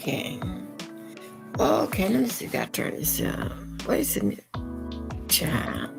Okay. Okay, let me see if I turn this up. Wait a minute. Child.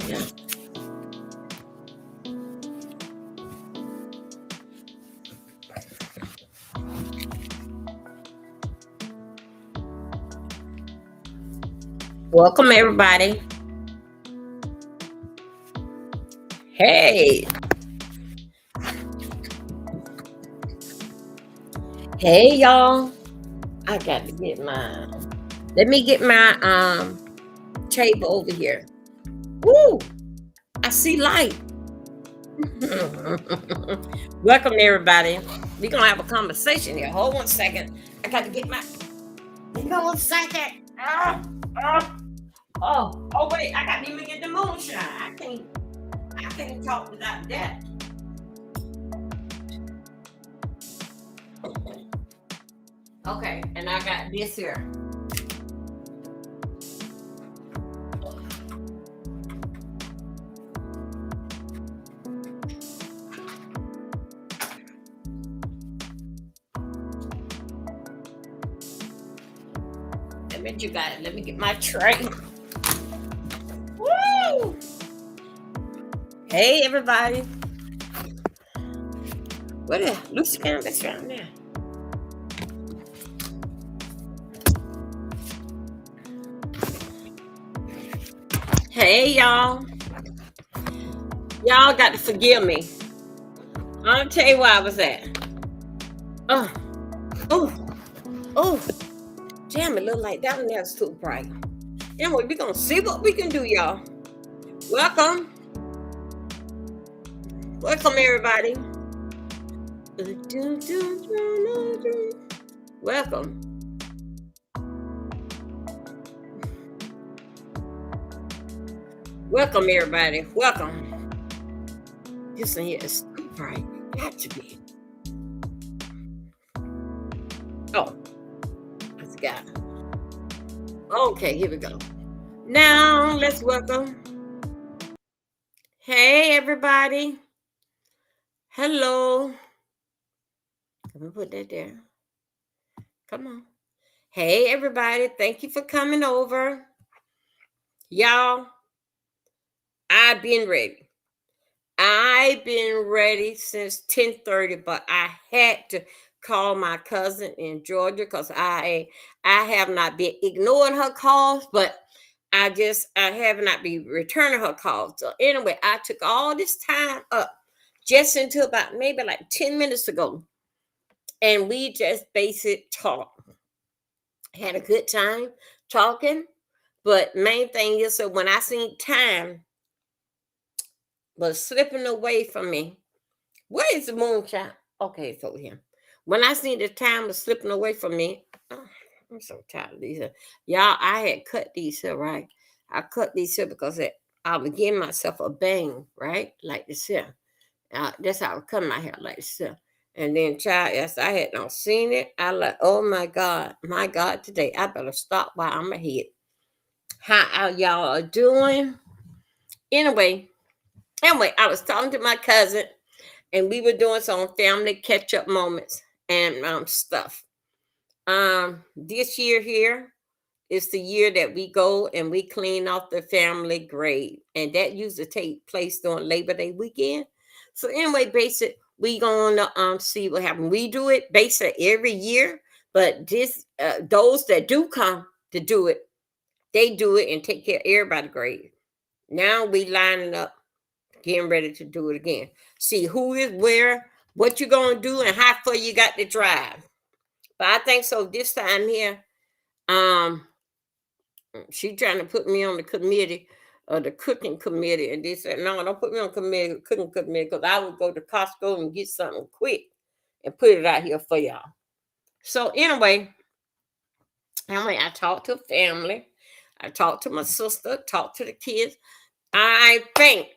Yeah. Welcome, everybody. Hey. Hey, y'all. I got to get my. Let me get my table over here. Woo! I see light. Welcome, everybody. We're gonna have a conversation here. Hold one second. I got to get my. Hang on one second. Oh, wait. I got to even get the moonshine. I can't talk without that. Okay, and I got this here. I bet you got it. Let me get my tray. Woo! Hey, everybody. What is Lucy Campbell's around there? Hey, y'all. Y'all got to forgive me. I'll tell you where I was at. Oh, oh. Damn, it look like that one there's too bright. Anyway, we're going to see what we can do, y'all. Welcome. Welcome, everybody. Welcome. Welcome, everybody. Welcome. This one here is too bright. Got to be. Oh, I forgot. Okay, here we go. Now, let's welcome. Hey, everybody. Hello. Let me put that there. Come on. Hey, everybody. Thank you for coming over. Y'all, I've been ready. I've been ready since 10:30, but I had to call my cousin in Georgia because I have not been ignoring her calls, but I have not been returning her calls. So anyway, I took all this time up just until about maybe like 10 minutes ago. And we just basic talk. Had a good time talking. But main thing is, so when I seen time was slipping away from me. Where is the moonshine? Okay, it's over here. When I seen the time was slipping away from me, I'm so tired of these. Y'all, I had cut these here, right? I cut these here because I was giving myself a bang, right? Like this here. That's how I cut my hair like this here. And then, child, yes, I had not seen it. I like, oh my God, today I better stop while I'm ahead. How y'all are doing? Anyway, I was talking to my cousin, and we were doing some family catch up moments and stuff. This year here is the year that we go and we clean off the family grave, and that usually take place during Labor Day weekend. So anyway, basic, we gonna see what happens. We do it basic every year, but this those that do come to do it, they do it and take care of everybody's grave. Now we lining up, getting ready to do it again. See who is where, what you gonna do, and how far you got to drive. But I think so this time here, she trying to put me on the committee, the cooking committee, and they said, no, don't put me on cooking committee, because I would go to Costco and get something quick and put it out here for y'all. So anyway, I talked to family. I talked to my sister, talked to the kids. I think,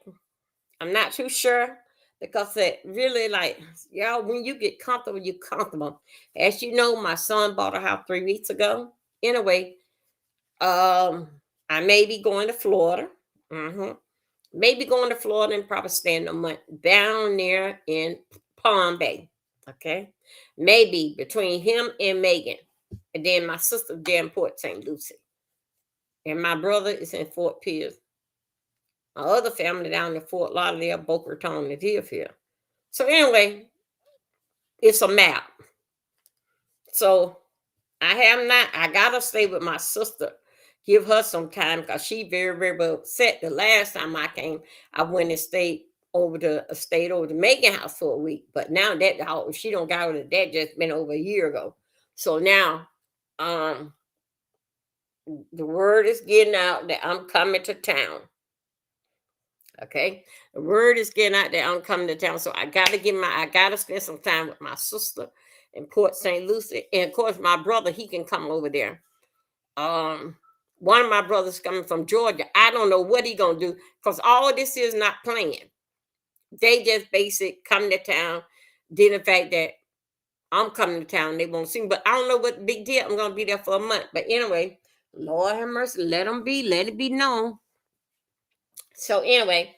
I'm not too sure because it really like, y'all, when you get comfortable, you're comfortable. As you know, my son bought a house 3 weeks ago. Anyway, I may be going to Florida. Maybe going to Florida and probably staying a month down there in Palm Bay. Okay. Maybe between him and Megan. And then my sister there in Port St. Lucie. And my brother is in Fort Pierce. My other family down in Fort Lauderdale, Boca Raton, and Deerfield. So anyway, it's a map. So I gotta stay with my sister. Give her some time because she very, very well upset. The last time I came, I went and stayed over the Megan house for a week. But now that house, she don't got over that just been over a year ago. So now the word is getting out that I'm coming to town. Okay. The word is getting out that I'm coming to town. So I gotta spend some time with my sister in Port St. Lucie. And of course, my brother, he can come over there. One of my brothers coming from Georgia. I don't know what he gonna do because all this is not planned. They just basic come to town. Did the fact that I'm coming to town, they won't see me. But I don't know what the big deal. I'm gonna be there for a month. But anyway, Lord have mercy, let it be known. So anyway,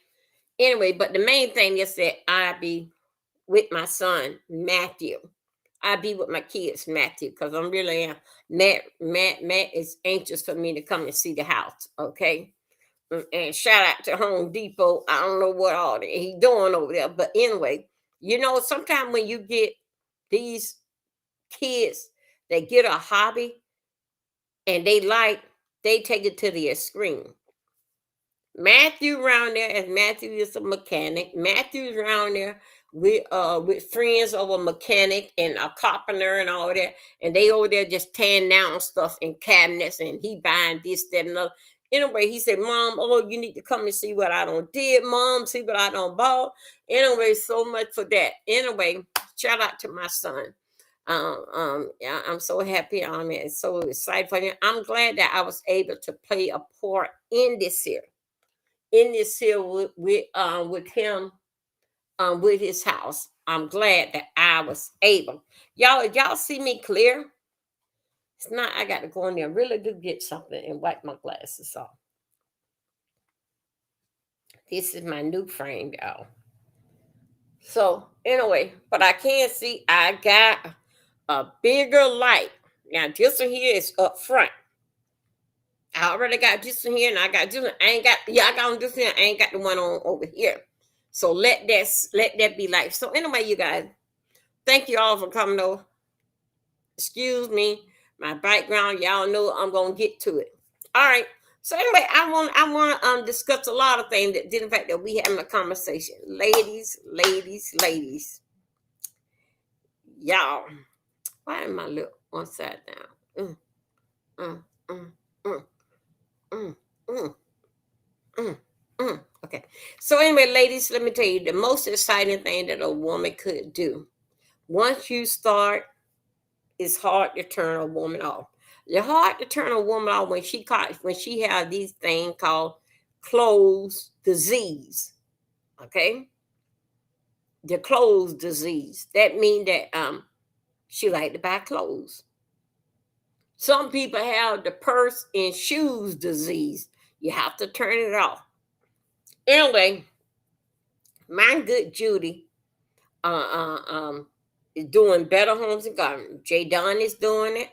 but the main thing is that I be with my son Matthew. I be with my kids Matthew because I'm really Matt is anxious for me to come and see the house. Okay, and shout out to Home Depot. I don't know what all he doing over there, but anyway, sometimes when you get these kids, they get a hobby and they take it to the extreme. Matthew around there, as Matthew is a mechanic. Matthew's around there with friends of a mechanic and a carpenter and all that. And they over there just tearing down stuff in cabinets and he buying this, that, and another. Anyway, he said, Mom, oh, you need to come and see what I don't did, Mom, see what I don't bought. Anyway, so much for that. Anyway, shout out to my son. Yeah, I'm so happy. I'm so excited for him. I'm glad that I was able to play a part in this year with him with his house. I'm glad that I was able. Y'all see me clear? It's not. I got to go in there really to get something and wipe my glasses off. This is my new frame, y'all. So anyway, but I can see I got a bigger light. Now this one here is up front. I already got this one here, and I got this one. I got on this one. I ain't got the one on over here. So let that be life. So anyway, you guys, thank you all for coming over. Excuse me, my background. Y'all know I'm gonna get to it. All right. So anyway, I want to discuss a lot of things that did in fact that we having a conversation, ladies, y'all. Why am I look one side down? Mm, mm, mm, mm, mm, mm, mm. Okay. So anyway, ladies, let me tell you the most exciting thing that a woman could do. Once you start, it's hard to turn a woman off. It's hard to turn a woman off when she has these things called clothes disease. Okay, the clothes disease. That means that she like to buy clothes. Some people have the purse and shoes disease. You have to turn it off. Anyway, my good Judy is doing Better Homes and Gardens. Jay Don is doing it.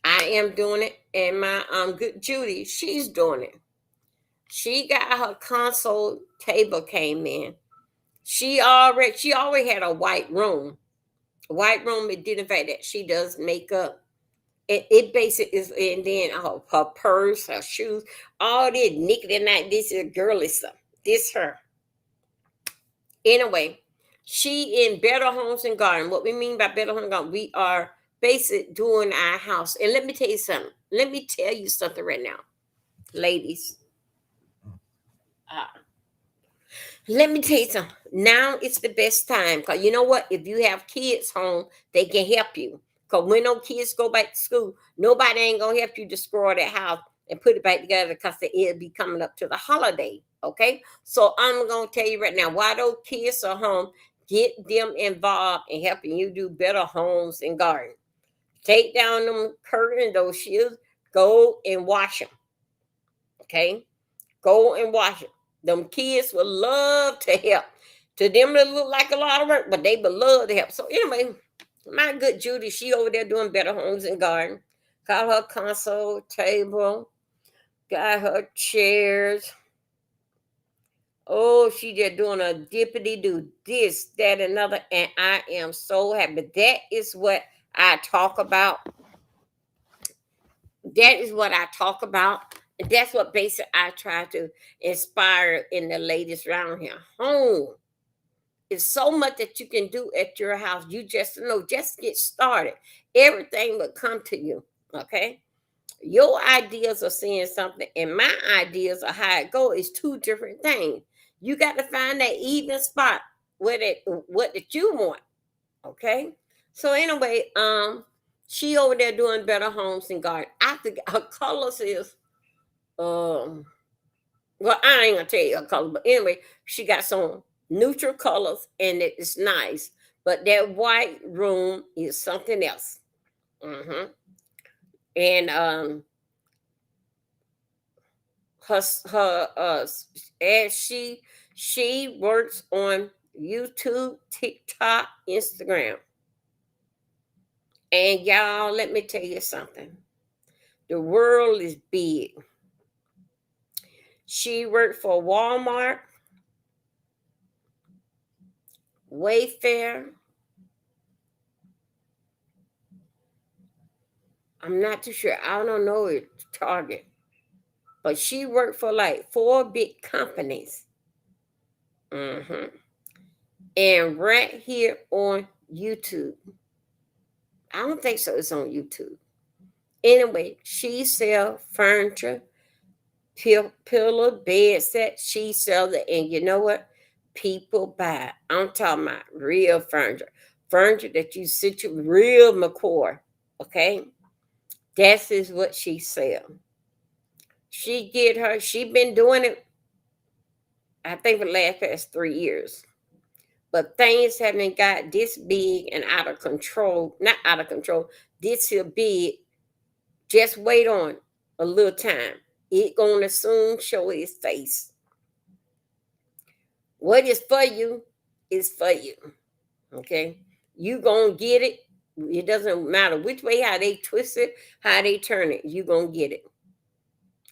I am doing it, and my good Judy, she's doing it. She got her console table came in. She already had a white room. A white room. It did in fact that she does makeup. It basically is, and then her purse, her shoes, all this nickety night. This is girly stuff. This her. Anyway, she in Better Homes and Garden. What we mean by Better Homes and Garden, we are basically doing our house. And let me tell you something. Let me tell you something right now, ladies. Let me tell you something. Now it's the best time because you know what? If you have kids home, they can help you. Because when no kids go back to school, nobody ain't gonna help you destroy that house and put it back together because it'll be coming up to the holiday. Okay, so I'm gonna tell you right now, while those kids are home, get them involved in helping you do better homes and gardens. Take down them curtains, those shields, go and wash them. Okay, go and wash it. Them kids will love to help. To them, it look like a lot of work, but they would love to help. So anyway, my good Judy, she over there doing better homes and garden. Got her console table, got her chairs. Oh, she just doing a dippity do this, that, another, and I am so happy. That is what I talk about. That is what I talk about. And that's what basically I try to inspire in the ladies around here. Home is so much that you can do at your house. You just know, just get started. Everything will come to you. Okay. Your ideas of seeing something and my ideas of how it go is two different things. You got to find that even spot where that what that you want. Okay. So anyway, she over there doing better homes and garden. I think her colors is well, I ain't gonna tell you her color, but anyway, she got some neutral colors and it is nice. But that white room is something else. hmm And her as she works on YouTube, TikTok, Instagram. And y'all, let me tell you something. The world is big. She worked for Walmart, Wayfair. I'm not too sure. I don't know it. Target. But she worked for like 4 big companies. hmm And right here on YouTube. I don't think so. It's on YouTube. Anyway, she sell furniture, pillow, bed set. She sells it. And you know what? People buy it. I'm talking about real furniture. Furniture that you sit you real McCoy. Okay? That is what she sell. She been doing it, I think, for the last past 3 years. But things haven't got this big and out of control. Not out of control. This here big. Just wait on a little time. It gonna soon show its face. What is for you is for you. Okay? You gonna get it. It doesn't matter which way how they twist it, how they turn it. You gonna get it.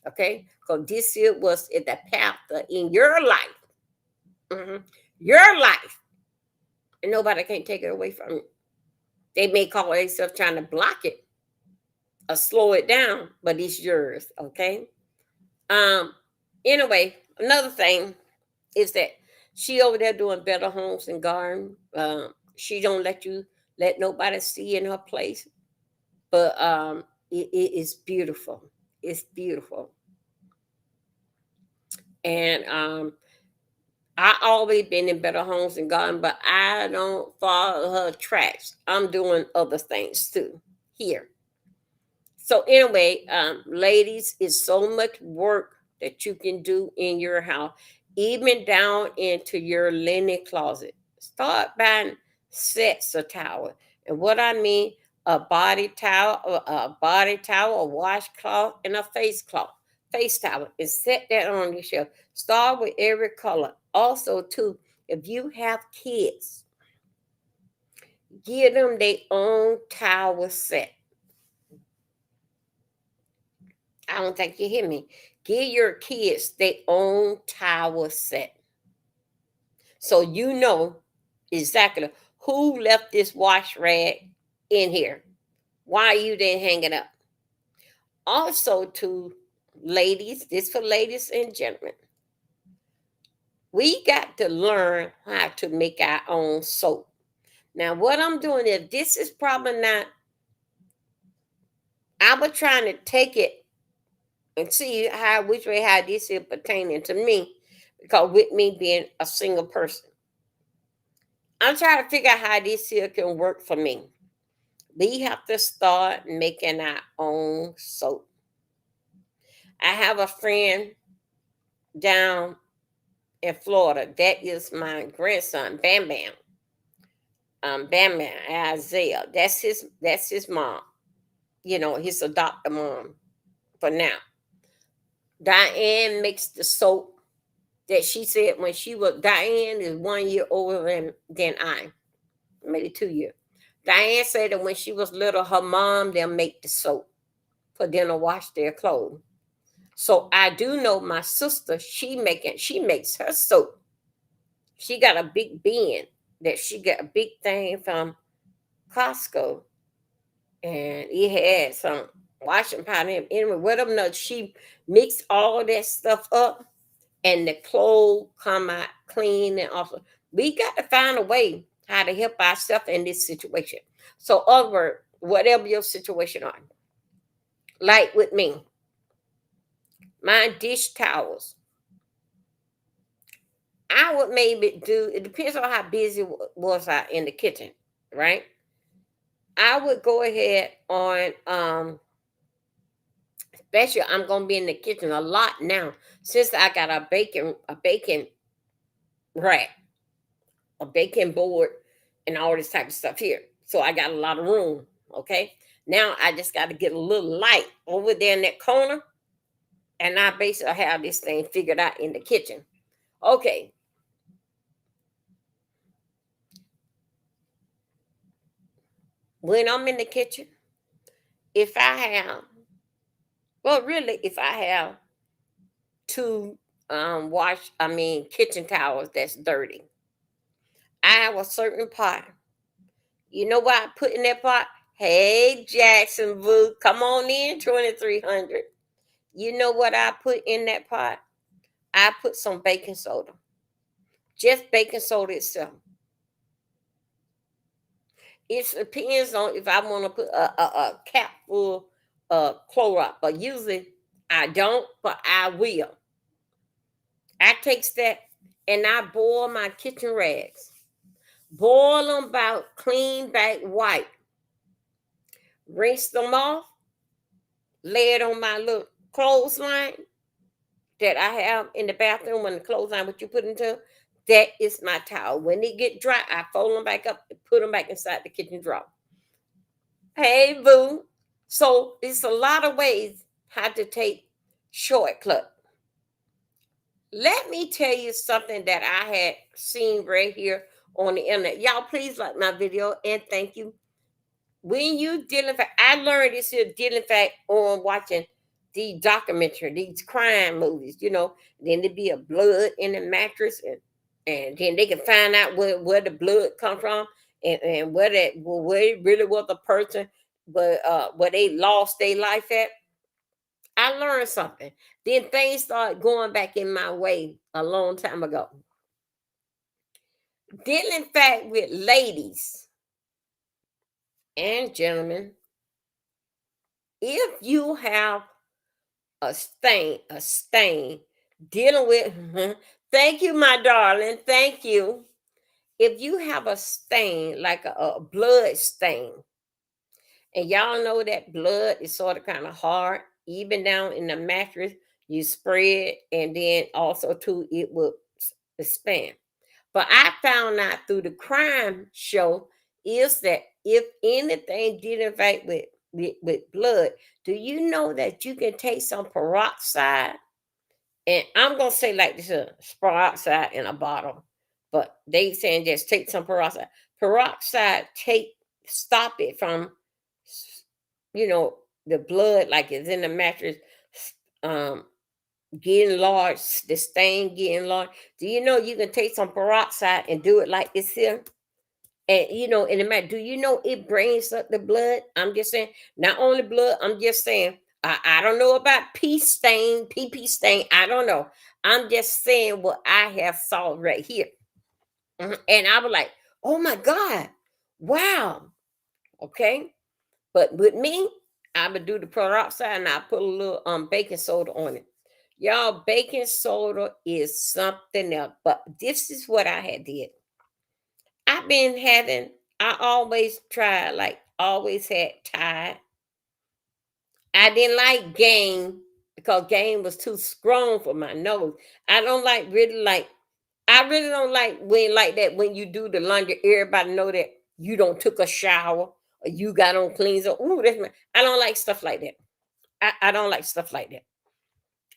Okay? Because this here was at the path in your life. Your life. And nobody can take it away from you. They may call themselves trying to block it or slow it down, but it's yours. Okay? Um, anyway, another thing is that she over there doing better homes and garden. She don't let nobody see in her place, but it is beautiful. It's beautiful, and I always been in better homes and garden, but I don't follow her tracks. I'm doing other things too here. So anyway, ladies, it's so much work that you can do in your house, even down into your linen closet. Start buying sets of towel. And what I mean, a washcloth, and a face towel, and set that on your shelf. Start with every color. Also, too, if you have kids, give them their own towel set. I don't think you hear me. Give your kids their own towel set. So you know exactly who left this wash rag in here. Why you didn't hang it up. Also to ladies, this for ladies and gentlemen. We got to learn how to make our own soap. Now, what I'm doing is this is probably not, I was trying to take it and see which way how this is pertaining to me, because with me being a single person, I'm trying to figure out how this here can work for me. We have to start making our own soap. I have a friend down in Florida. That is my grandson, Bam Bam. Bam Bam, Isaiah. That's his mom. His adopted mom for now. Diane makes the soap that she said when she was Diane is 1 year older than I, maybe 2 years. Diane said that when she was little, her mom they'll make the soap for them to wash their clothes. So I do know my sister, she makes her soap. She got a big bin that she got a big thing from Costco, and it had some washing powder. Anyway, whatever, no, she mixed all that stuff up, and the clothes come out clean and awesome. We got to find a way how to help ourselves in this situation. So, over whatever your situation are, like with me, my dish towels, I would maybe do. It depends on how busy was I in the kitchen, right? I would go ahead on especially I'm gonna be in the kitchen a lot now since I got a bacon rack, a baking board, and all this type of stuff here. So I got a lot of room. Okay. Now I just got to get a little light over there in that corner, and I basically have this thing figured out in the kitchen. Okay. When I'm in the kitchen, if I have, well, really, if I have two kitchen towels that's dirty, I have a certain pot. You know what I put in that pot? Hey, Jacksonville, come on in, 2300. You know what I put in that pot? I put some baking soda, just baking soda itself. It depends on if I want to put a cap full of Clorox, but usually I don't, but I will. I takes that and I boil my kitchen rags. Boil them about clean back white. Rinse them off. Lay it on my little clothesline that I have in the bathroom when the clothesline what you put into. That is my towel. When they get dry, I fold them back up and put them back inside the kitchen drawer. Hey, boo. So it's a lot of ways how to take shortcut. Let me tell you something that I had seen right here on the internet. Y'all, please like my video and thank you. When you dealing fact, I learned this here dealing fact on watching these documentary, these crime movies, then there be a blood in the mattress, and then they can find out where the blood come from, and where it really was the person, but where they lost their life at. I learned something. Then things started going back in my way a long time ago. Dealing fact with ladies and gentlemen, if you have a stain dealing with thank you, my darling, thank you. If you have a stain like a blood stain, and y'all know that blood is sort of kind of hard, even down in the mattress, you spread, and then also too it will expand. But I found out through the crime show is that if anything did in fact with blood, do you know that you can take some peroxide? And I'm gonna say like this: peroxide in a bottle, but they saying just take some peroxide. Peroxide stop it from, you know, the blood like it's in the mattress, um, getting large, the stain getting large. Do you know you can take some peroxide and do it like this here? And in the matter, do you know it brings up the blood? I'm just saying, not only blood, I'm just saying, I don't know about pee stain, pee stain. I don't know. I'm just saying what I have saw right here. And I was like, oh my God, wow. Okay. But with me, I would do the peroxide and I put a little baking soda on it. Y'all, baking soda is something else. But this is what I had did. I've been having, I always try like always had Tide. I didn't like Game because Game was too strong for my nose. I don't like really like. I really don't like when like that when you do the laundry. Everybody know that you don't took a shower or you got on cleans. Or ooh, that's my, I don't like stuff like that. I don't like stuff like that.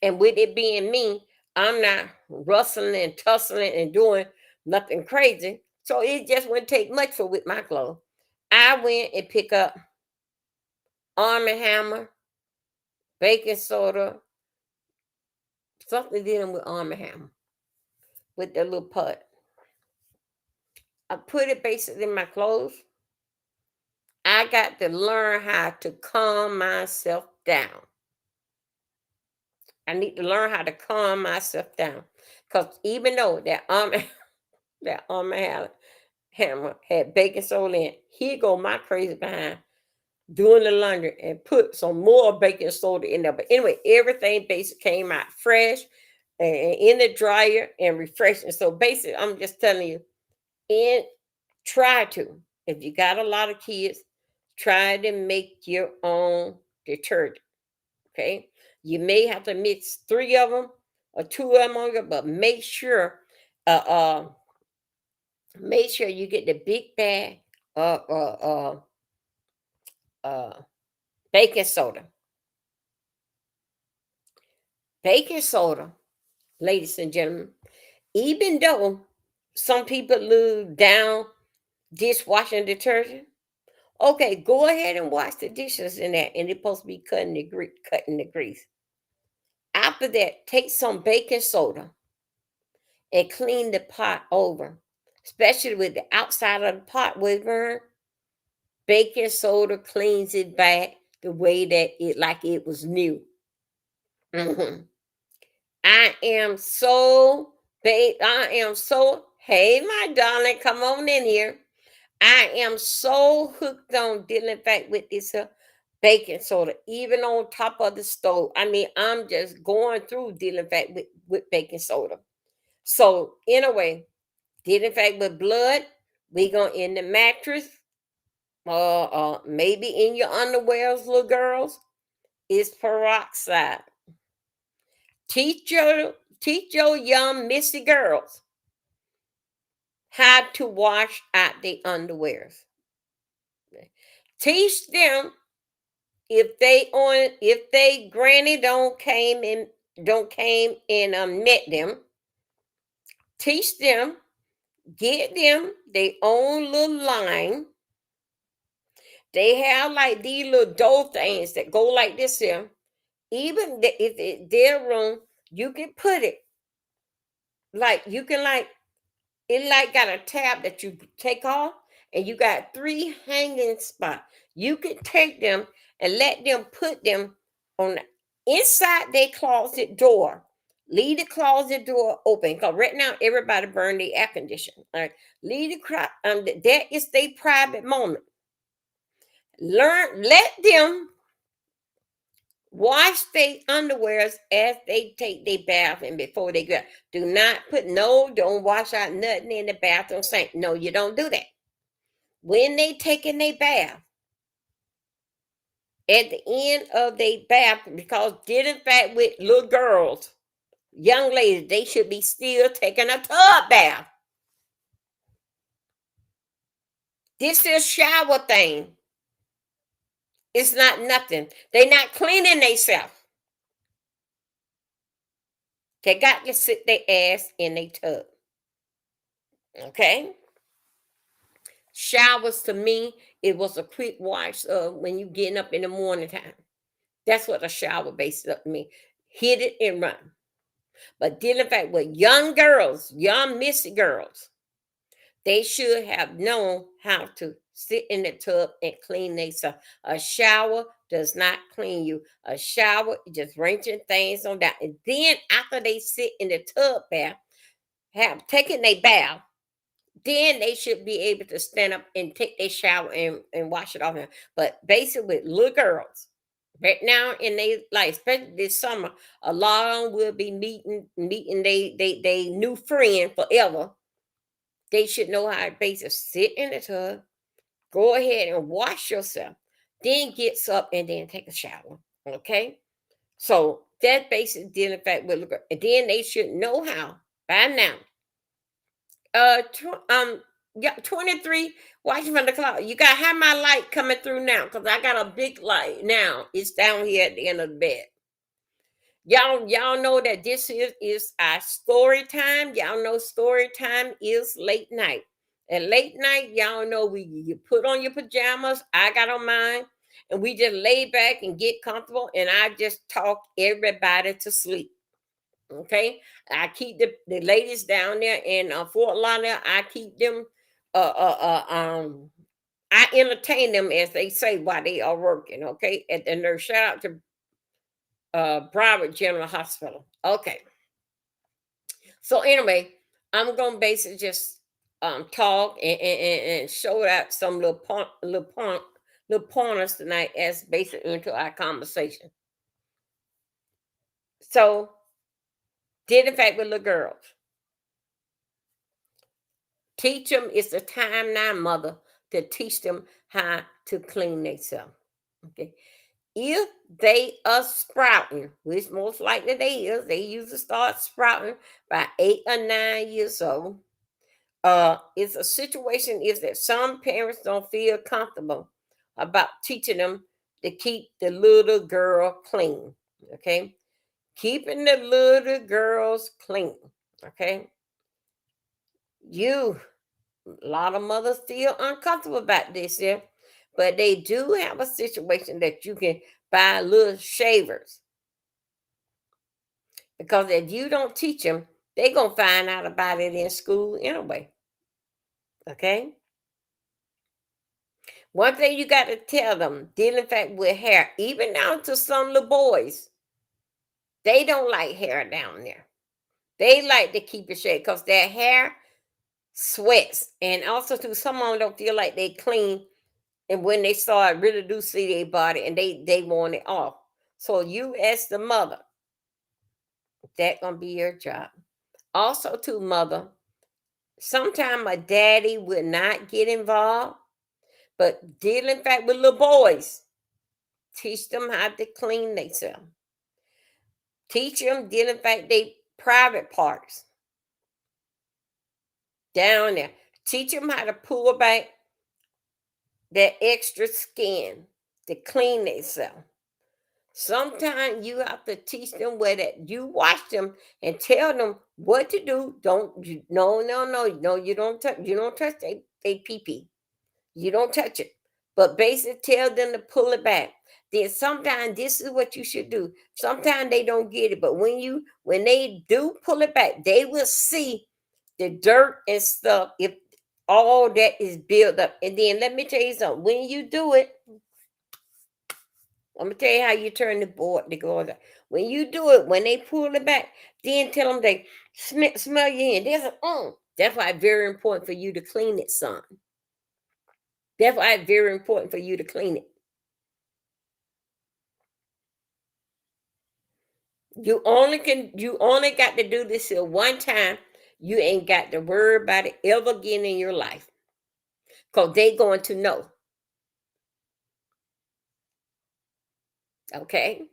And with it being me, I'm not rustling and tussling and doing nothing crazy. So it just wouldn't take much for with my clothes. I went and pick up Arm& Hammer, baking soda, something dealing with Arm& Hammer with the little pot. I put it basically in my clothes. I got to learn how to calm myself down. I need to learn how to calm myself down. Because even though that Arm& Hammer had baking soda in, here go my crazy behind doing the laundry and put some more baking soda in there. But anyway, everything basically came out fresh and in the dryer and refreshing. So basically, I'm just telling you, and try to, if you got a lot of kids, try to make your own detergent. Okay, you may have to mix 3 of them or 2 of them on your, but uh, uh, make sure you get the big bag of uh, baking soda. Baking soda, ladies and gentlemen, even though some people lose down dishwashing detergent, okay, go ahead and wash the dishes in that, and it's supposed to be cutting the grease. After that, take some baking soda and clean the pot over, especially with the outside of the pot where it burned. Baking soda cleans it back the way that it like it was new. Mhm. I am so I am so hey my darling, come on in here. I am so hooked on dealing back with this baking soda, even on top of the stove. I mean, I'm just going through dealing back with baking soda. So anyway, dealing back with blood, we gonna in the mattress, maybe in your underwears, little girls, is peroxide. Teach your young missy girls how to wash out their underwears. Teach them if they granny don't came and met them. Teach them, get them their own little line. They have like these little dough things that go like this here. Even if it's their room, you can put it like you can like it like got a tab that you take off, and you got 3 hanging spots. You can take them and let them put them on the inside their closet door. Leave the closet door open because right now everybody burn the air conditioner. All right, leave that is their private moment. Let them wash their underwears as they take their bath and before they go. Do not don't wash out nothing in the bathroom sink. No, you don't do that. When they taking their bath, at the end of their bath, because dealing back with little girls, young ladies, they should be still taking a tub bath. This is shower thing. It's not nothing. They not cleaning themselves. They got to sit their ass in a tub. Okay? Showers to me, it was a quick wash when you getting up in the morning time. That's what a shower based up to me. Hit it and run. But dealing back with young girls, young missy girls, they should have known how to sit in the tub and clean themselves. A shower does not clean you. A shower is just wrenching things on down. And then after they sit in the tub bath, have taken their bath, then they should be able to stand up and take their shower and wash it off. But basically, with little girls, right now in their life, especially this summer, a lot of them will be meeting they new friend forever. They should know how to basically sit in the tub, Go ahead and wash yourself. Then gets up and then take a shower. Okay. So that basically dealing fact with and then they should know how by now. Yeah, 23 watching from the clock. You got have my light coming through now because I got a big light now. It's down here at the end of the bed. Y'all know that this is our story time. Y'all know story time is late night. At late night, y'all know you put on your pajamas. I got on mine, and we just lay back and get comfortable. And I just talk everybody to sleep. Okay, I keep the ladies down there in Fort Lauderdale. I keep them. I entertain them as they say while they are working. Okay, at the nurse. Shout out to Broward General Hospital. Okay. So anyway, I'm gonna basically just talk and show out some little pointers tonight as basically into our conversation. So did in fact with little girls. Teach them it's the time now, mother, to teach them how to clean themselves. Okay. If they are sprouting, which most likely they usually start sprouting by 8 or 9 years old. It's a situation is that some parents don't feel comfortable about teaching them to keep the little girl clean. Okay, keeping the little girls clean. Okay, a lot of mothers feel uncomfortable about this, yeah, but they do have a situation that you can buy little shavers because if you don't teach them, they're gonna find out about it in school anyway. Okay. One thing you got to tell them, dealing fact with hair, even down to some little boys, they don't like hair down there. They like to keep it shaved because their hair sweats, and also too, some of them don't feel like they clean, and when they start really do see their body, and they want it off. So you as the mother, that gonna be your job. Also, to mother, sometimes a daddy will not get involved, but dealing fact with little boys, teach them how to clean themselves. Teach them dealing fact they private parts down there. Teach them how to pull back that extra skin to clean themselves. Sometimes you have to teach them where that you watch them and tell them what to do. Don't you no, you don't touch they pee pee. You don't touch it. But basically tell them to pull it back. Then sometimes this is what you should do. Sometimes they don't get it. But when they do pull it back, they will see the dirt and stuff if all that is built up. And then let me tell you something. When you do it, I'm gonna tell you how you turn the board to go. When you do it, when they pull it back, then tell them they smell your hand. There's That's why it's very important for you to clean it, son. That's why it's very important for you to clean it. You only got to do this here one time. You ain't got to worry about it ever again in your life. Because they going to know. Okay?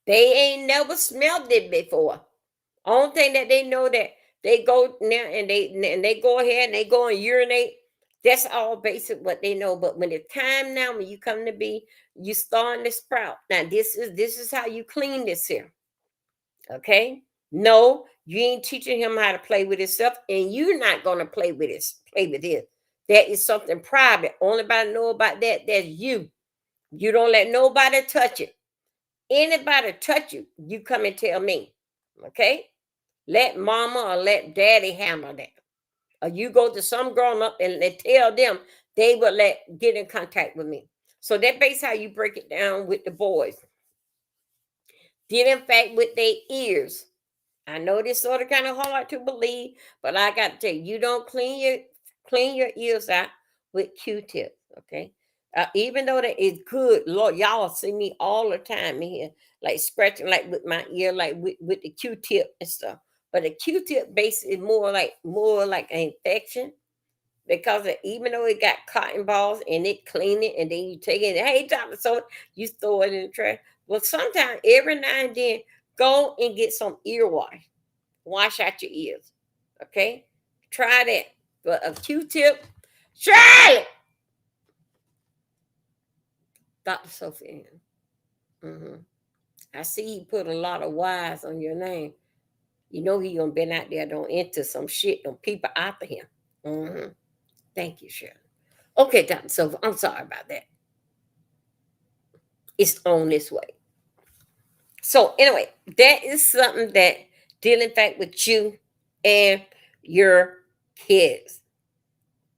They ain't never smelled it before. Only thing that they know that they go now and they go ahead and they go and urinate. That's all basic what they know. But when it's time now, when you come to be, you starting to sprout. Now this is how you clean this here. Okay. No, you ain't teaching him how to play with himself, and you're not gonna play with it. That is something private. Only nobody know about that. That's you. You don't let nobody touch it. Anybody touch you, you come and tell me. Okay? Let mama or let daddy handle that. Or you go to some grown up and they tell them they will get in contact with me. So that base how you break it down with the boys. Get in fact with their ears. I know this sort of kind of hard to believe, but I got to tell you, you don't clean your ears out with Q-tips, okay? Even though that is good, Lord, y'all see me all the time in here, like scratching, like with my ear, like with the Q-tip and stuff. But the Q-tip base is more like an infection. because even though it got cotton balls and it clean it and then you take it, hey, Dr. So you throw it in the trash. Well, sometimes every now and then, go and get some ear wash. Wash out your ears. Okay? Try that. But a Q-tip, try it. Dr. Sophia. I see he put a lot of Y's on your name. You know he gonna been out there don't enter some shit, don't people after him. Thank you, Shirley. Okay, Dr. Sophia, I'm sorry about that. It's on this way. So anyway, that is something that deal in fact with you and your kids.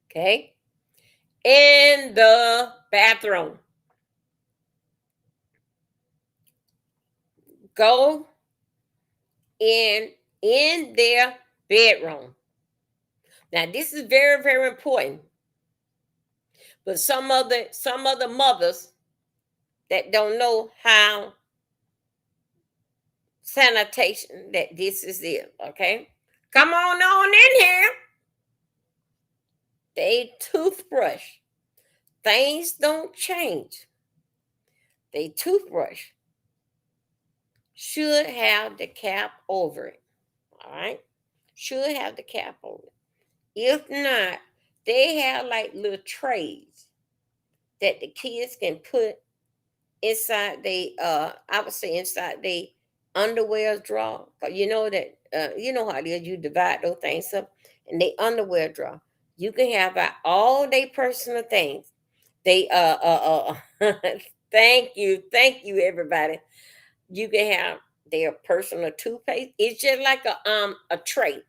Okay? In the bathroom. Go in their bedroom. Now this is very, very important. But some other mothers that don't know how sanitation that this is it, okay? Come on in here. They toothbrush. Things don't change. They toothbrush should have the cap over it. All right? Should have the cap over it. If not, they have like little trays that the kids can put inside they I would say inside they underwear drawer. 'Cause you know that you know how it is, you divide those things up and they underwear drawer. You can have out all they personal things. They thank you everybody. You can have their personal toothpaste. It's just like a tray.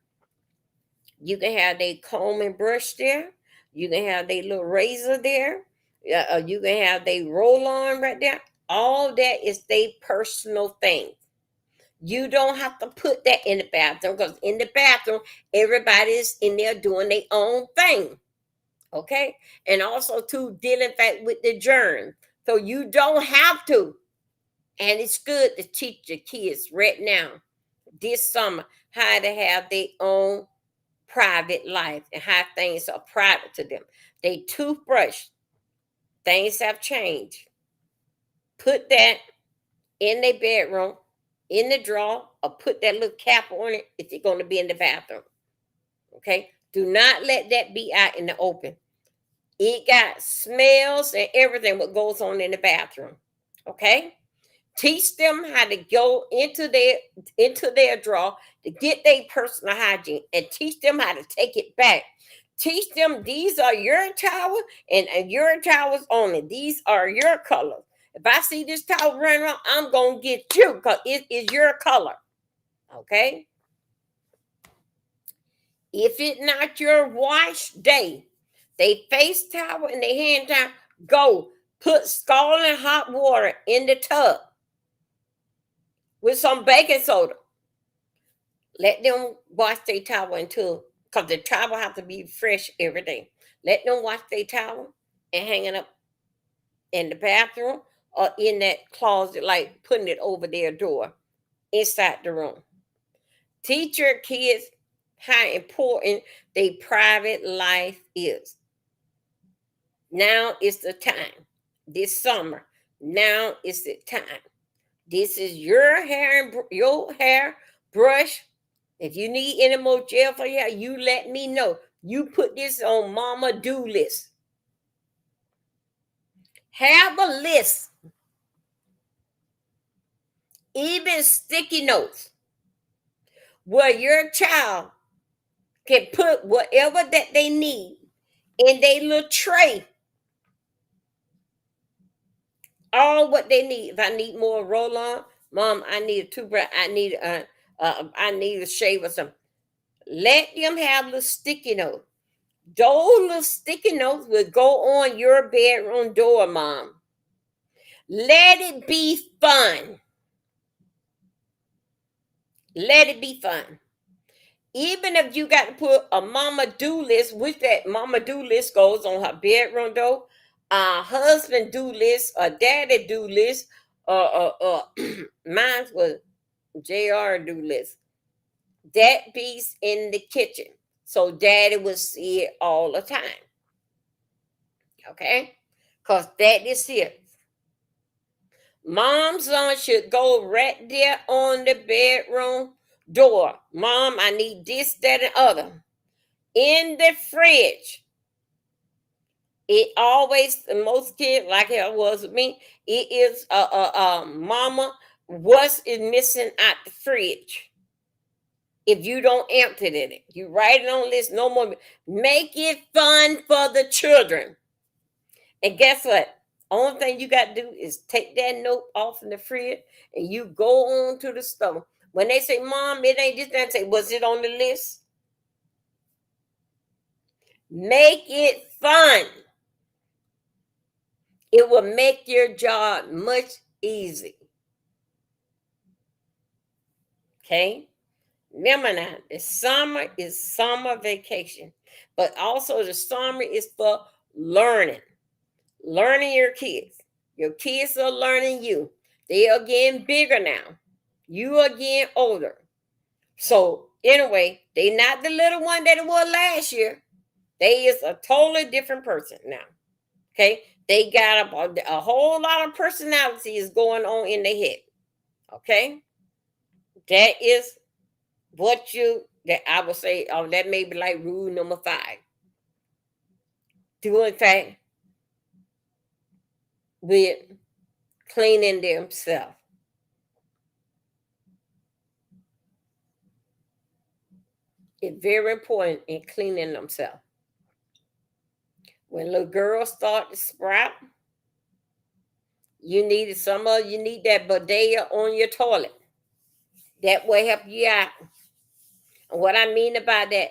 You can have their comb and brush there. You can have their little razor there. Yeah, you can have their roll on right there. All that is their personal thing. You don't have to put that in the bathroom because in the bathroom, everybody's in there doing their own thing. Okay? And also to deal in fact with the germs. So you don't have to. And it's good to teach your kids right now, this summer, how to have their own private life and how things are private to them. They toothbrush. Things have changed. Put that in their bedroom, in the drawer, or put that little cap on it if you're going to be in the bathroom. Okay? Do not let that be out in the open. It got smells and everything what goes on in the bathroom. Okay? Teach them how to go into their drawer to get their personal hygiene and teach them how to take it back. Teach them these are your towels and your towels only. These are your colors. If I see this towel running around, I'm gonna get you because it is your color. Okay. If it's not your wash day, they face towel and they hand towel, go put scalding hot water in the tub with some baking soda. Let them wash their towel until, because the towel have to be fresh every day. Let them wash their towel and hang it up in the bathroom or in that closet, like putting it over their door inside the room. Teach your kids how important their private life is. Now is the time. This summer, now is the time. This is your hair brush. If you need any more gel for your hair, you let me know. You put this on mama do list. Have a list. Even sticky notes where your child can put whatever that they need in their little tray. All what they need. If I need more roll on, mom, I need a toothbrush. I need a shave or something. Let them have little sticky notes. Those little sticky notes will go on your bedroom door, mom. Let it be fun. Let it be fun. Even if you got to put a mama do list, which that mama do list goes on her bedroom door, husband do list, a daddy do list, mine was JR do list. That be's in the kitchen. so daddy would see it all the time. Okay? Because that is it. Mom's son should go right there on the bedroom door. Mom, I need this, that, and other. In the fridge. It always, most kids, like it was with me, it is mama, what's is missing out the fridge? If you don't empty it, you write it on list, no more. Make it fun for the children. And guess what? Only thing you got to do is take that note off in the fridge and you go on to the store. When they say, Mom, it ain't this, that, say, was it on the list? Make it fun. It will make your job much easier. Okay? Remember now, the summer is summer vacation, but also the summer is for learning. Learning your kids. Your kids are learning you. They are getting bigger now. You are getting older. So anyway, they not the little one that it was last year. They is a totally different person now. Okay, they got a whole lot of personalities going on in their head. Okay, that is what you that I would say. Oh, that may be like rule number 5. Do in fact with cleaning themselves. It's very important in cleaning themselves. When little girls start to sprout, you need you need that bidet on your toilet. That will help you out. And what I mean about that,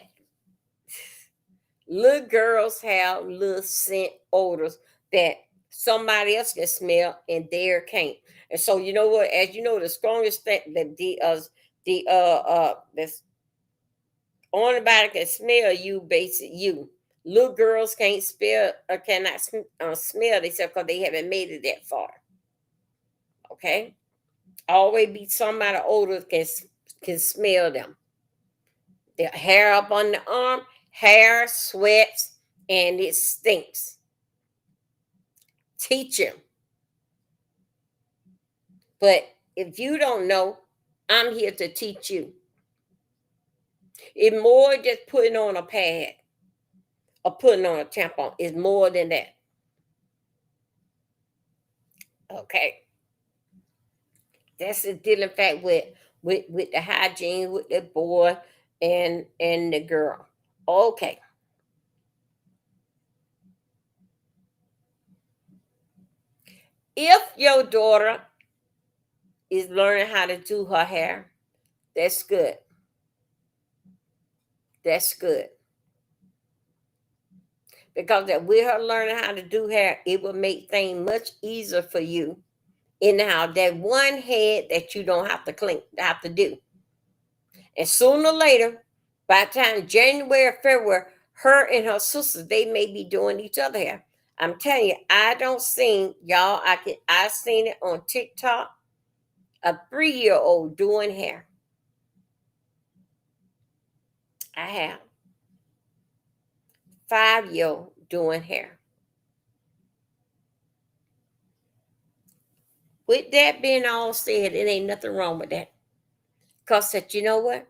little girls have little scent odors that somebody else can smell and they can't. And so you know what? As you know, the strongest thing that this anybody can smell you, basic you. Little girls can't smell or cannot smell themselves because they haven't made it that far. Okay, always be somebody older can smell them. Their hair up on the arm, hair sweats, and it stinks. Teach them. But if you don't know, I'm here to teach you. It's more just putting on a pad or putting on a tampon. It's more than that. Okay. That's the dealing fact with the hygiene with the boy and the girl. Okay. If your daughter is learning how to do her hair, that's good. That's good. Because that with her learning how to do hair, it will make things much easier for you in the house. That one head that you don't have to clean, have to do. And sooner or later, by the time January, February, her and her sisters, they may be doing each other hair. I'm telling you, I don't see y'all. I seen it on TikTok. A 3-year-old doing hair. I have 5-year-old doing hair. With that being all said, it ain't nothing wrong with that. Cause that you know what?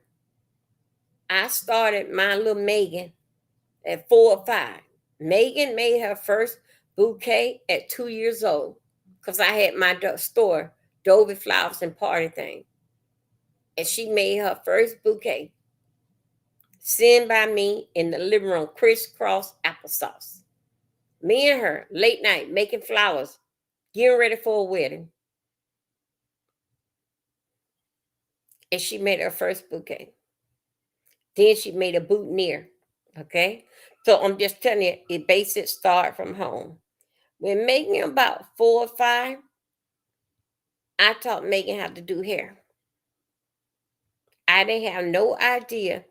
I started my little Megan at 4 or 5. Megan made her first bouquet at 2 years old. Cause I had my store, Dovey Flowers and Party Thing. And she made her first bouquet. Sitting by me in the living room, crisscross applesauce. Me and her, late night, making flowers, getting ready for a wedding. And she made her first bouquet. Then she made a boutonniere. Okay? So I'm just telling you, it basic start from home. When Megan about 4 or 5, I taught Megan how to do hair. I didn't have no idea.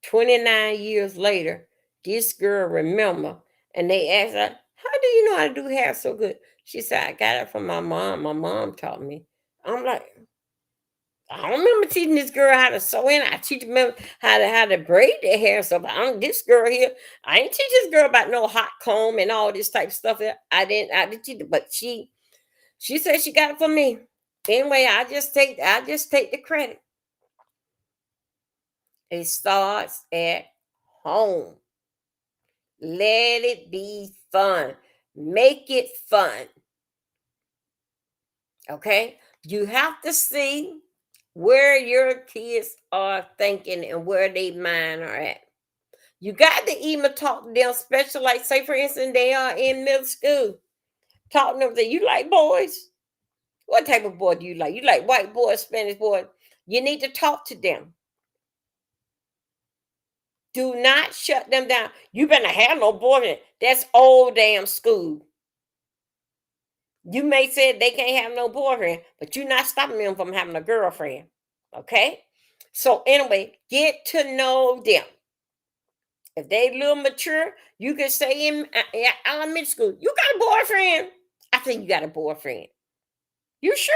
29 years later, this girl remember, and they asked her, "How do you know how to do hair so good?" She said, "I got it from my mom. My mom taught me." I'm like, I don't remember teaching this girl how to sew in. I teach them how to braid their hair. So I don't, this girl here, I ain't teach this girl about no hot comb and all this type of stuff. I didn't teach her, but she said she got it for me. Anyway, I just take the credit. It starts at home. Let it be fun. Make it fun. Okay? You have to see where your kids are thinking and where they mind are at. You got to even talk to them, special, like say for instance, they are in middle school. Talk to them, say, you like boys? What type of boy do you like? You like white boys, Spanish boys? You need to talk to them. Do not shut them down. You better have no boyfriend. That's old damn school. You may say they can't have no boyfriend, but you're not stopping them from having a girlfriend. Okay? So anyway, get to know them. If they a little mature, you can say in elementary school, you got a boyfriend. I think you got a boyfriend. You sure?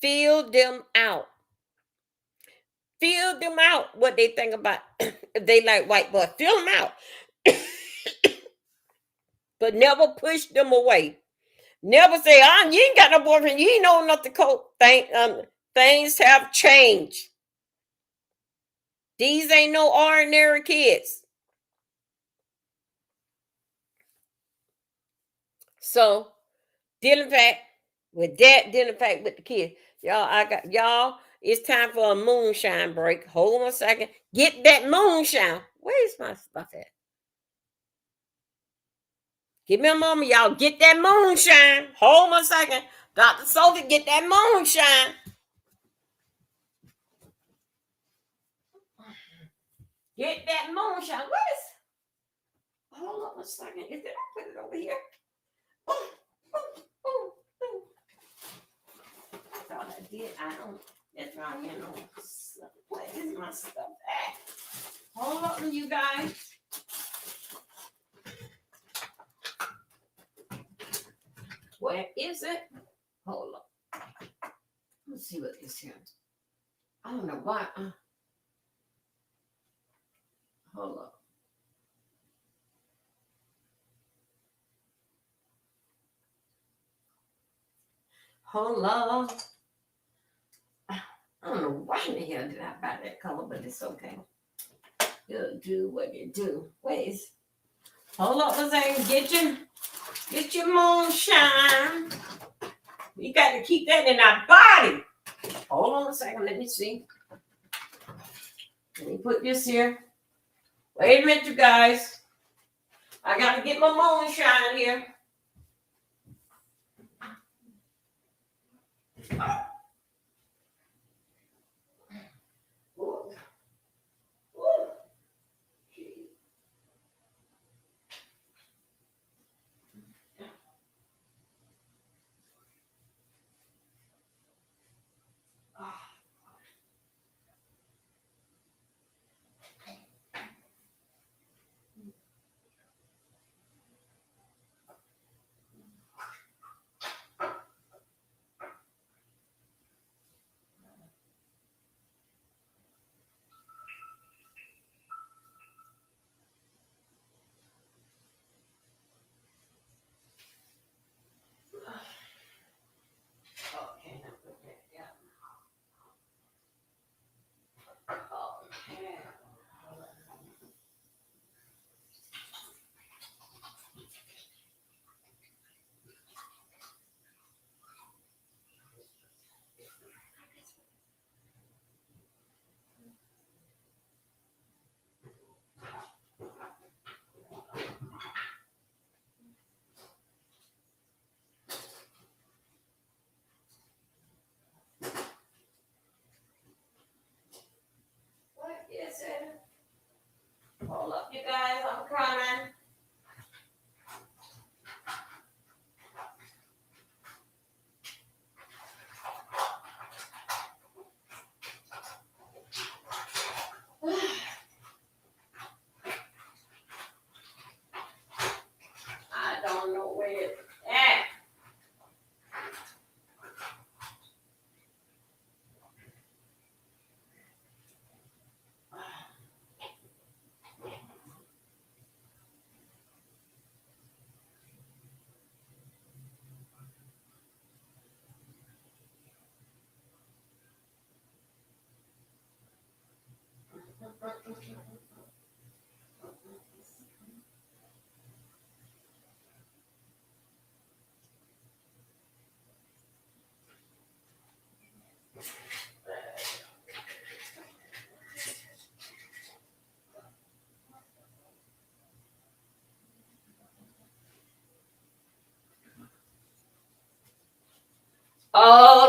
Feel them out. Feel them out what they think about if they like white boys. Feel them out. But never push them away. Never say, you ain't got no boyfriend. You ain't know nothing cold. Things have changed. These ain't no ordinary kids. So, dealing fact with that, dealing fact with the kids. Y'all, it's time for a moonshine break. Hold on a second. Get that moonshine. Where's my stuff at? Give me a moment, y'all. Get that moonshine. Hold on a second. Dr. Sophie, get that moonshine. Get that moonshine. Hold on a second. Did I put it over here? Oh, oh, oh, oh. I thought I did. I don't. That's right here. No. Where is my stuff at? Hold on, you guys. Where is it? Hold on. Let's see what this here. I don't know why. Hold on. Hold on. I don't know why in the hell did I buy that color, but it's okay. It'll do what it do. Wait. Hold up a second. Get your moonshine. You got to keep that in our body. Hold on a second. Let me see. Let me put this here. Wait a minute, you guys. I got to get my moonshine here. Okay, now put that down. Okay. What is it? Hold up, you guys. I'm coming. I don't know where it's at.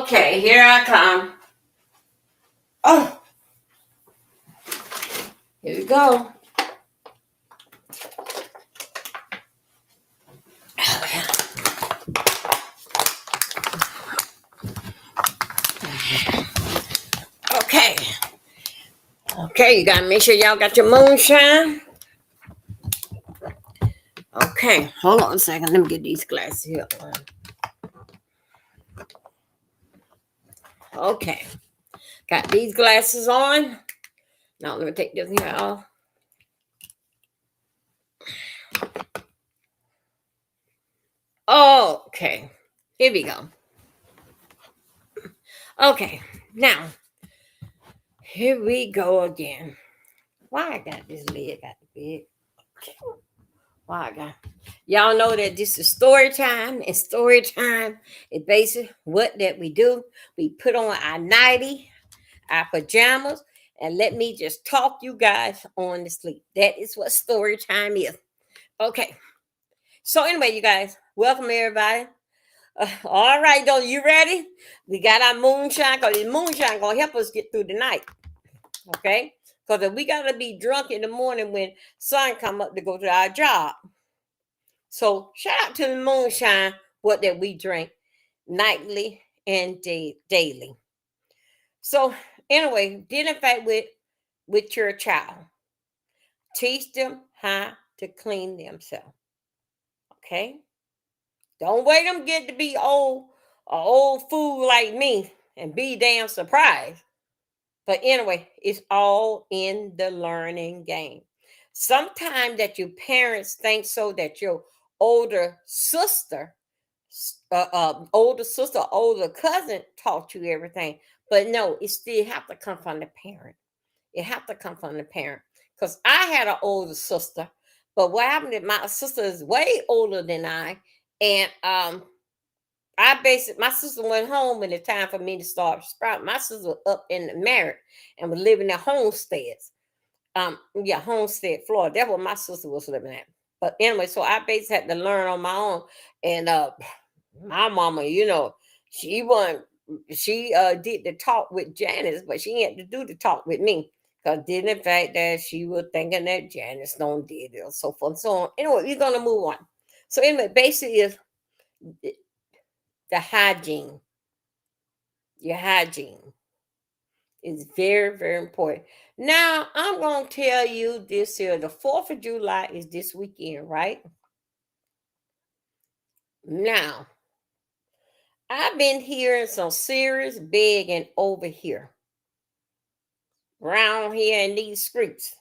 Okay, here I come. Oh, here we go. Okay. Okay, you gotta make sure y'all got your moonshine. Okay, hold on a second. Let me get these glasses here. Okay, got these glasses on. Now let me take this here off. Okay, here we go. Okay, now here we go again. Why I got this lid got the big? Why I got? Y'all know that this is story time, and story time is basically what that we do. We put on our nightie, our pajamas, and let me just talk you guys on to sleep. That is what story time is. Okay. So anyway, you guys, welcome everybody. All right, though, you ready? We got our moonshine because the moonshine gonna help us get through the night. Okay, because if we gotta be drunk in the morning when sun come up to go to our job. So shout out to the moonshine, what that we drink nightly and daily. So anyway, deal in fact with your child. Teach them how to clean themselves. Okay? Don't wait them get to be old fool like me and be damn surprised. But anyway, it's all in the learning game. Sometimes that your parents think so that your older sister, older cousin taught you everything. But no, it still have to come from the parent. It have to come from the parent. Because I had an older sister, but what happened is my sister is way older than I, and I basically my sister went home when it's time for me to start sprout. My sister was up in the married and was living in homesteads. Yeah, Homestead, Florida. That's what my sister was living at. But anyway, so I basically had to learn on my own. And my mama, she wasn't she did the talk with Janice, but she had to do the talk with me. Because did in fact that she was thinking that Janice don't did it or so forth and so on. Anyway, we're gonna move on. So anyway, basically is the hygiene. Your hygiene is very, very important. Now, I'm going to tell you this here. The 4th of July is this weekend, right? Now, I've been hearing some serious begging over here, around here in these streets.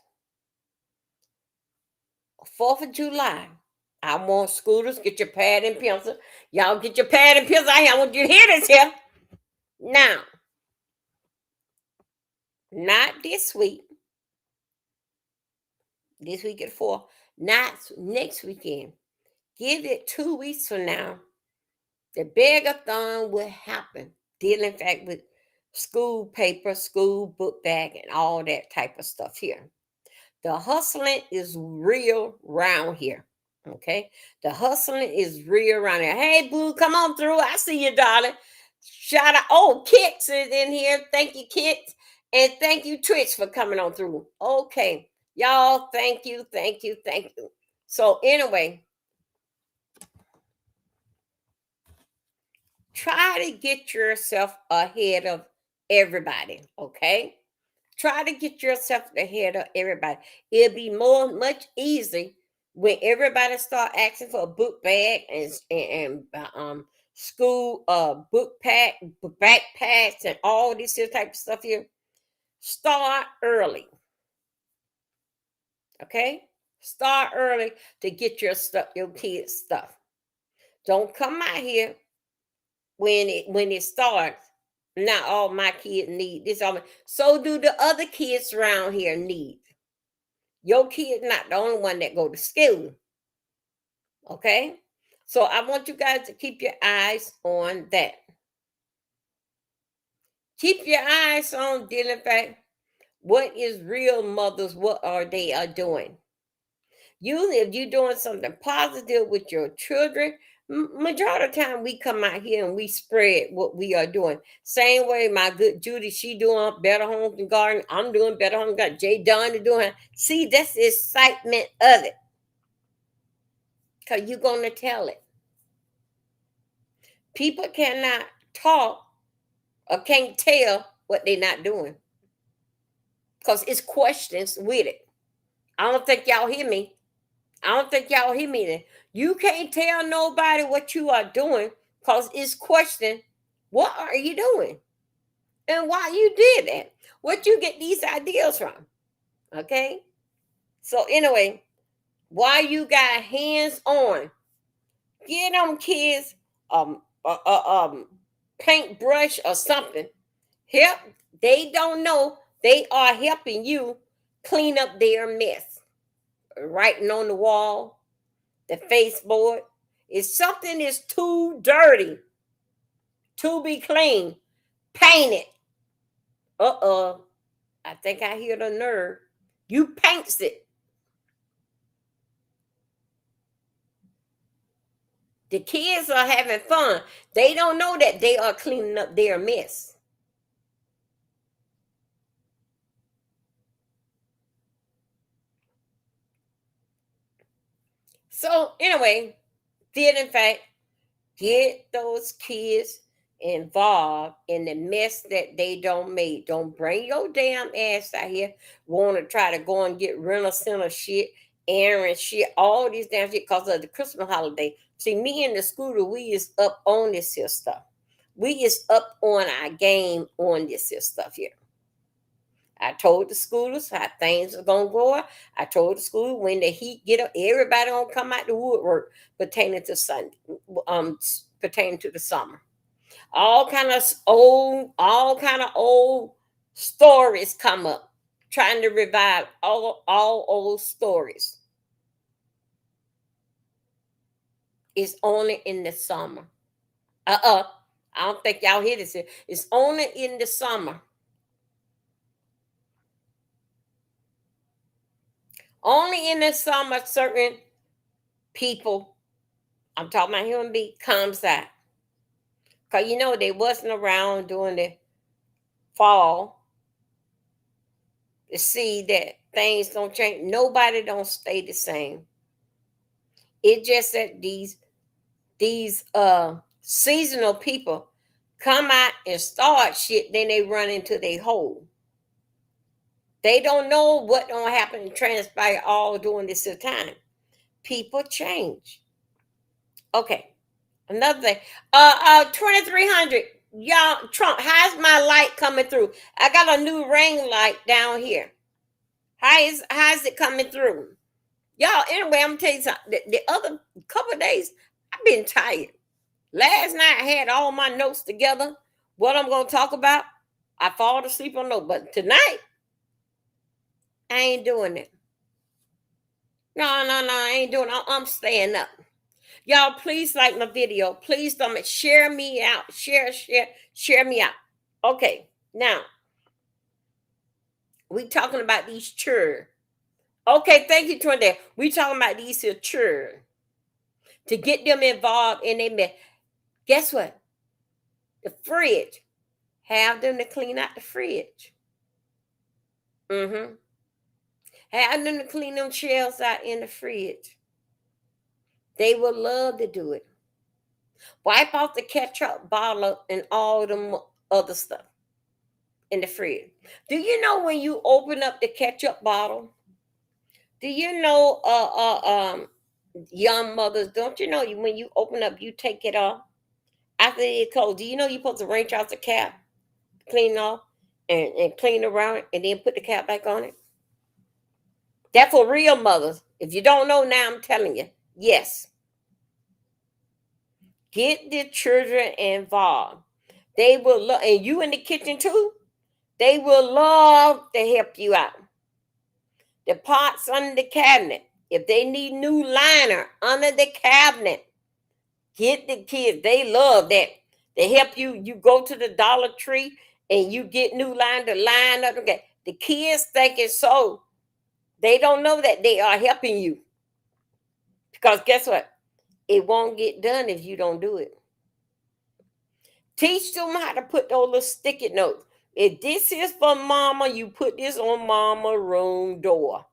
4th of July. I want scooters, get your pad and pencil. Y'all get your pad and pencil out here. I want you to hear this here. Now, not this week. This week at 4. Not next weekend. Give it 2 weeks from now. The begathon will happen. Dealing in fact with school paper, school book bag, and all that type of stuff here. The hustling is real around here. Okay. The hustling is real around here. Hey, boo, come on through. I see you, darling. Shout out. Oh, Kits is in here. Thank you, Kits. And thank you, Twitch, for coming on through. Okay. Y'all, thank you, thank you, thank you. So, anyway, try to get yourself ahead of everybody. Okay. Try to get yourself ahead of everybody. It'll be much easier when everybody start asking for a book bag and school book pack, backpacks, and all this here type of stuff here. Start early. Okay? Start early to get your kids stuff. Don't come out here when it starts. Not all my kids need this. So do the other kids around here need. Your kid not the only one that go to school. Okay? So I want you guys to keep your eyes on that. Keep your eyes on dealing fact. What is real mothers? What are they are doing? Usually, if you're doing something positive with your children, majority of the time we come out here and we spread what we are doing. Same way, my good Judy, she doing Better Homes and Garden. I'm doing Better Homes and Garden. Jay Dunn is doing. See, that's the excitement of it, because you're gonna tell it. People cannot talk or can't tell what they're not doing, because it's questions with it. I don't think y'all hear me. I don't think y'all hear me then. You can't tell nobody what you are doing because it's question, what are you doing? And why you did that? What you get these ideas from? Okay? So anyway, why you got hands on, get them kids paintbrush or something. Help. They don't know they are helping you clean up their mess. Writing on the wall, the baseboard. If something is too dirty to be clean, paint it. I think I hear the nerve. You paints it. The kids are having fun. They don't know that they are cleaning up their mess. So anyway, did in fact get those kids involved in the mess that they don't make. Don't bring your damn ass out here. Want to try to go and get rental center shit, errand shit, all these damn shit because of the Christmas holiday. See, me and the scooter, we is up on this here stuff. We is up on our game on this here stuff here. I told the schoolers how things are gonna go. I told the school when the heat get up, everybody gonna come out the woodwork pertaining to Sunday, pertaining to the summer. All kind of old stories come up, trying to revive all old stories. It's only in the summer. I don't think y'all hear this. It's only in the summer. Only in the summer, certain people, I'm talking about human being, comes out. Because you know they wasn't around during the fall to see that things don't change. Nobody don't stay the same. It's just that these seasonal people come out and start shit, then they run into their hole. They don't know what gonna happen and transpire all during this time. People change. Okay. Another thing. 2300. Y'all, Trump, how's my light coming through? I got a new ring light down here. How's it coming through? Y'all, anyway, I'm gonna tell you something. The other couple of days, I've been tired. Last night I had all my notes together. What I'm gonna talk about. I fall asleep on note, but tonight I ain't doing it. No, I ain't doing it. I'm staying up. Y'all, please like my video. Please don't share me out. Share me out. Okay, now we talking about these children. Okay, thank you, Twin. We talking about these here children to get them involved in their mess. Guess what? The fridge. Have them to clean out the fridge. Mm-hmm. Have them to clean them shelves out in the fridge. They will love to do it. Wipe off the ketchup bottle and all them other stuff in the fridge. Do you know when you open up the ketchup bottle? Do you know, young mothers? Don't you know when you open up, you take it off after it's cold? Do you know you're supposed to wrench out the cap, clean off, and clean around it, and then put the cap back on it? That's for real mothers. If you don't know now, I'm telling you. Yes. Get the children involved. They will love, and you in the kitchen too. They will love to help you out. The pots under the cabinet. If they need new liner under the cabinet, get the kids. They love that. They help you. You go to the Dollar Tree and you get new line to line up. Okay. The kids think it's so. They don't know that they are helping you. Because guess what? It won't get done if you don't do it. Teach them how to put those little sticky notes. If this is for mama, you put this on mama room door.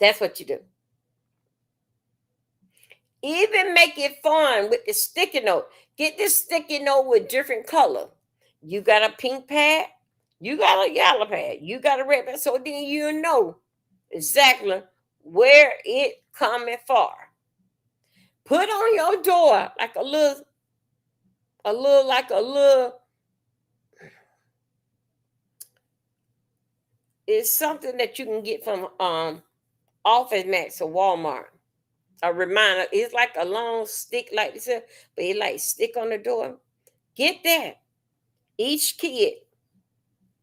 That's what you do. Even make it fun with the sticky note. Get this sticky note with different color. You got a pink pad, you got a yellow pad, you got a red pad. So then you know exactly where it coming for. Put on your door like a little, it's something that you can get from Office Max or Walmart. A reminder. It's like a long stick like this, but it like stick on the door. Get that. Each kid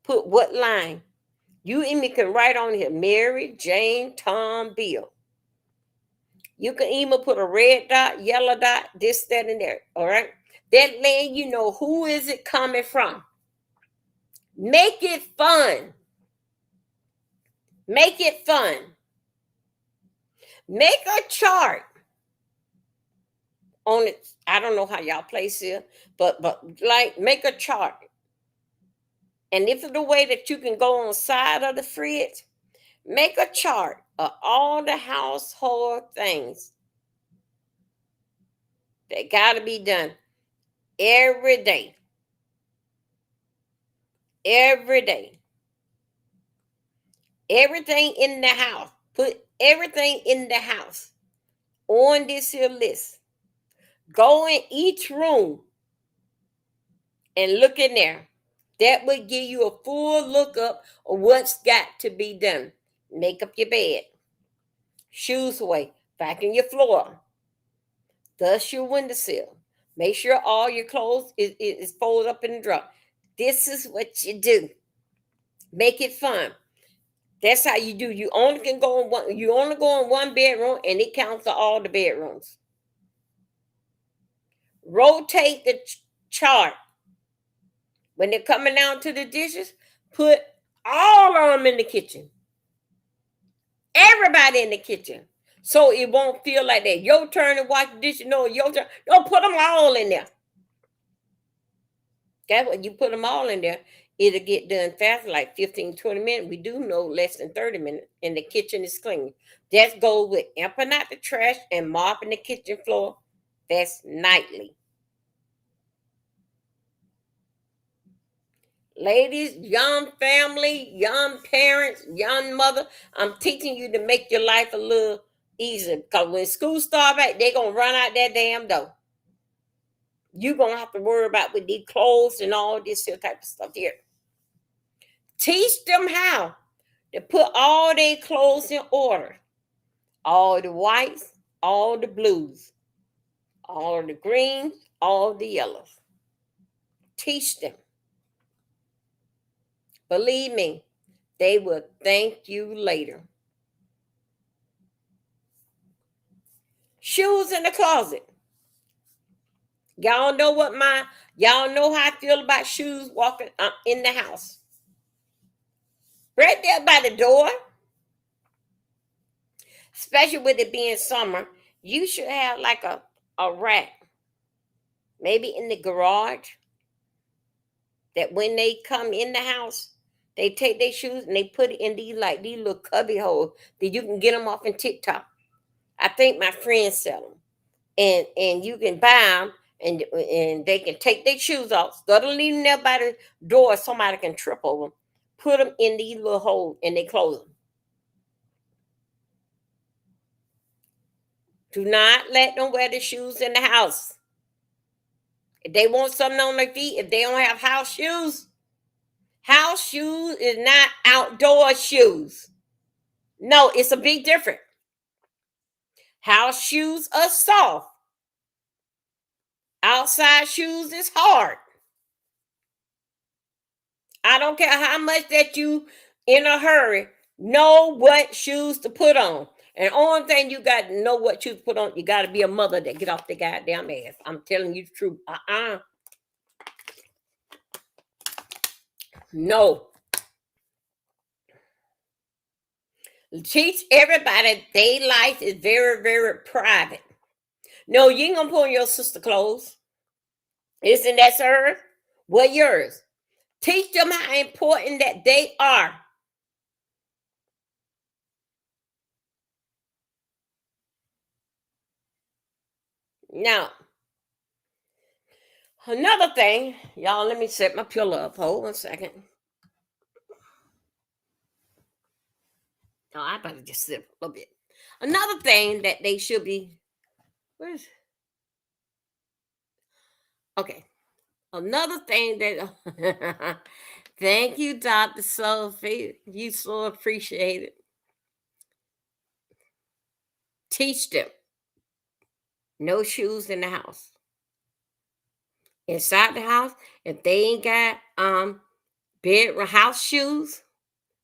put what line. You even can write on here Mary, Jane, Tom, Bill. You can even put a red dot, yellow dot, this, that, and there. All right. That letting you know who is it coming from. Make it fun. Make it fun. Make a chart on it. I don't know how y'all place it, but like make a chart. And if it's the way that you can go on the side of the fridge, make a chart of all the household things that got to be done every day. Every day. Everything in the house. Put everything in the house on this here list. Go in each room and look in there. That would give you a full lookup of what's got to be done. Make up your bed. Shoes away. Vacuum your floor. Dust your windowsill. Make sure all your clothes is folded up in the drawer. This is what you do. Make it fun. That's how you do. You only can go in one. You only go in one bedroom, and it counts for all the bedrooms. Rotate the chart. When they're coming down to the dishes, put all of them in the kitchen. Everybody in the kitchen. So it won't feel like that. Your turn to wash the dishes. No, your turn. Don't put them all in there. That's what you put them all in there. It'll get done fast, like 15, 20 minutes. We do know less than 30 minutes, and the kitchen is clean. That goes with emptying out the trash and mopping the kitchen floor. That's nightly. Ladies, young family, young parents, young mother, I'm teaching you to make your life a little easier. Because when school start back, they're going to run out that damn door. You're going to have to worry about with these clothes and all this type of stuff here. Teach them how to put all their clothes in order. All the whites, all the blues, all the greens, all the yellows. Teach them. Believe me, they will thank you later. Shoes in the closet. Y'all know y'all know how I feel about shoes walking in the house. Right there by the door, especially with it being summer, you should have like a rack, maybe in the garage, that when they come in the house, they take their shoes and they put it in these little cubby holes that you can get them off in TikTok. I think my friends sell them. And you can buy them, and they can take their shoes off. Instead of leaving them by the door, somebody can trip over them. Put them in these little holes and they close them. Do not let them wear the shoes in the house. If they want something on their feet, if they don't have house shoes is not outdoor shoes. No, it's a big difference. House shoes are soft. Outside shoes is hard. I don't care how much that you in a hurry. Know what shoes to put on. And only thing you got to know what shoes to put on, you got to be a mother that get off the goddamn ass. I'm telling you the truth. No. Teach everybody their life is very, very private. No, you ain't gonna put on your sister clothes. Isn't that hers? What yours? Teach them how important that they are. Now, another thing, y'all, let me set my pillow up. Hold one second. Oh, I better just sit a little bit. Another thing that they should be. Where's okay? Another thing that. Thank you, Dr. Sophie. You so appreciate it. Teach them. No shoes in the house. Inside the house, if they ain't got bedroom house shoes,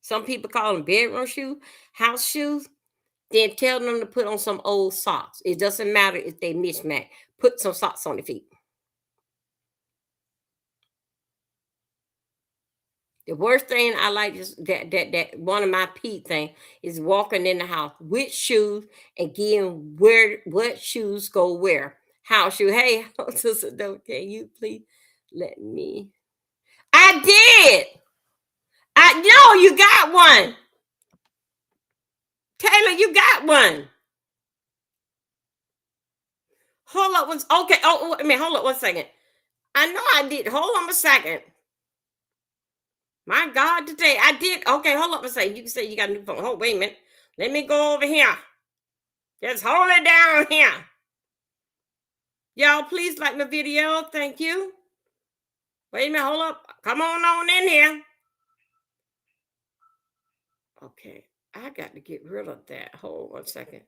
some people call them bedroom shoes, house shoes, then tell them to put on some old socks. It doesn't matter if they mismatch. Put some socks on their feet. The worst thing I like is that one of my Pete thing is walking in the house with shoes and getting where what shoes go where. House shoe. Hey, sister, can you please let me? I did. I know you got one. Taylor, you got one. Hold up okay. Oh, I mean, hold up one second. I know I did. Hold on a second. My God, today I did. Okay, hold up a second. You can say you got a new phone. Hold, wait a minute. Let me go over here. Just hold it down here. Y'all, please like my video. Thank you. Wait a minute. Hold up. Come on in here. Okay, I got to get rid of that. Hold one second.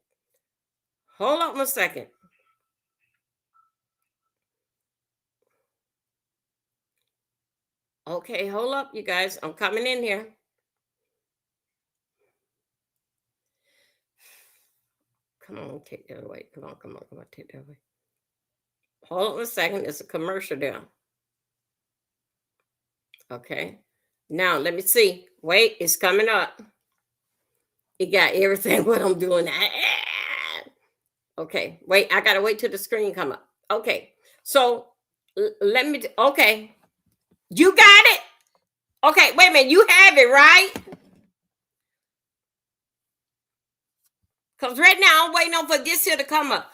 Hold up one second. Okay, hold up, you guys. I'm coming in here. Come on, take that away. Come on, take that away. Hold on a second. It's a commercial there. Okay. Now let me see. Wait, it's coming up. It got everything what I'm doing. Okay. Wait, I gotta wait till the screen come up. Okay. So let me. Okay. You got it. Okay. Wait a minute. You have it right. Cause right now I'm waiting on for this here to come up.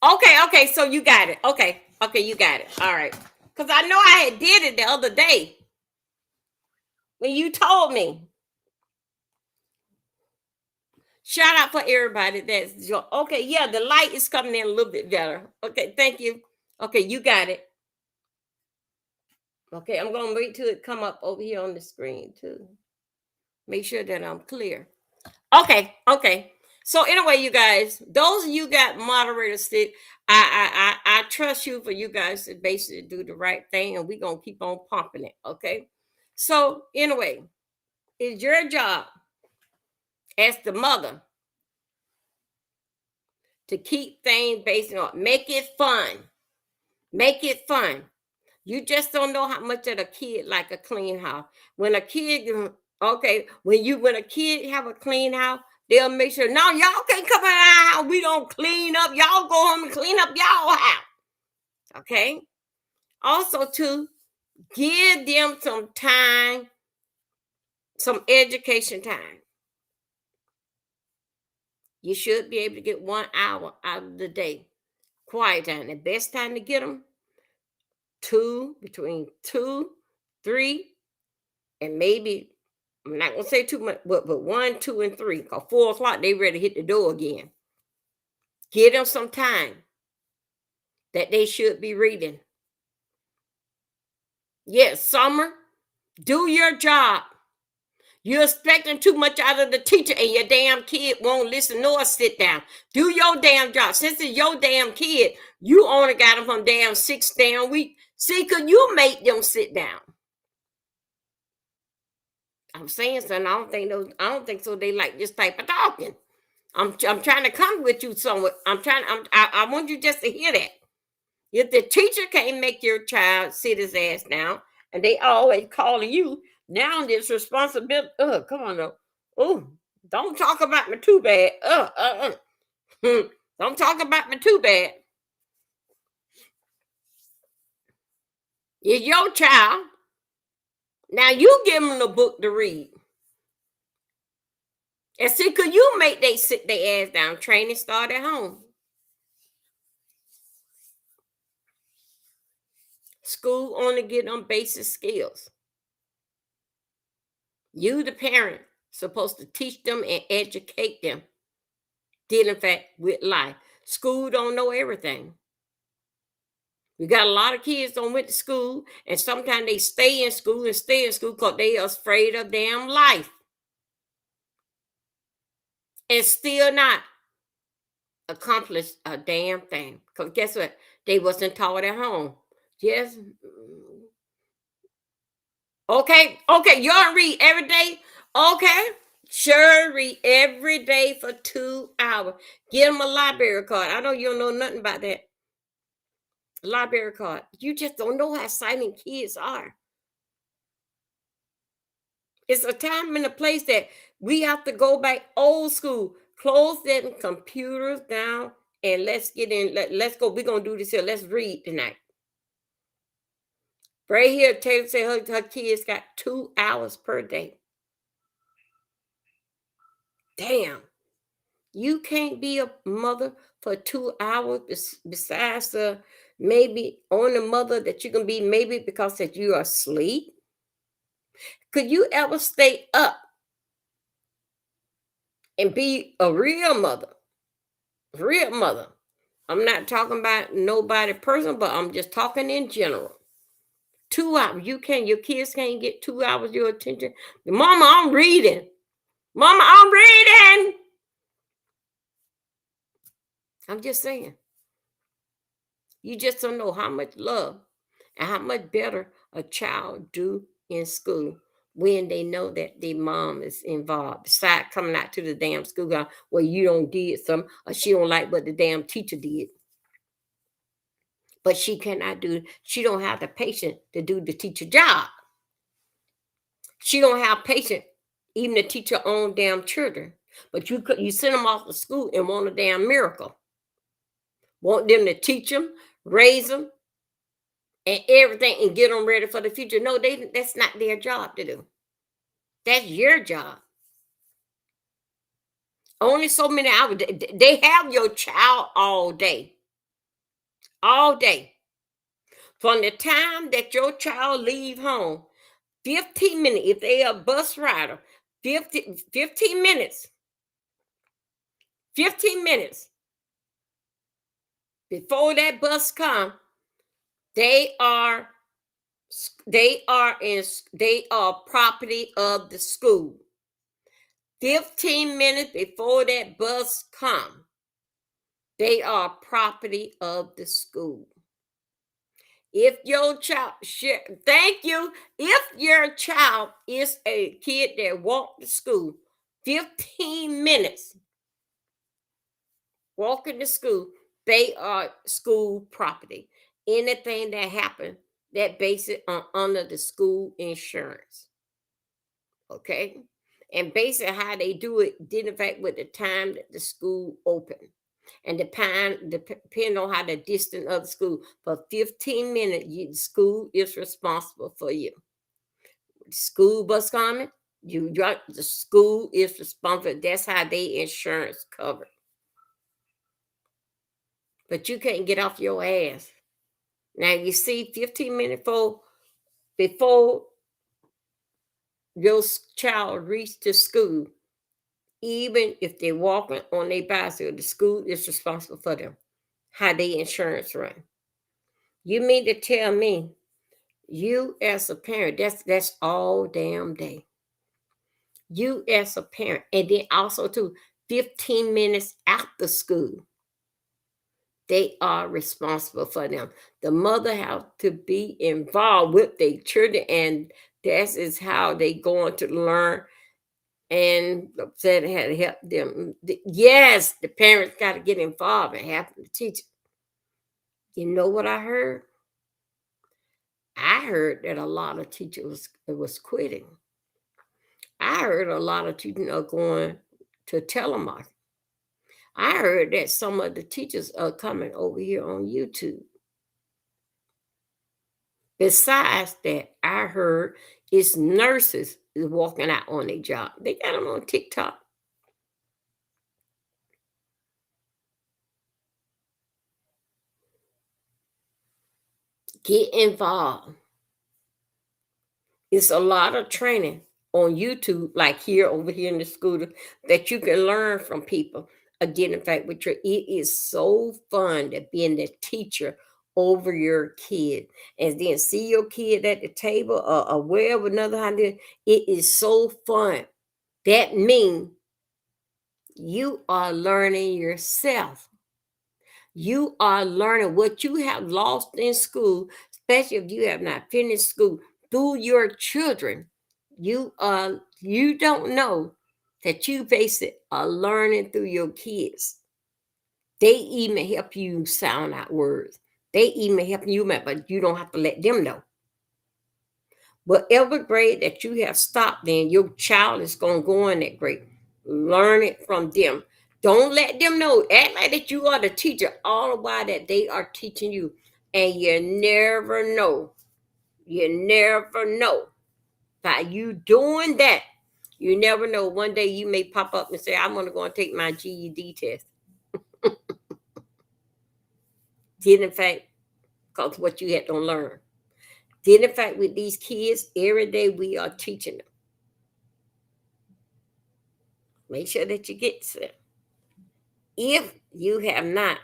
Okay. So you got it. Okay. You got it. All right. Cause I know I had did it the other day when you told me. Shout out for everybody that's okay. Yeah, the light is coming in a little bit better. Okay, thank you. Okay, you got it. Okay, I'm gonna wait till it come up over here on the screen too. Make sure that I'm clear. Okay. So anyway, you guys, those of you got moderator stick, I trust you for you guys to basically do the right thing, and we're gonna keep on pumping it. Okay. So anyway, it's your job as the mother to keep things based on make it fun. Make it fun. You just don't know how much of a kid like a clean house. When a kid, okay, when a kid have a clean house, they'll make sure. No, y'all can't come in our house. We don't clean up. Y'all go home and clean up y'all house. Okay. Also, to give them some time, some education time. You should be able to get 1 hour out of the day. Quiet time. The best time to get them between 2, 3, and maybe I'm not gonna say too much, but 1, 2, and 3. Cause 4 o'clock they ready to hit the door again. Give them some time that they should be reading. Yes, Summer, do your job. You're expecting too much out of the teacher, and your damn kid won't listen nor sit down. Do your damn job. Since it's your damn kid, you only got them from damn 6 damn week. See, could you make them sit down? I'm saying something. I don't think so. They like this type of talking. I'm trying to come with you somewhere. I want you just to hear that. If the teacher can't make your child sit his ass down, and they always calling you, now this responsibility. Come on though. Oh, don't talk about me too bad. Don't talk about me too bad. It's your child. Now you give them the book to read. And see, could you make they sit their ass down? Training start at home. School only get them basic skills. You, the parent, supposed to teach them and educate them. Dealing fact with life. School don't know everything. We got a lot of kids don't went to school, and sometimes they stay in school because they are afraid of damn life. And still not accomplish a damn thing. Because guess what? They wasn't taught at home. Yes. Okay. You all read every day? Okay. Sure, read every day for 2 hours. Get them a library card. I know you don't know nothing about that. Library card. You just don't know how silent kids are. It's a time and a place that we have to go back old school. Close them computers down and let's get in. Let's go. We're gonna do this here. Let's read tonight. Right here, Taylor said her kids got 2 hours per day. Damn. You can't be a mother for 2 hours besides maybe on the mother that you can be maybe because that you are asleep. Could you ever stay up and be a real mother? Real mother. I'm not talking about nobody person, but I'm just talking in general. 2 hours. Your kids can't get 2 hours of your attention. Mama, I'm reading. Mama, I'm reading. I'm just saying. You just don't know how much love and how much better a child do in school when they know that their mom is involved. Besides coming out to the damn school ground where you don't did something or she don't like what the damn teacher did. But she don't have the patience to do the teacher job. She don't have patience even to teach her own damn children. But you send them off to school and want a damn miracle. Want them to teach them, raise them, and everything, and get them ready for the future. No, that's not their job to do. That's your job. Only so many hours. They have your child all day. All day. From the time that your child leave home, 15 minutes, if they are a bus rider, 15 minutes. 15 minutes before that bus come, they are property of the school. 15 minutes before that bus come, they are property of the school. If your child, thank you. If your child is a kid that walked to school, 15 minutes walking to school, they are school property. Anything that happens, that base it on under the school insurance. Okay. And basically how they do it, didn't affect with the time that the school opened. And depending on how the distance of the school, for 15 minutes, the school is responsible for you. School bus coming, the school is responsible. That's how they insurance covered. But you can't get off your ass. Now you see, 15 minutes before your child reached the school, even if they're walking on their bicycle, the school is responsible for them. How they insurance run. You mean to tell me, you as a parent, that's all damn day. You as a parent, and then also too, 15 minutes after school. They are responsible for them. The mother have to be involved with their children, and that is how they going to learn. And said had to help them. Yes, the parents got to get involved and help the teacher. You know what I heard? I heard that a lot of teachers was quitting. I heard a lot of teachers are going to telemarketing. I heard that some of the teachers are coming over here on YouTube. Besides that, I heard it's nurses is walking out on their job. They got them on TikTok. Get involved. It's a lot of training on YouTube, like here over here in the school, that you can learn from people. Again, in fact, it is so fun to being the teacher over your kid and then see your kid at the table or wherever another how it is so fun. That means you are learning yourself. You are learning what you have lost in school, especially if you have not finished school, through your children. You don't know that you basically are learning through your kids. They even help you sound out words. They even help you, but you don't have to let them know. Whatever grade that you have stopped in, your child is going to go in that grade. Learn it from them. Don't let them know. Act like that you are the teacher all the while that they are teaching you. And you never know. You never know. By you doing that, you never know. One day you may pop up and say, I'm going to go and take my GED test. Did in fact, because what you had to learn. Did in fact, with these kids, every day we are teaching them. Make sure that you get to them. If you have not,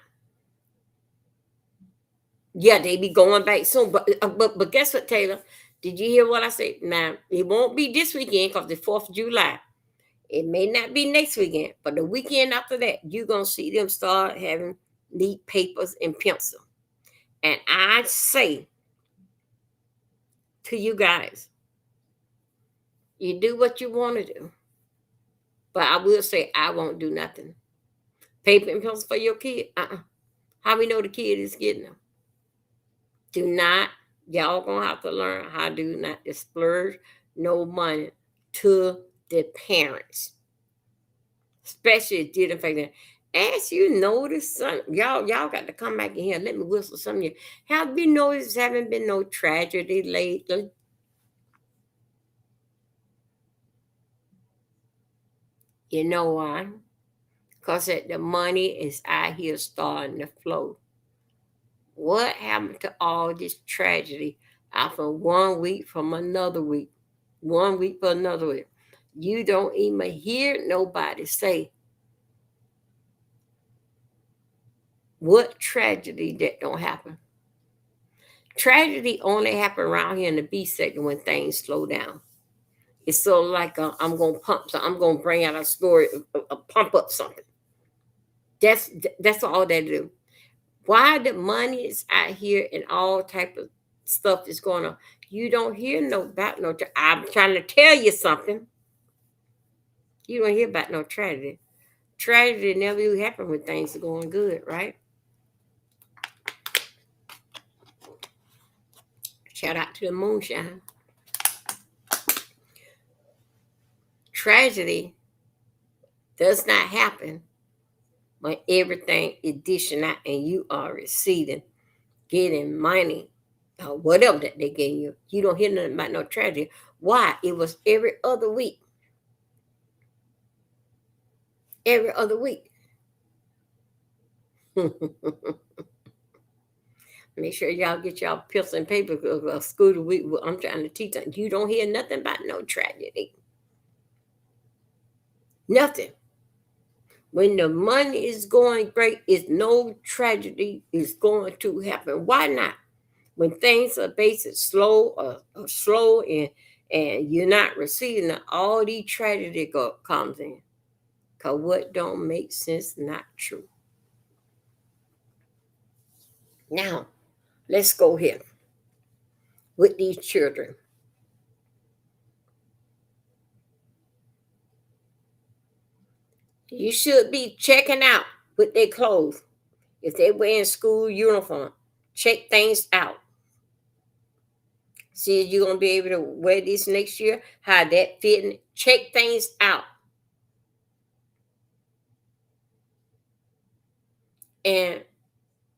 yeah, they be going back soon. But guess what, Taylor? Did you hear what I said? Now it won't be this weekend because the 4th of July. It may not be next weekend, but the weekend after that, you're gonna see them start having neat papers and pencil. And I say to you guys, you do what you want to do. But I will say I won't do nothing. Paper and pencil for your kid? How we know the kid is getting them? Do not, y'all gonna have to learn how to not to splurge no money to the parents. Especially if did in fact that. As you notice, son, y'all got to come back in here. Let me whistle some of you. Have you noticed haven't been no tragedy lately? You know why? Because the money is out here starting to flow. What happened to all this tragedy after 1 week from another week? 1 week for another week. You don't even hear nobody say what tragedy that don't happen. Tragedy only happen around here in the B section when things slow down. It's sort of like I'm gonna pump. So I'm gonna bring out a story, pump up something. That's all they do. Why the money is out here and all type of stuff is going on. You don't hear no about no. I'm trying to tell you something. You don't hear about no tragedy. Tragedy never even happen when things are going good, right? Shout out to the moonshine. Tragedy does not happen when everything is dishing out and you are receiving, getting money, or whatever that they gave you. You don't hear nothing about no tragedy. Why? It was every other week. Every other week. Make sure y'all get y'all pencil and paper because school the week. I'm trying to teach them. You don't hear nothing about no tragedy. Nothing. When the money is going great, it's no tragedy is going to happen. Why not? When things are basically slow or slow and you're not receiving it, all these tragedy comes in. Because what don't make sense, not true. Now, let's go here with these children. You should be checking out with their clothes. If they wearing school uniform, check things out. See if you're gonna be able to wear this next year, how that fitting. Check things out. And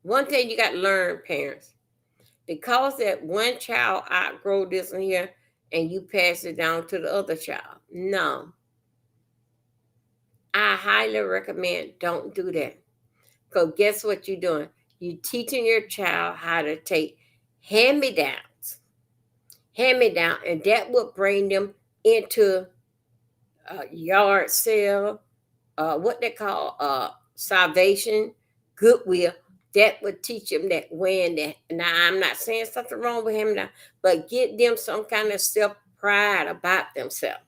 one thing you got to learn, parents, because that one child outgrow this one here and you pass it down to the other child. No. I highly recommend don't do that. Because guess what you're doing? You're teaching your child how to take hand-me-downs. Hand-me-down, and that will bring them into a yard sale, what they call salvation, goodwill. That would teach them that when that. Now, I'm not saying something wrong with him now, but get them some kind of self pride about themselves.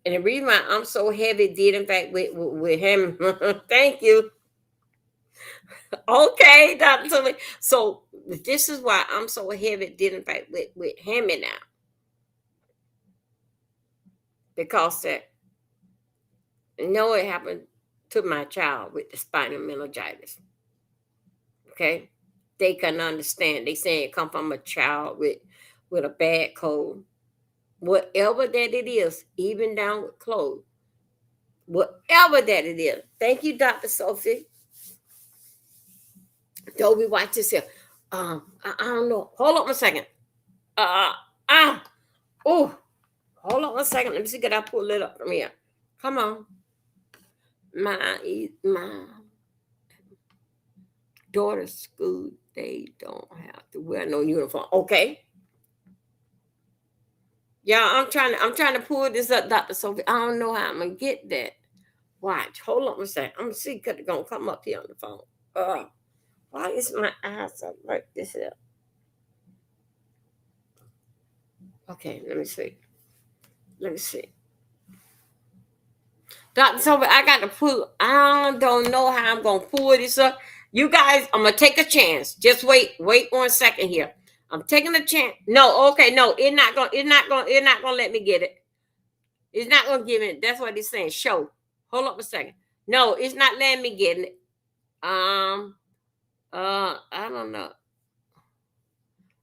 And the reason why I'm so heavy did in fact with him, thank you. Okay, Dr. Sully. So this is why I'm so heavy did in fact with him now. Because that know it happened to my child with the spinal meningitis. Okay. They can understand. They say it come from a child with a bad cold. Whatever that it is, even down with clothes. Whatever that it is. Thank you, Dr. Sophie. Dobie, watch this here. I don't know. Hold on a second. Uh ah. Oh, hold on a second. Let me see. Can I pull it up from here? Come on. My daughter's school, they don't have to wear no uniform. Okay. Yeah, I'm trying to pull this up, Dr. Sophie. I don't know how I'm gonna get that. Watch. Hold on a second. I'm gonna see because it's gonna come up here on the phone. Why is my eyes up like this here? Okay, let me see. Let me see. Dr. Sophie, I got to pull. I don't know how I'm gonna pull this up. You guys, I'm gonna take a chance. Just wait 1 second here. I'm taking a chance. No, okay, no, it's not gonna let me get it. It's not gonna give it. That's what it's saying. Show. Hold up a second. No, it's not letting me get it. I don't know.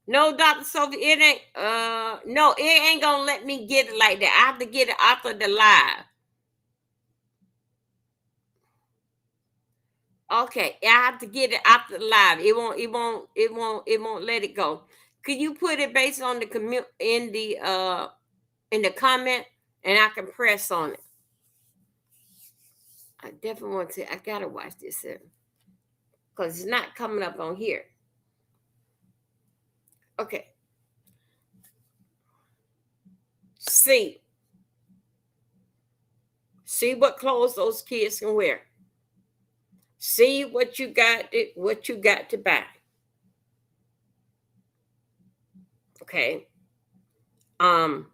No, Dr. Sophie, it ain't no, it ain't gonna let me get it like that. I have to get it after the live. Okay, I have to get it after the live. It won't let it go. Could you put it based on the in the comment and I can press on it? I definitely want to. I gotta watch this because it's not coming up on here. Okay. See. See what clothes those kids can wear. See what you got to buy. Okay. Um,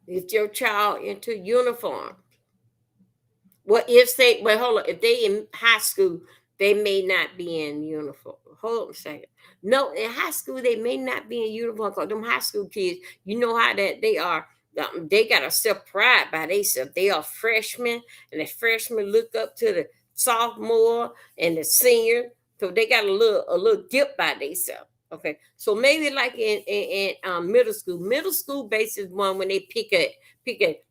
if your child into uniform, hold on, if they in high school, they may not be in uniform. Hold on a second. No, in high school, they may not be in uniform because them high school kids, you know how that they are. They got a self pride by themselves. They are freshmen, and the freshmen look up to the sophomore and the senior. So they got a little dip by themselves. Okay. So maybe like in middle school basis one when they pick a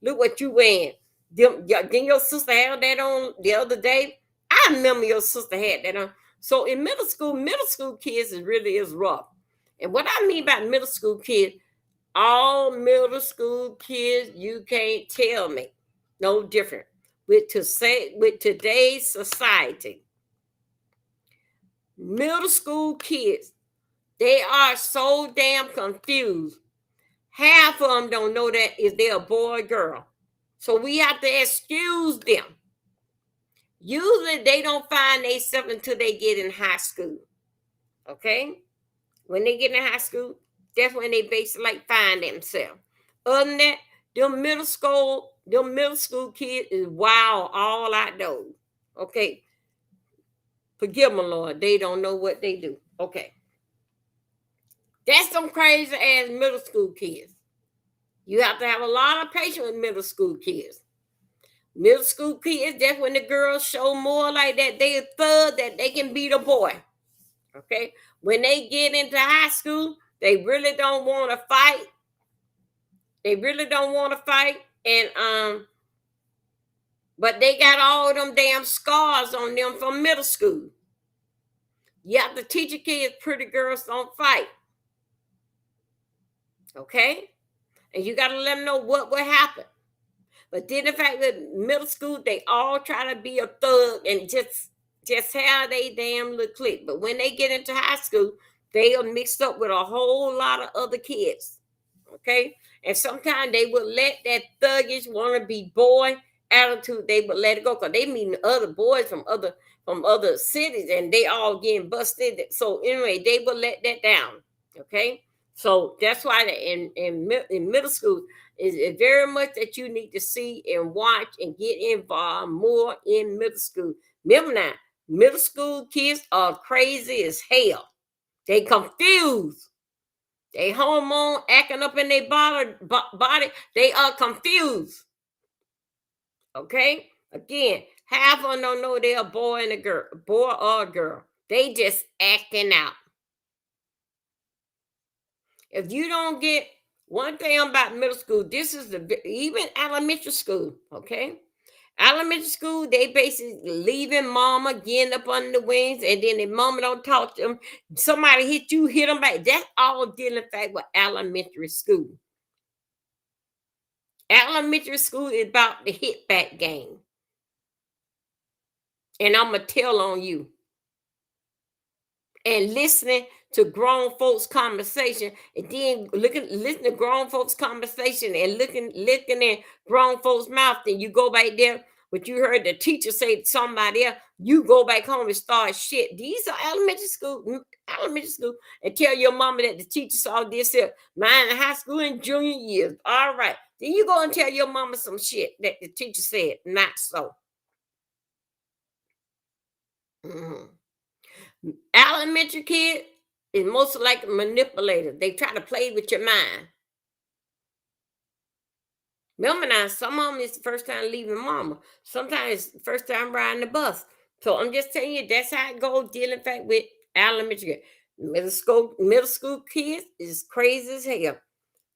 look what you wearing. Didn't your sister have that on the other day? I remember your sister had that on. So in middle school kids is rough. And what I mean by middle school kids, all middle school kids, you can't tell me no different. With today's society, middle school kids, they are so damn confused. Half of them don't know that is they a boy or girl. So we have to excuse them. Usually they don't find themselves until they get in high school. Okay? When they get in high school, that's when they basically like find themselves. Other than that, them middle school them middle school kids is wild all out though. Okay, forgive them, Lord. They don't know what they do. Okay, that's some crazy ass middle school kids. You have to have a lot of patience with middle school kids. Middle school kids, that's when the girls show more like that. They a thug that they can beat a boy. Okay, when they get into high school, they really don't want to fight. They really don't want to fight, and but they got all them damn scars on them from middle school. You have to teach your kids pretty girls don't fight. Okay? And you got to let them know what will happen. But then the fact that middle school, they all try to be a thug and just have they damn little clique. But when they get into high school, they are mixed up with a whole lot of other kids. Okay? And sometimes they will let that thuggish wanna be boy attitude, they would let it go because they meeting other boys from other cities and they all getting busted. So anyway, they will let that down. Okay. So that's why in middle school is very much that you need to see and watch and get involved more in middle school. Remember now, middle school kids are crazy as hell. They confused. They hormone acting up in their body. They are confused. Okay? Again, half of them don't know they're a boy and a girl, boy or a girl. They just acting out. If you don't get one thing about middle school, this is even elementary school, okay? Elementary school, they basically leaving mama, getting up under the wings, and then the mama don't talk to them. Somebody hit you, hit them back. That's all dealing fact with elementary school. Elementary school is about the hit back game. And I'm going to tell on you. And listening to grown folks' conversation, and then listen to grown folks' conversation, and looking in grown folks' mouth. Then you go back there, but you heard the teacher say to somebody else. You go back home and start shit. These are elementary school, and tell your mama that the teacher saw this here. Mine in high school and junior years. All right, then you go and tell your mama some shit that the teacher said not so. Mhm. Elementary kid is most like a manipulator. They try to play with your mind. Remember now, some of them is the first time leaving mama. Sometimes it's the first time riding the bus. So I'm just telling you, that's how it goes dealing fact with elementary kid. Middle school kids is crazy as hell.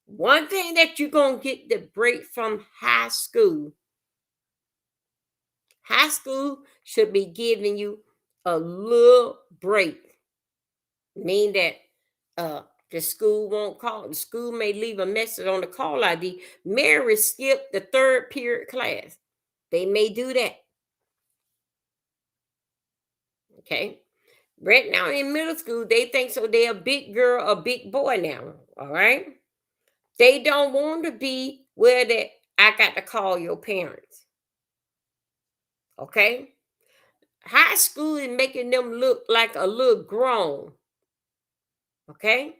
One thing that you're gonna get the break from high school should be giving you a little break. Mean that the school won't call. The school may leave a message on the call ID. Mary skipped the third period class. They may do that. Okay. Right now in middle school, they think so they're a big girl or big boy now. All right. They don't want to be where that I got to call your parents. Okay. High school is making them look like a little grown. Okay.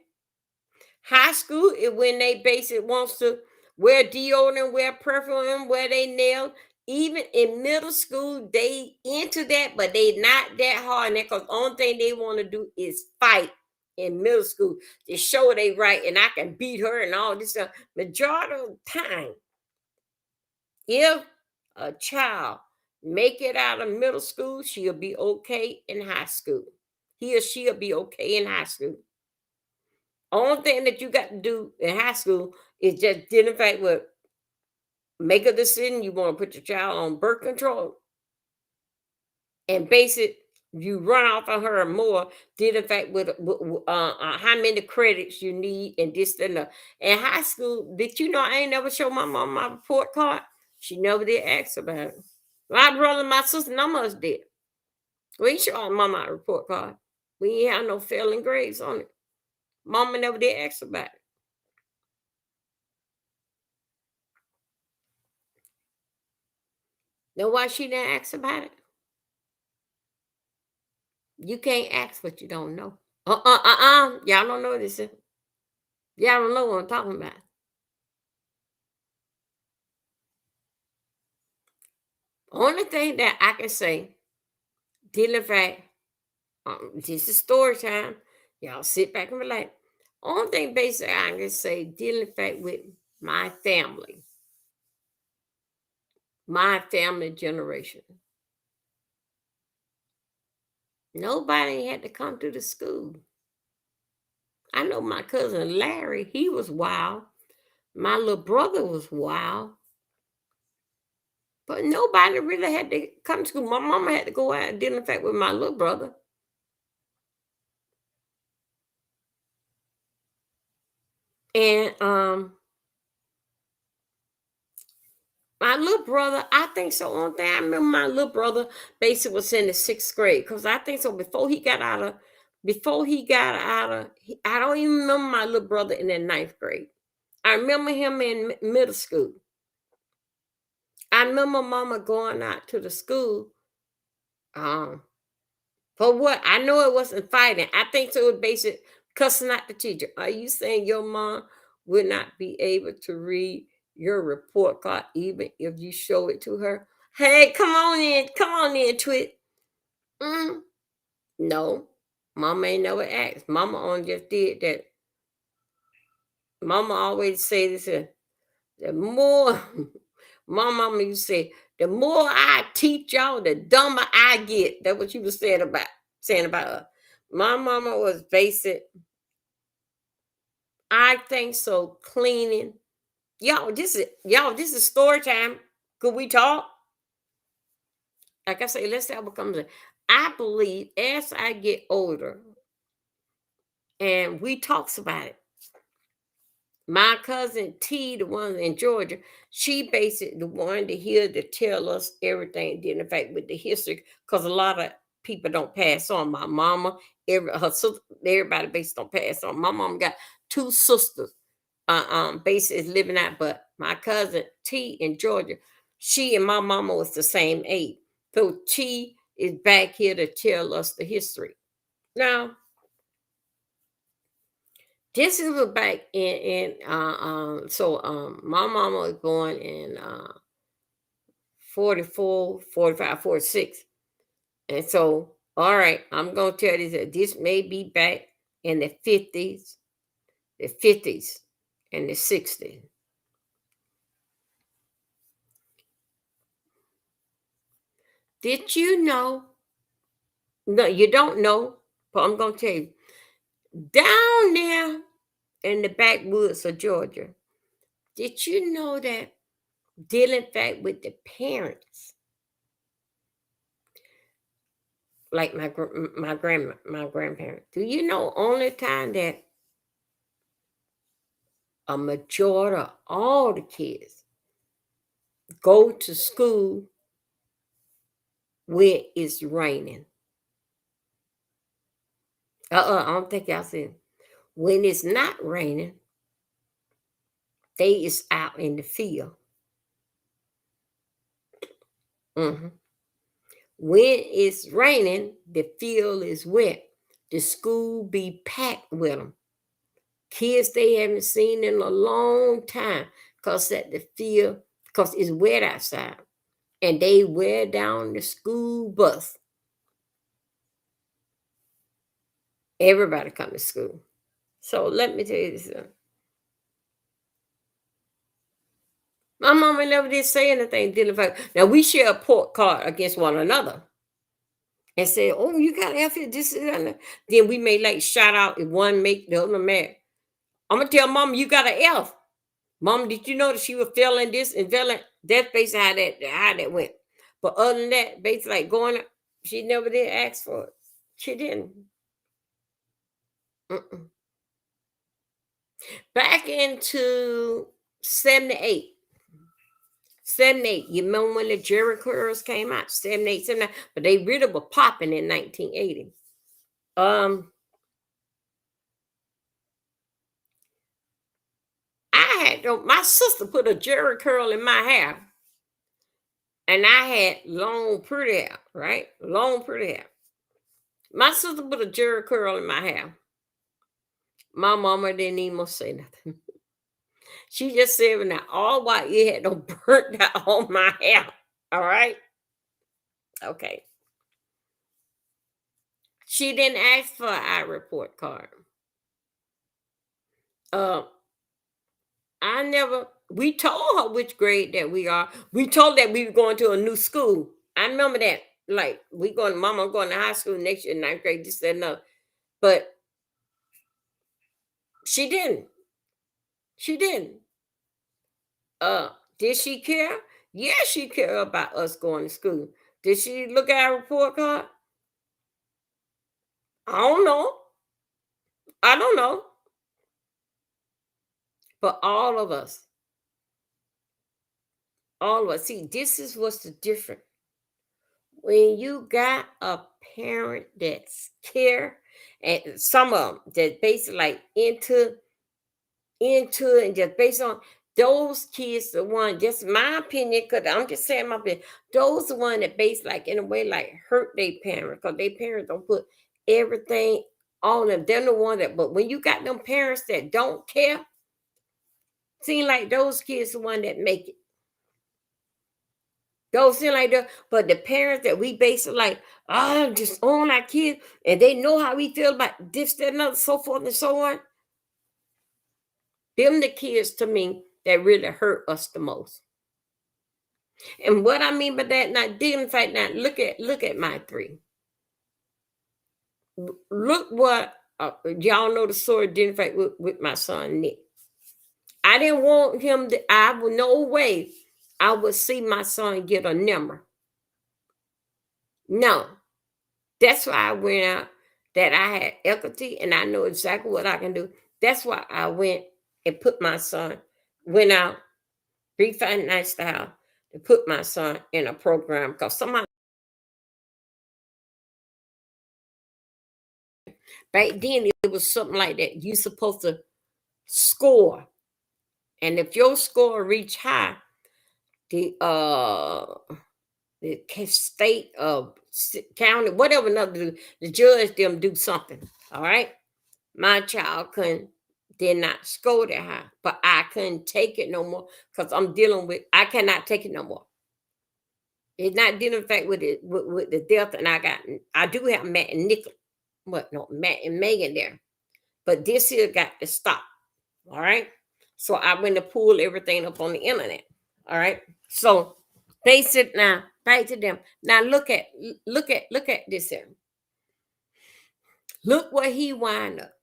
High school is when they basically wants to wear deodorant, wear perfume, wear they nail. Even in middle school, they into that, but they not that hard. And because only thing they want to do is fight in middle school to show they right and I can beat her and all this stuff. Majority of the time, if a child make it out of middle school, she'll be okay in high school. He or she'll be okay in high school. Only thing that you got to do in high school is just identify with make a decision. You want to put your child on birth control and base it. You run off of her more. Did in fact with how many credits you need and this and that. In high school, did you know I ain't never show my mom my report card? She never did ask about it. My brother, my sister, none of us did. We ain't show our mama our report card. We ain't have no failing grades on it. Mama never did ask about it. Know why she didn't ask about it? You can't ask what you don't know. Y'all don't know this. Y'all don't know what I'm talking about. Only thing that I can say, dealing fact, this is story time. Y'all sit back and relax. Only thing basically I can say, dealing fact with my family generation. Nobody had to come to the school. I know my cousin Larry, he was wild. My little brother was wild. But nobody really had to come to school. My mama had to go out and deal in fact with my little brother. And my little brother, I think so. On thing I remember my little brother basically was in the sixth grade. Because I think so I don't even remember my little brother in the ninth grade. I remember him in middle school. I remember mama going out to the school. Um, For what? I know it wasn't fighting. I think so it was basic cussing out the teacher. Are you saying your mom would not be able to read your report card even if you show it to her? Hey, come on in, Twit. Mm, no, mama ain't never asked. Mama only just did that. Mama always say this: the more my mama used to say, the more I teach y'all, the dumber I get. That's what she was saying about her. My mama was basic. I think so. Cleaning. This is story time. Could we talk? Like I say, let's see how it comes in. I believe as I get older and we talks about it, my cousin T, the one in Georgia, she basically the one to hear to tell us everything, did in fact with the history, because a lot of people don't pass on. My mama, her sister, everybody basically don't pass on. My mom got two sisters, basically living out, but my cousin T in Georgia, she and my mama was the same age. So T is back here to tell us the history. Now, this is back my mama was born in 44, 45, 46. And so, all right, I'm gonna tell you that this may be back in the 50s and the 60s. Did you know? No, you don't know, but I'm gonna tell you. Down there in the backwoods of Georgia, did you know that dealing fact with the parents, like my grandparents, do you know only time that a majority of all the kids go to school when it's raining? I don't think y'all see it. When it's not raining, they is out in the field. Mhm. When it's raining, the field is wet. The school be packed with them. Kids they haven't seen in a long time because at the field, because it's wet outside. And they wear down the school bus. Everybody come to school. So let me tell you this. My mama never did say anything dealing with. Now we share a port card against one another and say, "Oh, you got F here, this is that." Then we may like shout out if one make the other mad. I'm gonna tell mama you got an F. Mom, did you know that she was failing this and failing? That's basically how that went. But other than that, basically like going, she never did ask for it. She didn't. Mm-mm. Back into 78. 78. You remember when the Jerry curls came out? 78, 79. But they really were popping in 1980. Um, my sister put a Jerry curl in my hair. And I had long, pretty hair, right? Long, pretty hair. My sister put a Jerry curl in my hair. My mama didn't even say nothing. She just said, now all white you had no burnt out on my hair. All right. Okay. She didn't ask for our report card. Uh, I never. We told her which grade that we are. We told that we were going to a new school. I remember that. Like we going, Mama going to high school next year, ninth grade. This and no, but she didn't. She didn't. Uh, did she care? Yeah, she cared about us going to school. Did she look at our report card? I don't know. I don't know. But all of us. See, this is what's the difference. When you got a parent that's care, and some of them that basically like into it, and just based on those kids, the one, just my opinion, because I'm just saying my opinion, those the one that base like in a way like hurt their parents, because their parents don't put everything on them. They're the one that, but when you got them parents that don't care, seem like those kids the one that make it. Those seem like that, but the parents that we base it like, oh, just on our kids, and they know how we feel about this, that, and other, so forth and so on. Them the kids to me that really hurt us the most. And what I mean by that, not dignified. Now look at my three. Look what y'all know the story dignified with my son Nick. I didn't want him to. I would no way I would see my son get a number. No, that's why I went out. That I had equity and I know exactly what I can do. That's why I went and put my son. Went out, refinanced the house, to put my son in a program because somebody. Back then, it was something like that. You supposed to score, and if your score reach high, the state of county, whatever another, the judge them do something. All right, my child couldn't did not score that high, but I couldn't take it no more because I'm dealing with. I cannot take it no more. It's not dealing in fact with it with the death, and I do have Matt and Nickel, what no Matt and Megan there, but this here got to stop. All right. So I went to pull everything up on the internet. All right. So they said now back to them. Now look at this here. Look what he wind up.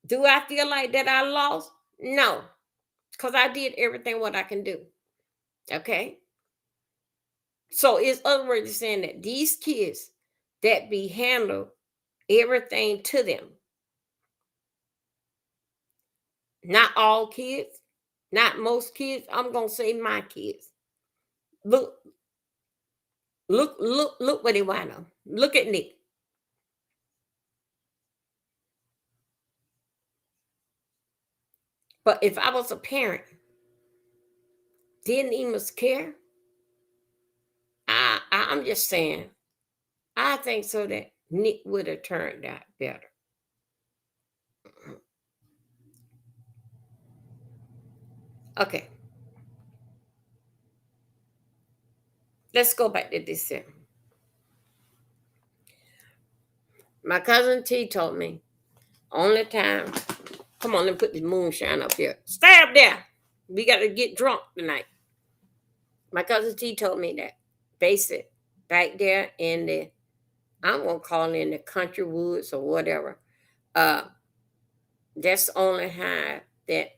Do I feel like that I lost? No, because I did everything what I can do. Okay. So it's other words saying that these kids that be handled everything to them. Not all kids, not most kids. I'm gonna say my kids. Look, look what they wind up. Look at Nick. But if I was a parent, didn't even care, I'm just saying, I think so that Nick would have turned out better. Okay, let's go back to this here. My cousin T told me, only time, come on, let me put this moonshine up here. Stay up there. We got to get drunk tonight. My cousin T told me that. Basic, back there in the, I'm going to call it in the country woods or whatever. Uh, that's the only time that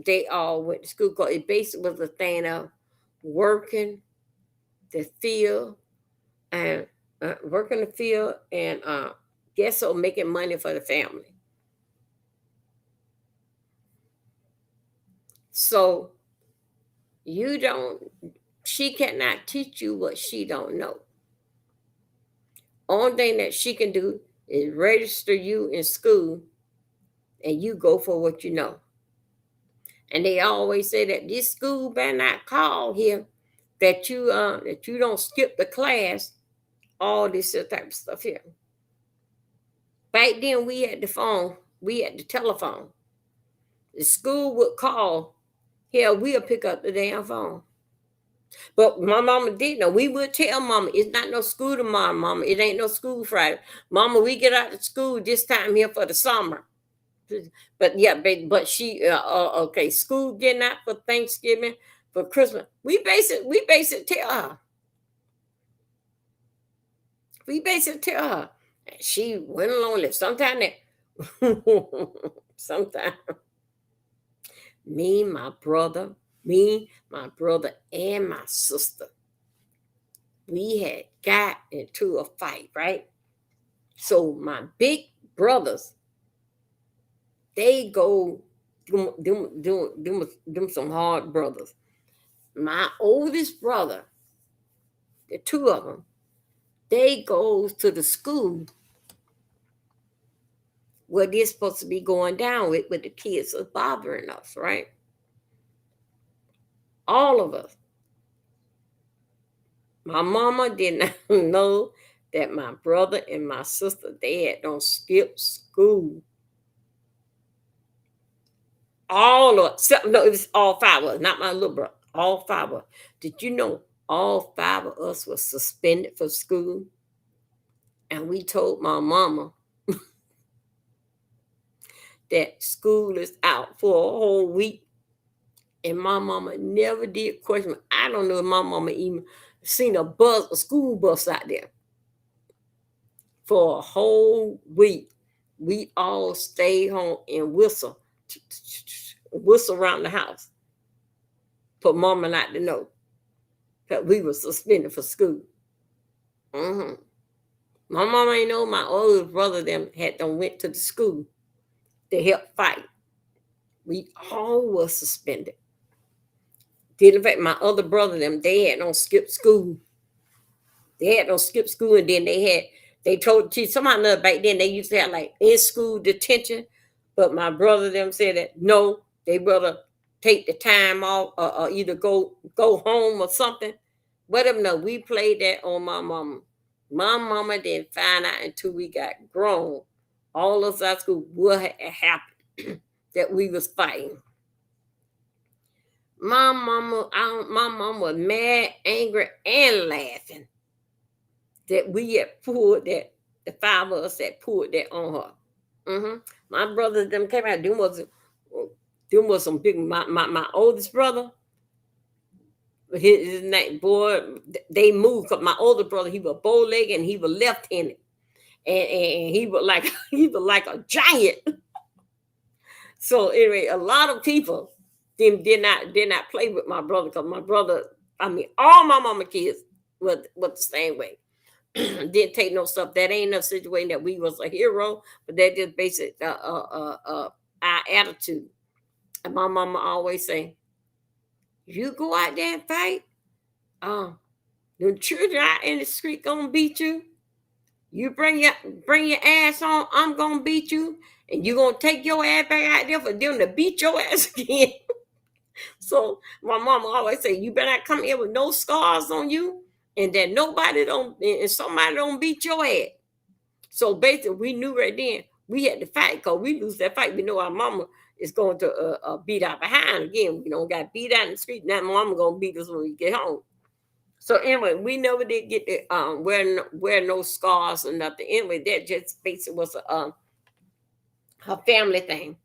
they all went to school because it basically was a thing of working the field and working the field and guess so making money for the family. So you don't, she cannot teach you what she don't know. Only thing that she can do is register you in school and you go for what you know. And they always say that this school better not call here that you don't skip the class, all this type of stuff here. Back then we had the phone, we had the telephone. The school would call, hell, we'll pick up the damn phone. But my mama did know. We would tell mama, it's not no school tomorrow, mama. It ain't no school Friday. Mama, we get out of school this time here for the summer. But yeah, but she okay, school getting out for Thanksgiving, for Christmas. We basically tell her. We basically tell her. She went along it. Sometimes that sometimes me, my brother, and my sister, we had got into a fight, right? So my big brothers, they go them some hard brothers. My oldest brother, the two of them, they goes to the school where they're supposed to be going down with the kids are bothering us, right? All of us. My mama did not know that my brother and my sister, they had don't skip school. All of us, no, it was all five of us, not my little brother. All five of us. Did you know all five of us were suspended for school? And we told my mama that school is out for a whole week. And my mama never did question me. I don't know if my mama even seen a school bus out there for a whole week. We all stayed home and whistle around the house for mama not to know that we were suspended for school. Hmm. My mama ain't know my older brother them had them went to the school to help fight. We all were suspended. Did in fact my other brother them they had no skip school. They had no skip school, and then they told teach somehow or another back then they used to have like in school detention, but my brother them said that no, they rather take the time off or either go home or something. But them no, we played that on my mama. My mama didn't find out until we got grown. All of us out of school what had happened that we was fighting. My mom was mad, angry, and laughing that we had pulled that, the five of us that pulled that on her. My brothers them came out. Them was some big. My oldest brother, his name boy. They moved. Cause my older brother he was bow legged and he was left handed, and he was like he was like a giant. So anyway, a lot of people did not play with my brother because my brother. I mean, all my mama kids was the same way. Didn't take no stuff. That ain't no situation that we was a hero, but that just basic our attitude. And my mama always say, "You go out there and fight, the children out in the street gonna beat you. You bring your ass on, I'm gonna beat you, and you gonna take your ass back out there for them to beat your ass again." So my mama always say, "You better not come here with no scars on you, and that nobody don't and somebody don't beat your ass." So basically, we knew right then we had to fight because we lose that fight. We know our mama is going to beat our behind again. We don't got beat out in the street. Now mama gonna beat us when we get home. So anyway, we never did get to wear no scars or nothing. Anyway, that just basically was a family thing.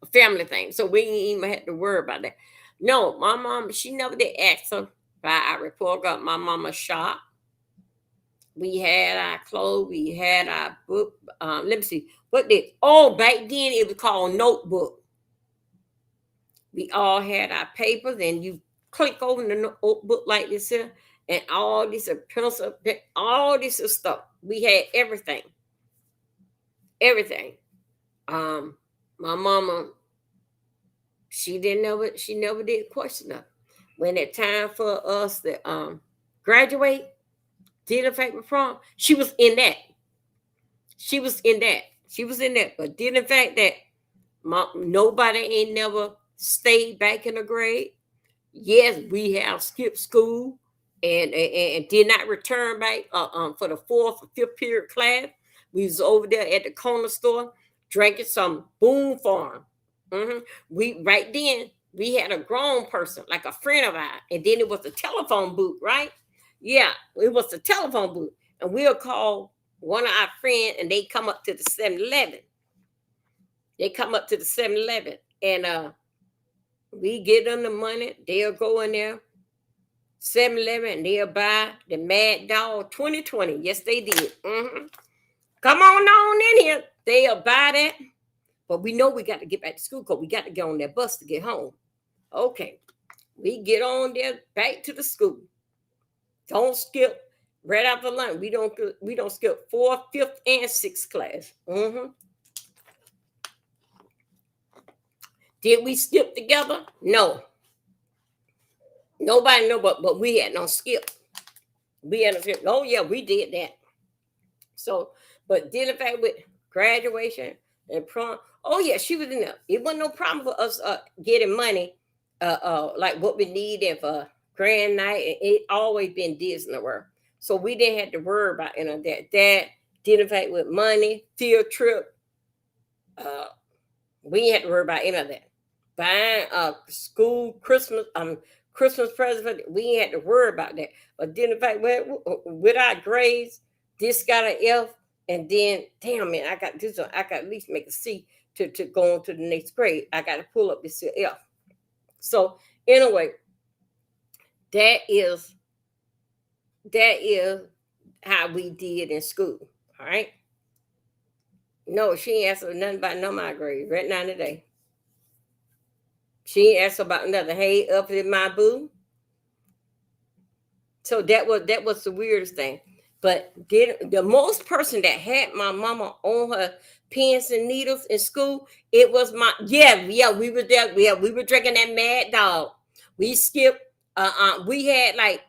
A family thing. So we ain't even had to worry about that. No, my mom, she never did ask her by our report. Got my mama shot. We had our clothes, we had our book. Let me see. What did back then it was called notebook. We all had our papers, and you click over the notebook like this here, and all this pencil, all this stuff. We had everything. Everything. My mama, she never did question us. When it time for us to graduate, did a paper prom, she was in that. She was in that. She was in that. But did in fact that nobody ain't never stayed back in the grade. Yes, we have skipped school and did not return back for the fourth or fifth period class. We was over there at the corner store drinking some Boom Farm. We right then we had a grown person, like a friend of ours, and then it was a telephone booth, right? Yeah, it was a telephone booth. And we'll call one of our friends and they come up to the 7-Eleven. They come up to the 7-Eleven and we get them the money. They'll go in there, 7-Eleven, and they'll buy the Mad Dog 2020. Yes, they did. Come on in here. They'll buy that. But we know we got to get back to school because we got to get on that bus to get home. Okay. We get on there back to the school. Don't skip right after lunch. We don't skip 4th, 5th, and 6th class. Did we skip together? No. Nobody know, but we had no skip. We had no skip. Oh yeah, we did that. So, but did in fact with graduation and prom. Oh yeah, she was in there. It wasn't no problem for us getting money, like what we needed for grand night. It always been Disney World, so we didn't have to worry about that. That did in fact with money, field trip. We didn't have to worry about any of that. Buying school Christmas present. We ain't had to worry about that. But then in fact, with our grades, this got an F, and then damn man, I got this. I got at least make a C to go on to the next grade. I got to pull up this F. So anyway, that is how we did in school. All right. No, she ain't asked nothing about no my grade right now today. She ain't asked about nothing. Hey, up in my boo. So that was the weirdest thing. But the most person that had my mama on her pins and needles in school, it was we were there. We were drinking that Mad Dog. We skipped. We had like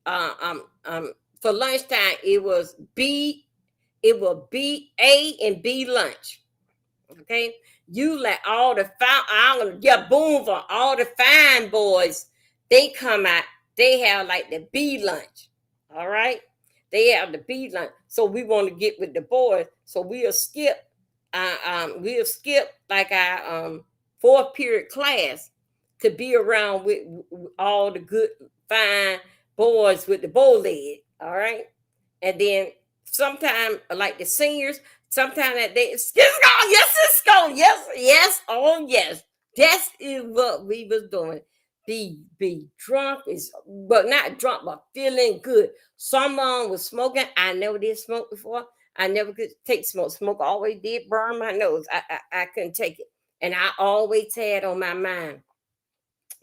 for lunchtime. It was B, A and B lunch. Okay, you let all the boom for all the fine boys. They come out. They have like the B lunch. All right, they have the B lunch. So we want to get with the boys. So we'll skip. We'll skip like our 4th period class to be around with all the good fine boys with the bow leg. All right, and then sometimes like the seniors. Sometimes that they it's gone. Yes, it's gone. Yes, oh yes. That is what we was doing. Be drunk is, but not drunk, but feeling good. Someone was smoking. I never did smoke before. I never could take smoke. Smoke always did burn my nose. I couldn't take it, and I always had on my mind.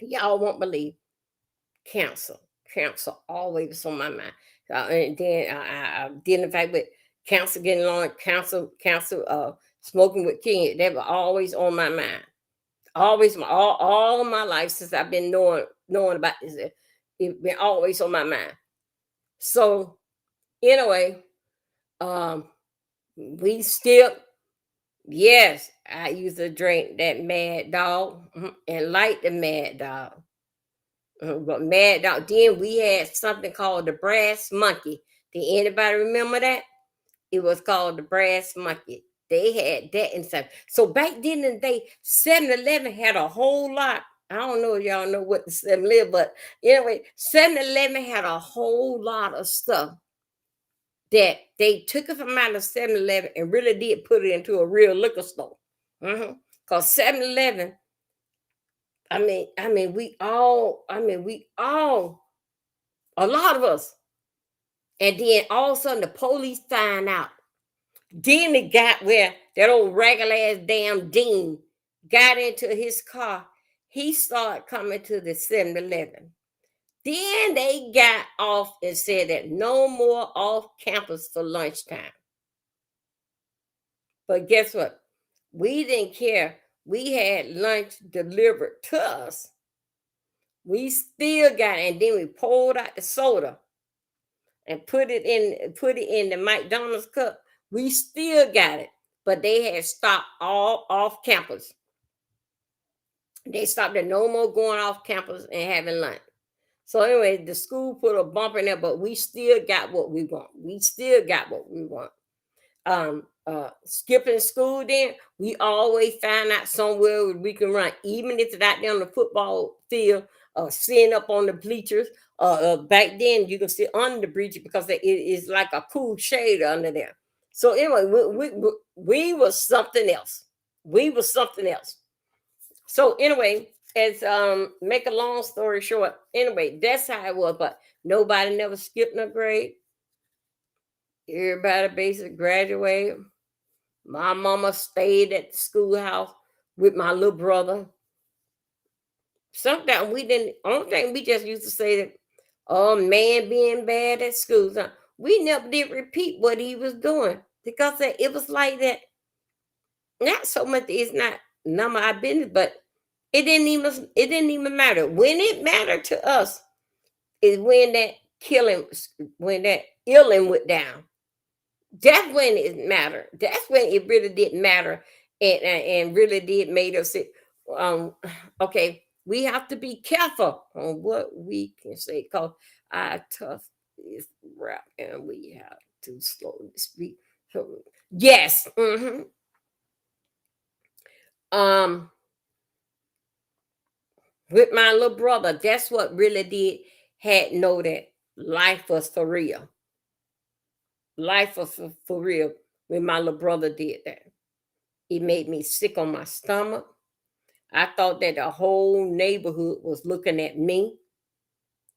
Y'all won't believe cancer. Cancer always was on my mind. And then I identified with cancer getting on, cancer, smoking with kids. They were always on my mind. Always, all my life since I've been knowing about this, it's been always on my mind. So anyway, we still, yes, I used to drink that Mad Dog and like the Mad Dog. But Mad Dog. Then we had something called the Brass Monkey. Did anybody remember that? It was called the Brass Monkey. They had that inside. So back then in the day, 7-Eleven had a whole lot. I don't know if y'all know what the 7-Eleven, but anyway, 7-Eleven had a whole lot of stuff that they took it from out of 7-Eleven and really did put it into a real liquor store. Because 7-Eleven, we all, a lot of us. And then all of a sudden the police find out. Then it got where that old regular ass damn Dean got into his car. He started coming to the 7-Eleven. Then they got off and said that no more off campus for lunchtime. But guess what? We didn't care. We had lunch delivered to us. We still got it. And then we pulled out the soda and put it in the McDonald's cup. We still got it, but they had stopped all off campus. They stopped at no more going off campus and having lunch. So anyway, the school put a bump in there, but we still got what we want. We still got what we want. skipping school, then we always find out somewhere where we can run, even if it's out there on the football field, sitting up on the bleachers. Back then, you can sit under the bleacher because it is like a cool shade under there. So anyway, we was something else. We was something else. So anyway, as make a long story short, anyway, that's how it was. But nobody never skipped no grade. Everybody basically graduated. My mama stayed at the schoolhouse with my little brother. Sometimes we didn't. Only thing we just used to say that, oh man, being bad at school. So we never did repeat what he was doing because it was like that. Not so much. It's not none of our business, but it didn't even. It didn't even matter. When it mattered to us is when that killing, when that illing went down. That's when it mattered. That's when it really didn't matter, and really did made us say, um, okay, we have to be careful on what we can say because our tough is rap, and we have to slowly speak. So, yes, with my little brother, that's what really did had know that life was for real. Life was for real when my little brother did that. It made me sick on my stomach. I thought that the whole neighborhood was looking at me.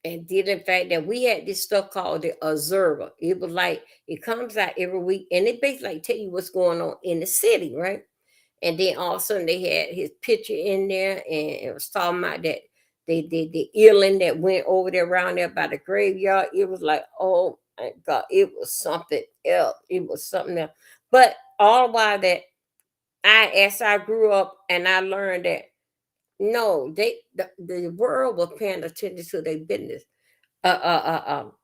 And did in fact that we had this stuff called the observer. It was like it comes out every week and it basically like tell you what's going on in the city, right? And then all of a sudden they had his picture in there and it was talking about that the earring that went over there around there by the graveyard. It was like, oh my God, it was something else. It was something else. But all while that as I grew up and I learned that no, the world was paying attention to their business.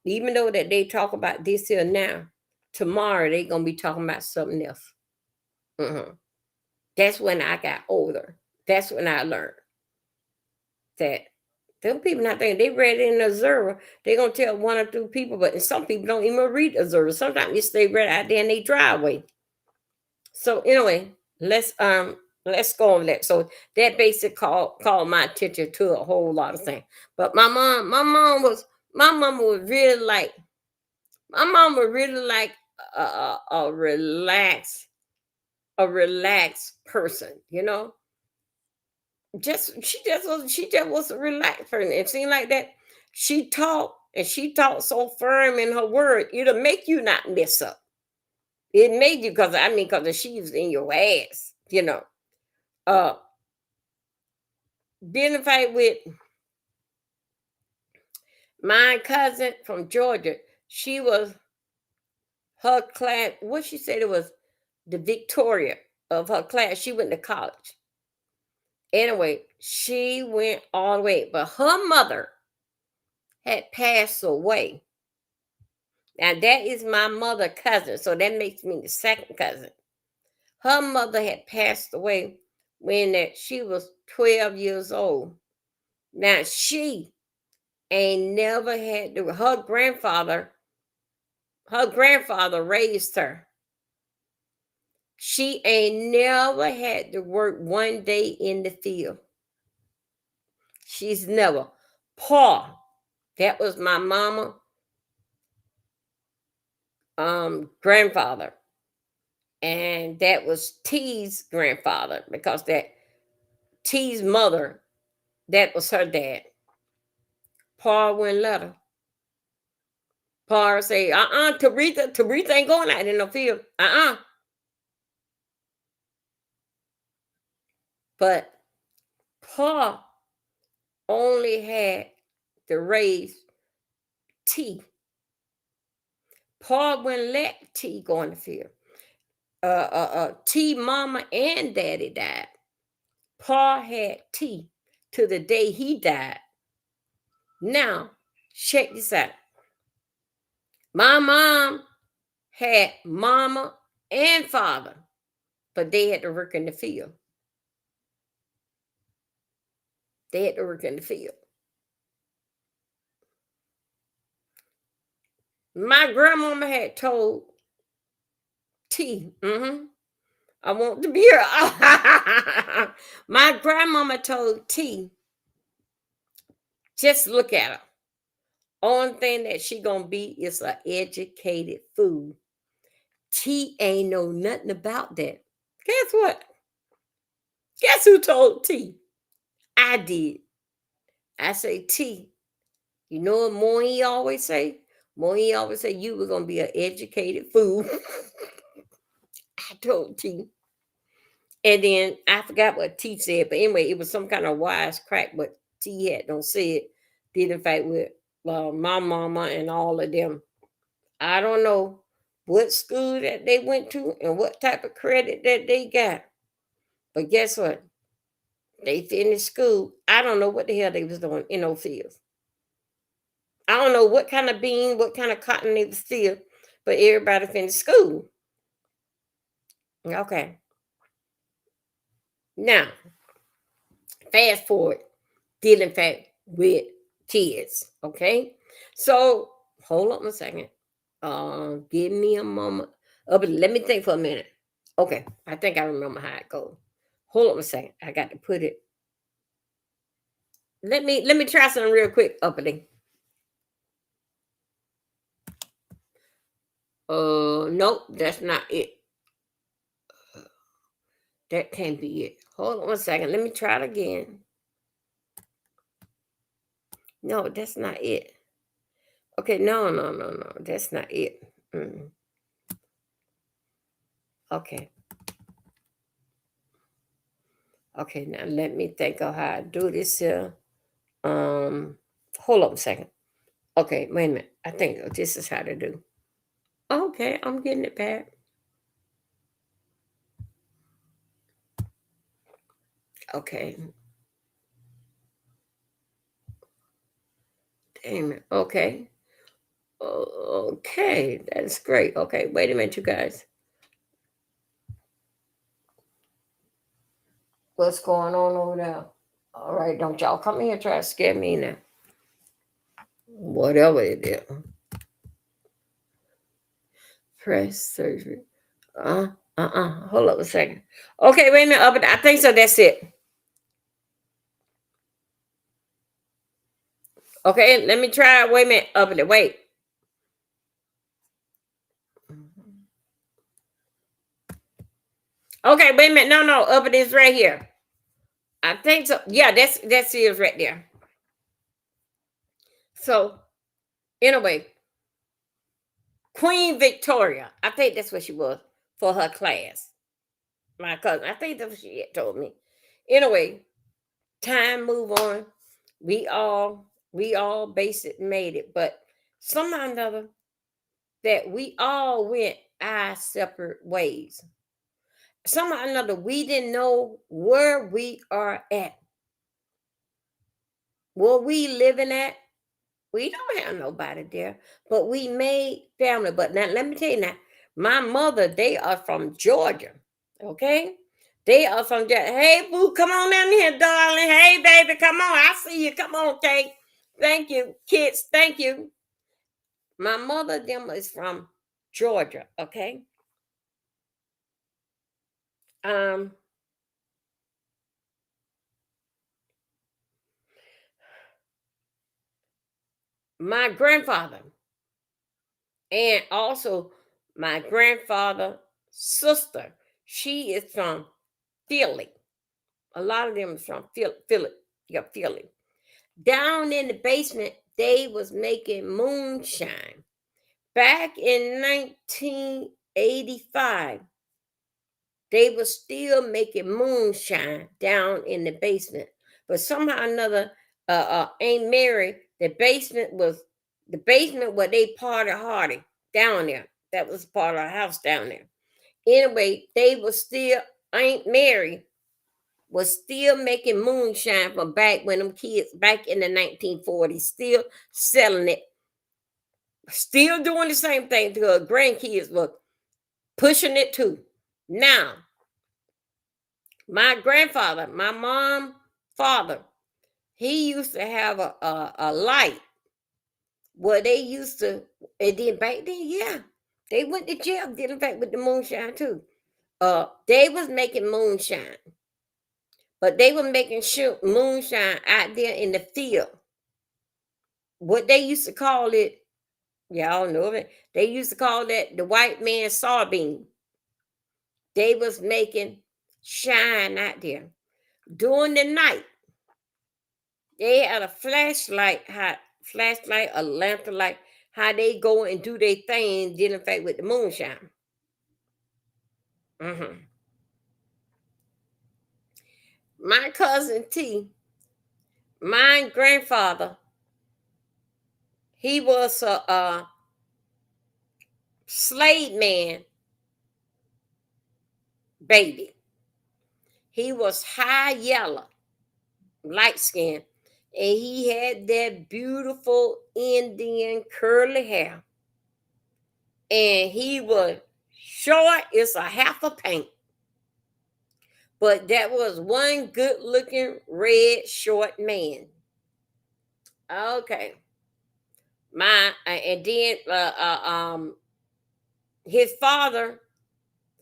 Even though that they talk about this here now, tomorrow they gonna be talking about something else. Mhm. That's when I got older. That's when I learned that them people not thinking they read it in the observer. They gonna tell one or two people, but some people don't even read the observer. Sometimes they stay right out there in their driveway. So anyway, let's go on that. So that basic called my attention to a whole lot of things. But my mom was really like my mom was really like a relaxed person, you know. She just was a relaxed person. It seemed like that she talked so firm in her word, it'll make you not mess up. It made you because I mean because she was in your ass, you know. Uh Being in a fight with my cousin from Georgia, she was her class. What she said it was the Victoria of her class. She went to college. Anyway, she went all the way, but her mother had passed away. Now that is my mother cousin, so that makes me the second cousin. Her mother had passed away when that she was 12 years old. Now she ain't never had to, her grandfather raised her. She ain't never had to work one day in the field. She's never. Pa, that was my mama grandfather. And that was T's grandfather because that T's mother, that was her dad. Pa wouldn't let her. Pa say, Teresa ain't going out in the field. But Pa only had to raise T. Pa wouldn't let T go in the field. T mama and daddy died. Pa had T to the day he died. Now, check this out. My mom had mama and father, but they had to work in the field. They had to work in the field. My grandmama had told T. I want to be her. My grandmama told T, just look at her. Only thing that she gonna be is an educated fool. T ain't know nothing about that. Guess what? Guess who told T? I did. I say, T, you know what Moe always say? Moe always say you were gonna be an educated fool. I told T. And then I forgot what T said, but anyway, it was some kind of wise crack, but T had don't say it. Did in fact with my mama and all of them. I don't know what school that they went to and what type of credit that they got. But guess what? They finished school. I don't know what the hell they was doing in those fields. I don't know what kind of bean, what kind of cotton they was still, but everybody finished school. Okay. Now, fast forward, deal in fact with kids. Okay. So hold on a second. Give me a moment. Oh, but let me think for a minute. Okay, I think I remember how it goes. Hold on a second. I got to put it. Let me try something real quick, uppity. Nope, that's not it. That can't be it. Hold on a second. Let me try it again. No, that's not it. Okay, no. That's not it. Okay. Okay, now let me think of how I do this here. Hold on a second. Okay, wait a minute. I think this is how to do. Okay, I'm getting it back. Okay. Damn it. Okay. Okay, that's great. Okay, wait a minute, you guys. What's going on over there? All right, don't y'all come here and try to scare me now. Whatever it is. Press surgery. Hold up a second. Okay, wait a minute. I think so. That's it. Okay, let me try. Wait a minute. Up there. Wait. Okay, wait a minute. No. Up it is right here. I think so. Yeah, that's it right there. So, anyway, Queen Victoria. I think that's what she was for her class. My cousin. I think that's what she had told me. Anyway, time move on. We all basic made it, but somehow or another that we all went our separate ways. Somehow or another we didn't know where we are at. Where we living at, we don't have nobody there, but we made family. But now let me tell you now, my mother, they are from Georgia. Okay? They are from Georgia. Hey, boo, come on down here, darling. Hey, baby, come on. I see you. Come on, Kate. Thank you, kids. Thank you. My mother, them is from Georgia. Okay. Um, my grandfather and also my grandfather's sister, she is from Philly. A lot of them is from Philly. Yeah, Philly. Down in the basement, they was making moonshine. Back in 1985, they were still making moonshine down in the basement. But somehow or another, Aunt Mary, the basement where they party hardy down there. That was part of our house down there. Anyway, they were still, Aunt Mary was still making moonshine from back when them kids, back in the 1940s, still selling it, still doing the same thing to her grandkids were pushing it too. Now, my grandfather, my mom, father, he used to have a light where they used to, and then back then, yeah, They went to jail, dealing back with the moonshine too. They was making moonshine, but they were making moonshine out there in the field. What they used to call it, y'all know it. They used to call that the white man's sardine. They was making shine out there during the night. They had a flashlight, a lantern light. How they go and do their thing, dealing fact with the moonshine. Hmm. My cousin T, my grandfather, he was a slave man baby. He was high yellow, light skin, and he had that beautiful Indian curly hair. And he was short as a half a paint. But that was one good looking red short man. Okay. And then his father,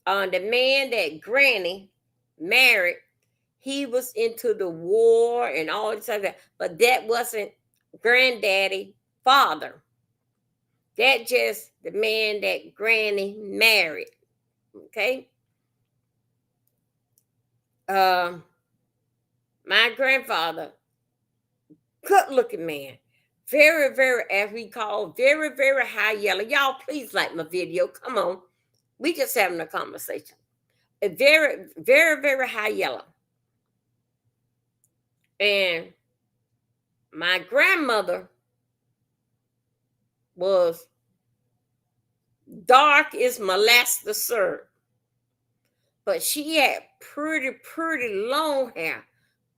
the man that Granny married, he was into the war and all this other, but that wasn't granddaddy father. That just the man that Granny married. Okay. Um, my grandfather, good looking man, very, very, as we call, very, very high yellow. Y'all, please like my video. Come on, we just having a conversation. A very, very, very high yellow. And my grandmother was dark as molasses syrup, but she had pretty, pretty long hair,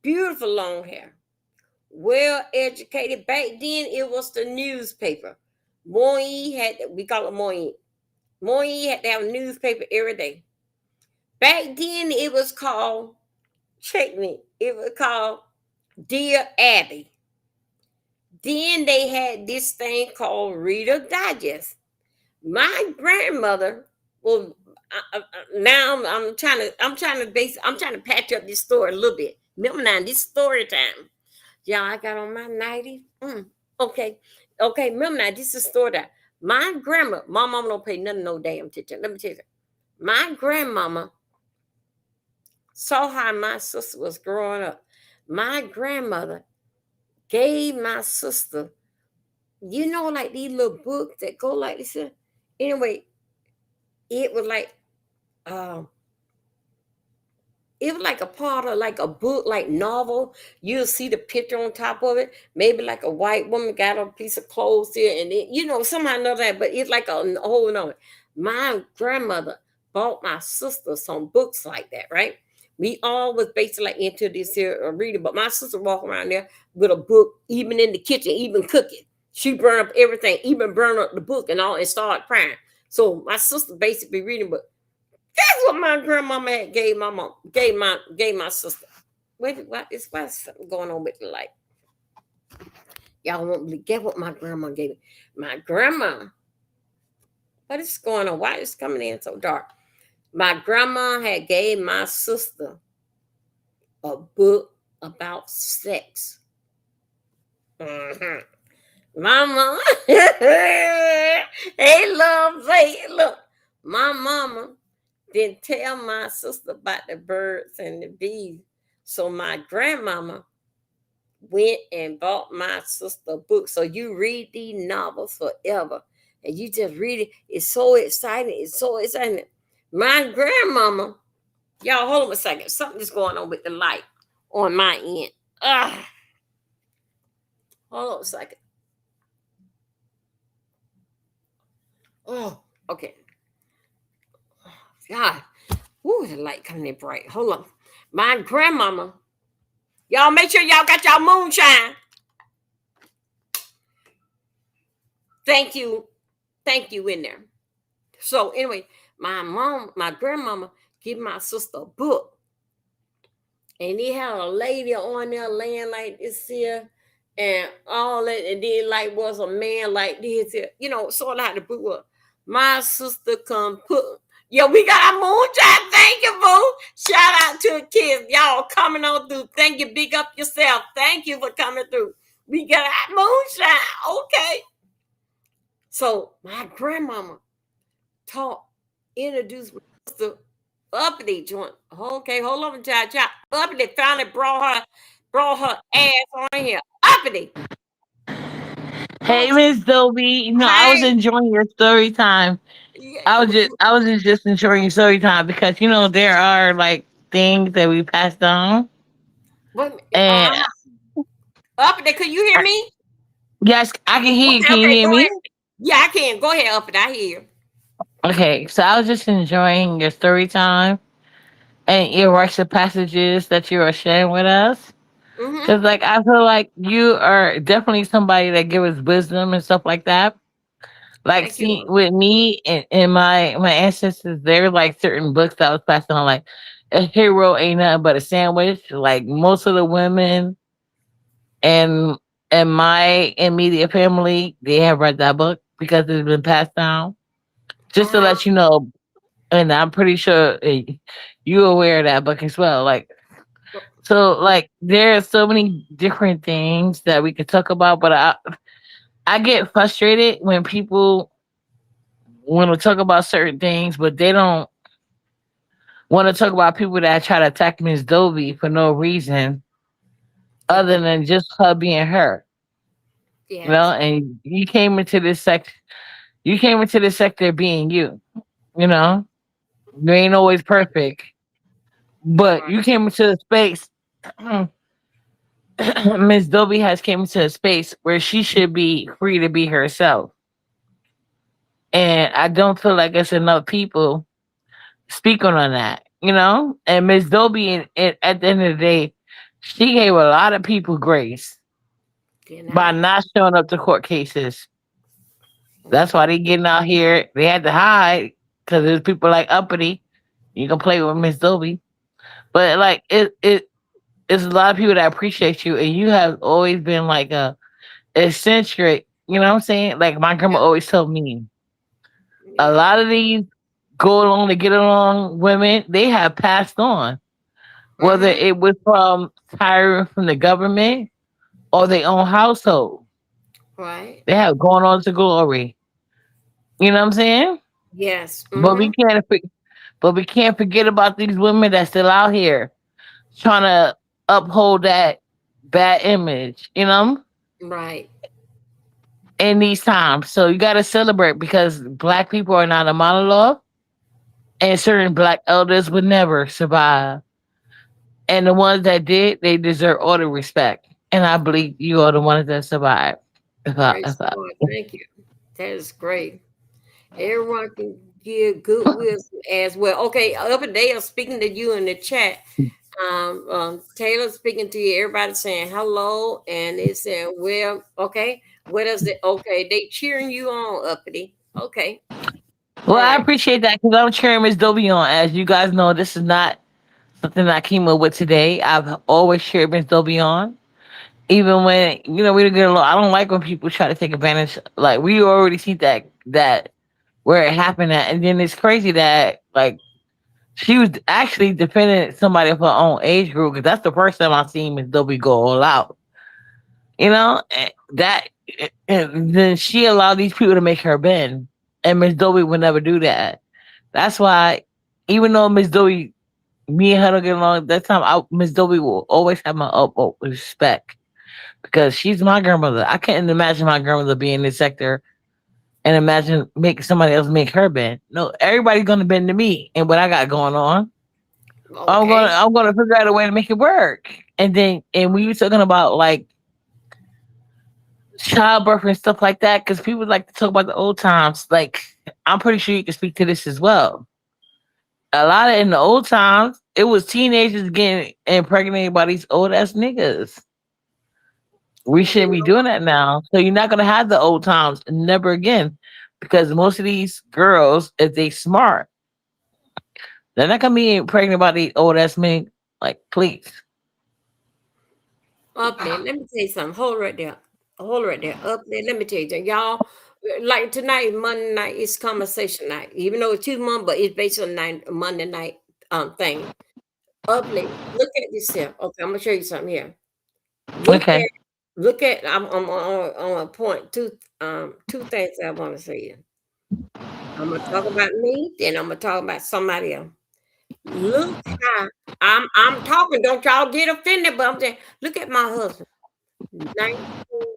beautiful long hair, well educated. Back then, it was the newspaper. Moyi had, we call it Moyi. Moyi had to have a newspaper every day. Back then, it was called, check me, it was called Dear Abby. Then they had this thing called Reader Digest. My grandmother, well, now I'm trying to patch up this story a little bit. Remember now, this story time. Y'all, I got on my 90s. Okay, okay. Remember now, this is story time. My mama don't pay nothing no damn attention. Let me tell you, my grandmama saw how my sister was growing up. My grandmother gave my sister, like these little books that go like this. Anyway, it was like, um, it was like a part of like a book, like novel. You'll see the picture on top of it. Maybe like a white woman got a piece of clothes here, and it, somehow know that. But it's like a whole nother. My grandmother bought my sister some books like that, right? We all was basically like into this here reading, but my sister walk around there with a book, even in the kitchen, even cooking. She burned up everything, even burned up the book and all, and started crying. So my sister basically reading, but that's what my grandmama had gave my mom, gave my sister. What's something going on with the light? Y'all won't believe. Get what my grandma gave me. My grandma. What is going on? Why is it coming in so dark? My grandma had gave my sister a book about sex. Mhm. My mama. Hey, love, hey, look. My mama didn't tell my sister about the birds and the bees. So my grandmama went and bought my sister a book. So you read these novels forever. And you just read it. It's so exciting. It's so exciting. My grandmama, y'all hold on a second. Something's going on with the light on my end. Hold on a second. Oh, okay. God. Ooh, the light coming in bright. Hold on. My grandmama, y'all make sure y'all got y'all moonshine. Thank you. Thank you in there. So anyway, my grandmama give my sister a book. And he had a lady on there laying like this here and all that. And then like was a man like this here. Sort of how the book was. My sister come put. Yeah, we got our moonshine. Thank you, boo. Shout out to the kids. Y'all coming on through. Thank you. Big up yourself. Thank you for coming through. We got our moonshine. Okay. So my grandmama taught, introduced my sister uppity joint. Okay, hold on, child. Uppity finally brought her ass on here. Uppity. Hey, Oh, Miss Dobie. I was hey. enjoying your story time. Yeah. I was just enjoying your story time because there are like things that we passed on, Wait, and uppity, could you hear me? yes, I can hear you. Okay, Can you okay, hear go me? ahead. Yeah, I can. Go ahead, uppity. I hear you. Okay, so I was just enjoying your story time and your rites of passages that you were sharing with us. Mm-hmm. Cause like I feel like you are definitely somebody that gives us wisdom and stuff like that. Like, Thank see, you. with me and my ancestors, there were like certain books that was passed on. Like, a hero ain't nothing but a sandwich. Like most of the women and my immediate family, they have read that book because it's been passed down. Just to Uh-huh. let you know, and I'm pretty sure you aware of that book as well. Like, so like there are so many different things that we could talk about, but I get frustrated when people want to talk about certain things, but they don't want to talk about people that try to attack Miss Dovey for no reason other Uh-huh. than just her being her. Yes. And you came into this sector being you, you know. You ain't always perfect, but Right. you came into a space. Miss Dovey has came into a space where she should be free to be herself. And I don't feel like it's enough people speaking on that, And Miss Dobie, at the end of the day, she gave a lot of people grace Then by I. not showing up to court cases. That's why Mm-hmm. they getting out here. They had to hide because there's people like Uppity. You can play with Miss Dobie, but like it's a lot of people that appreciate you, and you have always been like a eccentric. You know what I'm saying? Like my grandma Yeah. always told me, a Yeah. lot of these go along to get along women, they have passed on, whether Mm-hmm. it was from hiring from the government or their own household. Right. They have gone on to glory. You know what I'm saying? Yes. But Mm-hmm. we can't forget about these women that's still out here trying to uphold that bad image, Right. in these times. So you gotta celebrate because black people are not a monolith and certain black elders would never survive. And the ones that did, they deserve all the respect. And I believe you are the ones that survived. Praise If the I, Lord. Thank you. That is great. Everyone can give good wisdom as well. Okay, up and they are speaking to you in the chat. Taylor speaking to you. Everybody saying hello, and they saying, "Well, okay, what is it? Okay, they cheering you on, uppity. Okay, well, all I right, appreciate that because I'm cheering Miss Dobie on. As you guys know, this is not something I came up with today. I've always cheered Miss Dobie on. Even when, we don't get along. I don't like when people try to take advantage. Like, we already see that where it happened at. And then it's crazy that, like, she was actually defending somebody of her own age group because that's the first time I've seen Miss Dobie go all out. That and then she allowed these people to make her bend, and Miss Dobie would never do that. That's why, even though Miss Dobie, me and her don't get along, that time Miss Dobie will always have my utmost respect because she's my grandmother. I can't imagine my grandmother being in this sector and imagine make somebody else make her bend. No, everybody's gonna bend to me and what I got going on. okay, I'm gonna figure out a way to make it work. And we were talking about like childbirth and stuff like that because people like to talk about the old times. Like I'm pretty sure you can speak to this as well. A lot of in the old times, it was teenagers getting impregnated by these old ass niggas. We you shouldn't be know, doing that now. So you're not gonna have the old times never again. Because most of these girls, if they smart, they're not gonna be pregnant by these old ass men. Like, please. up there. Let me tell you something. Hold right there. Hold right there. Up there. Let me tell you, something. Y'all. like tonight, Monday night is conversation night. Even though it's 2 months, but it's based on Monday night thing. Ugly. Look at this here. Okay, I'm gonna show you something here. Look Okay. at I'm on a point. Two things I want to say here. I'm gonna talk about me, then I'm gonna talk about somebody else. Look how I'm talking. Don't y'all get offended, but I'm saying, look at my husband, 19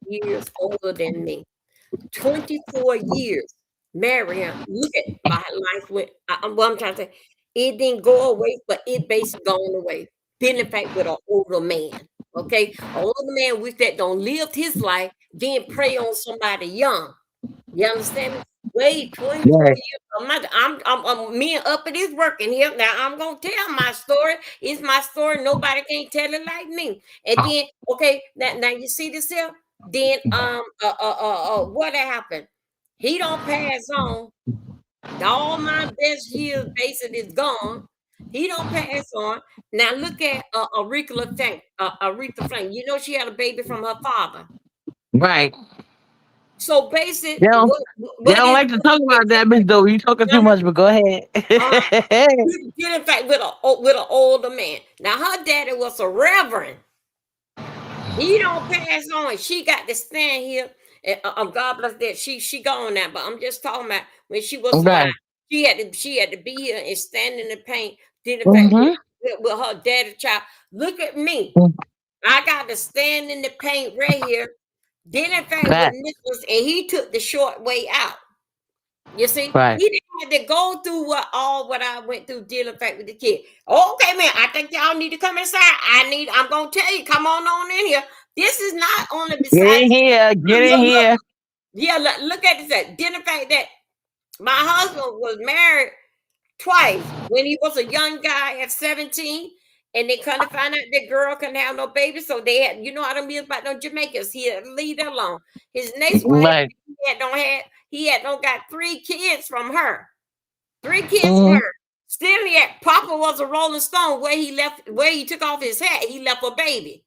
years older than me. 24 years marrying. Look at my life went. What I'm trying to say, it didn't go away, but it basically gone away. Been in fact with an older man. Okay, an older man with that don't live his life, then prey on somebody young. You understand me? Wait, 24 Right. years. Me and Uppity is working here. Now I'm gonna tell my story. It's my story. Nobody can tell it like me. And then, okay, now you see this here? Then what happened? He don't pass on. All my best years basically is gone. He don't pass on. Now look at Aretha Frank. You know she had a baby from her father. Right. So basic, They don't, they what don't is like to talk about that, Miss Doe. You talking too no, much, but go ahead. uh, get in fact with an older man. Now her daddy was a reverend. He don't pass on. She got to stand here. And, God bless that. She gone now. But I'm just talking about when she was alive. Right. She had to be here and stand in the paint. Did in fact Mm-hmm. with her daddy child. Look at me. I got to stand in the paint right here. Did in fact with Right. Nicholas, and he took the short way out. You see, Right. he didn't have to go through what I went through dealing fact with the kid. Okay, man, I think y'all need to come inside. I'm gonna tell you, come on in here. This is not only Get in besides here. Get in look, here. yeah, look at this. Dealing fact that my husband was married twice when he was a young guy at 17, and they couldn't find out that girl couldn't have no baby. So they had, you know how them is about no Jamaicans. He had to leave that alone. His next wife, Right. he had don't got 3 kids from her. 3 kids from Mm-hmm. her. Still yet, Papa was a Rolling Stone where he took off his hat, he left a baby.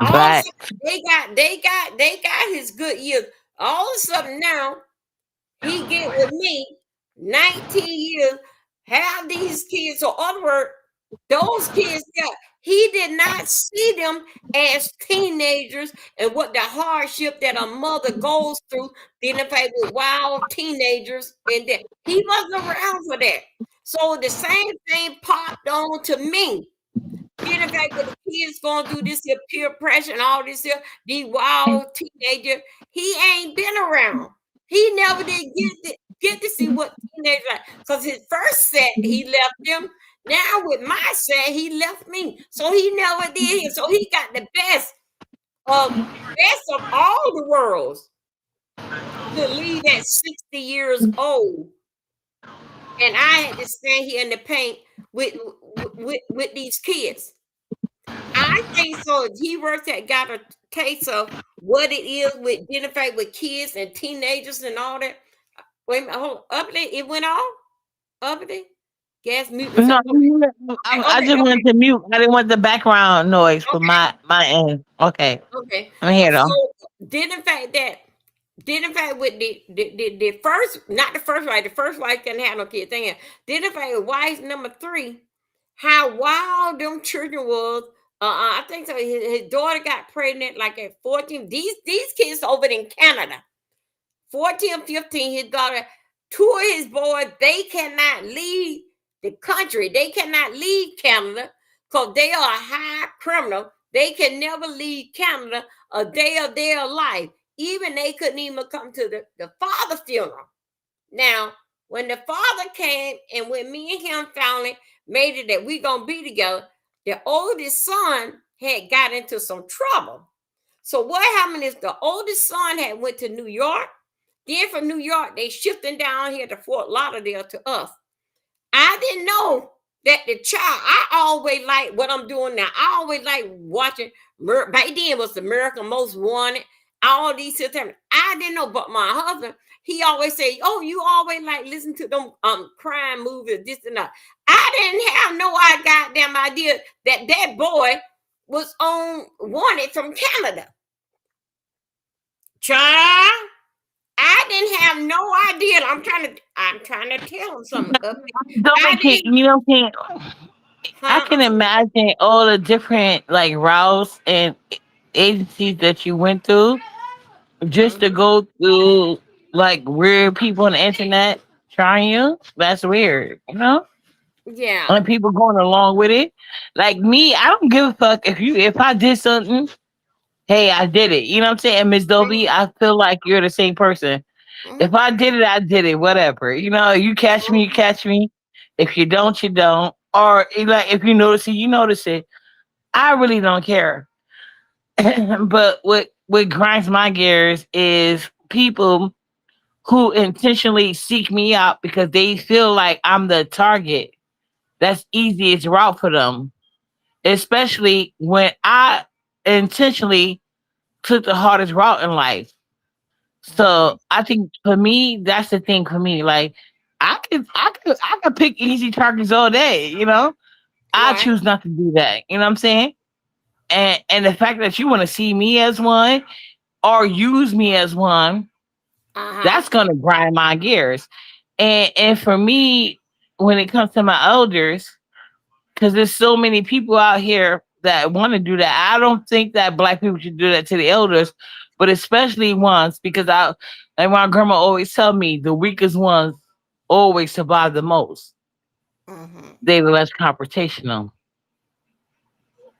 All of a Right. sudden, they got his good years. All of a sudden now, he get with me 19 years, have these kids. So other word, those kids that he did not see them as teenagers and what the hardship that a mother goes through dealing with wild teenagers, and that he wasn't around for that. So the same thing popped on to me. Then in fact, with the kids going through this here peer pressure and all this here, these wild teenager, he ain't been around. He never did get to see what teenagers like. Because his first set, he left them. Now with my set, he left me. So he never did it. So he got the best of all the worlds to leave at 60 years old. And I had to stand here in the paint with these kids. I think so. He works that got a taste of what it is with identify with kids and teenagers and all that. Wait a minute, hold on. Up there, it went off. Up there, gas mute No, myself. Okay, I okay, just wanted to mute. I didn't want the background noise for okay, my end. Okay, okay. I'm here So though. did in fact that did in fact with the first, not the first wife didn't have no kid thing. Did in fact with wife number 3, how wild them children was. I think so. His daughter got pregnant like at 14. These kids over in Canada, 14, 15. His daughter, 2 of his boys, they cannot leave the country. They cannot leave Canada because they are a high criminal. They can never leave Canada a day of their life. Even they couldn't even come to the father funeral. Now, when the father came and when me and him finally made it that we gonna be together, the oldest son had got into some trouble. So what happened is the oldest son had went to New York. Then from New York, they shifting down here to Fort Lauderdale to us. I didn't know that the child. I always like what I'm doing now. I always like watching. Back then it was America Most Wanted. All these things. I didn't know, but my husband, he always say, "Oh, you always like listen to them crime movies, this and that." I didn't have no goddamn idea that that boy was on wanted from Canada. Child, I didn't have no idea. I'm trying to tell him something. Don't I make it, didn't, you know what I'm saying? I huh? can imagine all the different like routes and agencies that you went through just to Hmm. go through like weird people on the internet trying you. That's weird, you know? Yeah. And people going along with it. Like me, I don't give a fuck if I did something, hey, I did it. You know what I'm saying? Miss Dolby, I feel like you're the same person. If Hmm. I did it, I did it. Whatever. You know, you catch me, you catch me. If you don't, you don't. Or like if you notice it, you notice it. I really don't care. But what grinds my gears is people who intentionally seek me out because they feel like I'm the target. That's easiest route for them. Especially when I intentionally took the hardest route in life. Hmm. So I think for me, that's the thing for me. Like I could pick easy targets all day, you know? I Right. choose not to do that. You know what I'm saying? And the fact that you want to see me as one or use me as one, Uh huh. that's gonna grind my gears. And for me, when it comes to my elders, because there's so many people out here that want to do that. I don't think that black people should do that to the elders, but especially ones because I like my grandma always tell me the weakest ones always survive the most. Hmm. They the less confrontational.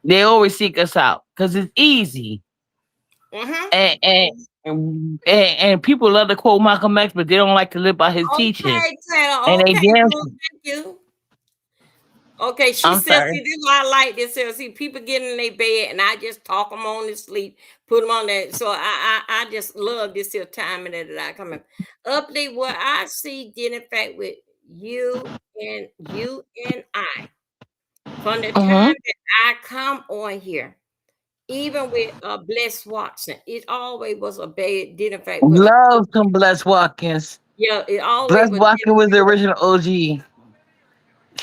They always seek us out because it's easy. Hmm. And and people love to quote Malcolm X, but they don't like to live by his teaching. Okay, Taylor. And they Okay, damn. boo. Thank you. Okay, she I'm said, sorry. see, this is why I like this. See, people get in their bed and I just talk them on to sleep, put them on that. So I just love this here time and that I come in. Update what I see did in fact with you and I from the Mm-hmm. time that I come on here, even with Bless Watson, it always was a bad did in fact with a Love some Bless Watkins. yeah, it always Bless was Watkins was the original OG.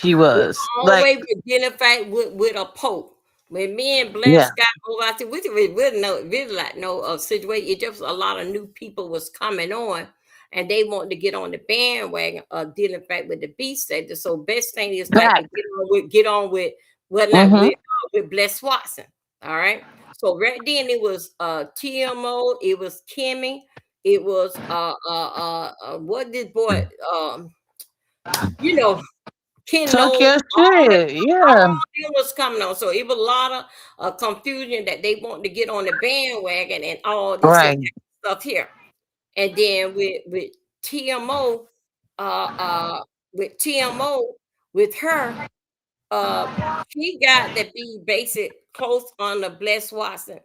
She we was like, always identify with a pope. When me and yeah, Bless got over, I said, we didn't know, really like no situation. It just a lot of new people was coming on, and they wanted to get on the bandwagon of dealing back with the beast sector. So best thing is like to back. get on with well not Mm-hmm. with Bless Watson. All right. So right then it was TMO, it was Kimmy, it was what this boy you know Ken Talk knows your all shit. Yeah. it was coming on. So it was a lot of confusion that they want to get on the bandwagon and all this here Right. type of stuff here. And then with TMO, uh, uh, with TMO, with her, uh, she got to be basic close on the Bless Watson.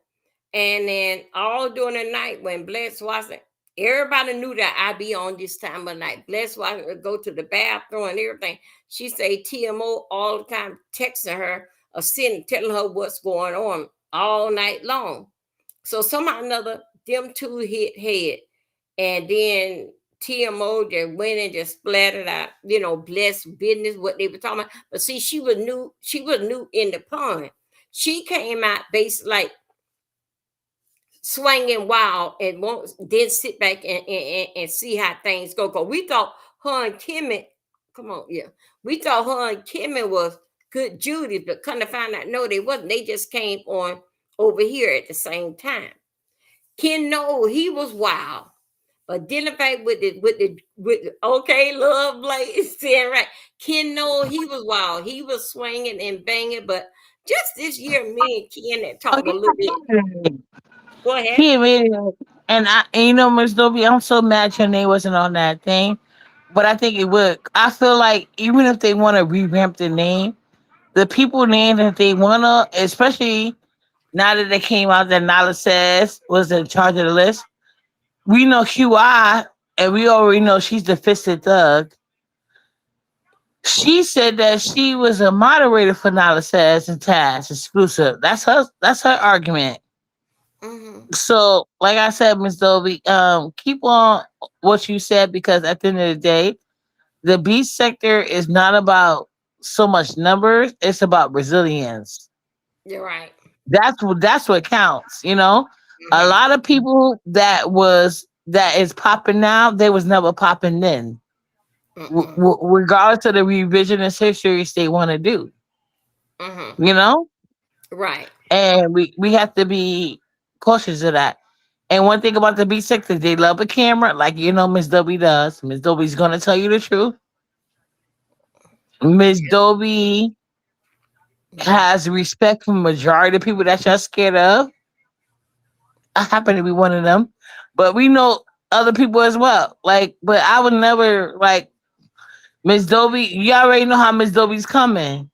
And then all during the night when Bless Watson, everybody knew that I'd be on this time of night. Bless Watson would go to the bathroom and everything. She say TMO all the time, texting her or sending, telling her what's going on all night long. So somehow or another, them two hit head. And then TMO just went and just splattered out, bless business, what they were talking about. But see, she was new in the pond. She came out based like swinging wild and won't then sit back and see how things go. Cause we thought her and Kimmy, come on, yeah. We thought her and Kimmy was good Judy, but come to find out, no, they wasn't. They just came on over here at the same time. Ken know he was wild. But dealing back with the okay, love Blake saying right. Ken know he was wild. He was swinging and banging, but just this year, me and Ken had Oh, talked a little bit. yeah. Go ahead. He really, and you know, Miss Dobie, I'm so mad your name wasn't on that thing. But I think it would. I feel like even if they want to revamp the name, the people name that they wanna, especially now that they came out that Nala says was in charge of the list. We know QI, and we already know she's the fisted thug. She said that she was a moderator for Nala says and Taz exclusive. That's her argument. Mm-hmm. So, like I said, Miss Dolby, keep on what you said because at the end of the day, the beast sector is not about so much numbers; it's about resilience. You're right. That's what counts. You know, a Mm-hmm. lot of people that was. that is popping now, they was never popping then. Mm-mm. Regardless of the revisionist histories they want to do, Mm-hmm. you know, Right. and we have to be cautious of that. And one thing about the B sector, they love a camera, like Miss Dobie does. Miss Dobie's gonna tell you the truth. Miss Dobie Mm-hmm. has respect for majority of people that you're scared of. I happen to be one of them, but we know other people as well. Like, but I would never like Miss Dobie. You already know how Miss Dobie's coming,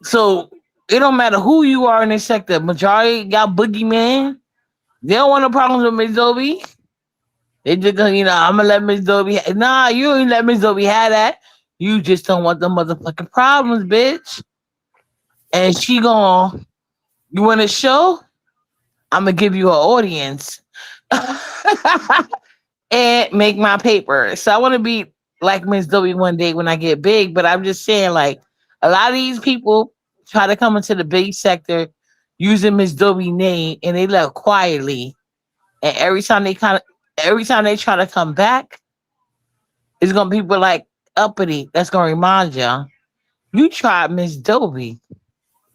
so it don't matter who you are in this sector. Majority got boogeyman. They don't want no problems with Miss Dobie. They just gonna, I'm gonna let Miss Dobie. Nah, you ain't let Miss Dobie have that. You just don't want the motherfucking problems, bitch. And she gonna, you want a show? I'm gonna give you an audience and make my paper. So I want to be like Miss Dobie one day when I get big. But I'm just saying, like, a lot of these people try to come into the big sector using Miss Dobie name, and they left quietly. And every time they try to come back, it's gonna be people like uppity that's gonna remind you tried Miss Dobie.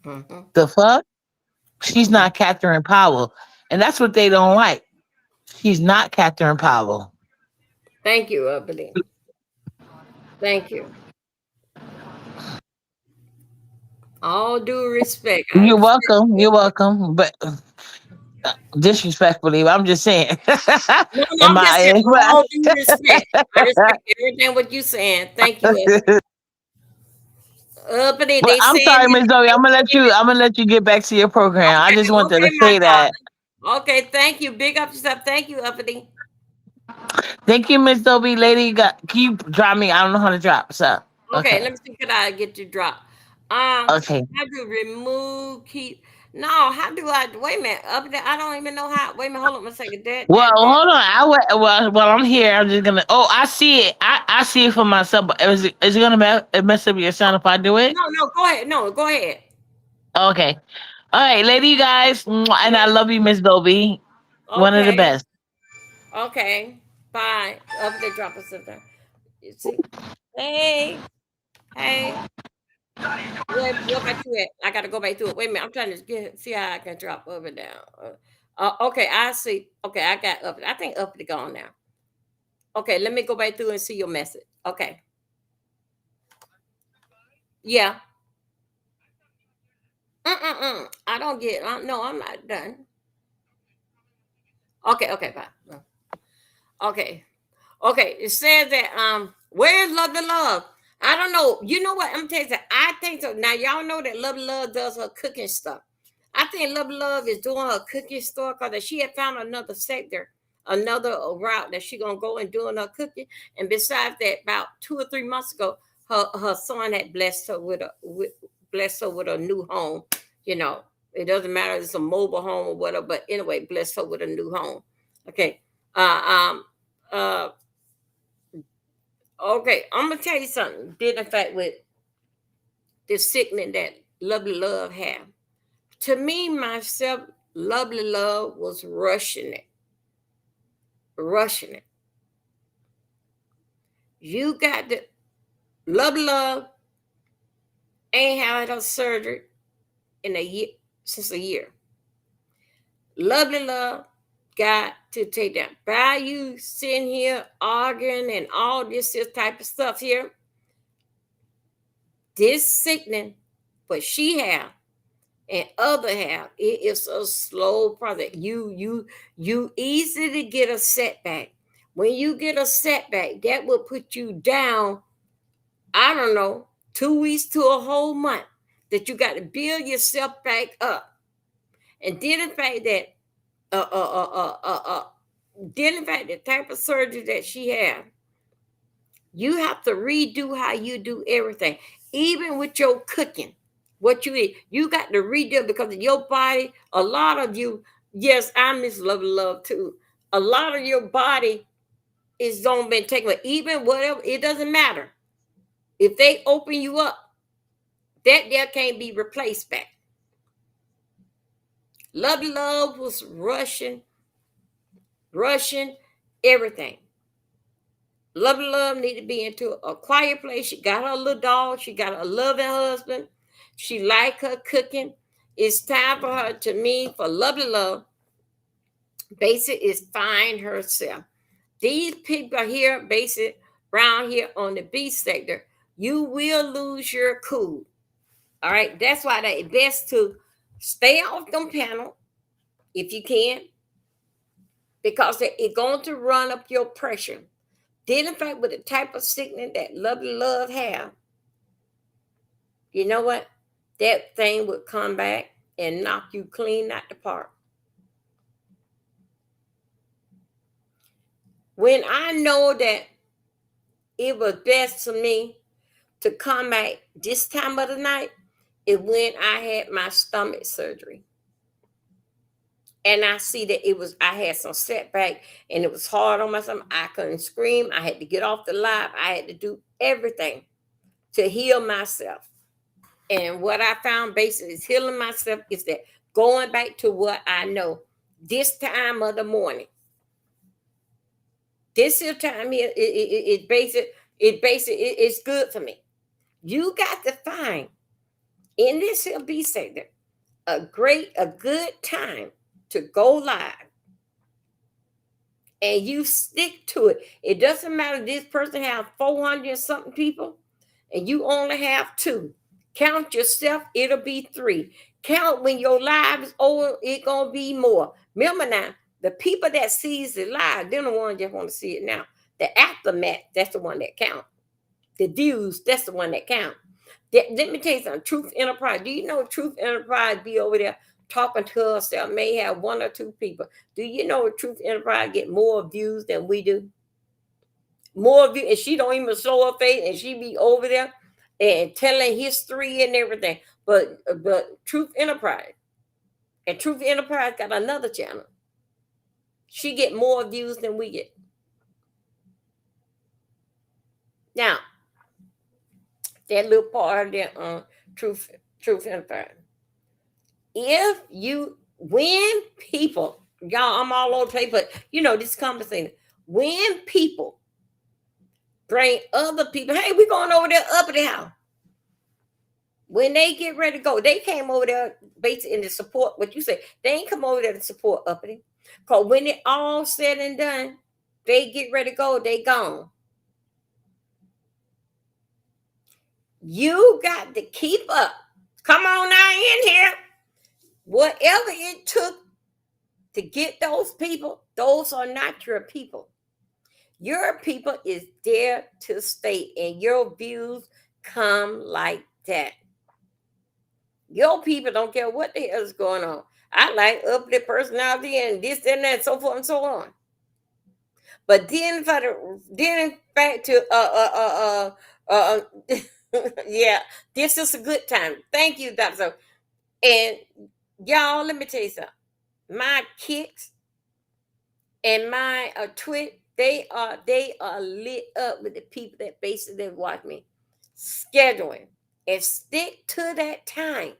Mm-hmm. The fuck? She's Mm-hmm. not Catherine Powell. And that's what they don't like. She's not Catherine Powell. Thank you, Uppity. Thank you. All due respect. I You're respect welcome. it. You're welcome. But disrespectfully, I'm just saying. No, no, Am I'm just saying I? all due respect. I respect everything what you saying. Thank you, Uppity. Uppity, But they I'm saying sorry, you Miss Zoe. I'm gonna let they you. saying I'm gonna let you get back to your program. I okay, just wanted okay, to my say that. darling. Okay, thank you. Big up yourself. Thank you, Uppity. Thank you, Miss Zoe. Lady, can you drop me? I don't know how to drop. So Okay, okay, let me see. Could I get you dropped? okay. How do remove keep? No, how do I? Wait a minute. Up there, I don't even know how. Wait a minute. Hold on a second. Well, That. hold on. Well, I'm here. I'm just gonna. Oh, I see it. I see it for myself. But is it gonna mess up your sound if I do it? No, no. Go ahead. No, go ahead. Okay. All right, lady, you guys, mwah, and I Yeah. love you, Miss Dobie. One of the Okay. best. Okay. Bye. Up there, drop us something. You see? Hey. Hey. Where about you at? I gotta go back to it. Wait a minute. I'm trying to see how I can drop up and down. Okay. I see. Okay. I got up. I think up to gone now. Okay. Let me go back through and see your message. Okay. Yeah. Mm-mm-mm. I don't get. No, I'm not done. Okay. Okay. Bye. Okay. Okay. It says that where's Love the Love? I don't know. You know what? I'm telling you. I think so. Now y'all know that Love the Love does her cooking stuff. I think Love the Love is doing her cooking store because she had found another sector, another route that she gonna go and doing her cooking. And besides that, about 2 or 3 months ago, her son had blessed her with a new home. You know, it doesn't matter if it's a mobile home or whatever, but anyway, blessed her with a new home. Okay. Uh, um, uh, okay, I'm gonna tell you something. Did in fact with this sickness that Lovely Love had. To me, myself, Lovely Love was rushing it. You got to Lovely Love ain't had her surgery in a year since a year. Lovely Love got to take that. By you sitting here arguing and all this type of stuff here, this sickening, but she have and other half it is a slow process. You easily get a setback. When you get a setback, that will put you down, I don't know, 2 weeks to a whole month, that you got to build yourself back up. And then the fact that uh uh uh uh uh, uh then the fact the type of surgery that she had, you have to redo how you do everything, even with your cooking. What you eat, you got to redo because of your body. A lot of you, yes, I miss love too. A lot of your body is don't been taken away. Even whatever, it doesn't matter. If they open you up, that there can't be replaced back. Love was rushing. everything. Love need to be into a quiet place. She got her little dog. She got a loving husband. She like her cooking. It's time for her to me for love. Basic is find herself. These people here, basic around here on the B sector, you will lose your cool. All right, that's why they best to stay off them panel if you can, because it's going to run up your pressure. Then, in fact, with the type of sickness that love have, you know what? That thing would come back and knock you clean out the park. When I know that it was best for me to come back this time of the night, is when I had my stomach surgery. And I see that I had some setback and it was hard on my stomach. I couldn't scream. I had to get off the live. I had to do everything to heal myself. And what I found basically is healing myself is that going back to what I know this time of the morning. This here time here, it's good for me. You got to find in this here B sector a good time to go live, and you stick to it. It doesn't matter this person have 400 and something people and you only have two. Count yourself, it'll be three. Count when your live is over, it gonna be more. Remember now, the people that sees the live, they're the ones that want to see it now. The aftermath, that's the one that count. The views, that's the one that count. Let me tell you something. Truth Enterprise. Do you know Truth Enterprise be over there talking to herself? May have one or two people. Do you know Truth Enterprise get more views than we do? More views, and she don't even show her face, and she be over there and telling history and everything. But Truth Enterprise and Truth Enterprise got another channel. She get more views than we get. Now, that little part of that Truth Enterprise. If you when people, y'all, I'm all over the place, but you know this conversation. When people bring other people, hey, we going over there up at the house. When they get ready to go, they came over there basically in the support. What you say? They ain't come over there to support uppity. Cause when it all said and done, they get ready to go. They gone. You got to keep up. Come on now in here. Whatever it took to get those people, those are not your people. Your people is there to stay, and your views come like that. Your people don't care what the hell is going on. I like uppity personality and this and that, so forth and so on. But then back to yeah, this is a good time. Thank you, Doctor. And y'all, let me tell you something. My kicks and my twit, they are lit up with the people that basically watch me. Scheduling and stick to that time.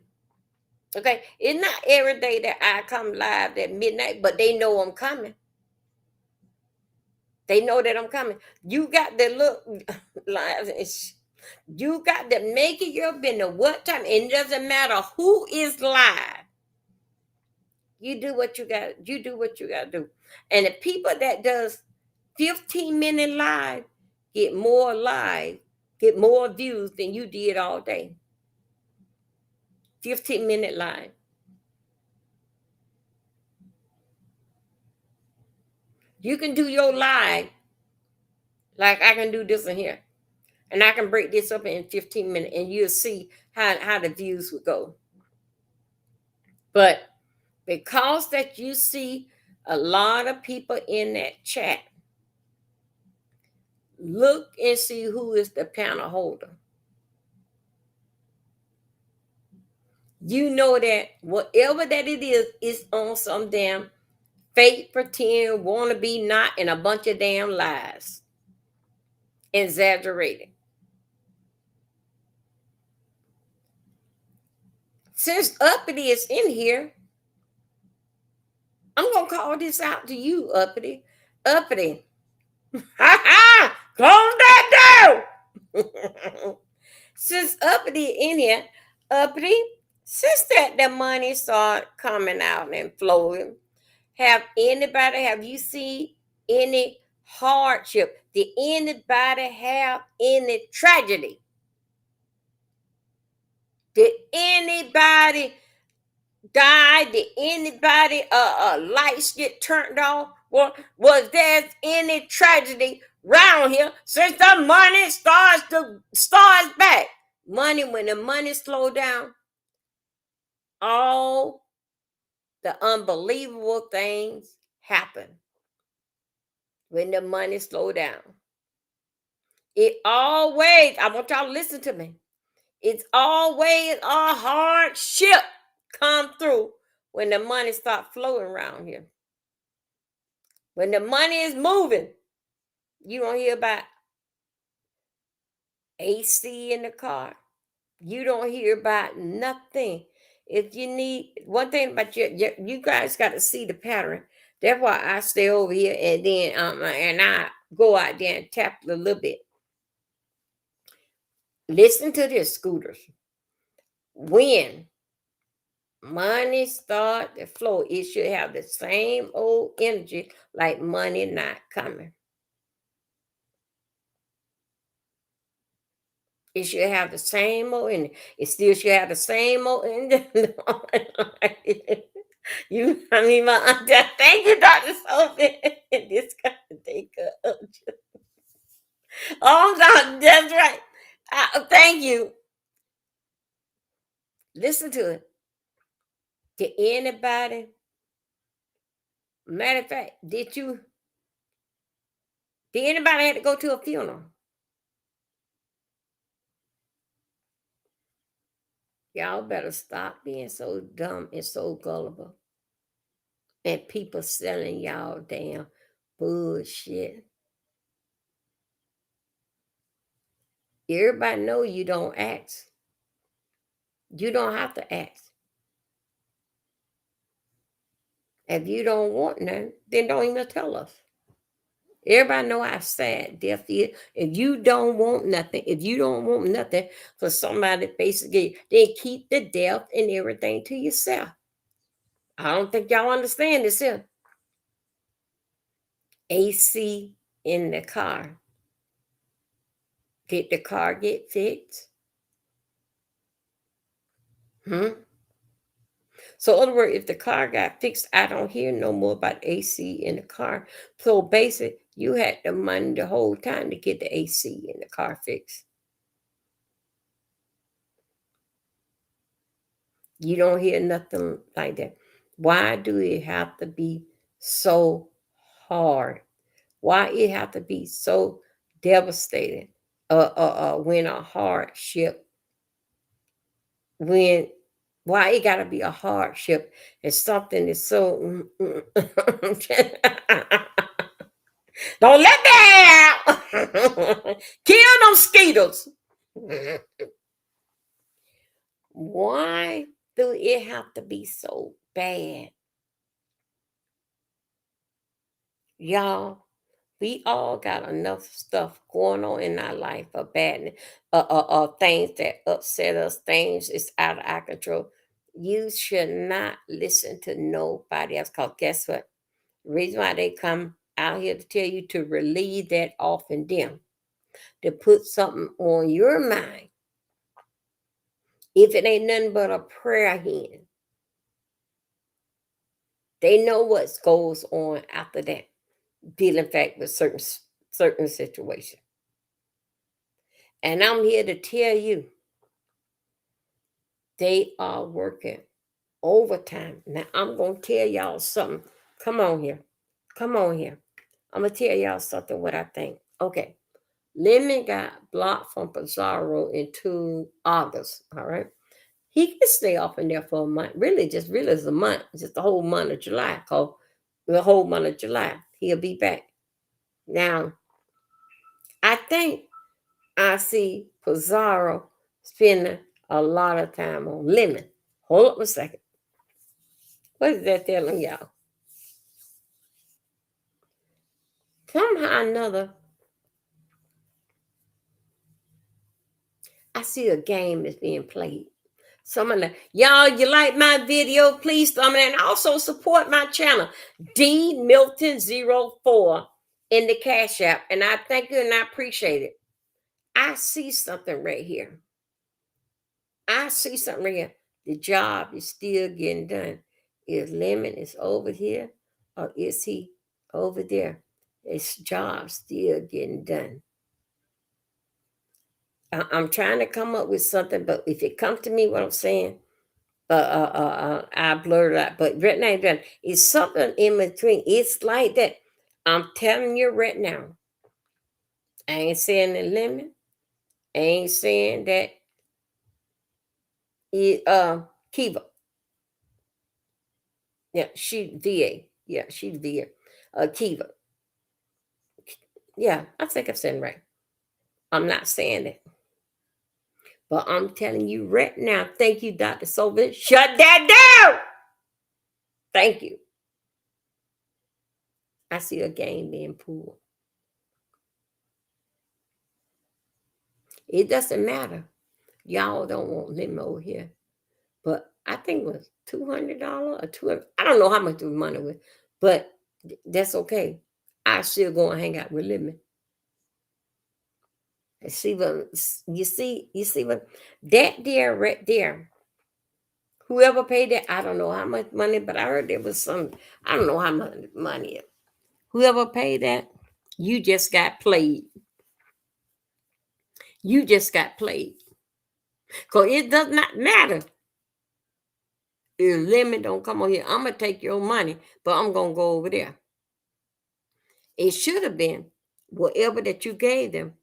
Okay, it's not every day that I come live at midnight, but they know I'm coming. They know that I'm coming. You got to look live. You got to make it your business. What time? It doesn't matter who is live. You do what you got. You do what you got to do. And the people that does 15-minute live get more live, get more views than you did all day. 15-minute live. You can do your live like I can do this in here. And I can break this up in 15 minutes and you'll see how the views would go. But because that you see a lot of people in that chat, look and see who is the panel holder. You know that whatever that it is on some damn fake, pretend, wanna be not, and a bunch of damn lies. Exaggerated. Since uppity is in here, I'm gonna call this out to you, uppity. Uppity. Ha ha! Close that door. Since uppity in here, uppity, since that the money start coming out and flowing, have you seen any hardship? Did anybody have any tragedy? Did anybody die? Did anybody lights get turned off? Was there any tragedy round here since the money starts back? Money, when the money slow down, all the unbelievable things happen. When the money slow down, it always, I want y'all to listen to me. It's always a hardship come through when the money start flowing around here. When the money is moving, you don't hear about AC in the car. You don't hear about nothing. If you need one thing about you guys got to see the pattern. That's why I stay over here and I go out there and tap a little bit. Listen to this, scooters. When money start to flow, it should have the same old energy like money not coming. It should have the same old energy. It still should have the same old energy. I mean, my auntie, thank you, Dr. Sophie. This kind of take up. Oh, no, that's right. Thank you. Listen to it. Did anybody, matter of fact, did anybody have to go to a funeral? Y'all better stop being so dumb and so gullible. And people selling y'all damn bullshit. Everybody know you don't ask. You don't have to ask. If you don't want none, then don't even tell us. Everybody know how sad death is. If you don't want nothing, if you don't want nothing for somebody basically, then keep the death and everything to yourself. I don't think y'all understand this here. AC in the car. Did the car get fixed? Hmm? So, in other words, if the car got fixed, I don't hear no more about AC in the car. So, basically, you had the money the whole time to get the AC in the car fixed. You don't hear nothing like that. Why do it have to be so hard? Why it have to be so devastating? When a hardship, when why it gotta be a hardship and something is so don't let that out. Kill them mosquitoes. Why do it have to be so bad? Y'all, we all got enough stuff going on in our life of bad, things that upset us, things is out of our control. You should not listen to nobody else. Cause guess what? The reason why they come out here to tell you to relieve that off in them, to put something on your mind. If it ain't nothing but a prayer hand, they know what goes on after that. Dealing fact with certain situation. And I'm here to tell you, they are working overtime. Now I'm gonna tell y'all something. Come on here. Come on here. I'm gonna tell y'all something what I think. Okay. Lemon got blocked from Pizarro into August. All right. He can stay off in there for a month. Really is a month. Just the whole month of July. Cause the whole month of July. He'll be back. Now, I think I see Pizarro spending a lot of time on Lemon. Hold up a second. What is that telling y'all? somehow or another, I see a game that's being played. Some of the y'all, you like my video, please thumb it and also support my channel, D Milton 04 in the Cash App. And I thank you and I appreciate it. I see something right here. I see something right here. The job is still getting done. Is Lemon is over here or is he over there? His job still getting done. I'm trying to come up with something, but if it comes to me, what I'm saying, I blurt it out. But right now, it's something in between. It's like that. I'm telling you right now. I ain't saying the limit. I ain't saying that it Kiva. Yeah, she VA. Yeah, she's VA. Kiva. Yeah, I think I'm saying right. I'm not saying that. But I'm telling you right now, thank you, Dr. Sylvan. Shut that down. Thank you. I see a game being pulled. It doesn't matter. Y'all don't want limo here. But I think it was $200 or 200. I don't know how much the money was, but that's okay. I still go and hang out with Lemon. And see what you see what that there right there. Whoever paid that, I don't know how much money, but I heard there was some. I don't know how much money. Whoever paid that, you just got played. You just got played. Cause it does not matter if Lemon don't come on here. I'm gonna take your money, but I'm gonna go over there. It should have been whatever that you gave them.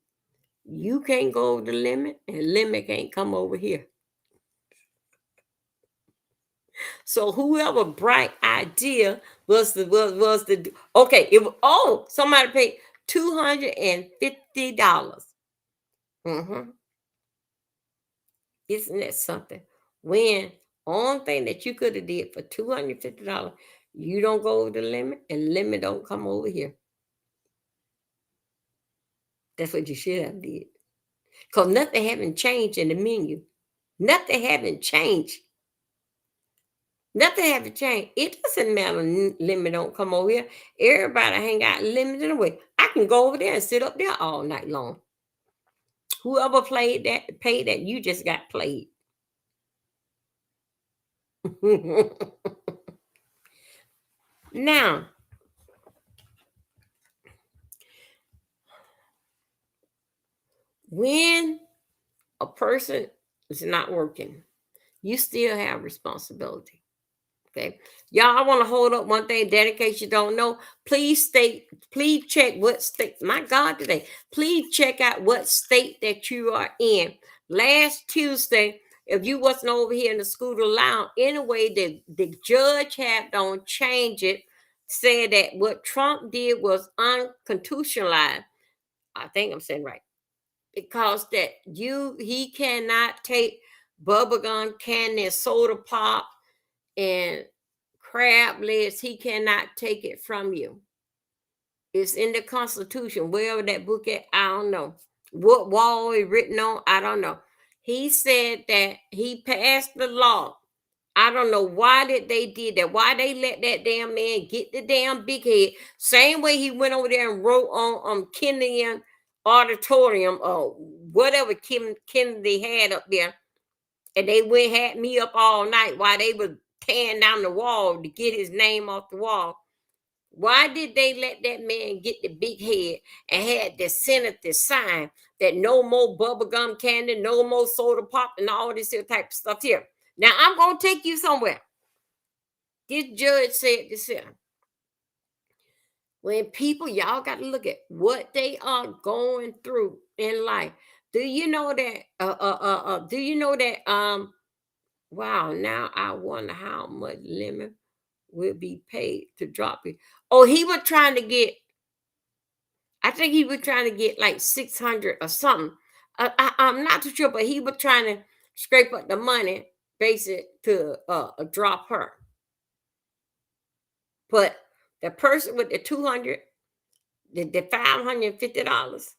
You can't go over the limit, and limit can't come over here. So whoever bright idea was the okay. It was somebody paid $250. Mm-hmm. Isn't that something? When only thing that you could have did for $250, you don't go over the limit, and limit don't come over here. That's what you should have did. Because nothing haven't changed in the menu. Nothing haven't changed. Nothing haven't changed. It doesn't matter. Lemon don't come over here. Everybody hang out limited away. I can go over there and sit up there all night long. Whoever played that, paid that, you just got played. Now, when a person is not working, you still have responsibility. Okay. Y'all, I want to hold up one thing, dedication you don't know. Please check what state, my God, today. Please check out what state that you are in. Last Tuesday, if you wasn't over here in the scooter lounge, anyway, the judge had don't change it, said that what Trump did was unconstitutionalized. I think I'm saying right. Because that he cannot take bubblegum candy and soda pop and crab legs, he cannot take it from you. It's in the Constitution, wherever that book at, I don't know. What wall is written on, I don't know. He said that he passed the law. I don't know why did they did that. Why they let that damn man get the damn big head? Same way he went over there and wrote on Kennedy Auditorium or whatever Kennedy had up there, and they went had me up all night while they were tearing down the wall to get his name off the wall. Why did they let that man get the big head and had the senator sign that no more bubblegum candy, no more soda pop, and all this here type of stuff here? Now I'm gonna take you somewhere. This judge said this here. When people, y'all got to look at what they are going through in life. Do you know that? Do you know that? Wow. Now I wonder how much lemon will be paid to drop it. Oh, he was trying to get. I think he was trying to get like 600 or something. I'm not too sure, but he was trying to scrape up the money, basic to drop her. But the person with the 200, The $550,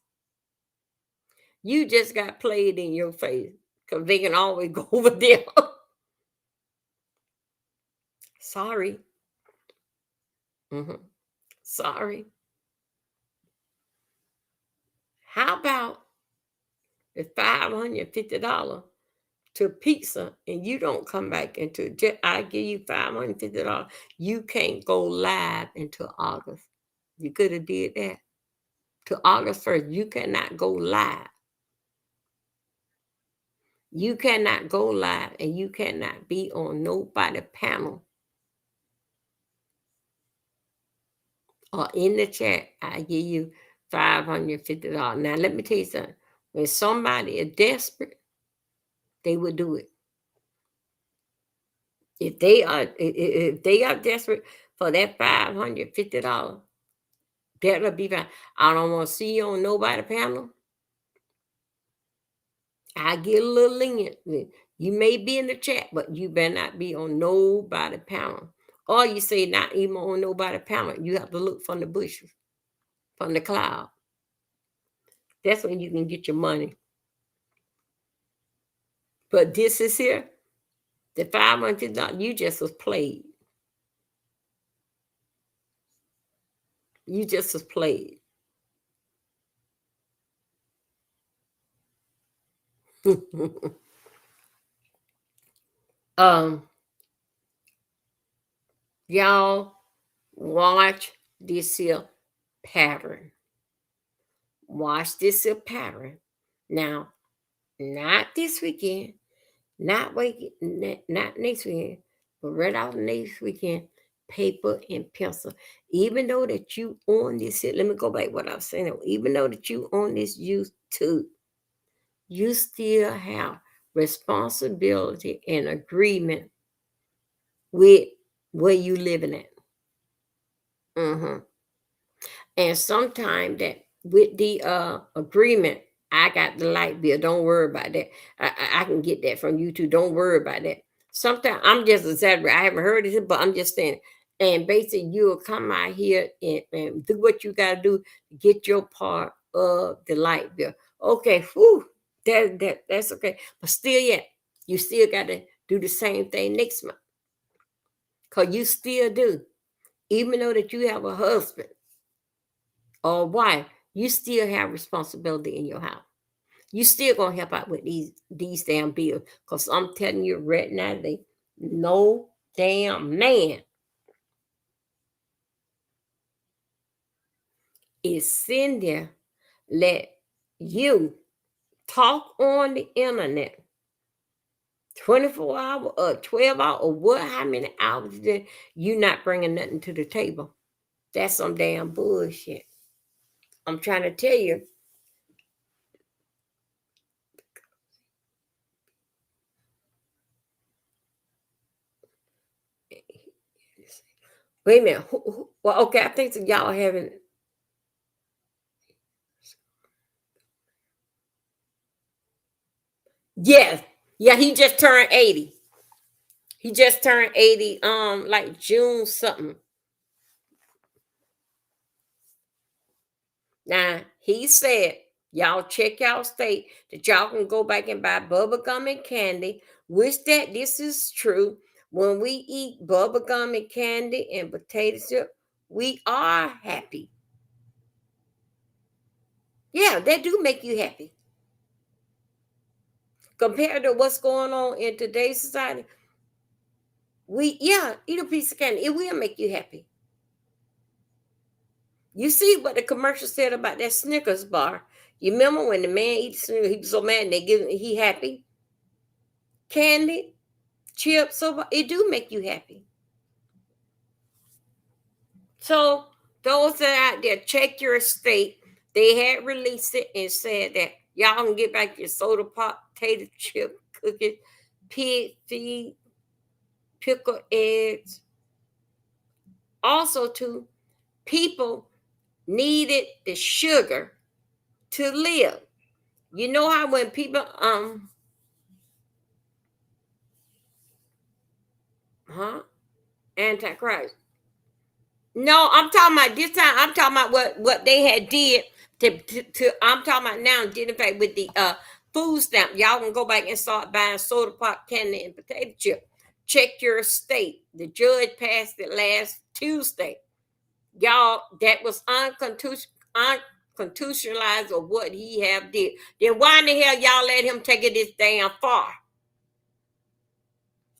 you just got played in your face because they can always go over there. Sorry. Mhm. Sorry. How about the $550 to pizza and you don't come back into I give you $550. You can't go live until August. You could have did that. To August 1st, you cannot go live. You cannot go live and you cannot be on nobody panel or in the chat. I give you $550. Now let me tell you something. When somebody is desperate, they will do it. If they are desperate for that $550, that'll be fine. I don't want to see you on nobody panel. I get a little lenient. You may be in the chat, but you better not be on nobody panel. Or you say not even on nobody panel. You have to look from the bushes, from the cloud. That's when you can get your money. But this is here, the $500. You just was played. You just was played. um, y'all watch this here pattern. Watch this here pattern. Now, not this weekend, not next weekend, but right after next weekend, paper and pencil. Even though that you own this here, let me go back what I was saying. Even though that you own this YouTube, you still have responsibility and agreement with where you living at. Mm-hmm. And sometimes that with the agreement, I got the light bill. Don't worry about that. I can get that from you too. Don't worry about that. Sometimes I'm just exaggerating. I haven't heard it, but I'm just saying. And basically, you'll come out here and do what you got to do to get your part of the light bill. Okay, whew, that's okay. But still, yet you still got to do the same thing next month, cause you still do, even though that you have a husband or wife, you still have responsibility in your house. You still gonna help out with these damn bills. Cause I'm telling you right now, they no damn man is sitting there let you talk on the internet 24 hours or 12 hours or what how many hours that you not bringing nothing to the table. That's some damn bullshit. I'm trying to tell you. Wait a minute. Well, okay, I think that y'all having. Yes. Yeah, he just turned 80. He just turned 80, like June something. Now, he said, y'all check y'all state that y'all can go back and buy bubble gum and candy, which that this is true. When we eat bubble gum and candy and potato chip, we are happy. Yeah, that do make you happy. Compared to what's going on in today's society, eat a piece of candy. It will make you happy. You see what the commercial said about that Snickers bar. You remember when the man eats Snickers, he was so mad and they give him, he happy. Candy, chips, so it do make you happy. So those that are out there, check your state. They had released it and said that y'all can get back your soda pop, potato chip, cookies, pig feed, pickled eggs. Also, too, people needed the sugar to live. You know how when people huh? Antichrist. No, I'm talking about this time. I'm talking about what they had did to I'm talking about now. Did in fact with the food stamp. Y'all can go back and start buying soda pop, candy, and potato chip. Check your state. The judge passed it last Tuesday. Y'all, that was unconstitutionalized of what he have did. Then why in the hell y'all let him take it this damn far?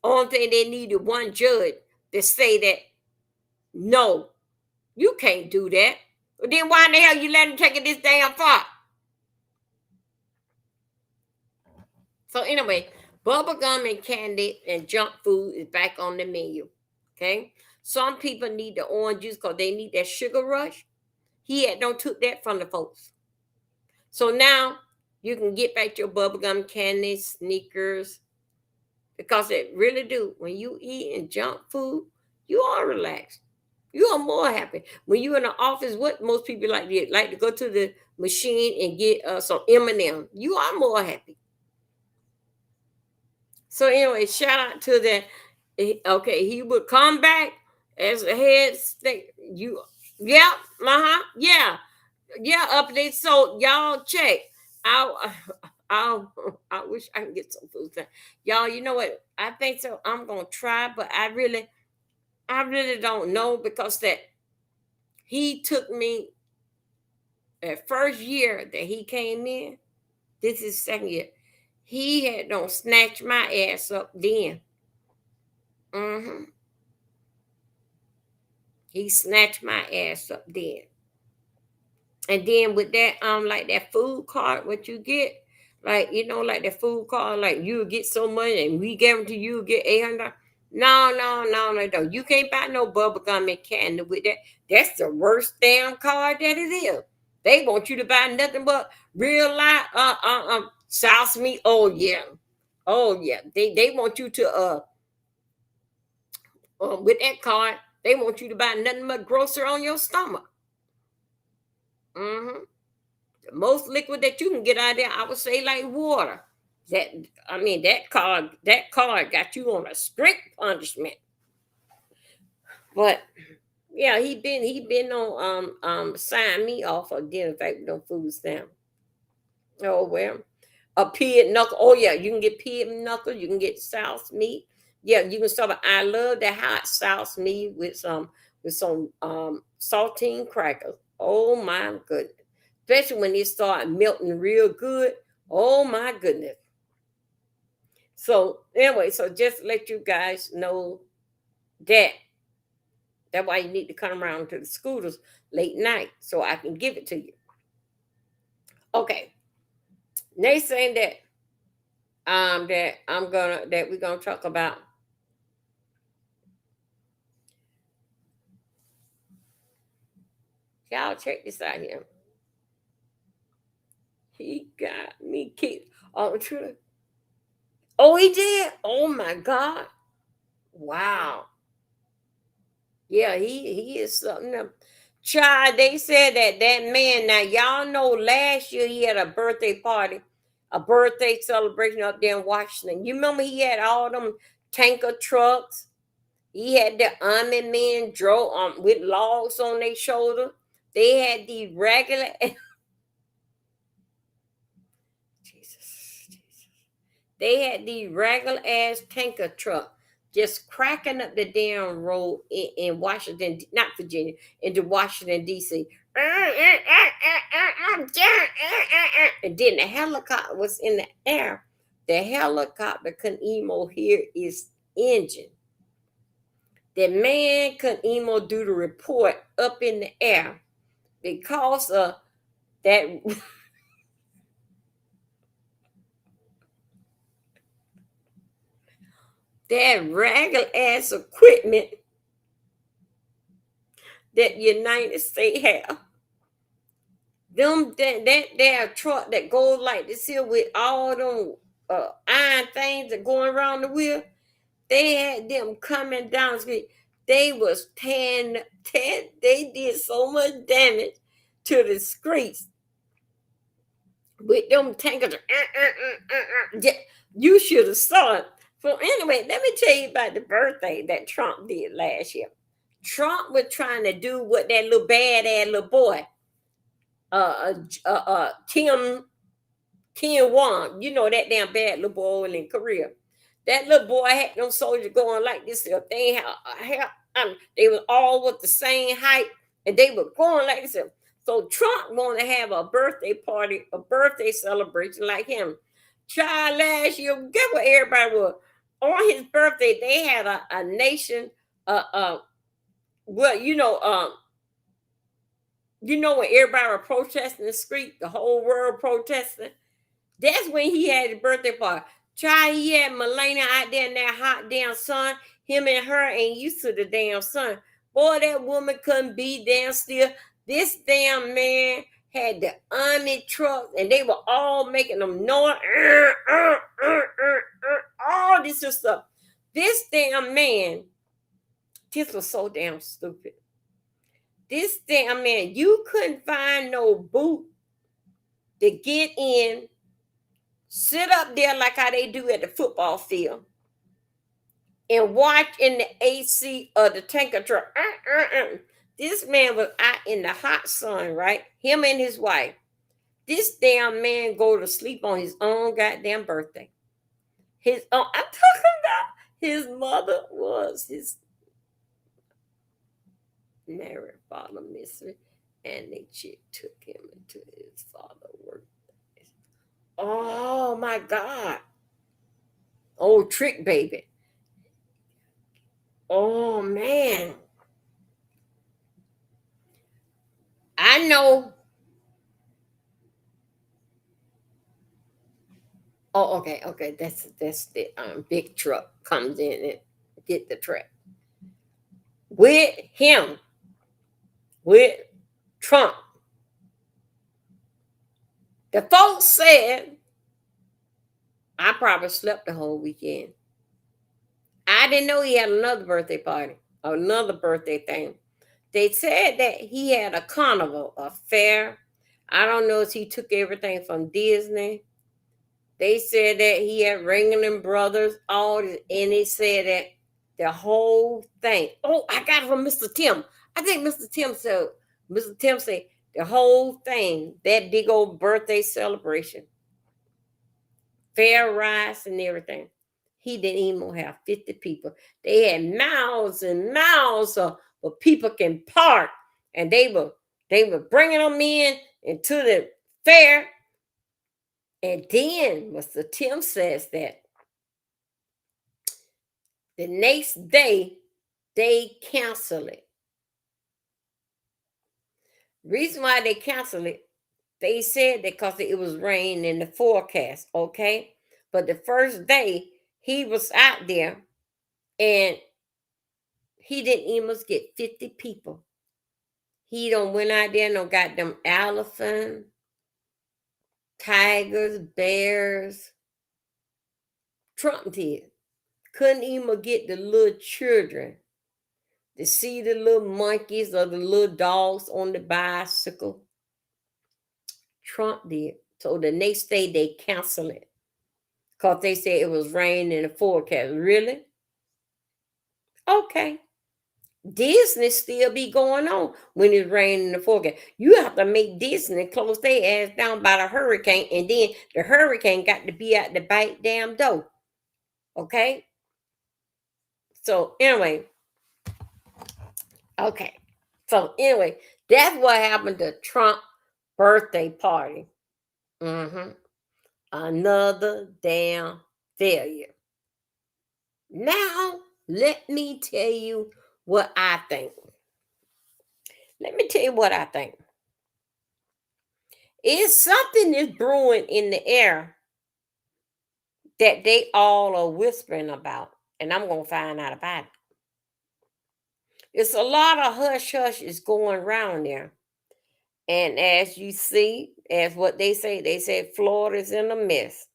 Only thing they needed one judge to say that no, you can't do that. Then why in the hell you let him take it this damn far? So anyway, bubblegum and candy and junk food is back on the menu. Okay. Some people need the orange juice because they need that sugar rush. He had don't took that from the folks. So now you can get back your bubblegum candy, sneakers, because it really do. When you eating junk food, you are relaxed. You are more happy. When you in the office, what most people like to go to the machine and get some M&M. You are more happy. So anyway, shout out to that. Okay, he would come back as a head state. You, yeah, yeah, yeah. Update. So y'all check. I, I, I wish I can get some food. Y'all, you know what? I think so. I'm gonna try, but I really don't know because that he took me at first year that he came in. This is second year. He had don't snatch my ass up then. Mm-hmm. He snatched my ass up then. And then with that, like that food card, what you get, like like that food card, like you get so much, and we guarantee you get 800. No, no, no, no, no. You can't buy no bubble gum and candy with that. That's the worst damn card that it is. They want you to buy nothing but real life, South meat. Oh yeah, oh yeah. They want you to with that card, they want you to buy nothing but grocery on your stomach. Mm-hmm. The most liquid that you can get out of there, I would say, like water. That I mean, that card got you on a strict punishment. But yeah, he been on sign me off for dinner fact no food stamp. Oh well. A pig knuckle. Oh yeah, you can get pig knuckle. You can get souse meat. Yeah, you can start. I love the hot souse meat with some saltine crackers. Oh my goodness, especially when it start melting real good. Oh my goodness. So anyway, so just to let you guys know that that's why you need to come around to the scooters late night so I can give it to you. Okay, they saying that we're gonna talk about. Y'all check this out here. He got me kicked on the trip. Oh, he did. Oh my God. Wow. Yeah, he is something else. Child, they said that man. Now y'all know last year he had a birthday party, a birthday celebration up there in Washington. You remember he had all them tanker trucks. He had the army men drove with logs on their shoulder. They had the regular Jesus, Jesus. They had the regular ass tanker truck just cracking up the damn road in Washington, not Virginia, into Washington D.C. And then the helicopter was in the air. The helicopter couldn't even hear its engine. The man couldn't even do the report up in the air because of that that regular ass equipment that United States have. Them that truck that goes like this here with all them iron things that going around the wheel. They had them coming down the street. They was they did so much damage to the streets with them tankers. Yeah, you should have saw it. So anyway, let me tell you about the birthday that Trump did last year. Trump was trying to do what that little bad ass little boy, Kim Won, you know that damn bad little boy in Korea. That little boy had them soldiers going like this. If they they were all with the same height, and they were going like this. So Trump want to have a birthday party, a birthday celebration like him. Child, last year, guess what everybody was on his birthday? They had a nation, well, when everybody was protesting the street, the whole world protesting. That's when he had his birthday party. Child, he had Melania out there in that hot damn sun. Him and her ain't used to the damn sun. Boy, that woman couldn't be damn still. This damn man had the army trucks, and they were all making them noise. All this and stuff. This damn man, this was so damn stupid. This damn man, you couldn't find no boot to get in, sit up there like how they do at the football field, and watch in the AC of the tanker truck. This man was out in the hot sun, right? Him and his wife. This damn man go to sleep on his own goddamn birthday. I'm talking about his mother was his married father, mystery, and the chick took him into his father work. Oh my God. Oh, trick baby. Oh man. I know. Oh, okay, okay. That's the big truck comes in and get the truck. With him, with Trump. The folks said I probably slept the whole weekend. I didn't know he had another birthday party, another birthday thing. They said that he had a carnival, a fair. I don't know if he took everything from Disney. They said that he had Ringling Brothers, all this, and they said that the whole thing. Oh, I got it from Mr. Tim. I think Mr. Tim said the whole thing, that big old birthday celebration, fair rice and everything. He didn't even have 50 people. They had miles and miles of where people can park, and they were bringing them in into the fair. And then Mr. Tim says that the next day they cancel it. Reason why they canceled it, they said that because it was rain in the forecast, okay? But the first day he was out there, and he didn't even get 50 people. He don't went out there, no got them elephant, tigers, bears. Trump did. Couldn't even get the little children to see the little monkeys or the little dogs on the bicycle. Trump did. So the next day they canceled it because they said it was rain in the forecast. Really? Okay. Disney still be going on when it's raining in the forecast. You have to make Disney close their ass down by the hurricane, and then the hurricane got to be at the bite damn door. Okay? So anyway, okay. So anyway, that's what happened to Trump birthday party. Mm-hmm. Another damn failure. Now, let me tell you what I think. Let me tell you what I think. Is something is brewing in the air that they all are whispering about, and I'm gonna find out about it. It's a lot of hush hush is going around there, and as you see, as what they say Florida's in a mess.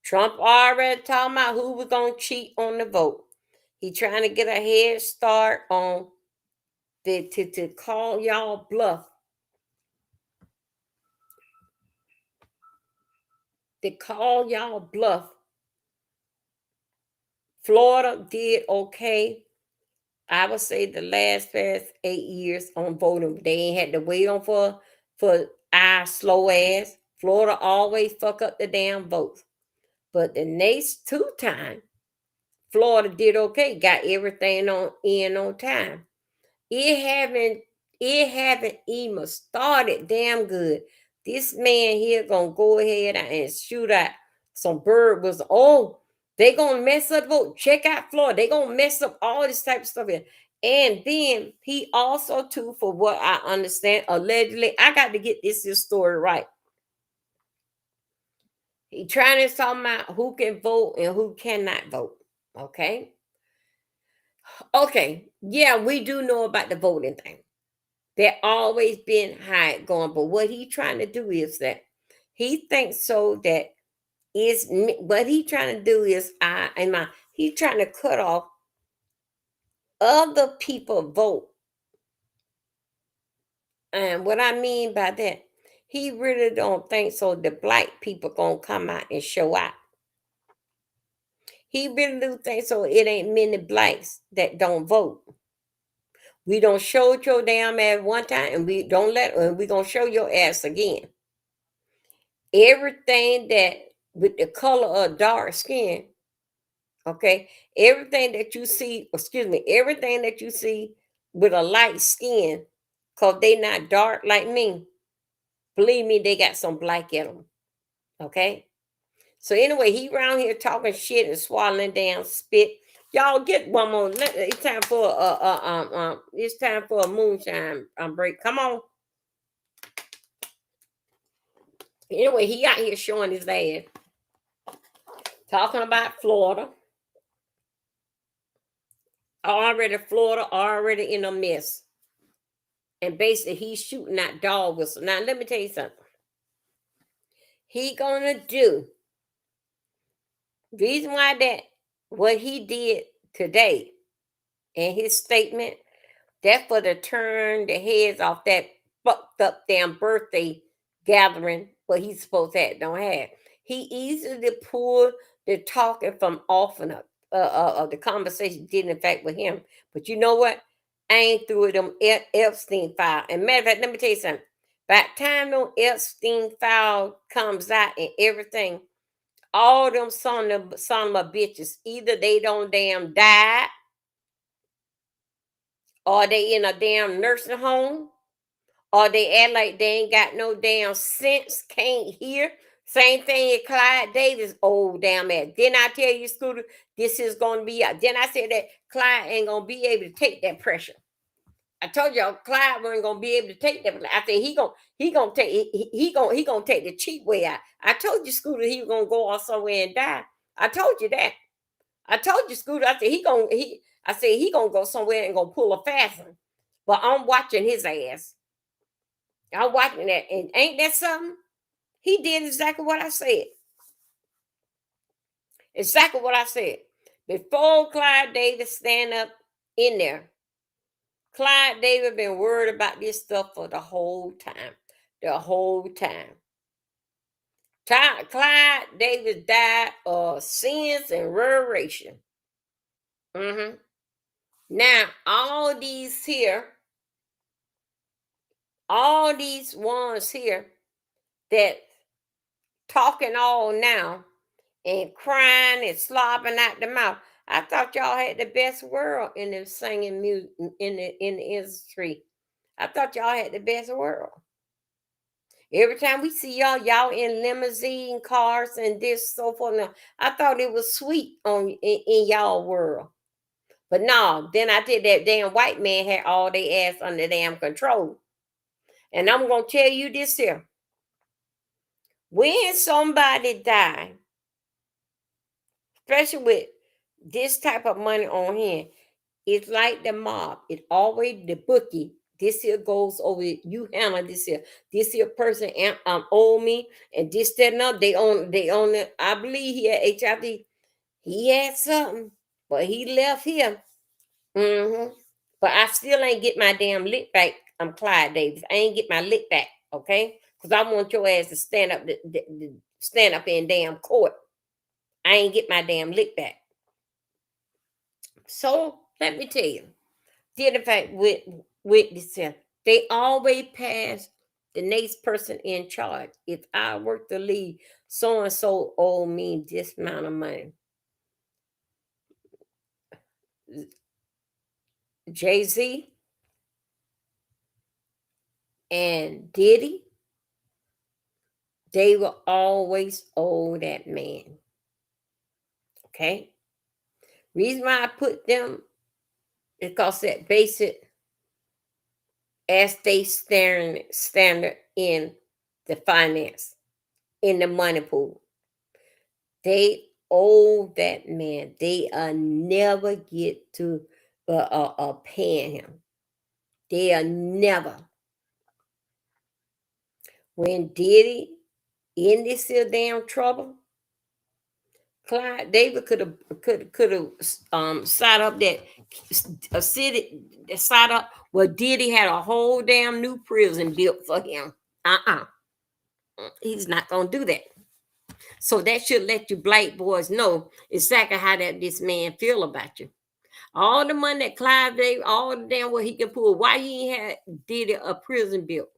Trump already talking about who was gonna cheat on the vote. He trying to get a head start on to call y'all bluff. To call y'all bluff. Florida did okay. I would say the last past 8 years on voting, they ain't had to wait on for our slow ass. Florida always fuck up the damn votes. But the next two times, Florida did okay, got everything on time. It haven't it haven't even started damn good. This man here gonna go ahead and shoot out some bird was they gonna mess up the vote. Check out Florida. They gonna mess up all this type of stuff here. And then he also too, for what I understand, allegedly, I got to get this story right. He trying to talk about who can vote and who cannot vote. Okay. Okay. Yeah, we do know about the voting thing. There always been high going, but what he trying to do is that he thinks so that is what he trying to do is he trying to cut off other people vote. And what I mean by that, he really don't think so the black people gonna come out and show out. He really do think so it ain't many blacks that don't vote. We don't show your damn ass one time and we don't let and we gonna show your ass again. Everything that with the color of dark skin, okay, everything that you see, excuse me, everything that you see with a light skin, because they not dark like me, believe me, they got some black in them. Okay. So anyway, he around here talking shit and swallowing down spit. Y'all get one more. It's time for it's time for a moonshine break. Come on. Anyway, he out here showing his ass, talking about Florida. Florida already in a mess. And basically he's shooting that dog whistle. Now let me tell you something. He gonna do reason why that what he did today in his statement, that's for to turn the heads off that fucked up damn birthday gathering what he's supposed to have, don't have. He easily pulled the talking from off of the conversation did in fact with him. But you know what? I ain't through with them Epstein file. And matter of fact, let me tell you something. By the time no Epstein file comes out and everything, all them son of a bitches, either they don't damn die or they in a damn nursing home or they act like they ain't got no damn sense, can't hear. Same thing at Clyde Davis, old damn ass. Didn't I tell you, Scooter, this is going to be out? Then I said that Clyde ain't going to be able to take that pressure. I told y'all Clyde wasn't going to be able to take that. I said he gonna take he gonna take the cheap way out. I told you, Scooter, he was going to go off somewhere and die. I told you that. I told you, Scooter. I said he gonna go somewhere and gonna pull a fast one. But I'm watching his ass. I'm watching that, and ain't that something? He did exactly what I said. Exactly what I said. Before Clyde Davis stand up in there, Clyde Davis been worried about this stuff for the whole time. The whole time. Clyde Davis died of sins and reparation. Mm-hmm. Now, all these ones here that talking all now and crying and slobbing out the mouth. I thought y'all had the best world in the singing music in the industry. I thought y'all had the best world. Every time we see y'all in limousine cars and this so forth. Now, I thought it was sweet in y'all world. But no, then I did that damn white man had all they ass under damn control. And I'm gonna tell you this here. When somebody die, especially with this type of money on hand, it's like the mob. It always the bookie. This here goes over. You handle this here. This here person owe me, and this that and other. They own it. I believe he had HIV. He had something, but he left here. But I still ain't get my damn lick back. I'm Clyde Davis. I ain't get my lick back. Okay, because I want your ass to stand up in damn court. I ain't get my damn lick back. So let me tell you. did in fact with this. They always pass the next person in charge. If I work the lead, so and so owe me this amount of money. Jay-Z and Diddy, they will always owe that man. Okay? Reason why I put them is because that basic as they standard in the finance, in the money pool. They owe that man. They never get to paying him. They are never. When Diddy in this here damn trouble, Clyde David could have sat up that a city that sat up where Diddy had a whole damn new prison built for him. Uh-uh. He's not gonna do that. So that should let you black boys know exactly how that this man feel about you. All the money that Clive David, all the damn what he can pull. Why he ain't had did it a prison built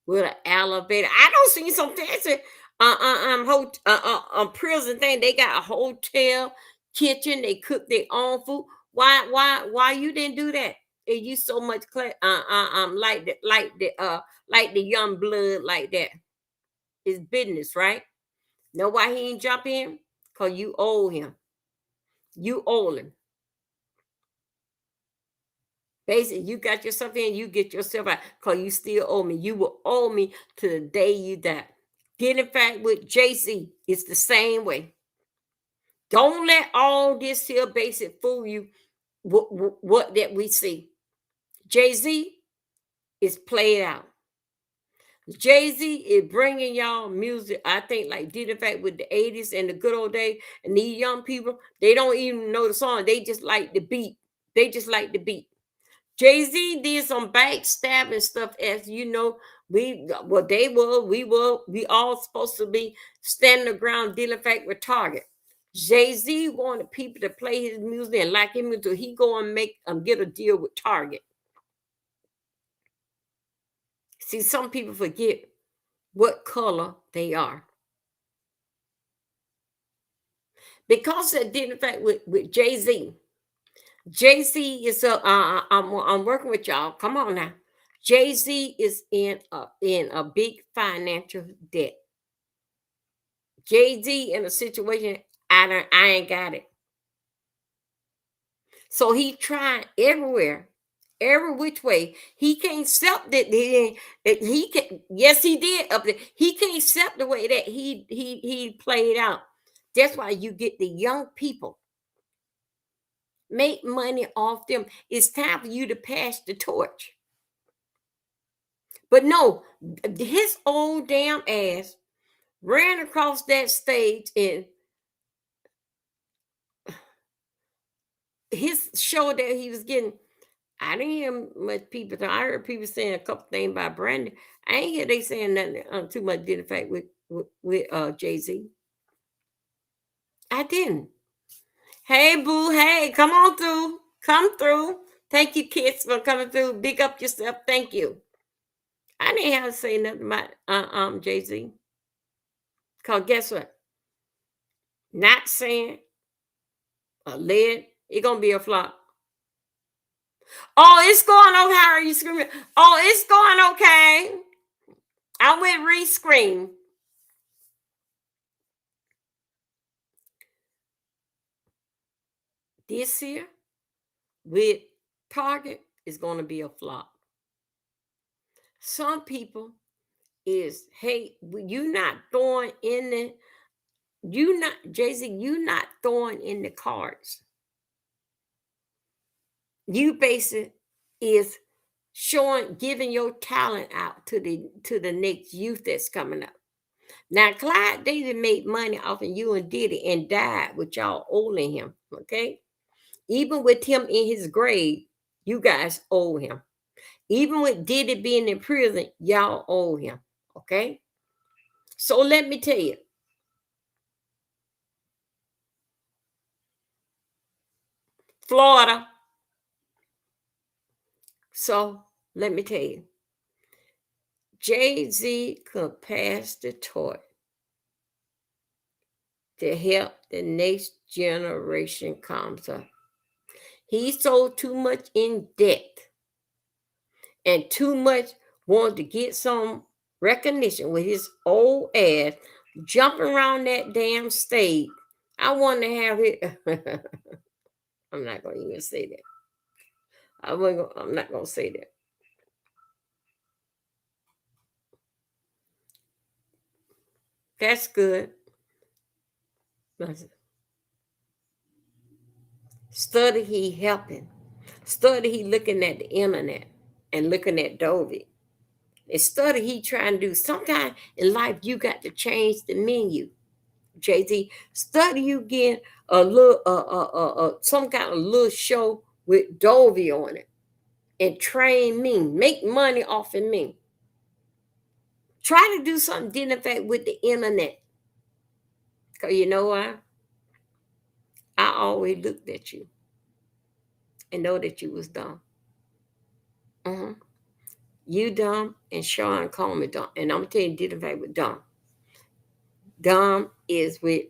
with an elevator? I don't see some fancy prison thing. They got a hotel, kitchen. They cook their own food. Why you didn't do that? And you so much like the young blood like that. It's business, right? Know why he ain't jump in? Cause you owe him. You owe him. Basically, you got yourself in, you get yourself out. Cause you still owe me. You will owe me to the day you die. Get in fact with JC, it's the same way. Don't let all this here basic fool you. What that we see. Jay-Z is played out. Jay-Z is bringing y'all music, I think, like did in fact with the 80s and the good old days. And these young people, they don't even know the song. They just like the beat. They just like the beat. Jay-Z did some backstabbing stuff, as you know. We all supposed to be standing the ground dealing fact with Target. Jay-Z wanted people to play his music and like him until he go and make get a deal with Target. See, some people forget what color they are. Because it did in fact with Jay-Z. Jay-Z is I'm working with y'all. Come on now. Jay-Z is in a big financial debt. Jay-Z in a situation I ain't got it. So he trying everywhere, every which way. He can't accept that he can. Yes, he did up there. He can't accept the way that he played out. That's why you get the young people make money off them. It's time for you to pass the torch. But no, his old damn ass ran across that stage and his show that he was getting. I didn't hear much people. I heard people saying a couple things about Brandon. I ain't hear they saying nothing too much did in fact with Jay-Z. I didn't. Hey boo, hey, come on through. Come through. Thank you, kids, for coming through. Big up yourself. Thank you. I didn't have to say nothing about Jay-Z. Cause guess what? Not saying a lid, it's gonna be a flop. Oh, it's going okay. How are you screaming? Oh, it's going okay. I went re-scream. This year with Target is going to be a flop. Some people is, hey, you not throwing in the, you not, Jay-Z, you not throwing in the cards. You basically is showing, giving your talent out to the next youth that's coming up. Now, Clyde David made money off of you and Diddy and died with y'all owing him. Okay. Even with him in his grave, you guys owe him. Even with Diddy being in prison, y'all owe him. Okay. So let me tell you, Florida, So let me tell you, Jay-Z could pass the torch to help the next generation comes up. He sold too much in debt and too much wanted to get some recognition with his old ass jumping around that damn stage. I want to have it. I'm not going to even say that. I'm not going to say that. That's good. Study he helping. Study he looking at the internet and looking at Dovey. And study he trying to do. Sometimes in life you got to change the menu. Jay-Z, study you get a little some kind of little show with Dovey on it and train me. Make money off of me. Try to do something different with the internet. Cause you know why? I always looked at you and know that you was dumb. Mm-hmm. You dumb and Sean called me dumb. And I'm telling you, different with dumb. Dumb is with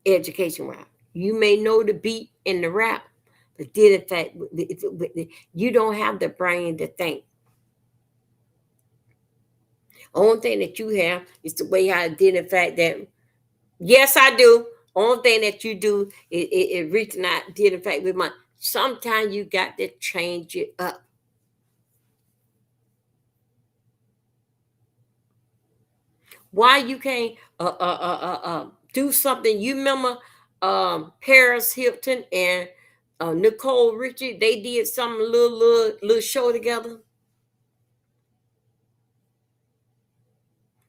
education rap. You may know the beat and the rap, but did in fact you don't have the brain to think. Only thing that you have is the way I did in fact that yes I do. Only thing that you do is reaching out did in fact with my sometimes you got to change it up. Why you can't do something? You remember Paris Hilton and Nicole Richie? They did some little show together.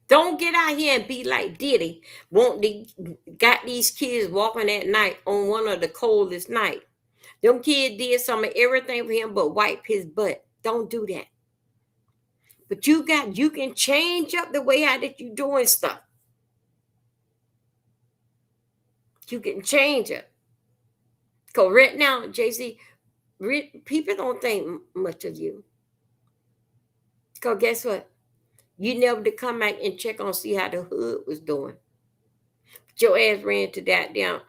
Don't get out here and be like Diddy. Want the got these kids walking at night on one of the coldest night. Them kids did some of everything for him but wipe his butt. Don't do that. But you can change up the way how that you doing stuff. You can change it. Cause right now, JC, people don't think much of you. Cause guess what? You never to come back and check on see how the hood was doing. But your ass ran to that down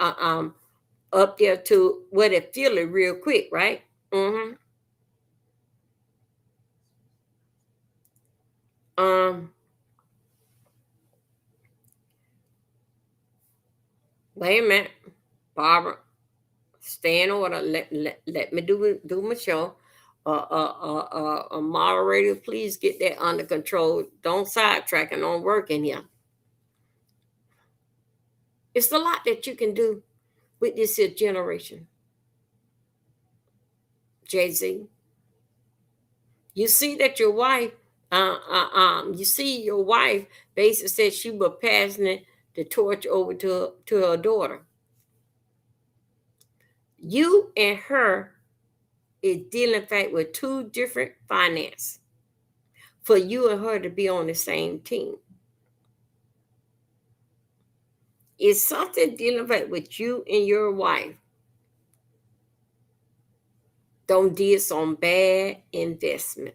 up there to where they feel it real quick, right? Mm-hmm. Um, wait a minute, Barbara, stay in order. Let me do my show. Moderator, please get that under control. Don't sidetrack and don't work in here. It's a lot that you can do with this here generation. Jay Z, you see that your wife, you see your wife basically said she was passing the torch over to her daughter. You and her is dealing in fact with two different finance for you and her to be on the same team. It's something dealing in fact with you and your wife. Don't do some bad investment.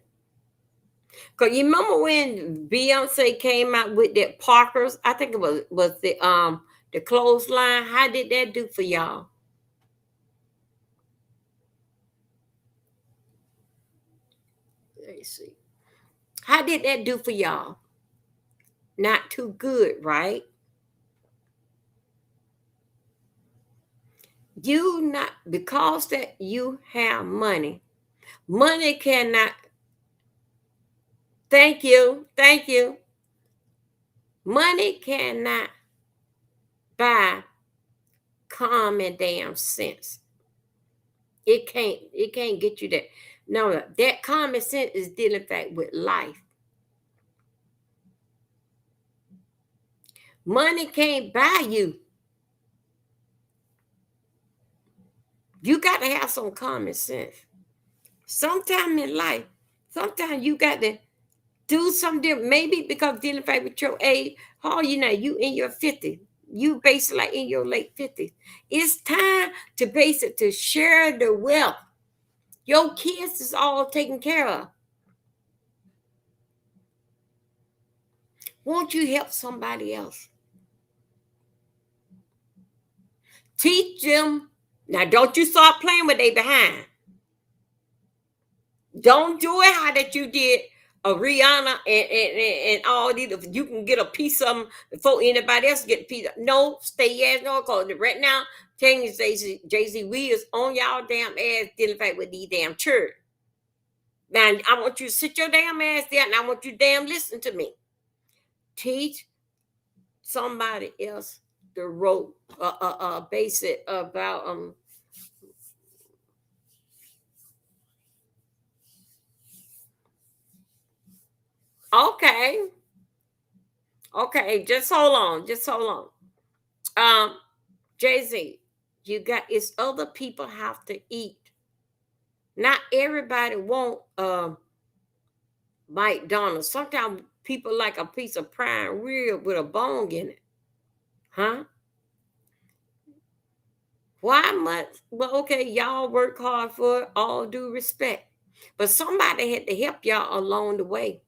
Cause you remember when Beyonce came out with that Parkers? I think it was the clothesline. How did that do for y'all? Let me see. How did that do for y'all? Not too good, right? You not because that you have money. Money cannot. Thank you. Money cannot buy common damn sense. It can't get you that. No, that common sense is dealing in fact with life. Money can't buy you. You got to have some common sense. Sometime in life, sometimes you got to do something. Maybe because dealing in fact with your age, how you know you in your 50s. You basically like in your late 50s. It's time to base it to share the wealth. Your kids is all taken care of. Won't you help somebody else? Teach them. Now, don't you start playing with they behind. Don't do it how that you did a Rihanna and all these. You can get a piece of them before anybody else get a piece. No, stay your ass no, cause right now, telling you Jay-Z, we is on y'all damn ass dealing with these damn church. Now I want you to sit your damn ass there, and I want you damn listen to me. Teach somebody else the rope, basic about Okay, okay, just hold on. Jay Z, you got it's other people have to eat. Not everybody want McDonald's. Sometimes people like a piece of prime rib with a bone in it, huh? Why much? Well, okay, y'all work hard for it, all due respect. But somebody had to help y'all along the way.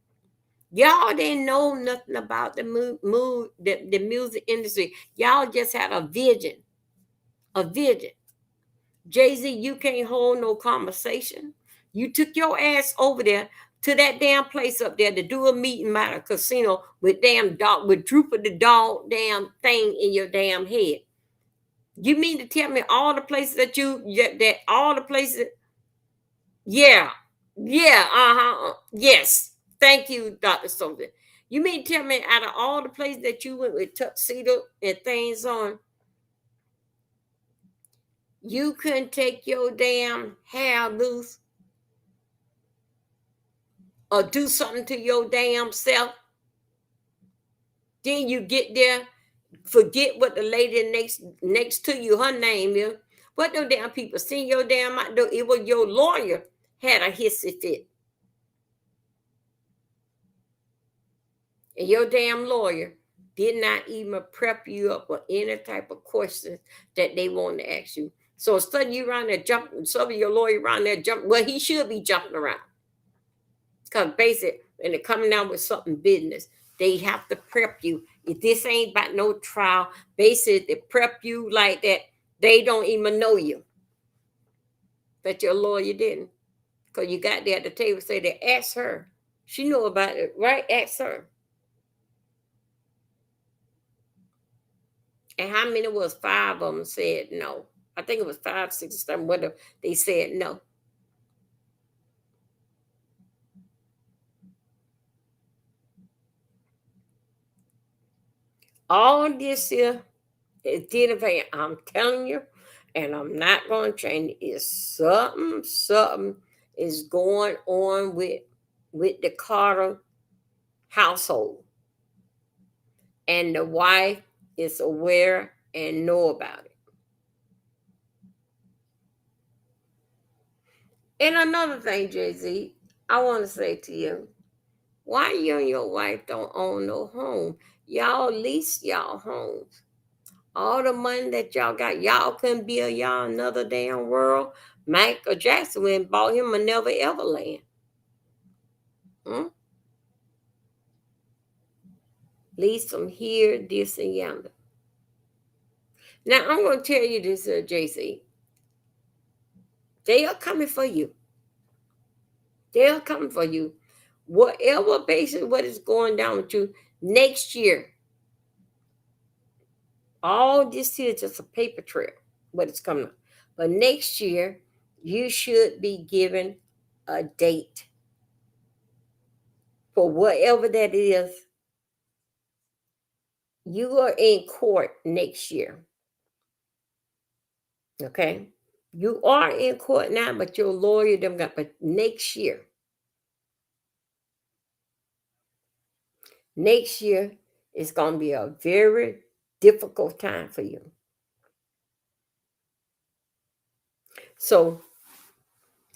Y'all didn't know nothing about the the music industry. Y'all just had a vision, a vision. Jay-Z, you can't hold no conversation. You took your ass over there to that damn place up there to do a meeting at a casino with damn dog with Drooper the dog damn thing in your damn head. You mean to tell me all the places that all the places? Yeah, yeah, yes. Thank you, Dr. Sullivan. You mean to tell me out of all the places that you went with tuxedo and things on, you couldn't take your damn hair loose or do something to your damn self? Then you get there, forget what the lady next to you, her name is. What those damn people seen your damn out there? It was your lawyer had a hissy fit. And your damn lawyer did not even prep you up for any type of questions that they want to ask you. So instead of you around there jumping, some of your lawyer around there jumping, well, he should be jumping around. Because basically, when they're coming down with something business, they have to prep you. If this ain't about no trial, basically, they prep you like that. They don't even know you. But your lawyer didn't. Because you got there at the table, say they asked her. She knew about it, right? Ask her. And how many was five of them said no? I think it was 5, 6, 7, whatever. They said no. All this here is did I'm telling you, and I'm not going to change it. Is something is going on with the Carter household, and the wife is aware and know about it. And another thing, Jay Z, I want to say to you, why you and your wife don't own no home? Y'all lease y'all homes. All the money that y'all got, y'all couldn't build y'all another damn world. Michael Jackson went and bought him a Never Ever land. Hmm? Lease them here, this, and yonder. Now, I'm going to tell you this, JC. They are coming for you. They are coming for you. Whatever basically what is going down with you next year, all this here is just a paper trail, what is coming up. But next year, you should be given a date for whatever that is. You are in court next year. Okay. You are in court now, but your lawyer them got but next year is gonna be a very difficult time for you. So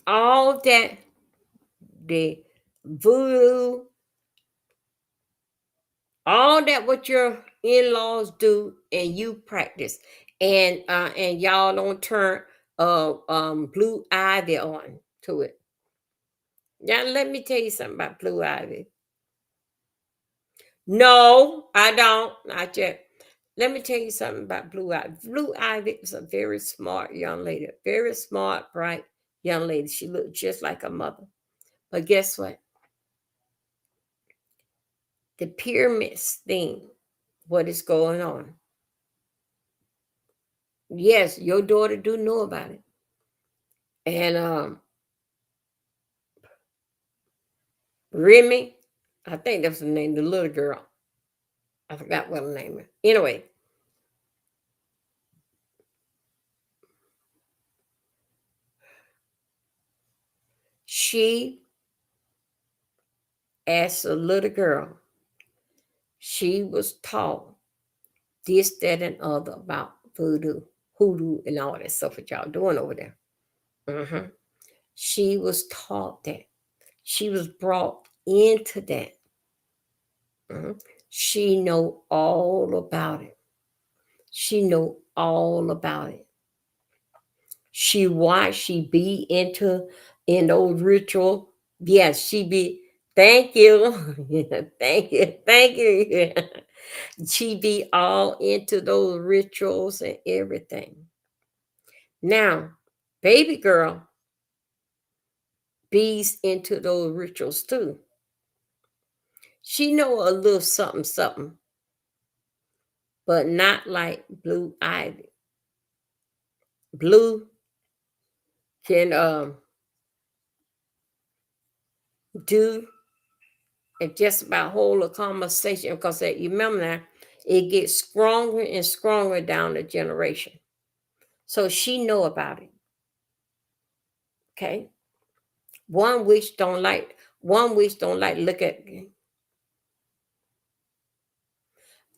all that the voodoo, all that what your in-laws do and you practice, and y'all don't turn blue ivy on to it. Now, let me tell you something about Blue Ivy. No, I don't. Not yet. Let me tell you something about Blue Ivy. Blue Ivy is a very smart young lady, very smart, bright young lady. She looked just like her mother. But guess what? The pyramids thing, what is going on? Yes, your daughter do know about it. And Remy, I think that's the name, the little girl. I forgot what her name is. Anyway, she asked a little girl, she was taught this, that, and other about voodoo, hoodoo, and all that stuff that y'all doing over there. Hmm. She was taught that. She was brought into that. Mhm. She know all about it. She know all about it. She watched. She be into in those ritual. Yes, she be. Thank you, thank you, thank you. She be all into those rituals and everything. Now, baby girl bees into those rituals too. She know a little something, something, but not like Blue Ivy. Blue can do and just about hold a conversation because you remember now, it gets stronger and stronger down the generation. So she know about it. Okay. One witch don't like look at.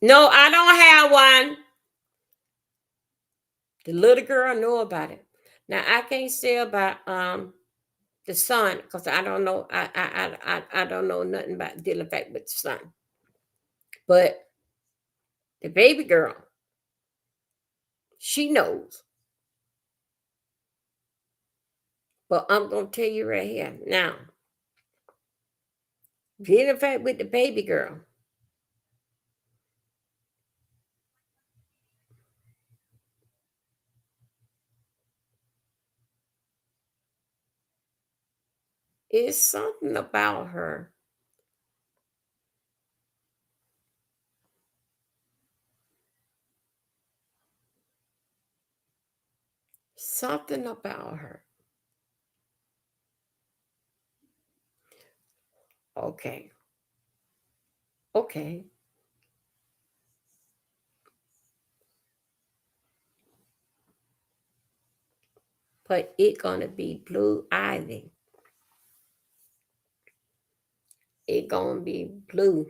No, I don't have one. The little girl know about it. Now I can't say about the son because I don't know. I don't know nothing about dealing back with the son. But the baby girl, she knows. But I'm gonna tell you right here now. Dealing back with the baby girl, is something about her. Something about her. Okay. Okay. But it gonna be Blue Ivy. It gonna be blue.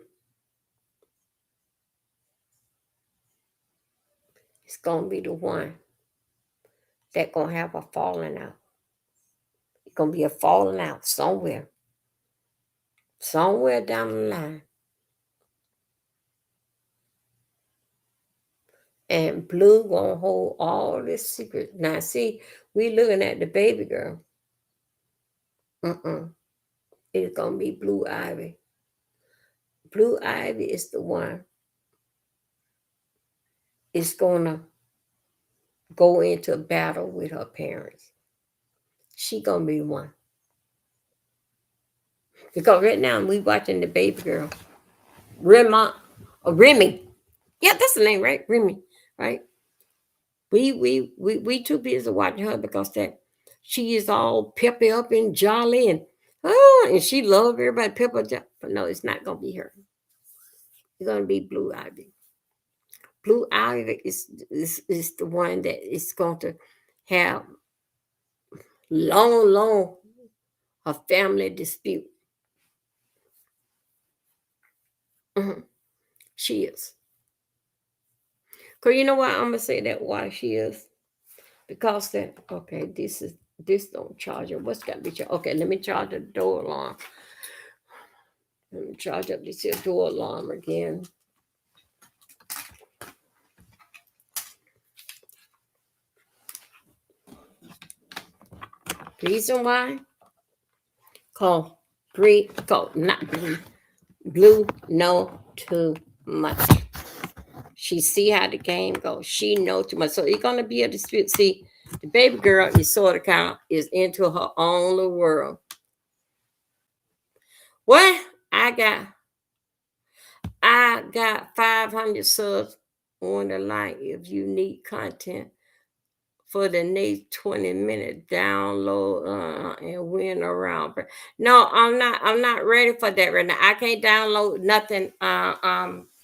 It's gonna be the one that gonna have a falling out. It's gonna be a falling out somewhere. Somewhere down the line. And blue gonna hold all this secret. Now see, we looking at the baby girl. Mm-mm. It's gonna be Blue Ivy. Blue Ivy is the one. Is gonna go into battle with her parents. She gonna be the one. Because right now we watching the baby girl. Remy. Yeah, that's the name, right? Remy, right? We too busy watching her because that she is all peppy up and jolly and she love everybody pepper. But no, it's not gonna be her. It's gonna be Blue Ivy. Blue Ivy is the one that is going to have long a family dispute. Mhm. She is. Cause you know why I'm gonna say that why she is because that okay this don't charge it. What's got to be charged? Okay, let me charge the door alarm. Let me charge up this here door alarm again. Reason why? Call Bree, go, not blue. Blue, no, too much. She see how the game goes. She know too much. So it's gonna be a dispute. See, the baby girl is sort of kind of is into her own little world. What? I got 500 subs on the line. If you need content for the next 20 minutes, download and win around. No, I'm not ready for that right now. I can't download nothing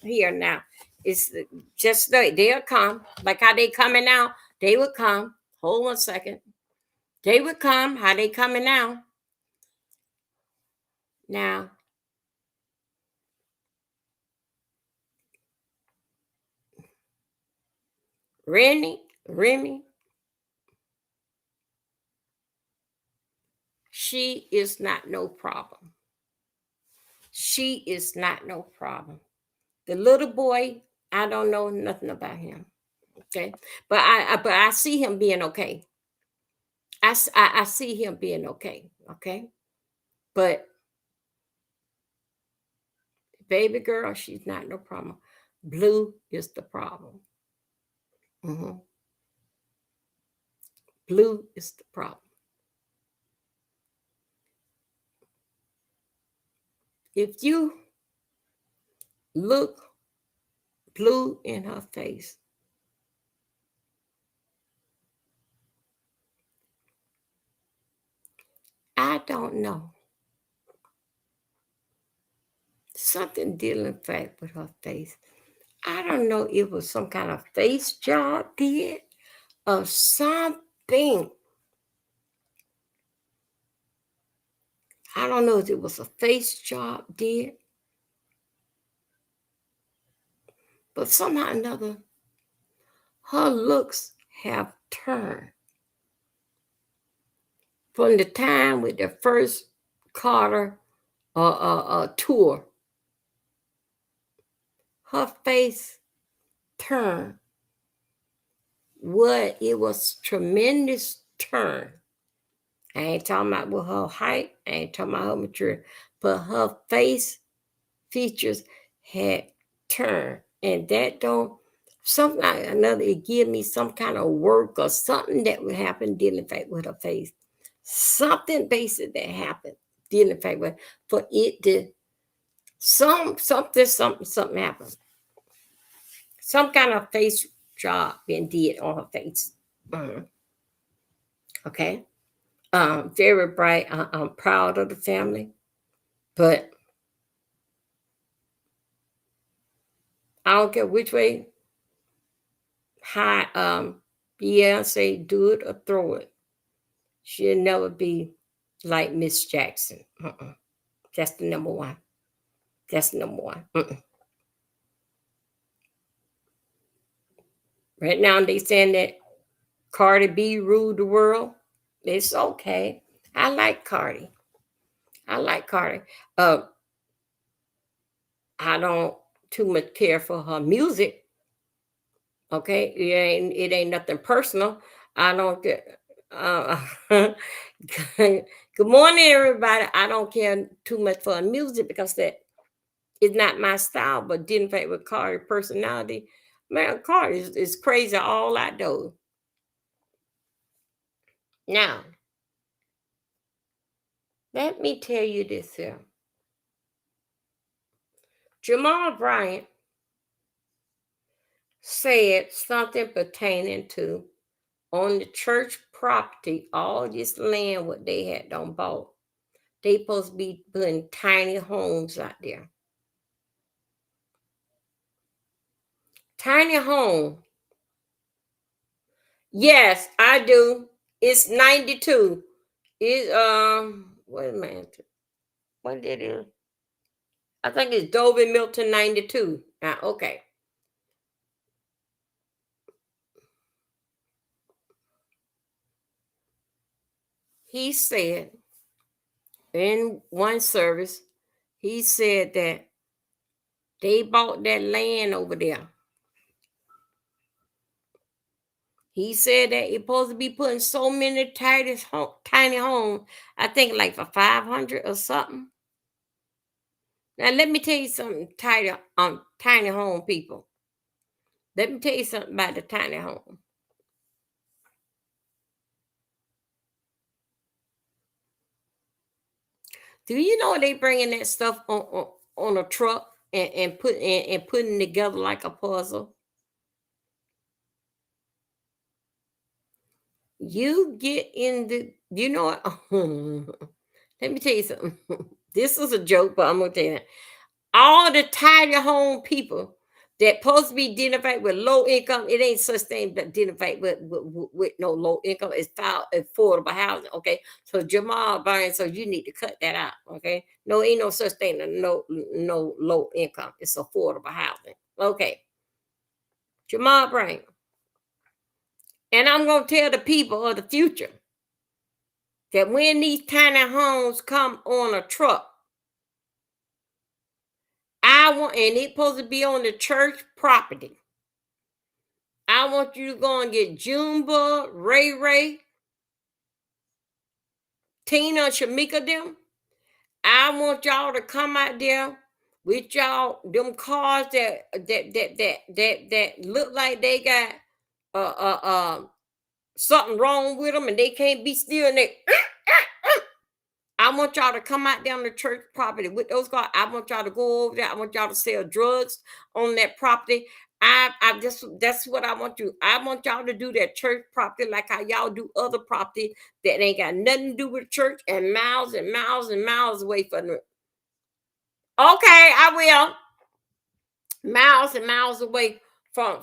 here now. It's just they'll come. Like how they coming now, they would come. Hold on a second. They would come. How they coming now? Now, Remy, she is not no problem. She is not no problem. The little boy, I don't know nothing about him. Okay, but I see him being okay. I see him being okay. Okay, but baby girl, she's not no problem. Blue is the problem. Mhm. Blue is the problem. If you look blue in her face, I don't know. Something dealing fact with her face. I don't know if it was some kind of face job did or something. I don't know if it was a face job did, but somehow or another, her looks have turned from the time with the first Carter tour. Her face turned. What it was tremendous turn. I ain't talking about with her height. I ain't talking about her maturity, but her face features had turned, and that don't something like another. It give me some kind of work or something that would happen dealing fact with her face. Something basic that happened dealing fact with for it to something happened. Some kind of face job being did on her face. Mhm. Okay. Very bright. I'm proud of the family, but I don't care which way high Beyonce do it or throw it. She'll never be like Miss Jackson. That's the number one. That's the number one. Right now they saying that Cardi B ruled the world. It's okay. I like Cardi. I like Cardi. Uh, I don't too much care for her music. Okay, it ain't nothing personal. I don't get. Good morning, everybody. I don't care too much for her music because that is not my style. But didn't fit with Cardi personality. Man, Cardi is crazy all I do. Now, let me tell you this here. Jamal Bryant said something pertaining to on the church property, all this land what they had done bought. They supposed to be putting tiny homes out there. Tiny home. Yes, I do. It's 92. It wait a minute. What did it? I think it's Dover Milton 92. Okay. He said in one service, he said that they bought that land over there. He said that it's supposed to be putting so many tiny homes. I think like for 500 or something. Now let me tell you something, tiny home people. Let me tell you something about the tiny home. Do you know they bringing that stuff on a truck and putting together like a puzzle? You get in the, you know what? Let me tell you something. This is a joke, but I'm gonna tell you that. All the tiny home people that supposed to be identified with low income, it ain't such thing that identified with no low income. It's filed affordable housing. Okay, so Jamal Burns, so you need to cut that out. Okay, no, ain't no such thing as no low income. It's affordable housing. Okay, Jamal Brain, and I'm gonna tell the people of the future that when these tiny homes come on a truck, I want, and it's supposed to be on the church property. I want you to go and get Jumba, Ray, Tina, Shamika them. I want y'all to come out there with y'all them cars that look like they got uh uh uh something wrong with them and they can't be still and they I want y'all to come out down the church property with those cars. I want y'all to go over there. I want y'all to sell drugs on that property. I just that's what I want you. I want y'all to do that church property like how y'all do other property that ain't got nothing to do with church and miles and miles and miles away from it. Okay, I will. Miles and miles away from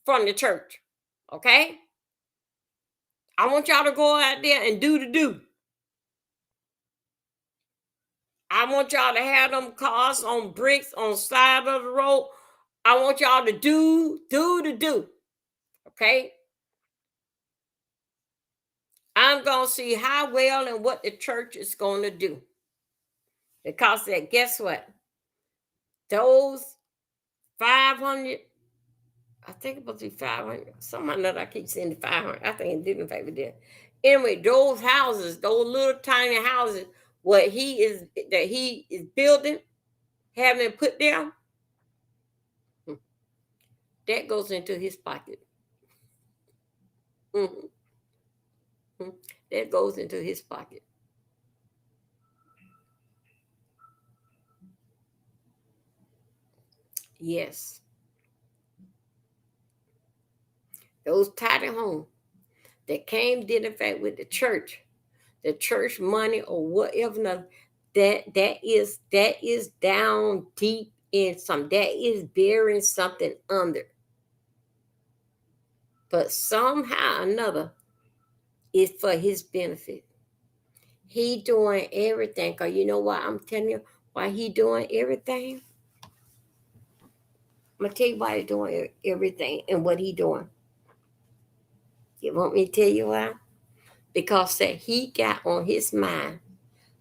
the church. Okay? I want y'all to go out there and do the do. I want y'all to have them cars on bricks on side of the road. I want y'all to do the do. Okay? I'm gonna see how well and what the church is gonna do. Because that guess what? Those 500, I think it must be 500. Someone that I keep saying 500. I think it didn't favor there. Anyway, those houses, those little tiny houses, what he is building, having put down, that goes into his pocket. Mhm. That goes into his pocket. Yes. Those tiny homes that came did in fact with the church money or whatever that is down deep in some that is bearing something under. But somehow or another it's for his benefit. He doing everything. Cause you know why I'm telling you why he doing everything? I'm gonna tell you why he doing everything and what he doing. You want me to tell you why? Because that he got on his mind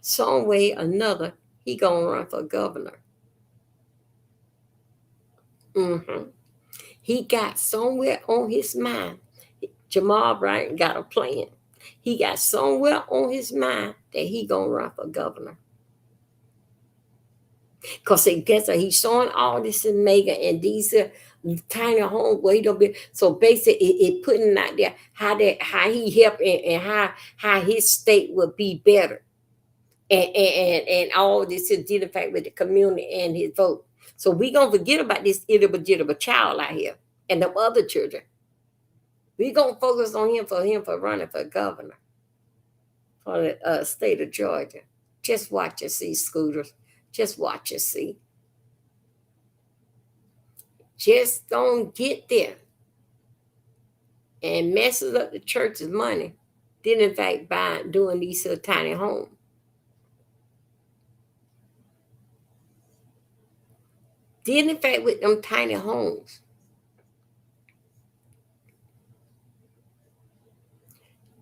some way or another he gonna run for governor. Hmm. He got somewhere on his mind. Jamal Bryant got a plan. He got somewhere on his mind that he gonna run for governor. Cause he gets he's showing all this in mega and these tiny homes where he don't be. So basically, it putting out there how he helped and how his state would be better and all this to identify with the community and his vote. So we gonna forget about this illegitimate child out here and the other children. We gonna focus on him for running for governor for the state of Georgia. Just watch and see, Scooters. Just watch and see. Just don't get there and messes up the church's money. Then in fact by doing these little tiny homes. Then in fact with them tiny homes.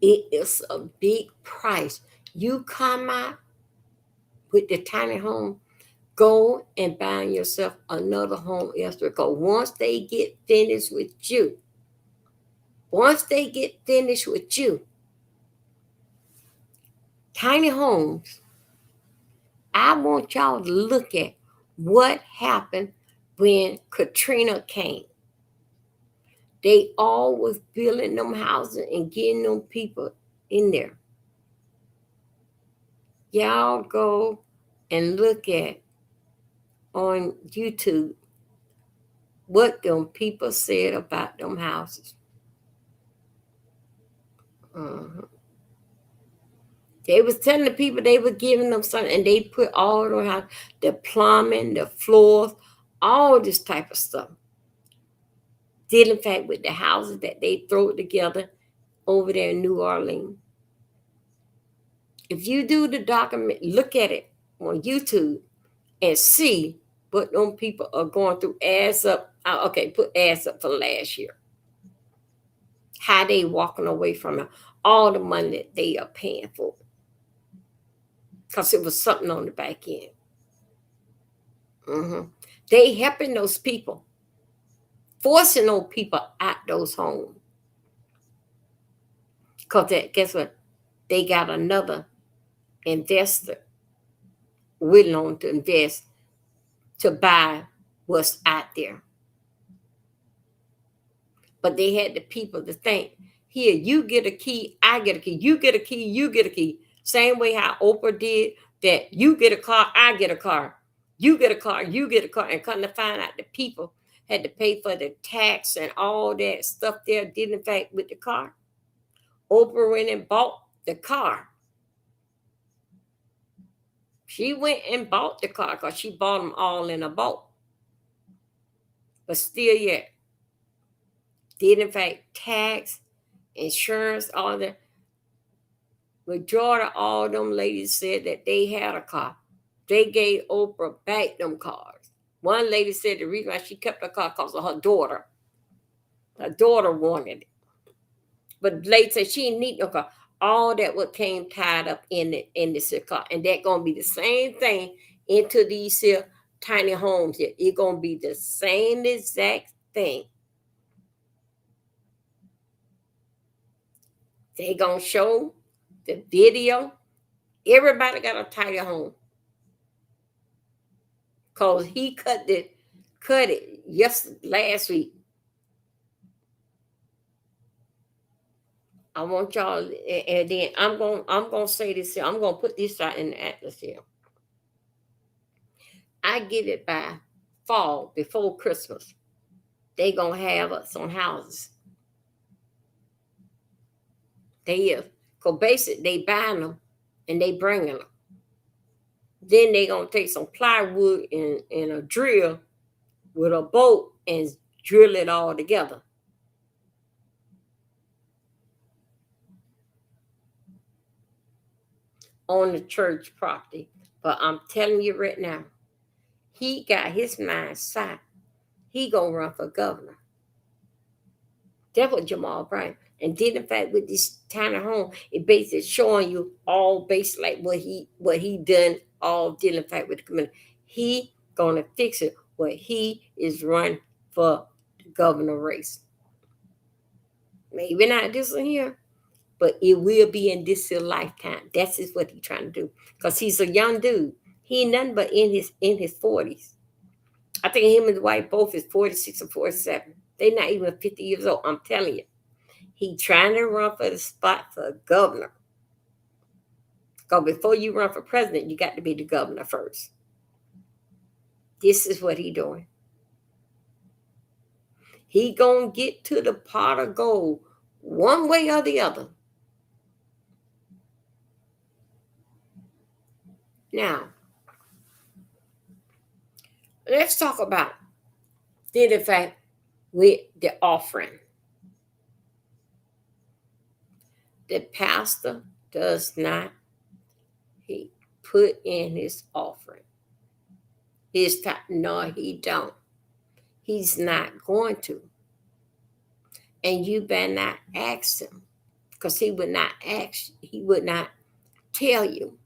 It is a big price. You come out with the tiny home, go and buy yourself another home elsewhere. Because once they get finished with you, Once they get finished with you, tiny homes, I want y'all to look at what happened when Katrina came. They all was building them houses and getting them people in there. Y'all go and look at on YouTube what them people said about them houses. Mhm. They was telling the people they were giving them something, and they put all the house, the plumbing, the floors, all this type of stuff. Dealing fact with the houses that they throw together over there in New Orleans. If you do the document, look at it on YouTube and see what them people are going through. Ads up. Okay, put ads up for last year. How they walking away from it, all the money that they are paying for, because it was something on the back end. Hmm. They helping those people, forcing those people out those homes. Because guess what? They got another investor willing to invest to buy what's out there. But they had the people to think, here, you get a key, I get a key, you get a key, you get a key. Same way how Oprah did that, you get a car, I get a car. You get a car, you get a car. And come to find out the people had to pay for the tax and all that stuff there, did in fact with the car. Oprah went and bought the car. She went and bought the car because she bought them all in a bulk. But still yet, did in fact tax, insurance, all that. Majority of all them ladies said that they had a car. They gave Oprah back them cars. One lady said the reason why she kept the car because of her daughter. Her daughter wanted it. But the lady said she didn't need no car. All that what came tied up in this car. And that gonna be the same thing into these here tiny homes here. It gonna be the same exact thing. They gonna show the video. Everybody got a tiny home. Cause he cut it last week. I want y'all, and then I'm gonna say this here. I'm gonna put this out in the atmosphere. I get it by fall before Christmas. They gonna have us on houses. They is. Cause basically they buying them and they bringing them. Then they gonna take some plywood and a drill with a bolt and drill it all together. On the church property. But I'm telling you right now, he got his mind set. He gonna run for governor. That was Jamal Bryant. And then in fact with this tiny home, it basically showing you all based like what he done, all dealing in fact with the community. He gonna fix it where he is running for the governor race. Maybe not this one here, but it will be in this lifetime. That's just what he's trying to do. Because he's a young dude. He ain't nothing but in his 40s. I think him and his wife both is 46 or 47. They're not even 50 years old. I'm telling you. He trying to run for the spot for governor. Because before you run for president, you got to be the governor first. This is what he doing. He gonna get to the pot of gold one way or the other. Now, let's talk about the fact with the offering. The pastor does not he put in his offering. His time, no, he don't. He's not going to. And you better not ask him, because he would not ask. He would not tell you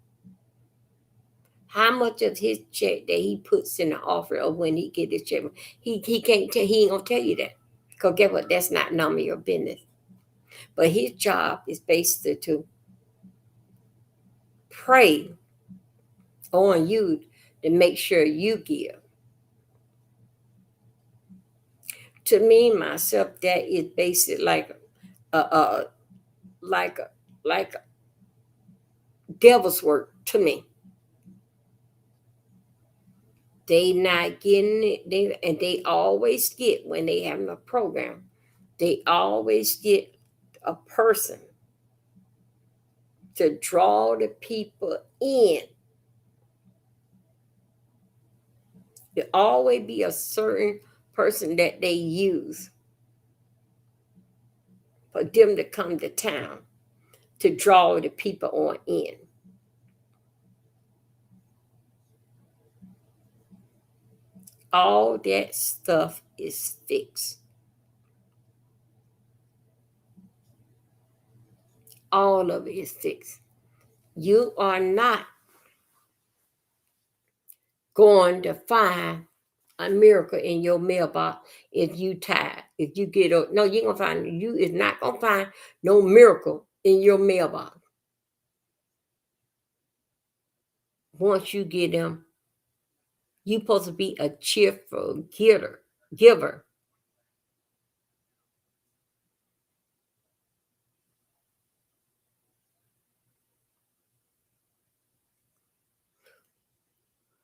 how much of his check that he puts in the offering, or when he get his check. He can't tell. He ain't gonna tell you that. Because guess what? That's not none of your business. But his job is basically to prey on you to make sure you give. To me, myself, that is basically a like like devil's work to me. They not getting it, and they always get when they having a program. They always get a person to draw the people in. There always be a certain person that they use for them to come to town to draw the people on in. All that stuff is fixed. All of it is fixed. You are not going to find a miracle in your mailbox if you tired. If you get up, no, you gonna find you is not gonna find no miracle in your mailbox once you get them. You supposed to be a cheerful giver,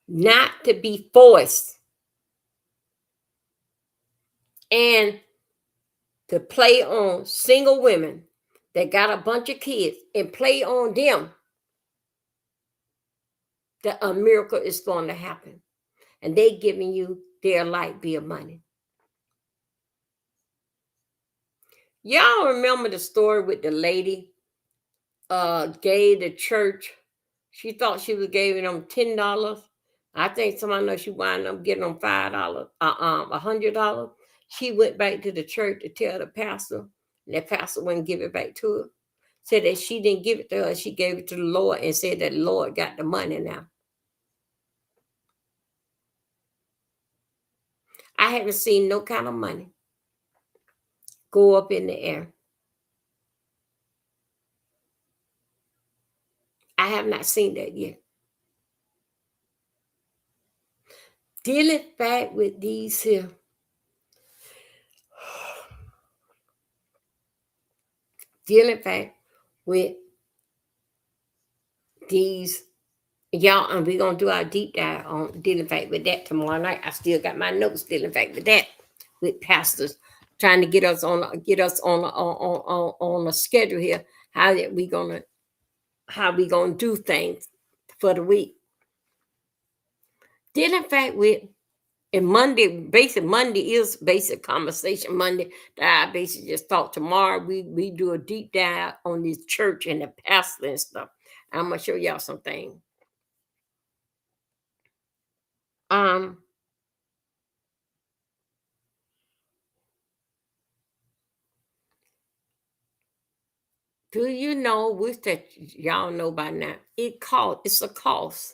not to be forced and to play on single women that got a bunch of kids and play on them that a miracle is going to happen. And they giving you their light bill money. Y'all remember the story with the lady gave the church, she thought she was giving them $10. I think somebody knows she wound up getting them $5, $100. She went back to the church to tell the pastor, and that pastor wouldn't give it back to her. Said that she didn't give it to her, she gave it to the Lord, and said that the Lord got the money now. I haven't seen no kind of money go up in the air. I have not seen that yet. Dealing back with these here, dealing back with these, y'all, and we're gonna do our deep dive on dealing back with that tomorrow night. I still got my notes dealing back with that, with pastors trying to get us on a schedule here. How we gonna do things for the week. Dealing back with, and Monday is basic conversation Monday that I basically just thought tomorrow we do a deep dive on this church and the pastor and stuff. I'm gonna show y'all something. Um, do you know, which that y'all know by now? It's a cost.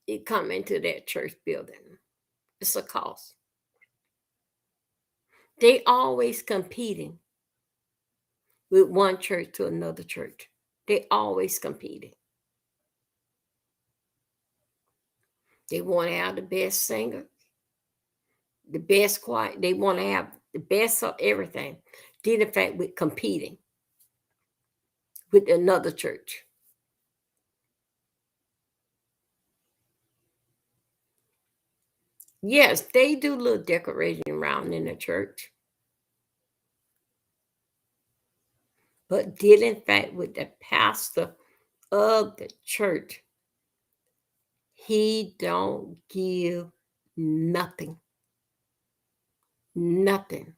It come into that church building. It's a cost. They always competing with one church to another church. They always competing. They want to have the best singer, the best choir. They want to have the best of everything. Did in fact with competing with another church. Yes, they do little decorating around in the church, but did in fact with the pastor of the church, he don't give nothing. Nothing.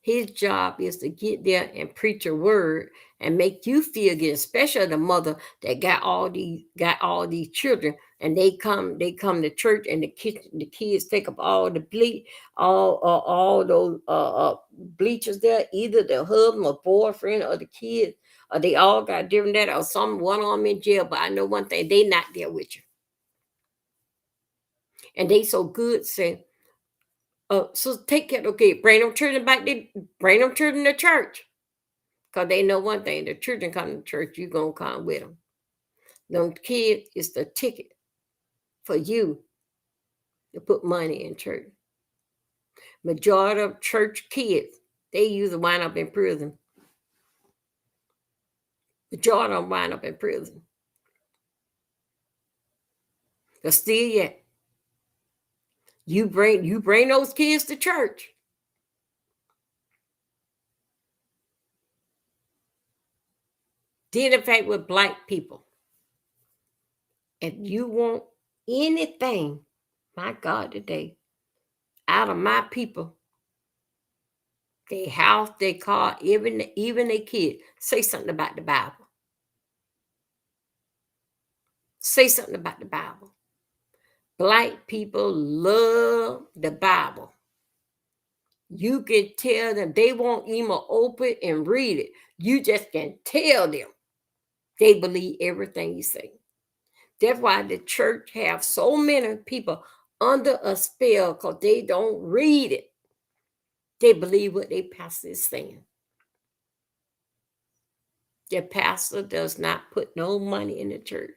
His job is to get there and preach a word and make you feel good, especially the mother that got all these children, and they come to church, and the kids take up all the all those bleachers there, either the husband or boyfriend or the kids, or they all got different that, or one of them in jail. But I know one thing, they not there with you, and they so good say, so take care. Okay, bring them children back. Bring them children to church. Because they know one thing, the children come to church, you going to come with them. Them kids is the ticket for you to put money in church. Majority of church kids, they usually wind up in prison. Majority of them wind up in prison. But still yet, you bring those kids to church. Then in fact with black people, if you want anything, my God, today, out of my people, their house, their car, even their kid, say something about the Bible. Say something about the Bible. Black people love the Bible. You can tell them they won't even open and read it. You just can tell them they believe everything you say. That's why the church have so many people under a spell because they don't read it. They believe what their pastor is saying. The pastor does not put no money in the church.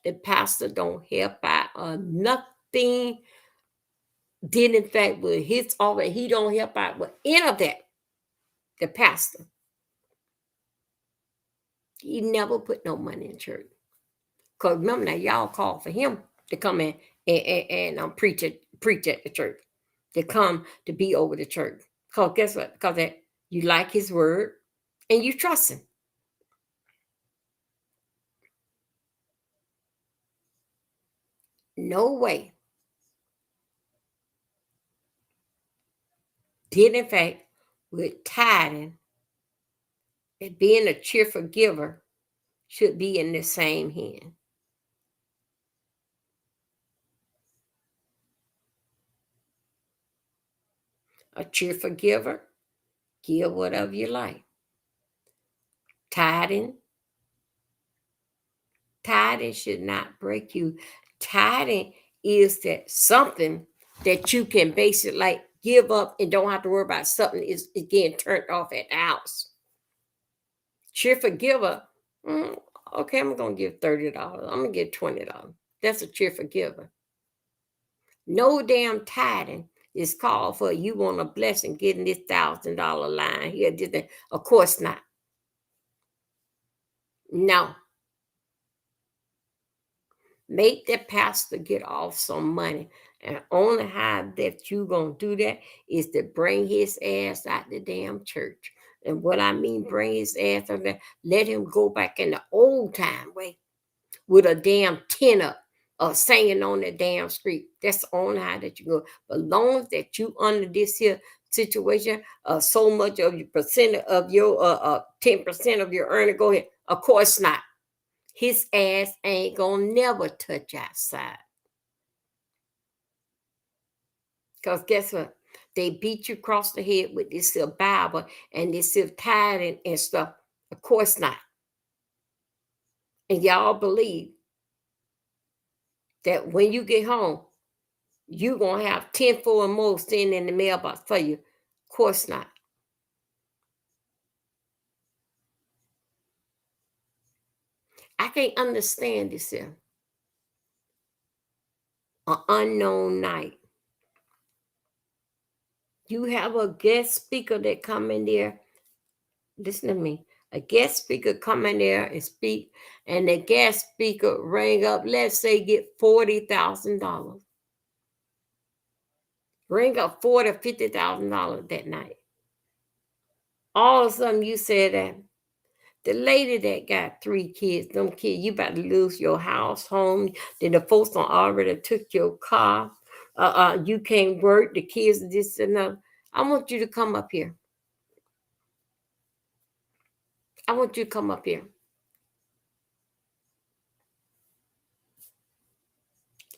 The pastor don't help out or nothing. Did in fact with his office, he don't help out with any of that. The pastor, he never put no money in church. Because remember now, y'all called for him to come in and preach at the church, to come to be over the church. Because guess what? Because that you like his word and you trust him. No way did in fact with tithing and being a cheerful giver should be in the same hand. A cheerful giver, give whatever you like. Tithing should not break you. Tithing is that something that you can basically like give up and don't have to worry about something is getting turned off at the house. Cheerful giver, okay, I'm gonna give $30. I'm gonna give $20. That's a cheerful giver. No damn tithing is called for you want a blessing getting this $1,000 line here. Of course not. No. Make the pastor get off some money. And only how that you gonna do that is to bring his ass out the damn church. And what I mean bring his ass out there, let him go back in the old time way with a damn tenor or singing on the damn street. That's the only how that you go. But long as that you under this here situation, so much of your percent of your 10% of your earning, go ahead. Of course not. His ass ain't gonna never touch outside. Because guess what? They beat you across the head with this Bible and this tithing and stuff. Of course not. And y'all believe that when you get home, you're going to have 10 for and more sitting in the mailbox for you. Of course not. I can't understand this here. An unknown night. You have a guest speaker that come in there. Listen to me. A guest speaker come in there and speak, and the guest speaker ring up, let's say get $40,000. Ring up $40,000 $50,000 that night. All of a sudden you said that the lady that got 3 kids, them kids, you about to lose your house, home. Then the folks done already took your car. You can't work. The kids this and that. I want you to come up here. I want you to come up here.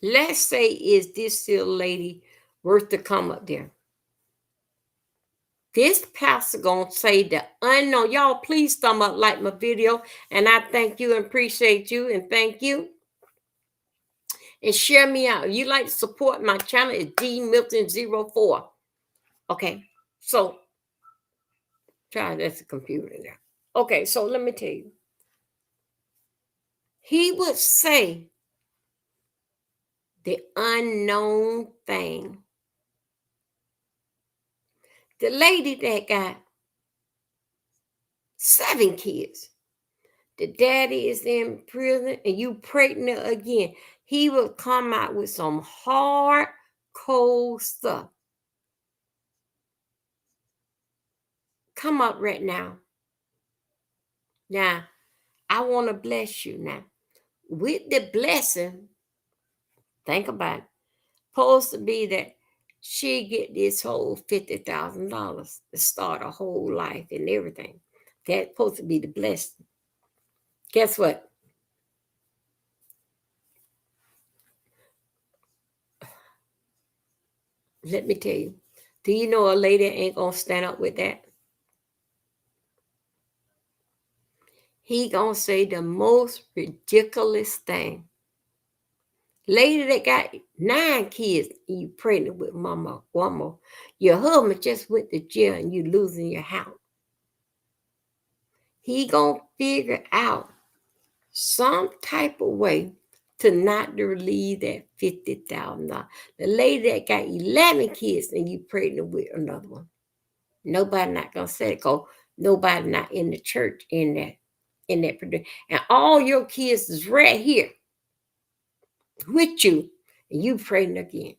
Let's say is this still lady worth to come up there? This pastor gonna say the unknown. Y'all please thumb up, like my video, and I thank you and appreciate you and thank you. And share me out. If you like to support my channel, it's D Milton 04. Okay, so try that's the computer there. Okay, so let me tell you. He would say the unknown thing. The lady that got 7 kids, the daddy is in prison, and you pregnant again. He will come out with some hard, cold stuff. Come up right now. Now, I want to bless you now. With the blessing, think about it. Supposed to be that she get this whole $50,000 to start a whole life and everything. That's supposed to be the blessing. Guess what? Let me tell you. Do you know a lady ain't gonna stand up with that? He gonna say the most ridiculous thing. Lady that got 9 kids and you pregnant with mama, one more. Your husband just went to jail and you losing your house. He gonna figure out some type of way to not to relieve that $50,000. The lady that got 11 kids and you pregnant with another one. Nobody not gonna say it because nobody not in the church in that and all your kids is right here with you and you pregnant again.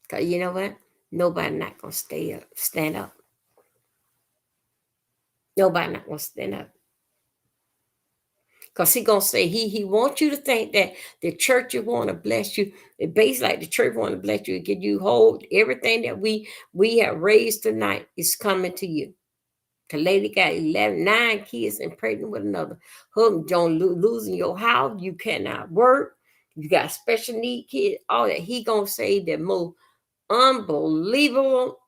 Cause you know what? Nobody not gonna stand up. Nobody not gonna stand up. Because he gonna say he wants you to think that the church want to bless you. It basically like the church want to bless you, give you hold everything that we have raised tonight is coming to you. The lady got 9 kids and pregnant with another. Husband don't losing your house. You cannot work. You got special need kids. All that. He gonna say the most unbelievable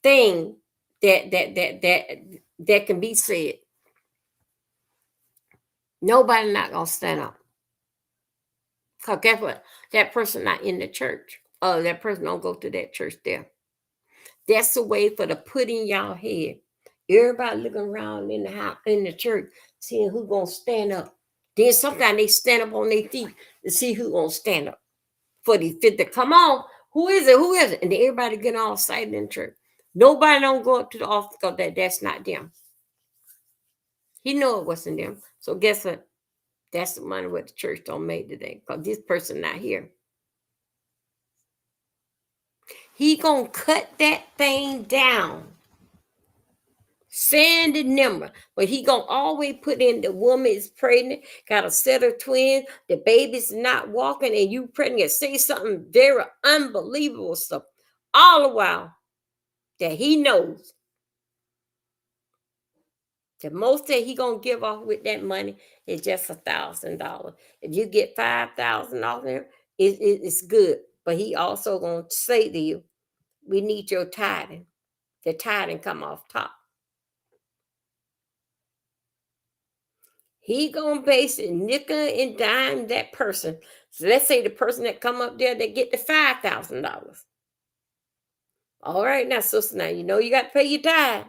thing that can be said. Nobody not gonna stand up. Cause guess what? That person not in the church. Oh, that person don't go to that church there. That's the way for the put in y'all head. Everybody looking around in the house, in the church, seeing who gonna stand up. Then sometimes they stand up on their feet to see who gonna stand up for the fit to come on. Who is it? Who is it? And then everybody get all excited in church. Nobody don't go up to the office because that's not them. He know it wasn't them. So guess what? That's the money what the church don't make today because this person not here. He gonna cut that thing down. Send the number, but he gonna always put in the woman is pregnant, got a set of twins, the baby's not walking, and you pregnant. Say something very unbelievable stuff. All the while that he knows the most that he gonna give off with that money is just $1,000. If you get 5,000 off there, it's good. But he also gonna say to you, we need your tithing. The tithing come off top. He gonna base it nickel and dime that person. So let's say the person that come up there, they get the $5,000. All right, now sister, now you know you got to pay your tithe.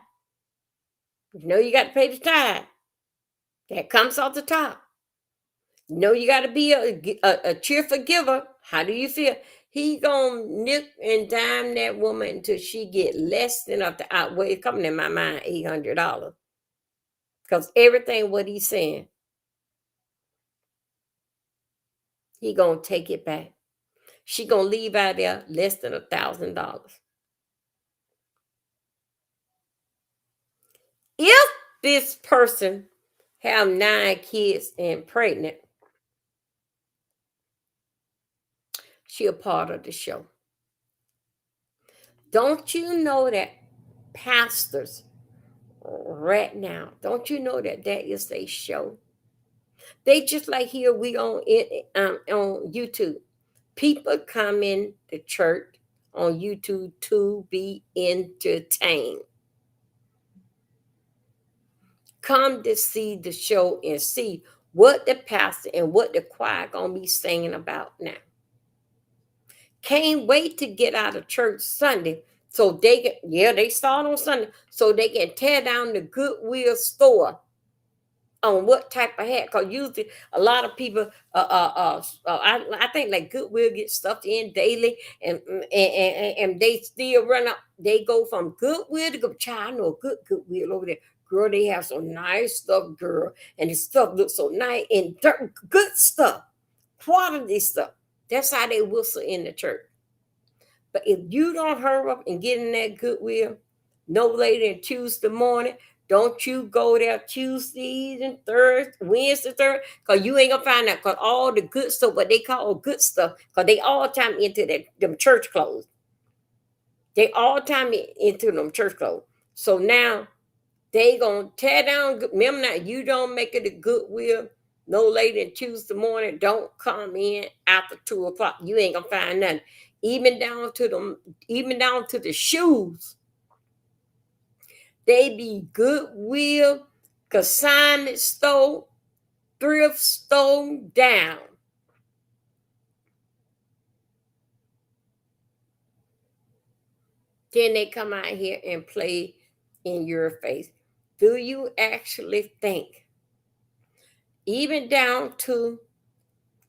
You know you got to pay the tithe. That comes off the top. You know you got to be a cheerful giver. How do you feel? He gonna nick and dime that woman until she get less than up to outweigh coming in my mind $800. Because everything what he's saying, he gonna take it back. She gonna leave out there less than $1,000. If this person have 9 kids and pregnant, she a part of the show. Don't you know that pastors right now? Don't you know that that is a show? They just like here we on it on YouTube. People come in the church on YouTube to be entertained. Come to see the show and see what the pastor and what the choir gonna be singing about now. Can't wait to get out of church Sunday So they can, yeah, they start on Sunday, so they can tear down the Goodwill store on what type of hat. Because usually a lot of people, I think like Goodwill gets stuff in daily, and they still run up. They go from Goodwill to go. Child, I know a good Goodwill over there. Girl, they have some nice stuff, girl, and the stuff looks so nice and good stuff, quality stuff. That's how they whistle in the church. But if you don't hurry up and get in that Goodwill, no later than Tuesday morning, don't you go there Tuesdays and Thursdays, Wednesday, Thursday, because you ain't gonna find out. Because all the good stuff, what they call good stuff, because they all time into them church clothes. They all time into them church clothes. So now they gonna tear down. Remember now, you don't make it a Goodwill no later than Tuesday morning. Don't come in after 2 o'clock. You ain't gonna find nothing. Even down to the shoes. They be Goodwill, consignment store, thrift store down. Then they come out here and play in your face. Do you actually think, even down to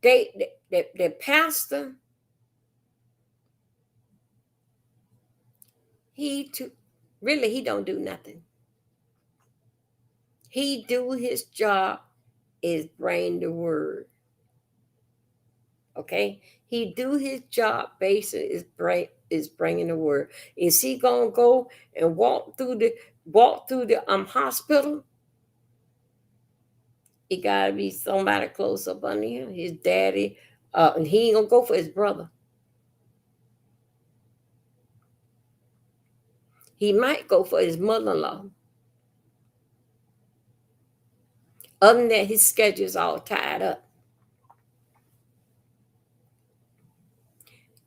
the pastor, he too, really he don't do nothing. He do his job is bring the word. Okay, he do his job basically is bringing the word. Is he gonna go and walk through the hospital? It gotta be somebody close up under him. His daddy, and he ain't gonna go for his brother. He might go for his mother-in-law. Other than that, his schedule's all tied up.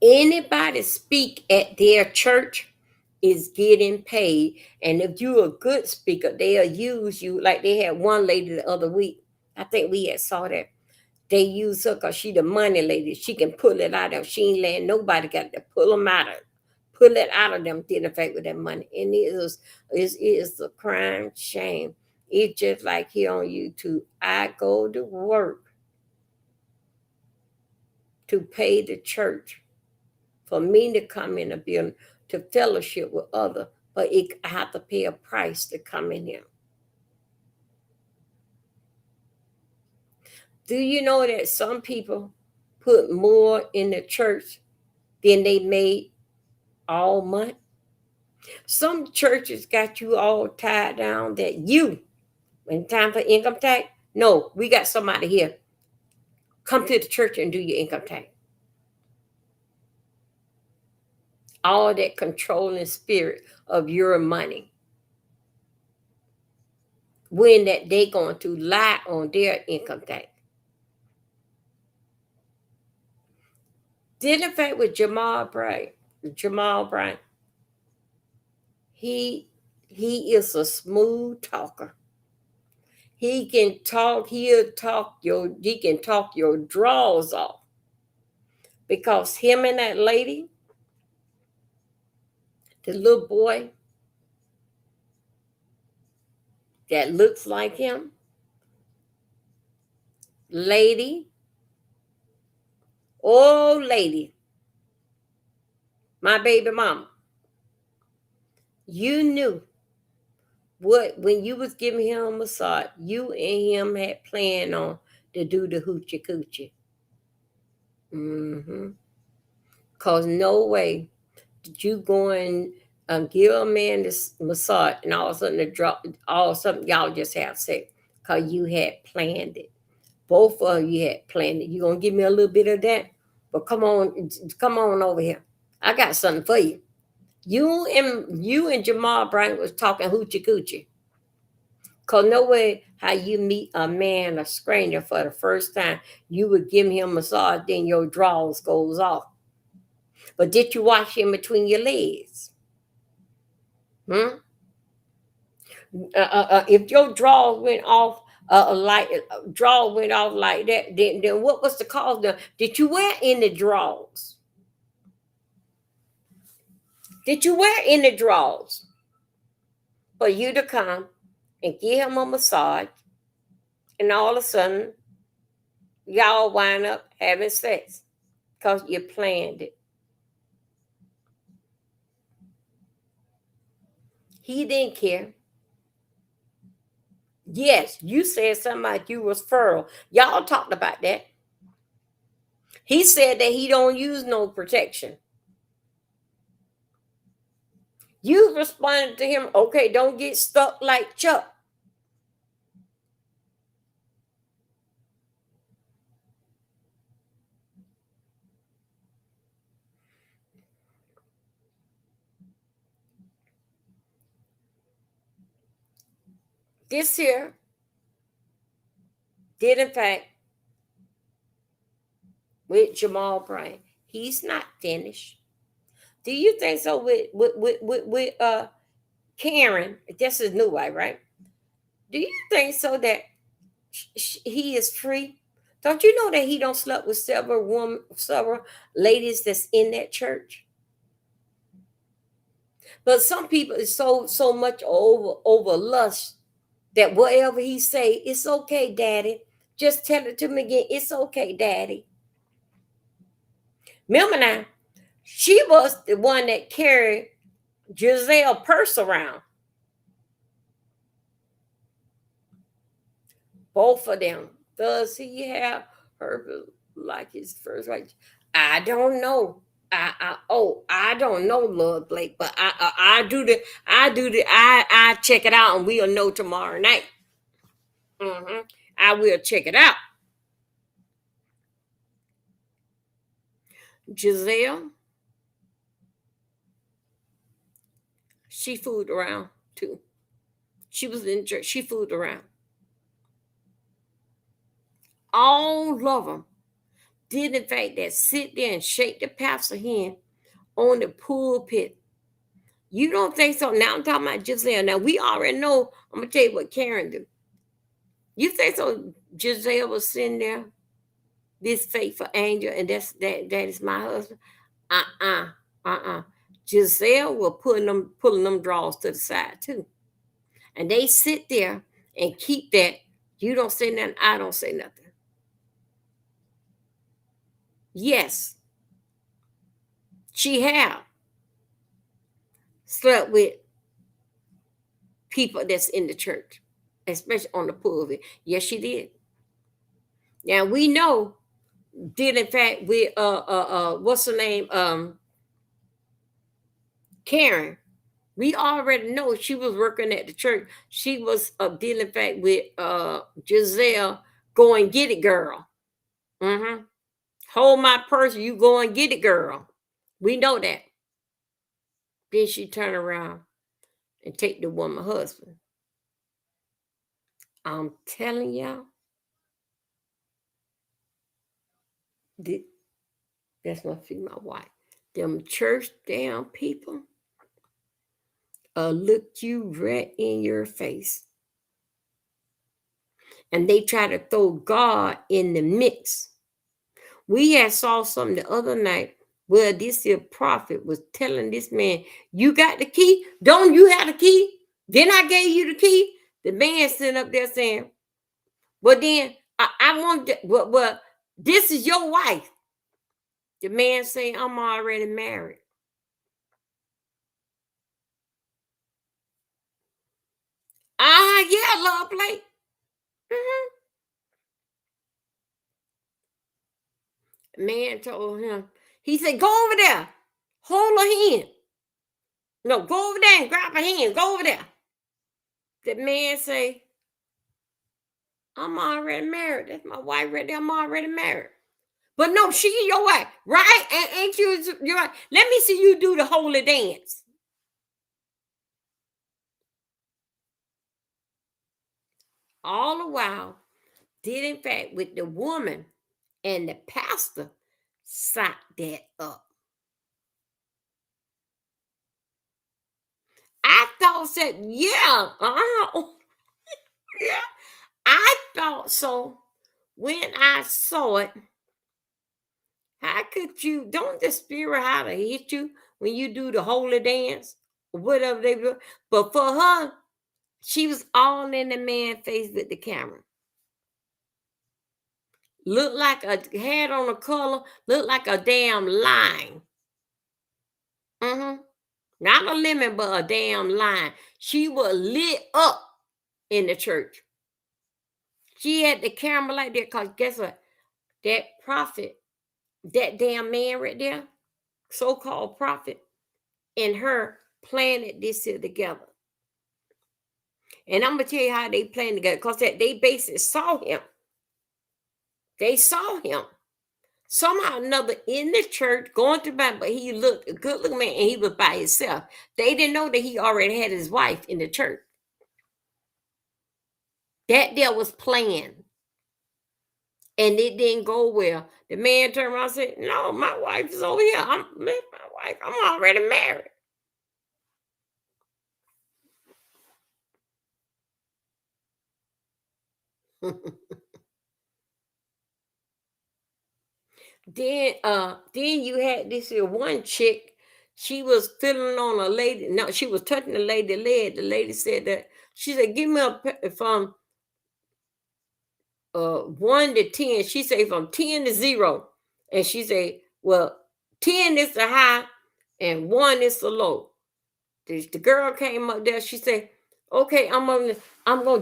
Anybody speak at their church is getting paid. And if you're a good speaker, they'll use you. Like they had one lady the other week. I think we had saw that. They use her because she the money lady. She can pull it out of them. She ain't letting nobody got to pull them out of pull it out of them, didn't affect with that money. And it is a crime shame. It's just like here on YouTube. I go to work to pay the church for me to come in a building to fellowship with other, but I have to pay a price to come in here. Do you know that some people put more in the church than they made all month? Some churches got you all tied down that when time for income tax, no, we got somebody here. Come to the church and do your income tax. All that controlling spirit of your money. When that they going to lie on their income tax. Did in fact with Jamal Bryant, he is a smooth talker. He can talk. He can talk your draws off. Because him and that lady, the little boy that looks like him, lady, old lady, my baby mama, you knew what when you was giving him a massage, you and him had planned on to do the hoochie coochie. Mm-hmm. Cause no way did you go and give a man this massage and all of a sudden all of a sudden y'all just have sex. Cause you had planned it. Both of you had planned it. You gonna give me a little bit of that? But come on over here. I got something for you. You and Jamal Bryant was talking hoochie coochie. Cause no way how you meet a man, a stranger for the first time, you would give him a massage, then your drawers goes off. But did you wash him between your legs? Hmm? If your drawers went off draw went off like that, then what was the cause? Did you wear any drawers? Did you wear any drawers for you to come and give him a massage, and all of a sudden y'all wind up having sex because you planned it? He didn't care. Yes, you said something like you was feral. Y'all talked about that. He said that he don't use no protection. You responded to him, okay, don't get stuck like Chuck. This here did in fact with Jamal Bryant. He's not finished. Do you think so with Karen? This is new wife, right? Do you think so that he is free? Don't you know that he don't slept with several ladies that's in that church? But some people is so much over lust that whatever he say, it's okay, daddy. Just tell it to me again. It's okay, daddy. Remember now, she was the one that carried Giselle purse around. Both of them. Does he have her like his first wife? I don't know. I don't know, Lord Blake, but I check it out and we'll know tomorrow night. I will check it out. Giselle, she fooled around too. She was in church. She fooled around. All of them did in fact that sit there and shake the pastor hand on the pulpit. You don't think so? Now I'm talking about Giselle. Now we already know. I'm gonna tell you what Karen do. You think so? Giselle was sitting there, this faithful angel, and that is my husband. Uh uh. Giselle will pulling them drawers to the side too, and they sit there and keep that. You don't say nothing. I don't say nothing. Yes, she have slept with people that's in the church, especially on the pulpit. Yes, she did. Now we know did in fact with what's her name, Karen. We already know she was working at the church. She was dealing in fact with Giselle. Go and get it, girl. Mm-hmm. Hold my purse. You go and get it, girl. We know that. Then she turn around and take the woman husband. I'm telling y'all, that's my female wife. Them church damn people look you right in your face. And they try to throw God in the mix. We had saw something the other night where this here prophet was telling this man, you got the key? Don't you have the key? Then I gave you the key. The man sitting up there saying, well, then I want well, this is your wife. The man saying, I'm already married. Yeah, love plate. Mm-hmm. Man told him, he said, go over there, hold her hand. No, go over there and grab her hand. Go over there. The man say, I'm already married. That's my wife right there. I'm already married. But no, she your wife, right? And ain't you your wife? Let me see you do the holy dance. All the while, did in fact with the woman and the pastor sat that up. I thought said, yeah, yeah. I thought so when I saw it. How could you? Don't the spirit how to hit you when you do the holy dance, whatever they do. But for her, she was all in the man face with the camera. Looked like a had on a color, looked like a damn line. Mm-hmm. Not a lemon, but a damn line. She was lit up in the church. She had the camera like that because guess what? That prophet, that damn man right there, so-called prophet, and her planted this here together. And I'm gonna tell you how they planned together because they basically saw him. They saw him somehow or another in the church going to Bible, but he looked a good looking man and he was by himself. They didn't know that he already had his wife in the church. That deal was planned. And it didn't go well. The man turned around and said, "No, my wife is over here. I'm my wife. I'm already married." then you had this here one chick. She was fiddling on a lady. No, she was touching the lady leg. The lady said that she said, "Give me from 1 to 10." She said from 10 to 0, and she said, "Well, 10 is the high, and 1 is the low." The girl came up there. She said, "Okay, I'm gonna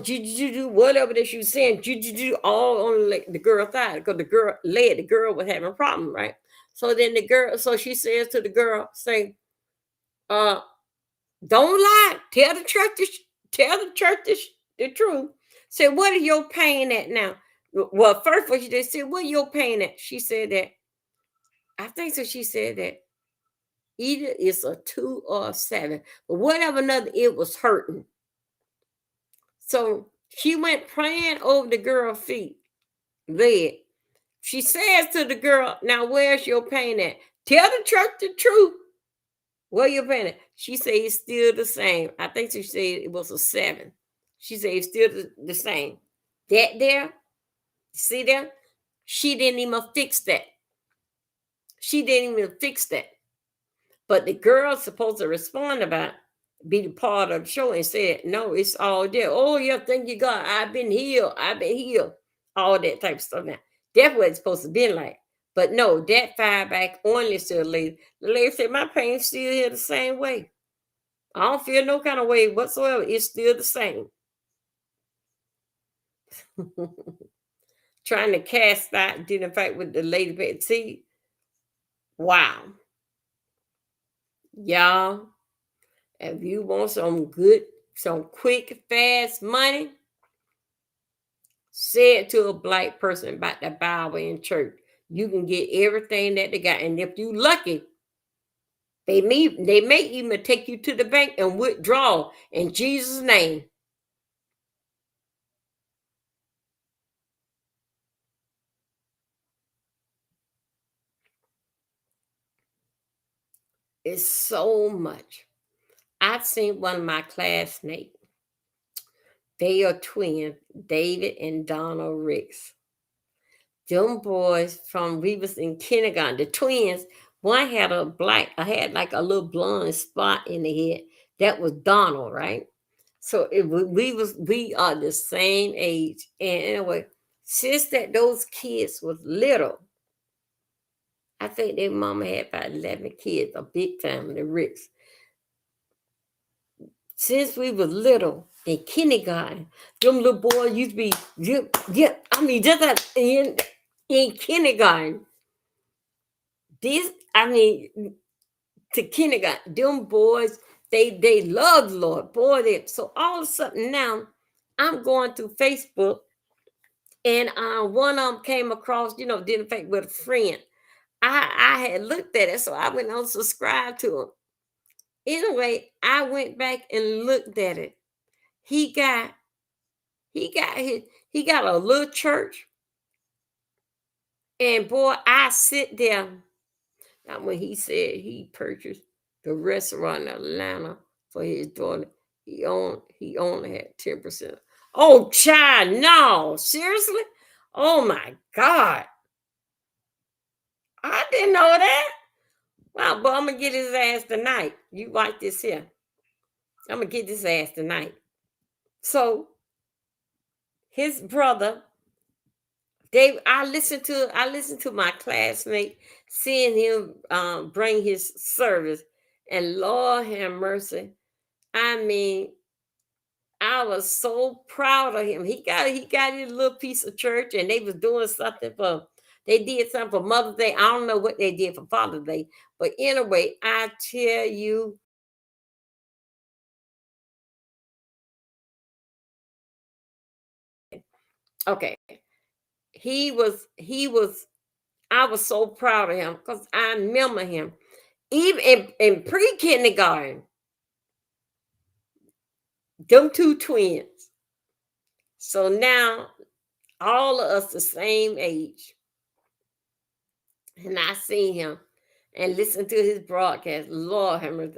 do whatever that she was saying, do all on the girl thigh because the girl was having a problem, right?" So then so she says to the girl, say, "Uh, don't lie. Tell the church the truth. Say, what are your pain at now?" Well, first of all, she just said, "What are your pain at?" She said that. I think so. She said that either it's a 2 or a 7, but whatever another, it was hurting. So she went praying over the girl's feet, leg. She says to the girl, "Now where's your pain at? Tell the church the truth. Where your pain at?" She said it's still the same. I think she said it was a 7. She said it's still the same. That there, see there? She didn't even fix that. She didn't even fix that. But the girl's supposed to respond about be the part of the show and said, "No, it's all there. Oh, yeah, thank you, God. I've been healed. I've been healed." All that type of stuff now. That's what it's supposed to be like. But no, that fired back only to the lady. The lady said, "My pain's still here the same way. I don't feel no kind of way whatsoever. It's still the same." Trying to cast that, didn't fight with the lady. But see, wow. Y'all, if you want some quick, fast money, say it to a black person about the Bible in church. You can get everything that they got. And if you lucky, they may even take you to the bank and withdraw in Jesus' name. It's so much. I've seen one of my classmates. They are twins, David and Donald Ricks. Them boys from we was in kindergarten. The twins, one had had like a little blonde spot in the head. That was Donald, right? So we are the same age. And anyway, since that those kids was little, I think their mama had about 11 kids, a big family, Ricks. Since we was little in kindergarten, them little boys used to be, yeah, I mean, just in kindergarten. This, I mean, to kindergarten, them boys, they love the Lord. Boy, so all of a sudden now, I'm going through Facebook and one of them came across, didn't fake with a friend. I had looked at it, so I went on subscribe to him. Anyway, I went back and looked at it. He got he got a little church, and boy, I sit there. Now, when he said he purchased the restaurant in Atlanta for his daughter, he only had 10%. Oh, child, no, seriously? Oh my God, I didn't know that. Wow, but I'm gonna get his ass tonight. You watch this here. I'm gonna get his ass tonight. So his brother, I listened to my classmate seeing him bring his service, and Lord have mercy. I mean, I was so proud of him. He got his little piece of church, and they was doing something for. They did something for Mother's Day. I don't know what they did for Father's Day, but anyway, I tell you, okay, he was. I was so proud of him because I remember him even in pre kindergarten. Them two twins. So now all of us the same age. And I seen him and listened to his broadcast. Lord have mercy.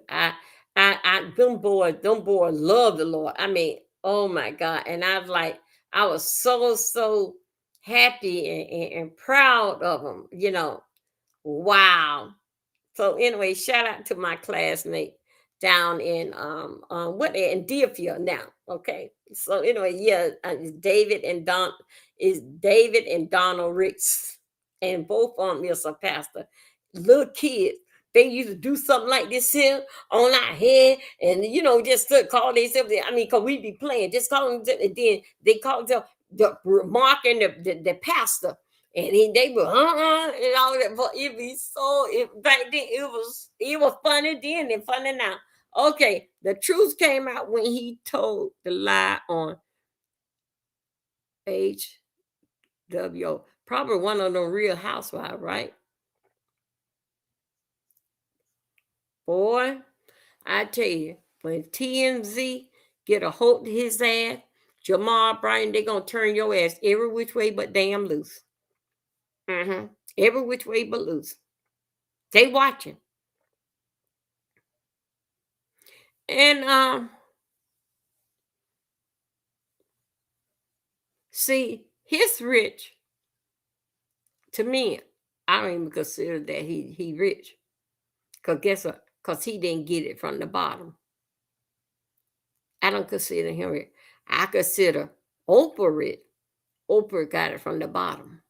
Them boys love the Lord. I mean, oh my God. And I was like, I was so happy and proud of them. Wow. So anyway, shout out to my classmate down in what they in Deerfield now. Okay. So anyway, yeah, is David and Donald Ricks, and both of them is a pastor. Little kids, they used to do something like this here on our head, and just to call themselves. I mean, cause we be playing, just call them, and then they call themselves the Mark and the pastor, and they were and all that. But back then it was funny then and funny now. Okay, the truth came out when he told the lie on HWO. Probably one of them Real Housewives, right? Boy, I tell you, when TMZ get a hold of his ass, Jamal Bryant, they gonna turn your ass every which way but damn loose. Every which way but loose. They watching. And see, his rich to me, I don't even consider that he rich. Cause guess what? Cause he didn't get it from the bottom. I don't consider him rich. I consider Oprah rich. Oprah got it from the bottom.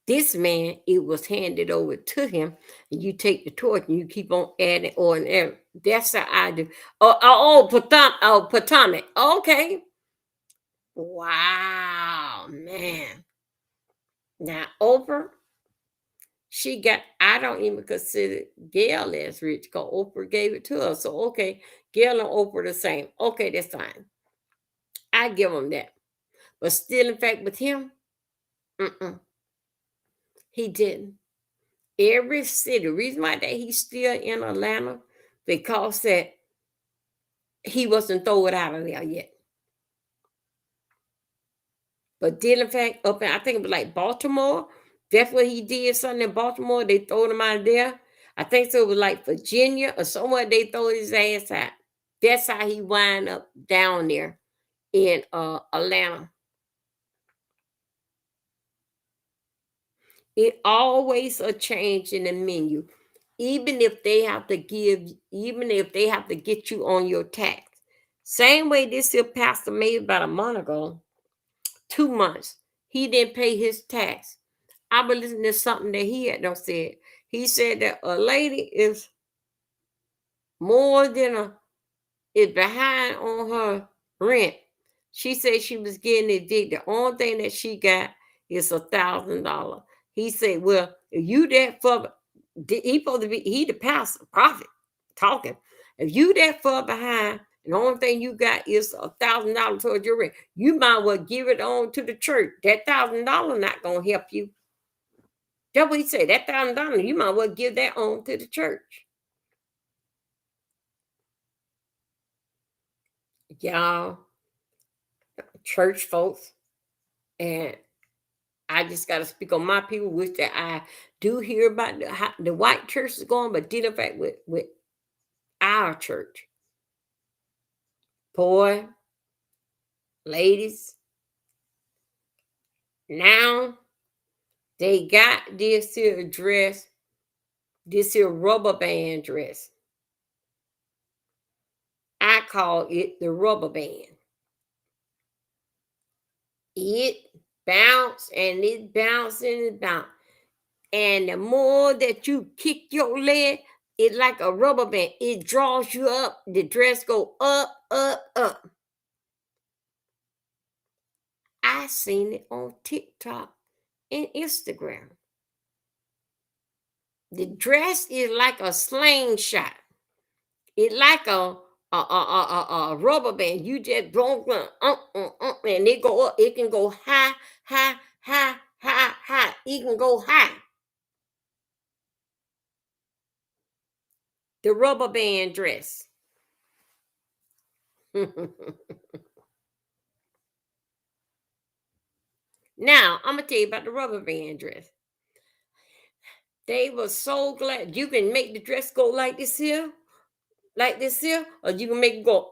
This man, it was handed over to him, and you take the torch and you keep on adding on and adding. That's how I do. Potomac. Okay. Wow, man. Now Oprah, she got. I don't even consider Gail as rich because Oprah gave it to her. So okay, Gail and Oprah the same. Okay, that's fine. I give them that. But still, in fact, with him, mm-mm, he didn't. Every city. Reason why that he's still in Atlanta because that he wasn't thrown out of there yet. But did in fact up in I think it was like Baltimore. That's what he did something in Baltimore. They throw him out of there. I think so. It was like Virginia or somewhere. They throw his ass out. That's how he wind up down there in Atlanta. It always a change in the menu, even if they have to get you on your tax. Same way this here pastor made about a month ago, 2 months. He didn't pay his tax. I was listening to something that he had done said. He said that a lady is more than a is behind on her rent. She said she was getting evicted. The only thing that she got is $1,000. He said, "Well, if you that far, he supposed to be he the pastor, prophet, talking. If you that far behind, and the only thing you got is $1,000 towards your rent, you might well give it on to the church. That $1,000 not gonna help you." That's what he said. That $1,000, you might well give that on to the church. Y'all, church folks, and I just got to speak on my people, which that I do hear about the white church is going, but did in fact with our church, boy, ladies, now they got this to address This here rubber band dress. I call it the rubber band. It bounce and it bounce and it bounce. And the more that you kick your leg, it like a rubber band. It draws you up. The dress go up, up, up. I seen it on TikTok and Instagram. The dress is like a slingshot. It like a rubber band. You just don't and it go up. It can go high, high, high, high, high. It can go high. The rubber band dress. Now I'm gonna tell you about the rubber band dress. They were so glad you can make the dress go like this here, or you can make it go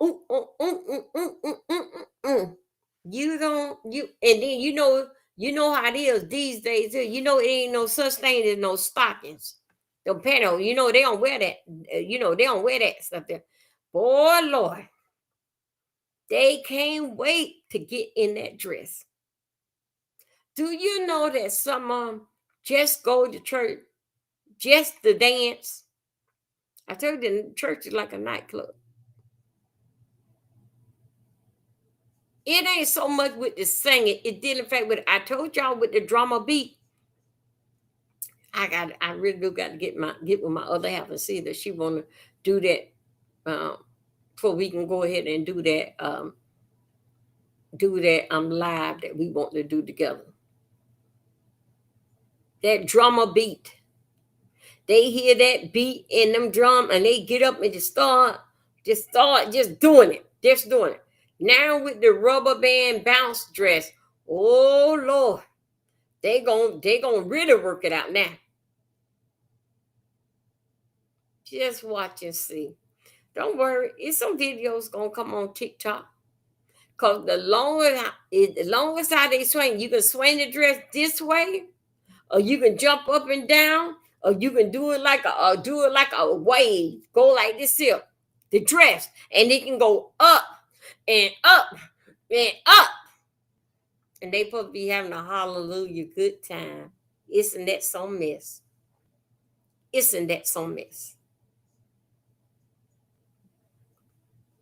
You don't you and then you know how it is these days. You know it ain't no such thing as no stockings. The panel, you know they don't wear that. You know they don't wear that stuff there. Boy, Lord, they can't wait to get in that dress. Do you know that some just go to church just to dance? I told you the church is like a nightclub. It ain't so much with the singing. It did in fact with I told y'all with the drama beat. I really do got to get with my other half and see that she wanna do that before we can go ahead and do that live that we want to do together. That drama beat. They hear that beat in them drum and they get up and just doing it. Just doing it. Now with the rubber band bounce dress, oh Lord, they gonna really work it out now. Just watch and see. Don't worry, it's some videos gonna come on TikTok. Cause the longest how they swing, you can swing the dress this way, or you can jump up and down, or you can do it like a wave. Go like this here, the dress, and it can go up and up and up. And they supposed to be having a hallelujah good time. Isn't that so miss? Isn't that so miss?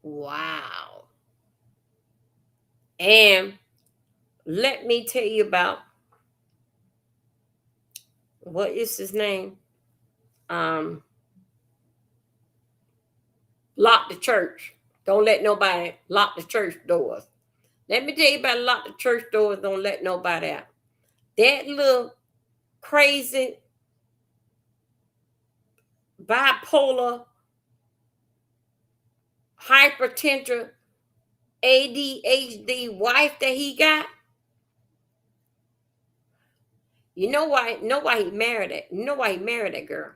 Wow. And let me tell you about what is his name? Um, Lock the church. Don't let nobody lock the church doors. Let me tell you about lock the church doors. Don't let nobody out. That little crazy bipolar hypertension ADHD wife that he got. You know why? Know why he married that? You know why he married that girl?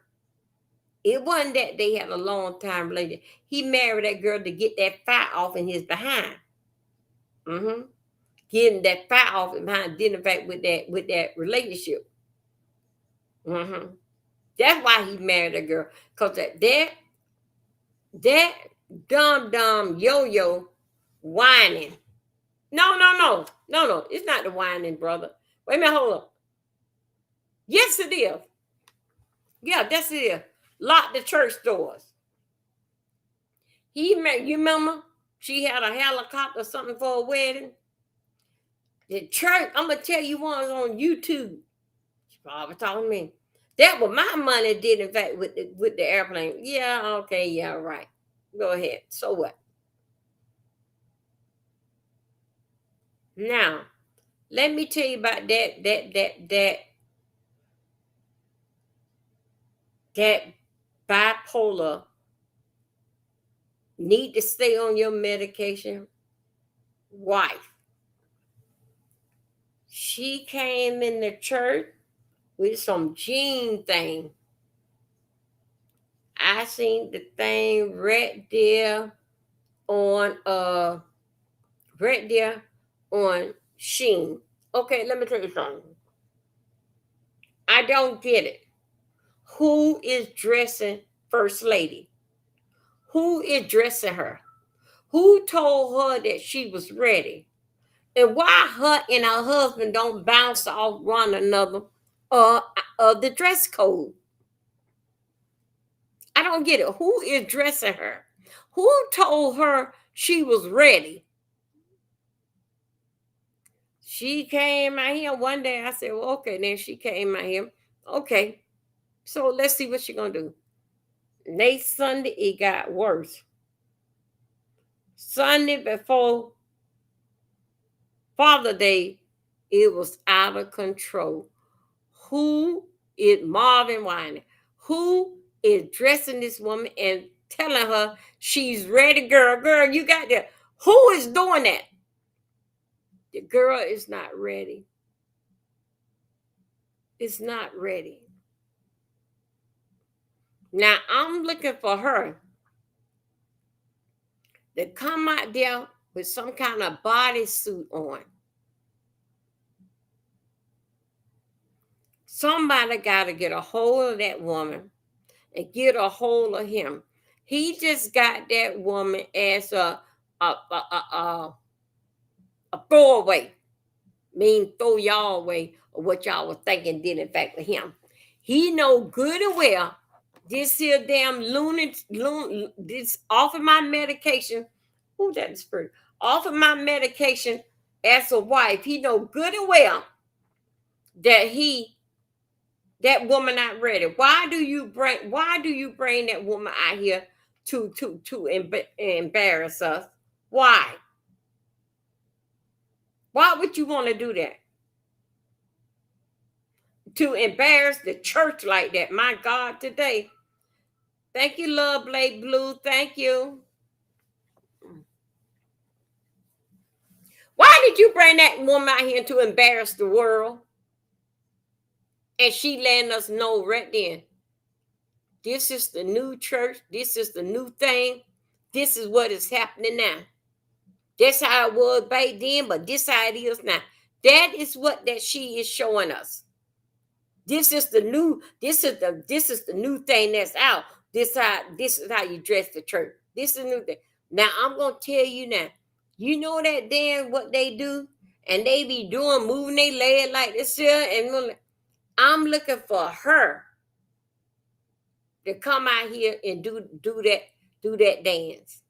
It wasn't that they had a long time relationship. He married that girl to get that fat off in his behind. Mm-hmm. Getting that fat off in behind, didn't fact with that relationship. Mm-hmm. That's why he married a girl. Cause that dumb yo whining. No. It's not the whining, brother. Wait a minute, hold up. Yes, it is. Yeah, that's it is. Lock the church doors. You remember? She had a helicopter or something for a wedding. The church, I'm gonna tell you one on YouTube. She probably talking to me. That what my money did, in fact, with the airplane. Yeah, okay, yeah, right. Go ahead. So what? Now, let me tell you about that bipolar need to stay on your medication wife. She came in the church with some jean thing. I seen the thing on uh right there on Sheen. Okay, let me tell you something. I don't get it. Who is dressing First Lady? Who is dressing her? Who told her that she was ready? And why her and her husband don't bounce off one another uh, the dress code? I don't get it. Who is dressing her? Who told her she was ready? She came out here one day. I said, well, okay, then she came out here. Okay, so let's see what she gonna do. Next Sunday, it got worse. Sunday before Father Day, it was out of control. Who is Marvin Wine? Who is dressing this woman and telling her she's ready, girl? Girl, you got that. Who is doing that? The girl is not ready. It's not ready. Now I'm looking for her to come out there with some kind of bodysuit on. Somebody got to get a hold of that woman and get a hold of him. He just got that woman as a throwaway. Mean throw y'all away of what y'all was thinking did in fact with him. He know good and well this here damn this off of my medication. Who that is for? Off of my medication as a wife. He know good and well that that woman not ready. Why do you bring that woman out here to embarrass us? Why? Why would you want to do that? To embarrass the church like that. My God, today. Thank you, Love Blake Blue. Thank you. Why did you bring that woman out here to embarrass the world? And she letting us know right then. This is the new church. This is the new thing. This is what is happening now. That's how it was back then, but this how it is now. That is what that she is showing us. This is the new. This is the new thing that's out. This is how you dress the church. This is the new thing. Now I'm gonna tell you now. You know that damn what they do, and they be doing moving their leg like this here, and I'm looking for her to come out here and do that dance.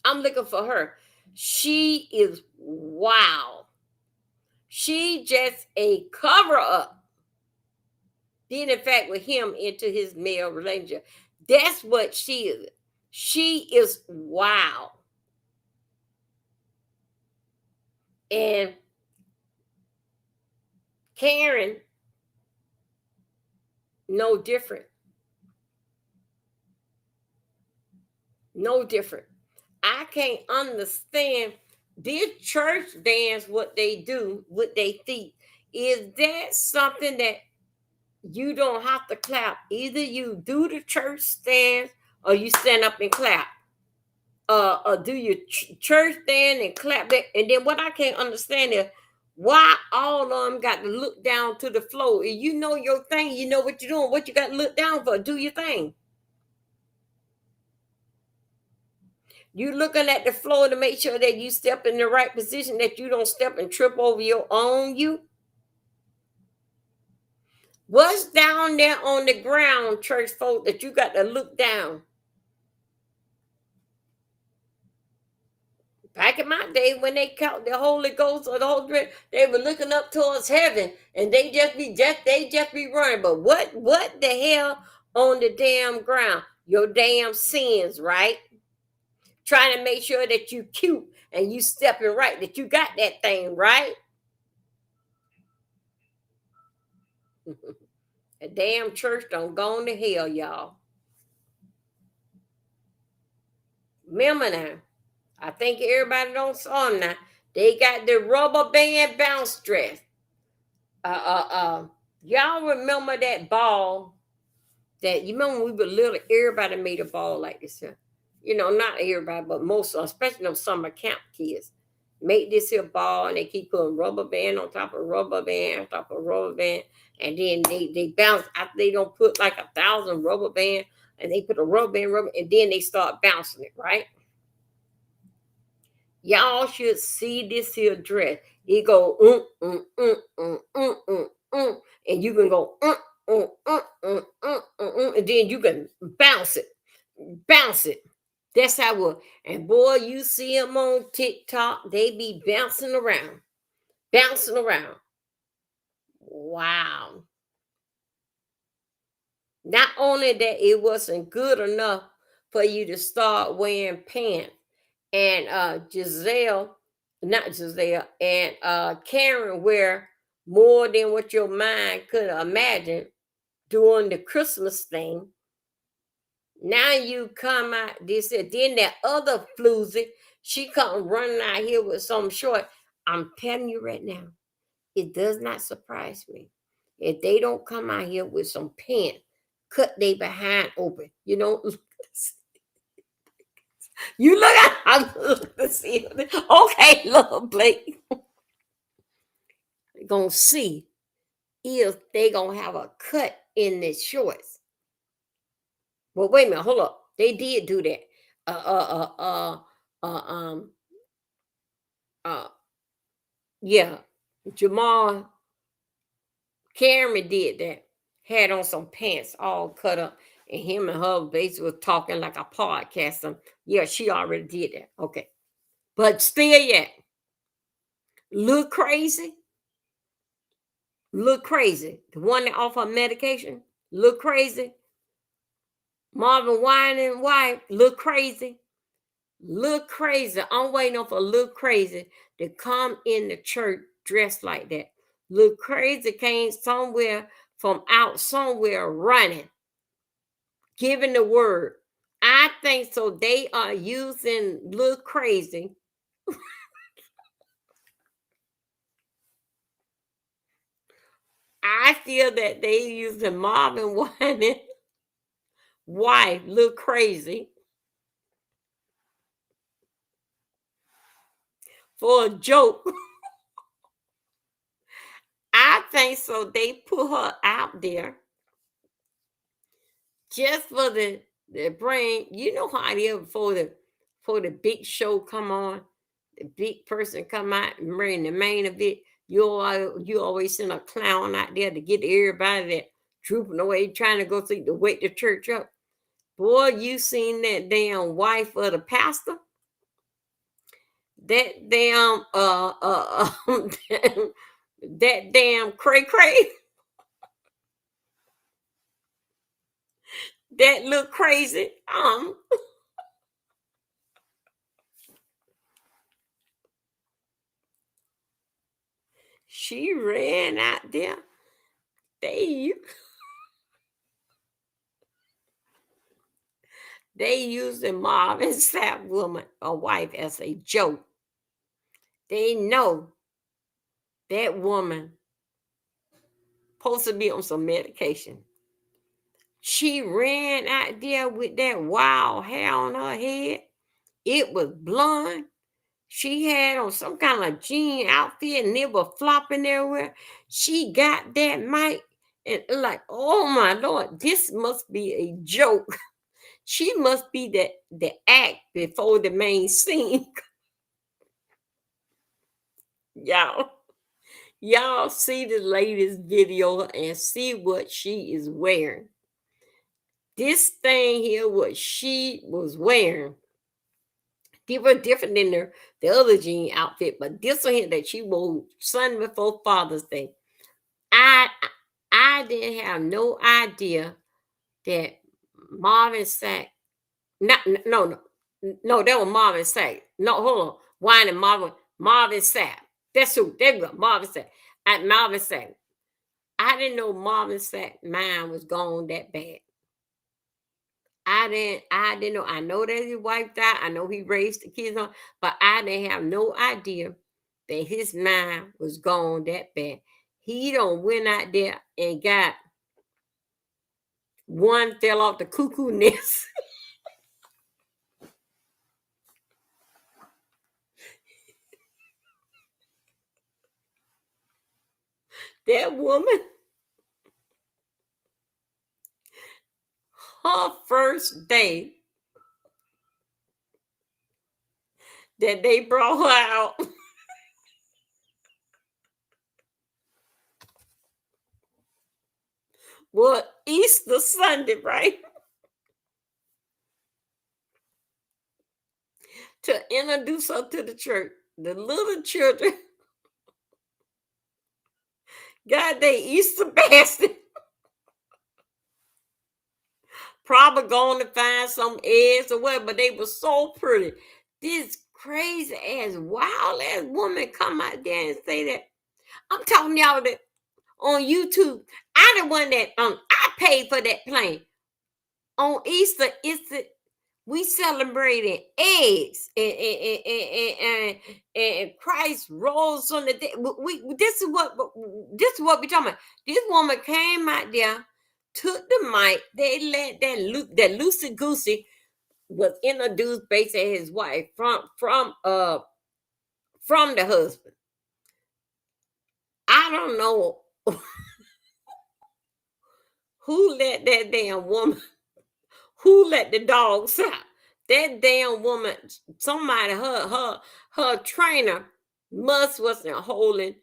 I'm looking for her. She is wow. She just a cover up. Then in fact with him into his male relationship. That's what she is. She is wow. And Karen, no different. No different. I can't understand this church dance, what they do with their feet. Is that something that you don't have to clap? Either you do the church stance or you stand up and clap. Or do your church stand and clap that. And then what I can't understand is why all of them got to look down to the floor. If you know your thing, you know what you're doing. What you got to look down for? Do your thing. You looking at the floor to make sure that you step in the right position, that you don't step and trip over your own you. What's down there on the ground, church folk, that you got to look down? Back in my day, when they count the Holy Ghost or the Holy Spirit, they were looking up towards heaven, and they just be running. But what the hell on the damn ground? Your damn sins, right? Trying to make sure that you cute and you stepping right, that you got that thing right. A damn church don't go on to hell, y'all. Remember now. I think everybody don't saw them now. They got the rubber band bounce dress. Y'all remember that ball that you remember when we were little, everybody made a ball like this here. You know, not everybody, but most, especially those summer camp kids. make this here ball, and they keep putting rubber band on top of rubber band on top of rubber band, and then they bounce after they don't put like 1,000 rubber band, and they put a rubber, and then they start bouncing it, right? Y'all should see this here dress. It go and you can go and then you can bounce it. That's how it was. And boy, you see them on TikTok, they be bouncing around. Wow. Not only that, it wasn't good enough for you to start wearing pants. And not Giselle, and Karen wear more than what your mind could imagine during the Christmas thing. Now you come out this, then that other floozy, she come running out here with some short. I'm telling you right now, it does not surprise me if they don't come out here with some pants, cut they behind open. You know, you look at how see. Okay, look, Blake, gonna see if they gonna have a cut in their shorts. Well, wait a minute, hold up. They did do that. Uh, uh, uh, uh, uh uh, yeah. Jamal Cameron did that. Had on some pants all cut up, and him and her basically was talking like a podcast. Yeah, she already did that. Okay, but still, yeah, look crazy. Look crazy. The one that off her medication look crazy. Marvin Wine and wife look crazy. Look crazy. I'm waiting on for look crazy to come in the church dressed like that. Look crazy came somewhere from out somewhere running, giving the word. I think so. They are using look crazy. I feel that they using Marvin Wine and wife look crazy for a joke. I think so. They put her out there just for the brain. You know how it is before the big show come on, the big person come out and bring the main of it. You always send a clown out there to get everybody that trooping away trying to go see to wake the church up. Boy, you seen that damn wife of the pastor? That damn that damn cray cray that look crazy. She ran out there. They they used the Marvin Sapp woman or wife as a joke. They know that woman supposed to be on some medication. She ran out there with that wild hair on her head. It was blonde. She had on some kind of jean outfit and it was flopping everywhere. She got that mic and like, oh my Lord, this must be a joke. She must be the act before the main scene. y'all, y'all see the latest video and see what she is wearing. This thing here, what she was wearing, different than the other jean outfit, but this one here that she wore Sunday before Father's Day. I I didn't have no idea that Marvin Sack. No, that was Marvin Sack. No, hold on. Wine and Marvin Sack. That's who. There you go, Marvin Sack. At Marvin Sack. I didn't know Marvin Sack mind was gone that bad. I didn't know. I know that his wife died. I know he raised the kids on, but I didn't have no idea that his mind was gone that bad. He don't went out there and got one fell off the cuckoo nest. That woman, her first day that they brought her out was Easter Sunday, right? To introduce her to the church. The little children got their Easter basket. Probably going to find some eggs or whatever, but they were so pretty. This crazy ass, wild ass woman come out there and say that. I'm talking y'all that on YouTube. I the one that I paid for that plane. On Easter, we celebrating eggs and Christ rose on the day. This is what we talking about. This woman came out there, took the mic. They let that loosey goosey was introduced based on his wife from the husband. I don't know who let that damn woman. Who let the dogs out? That damn woman. Somebody, her trainer must wasn't holding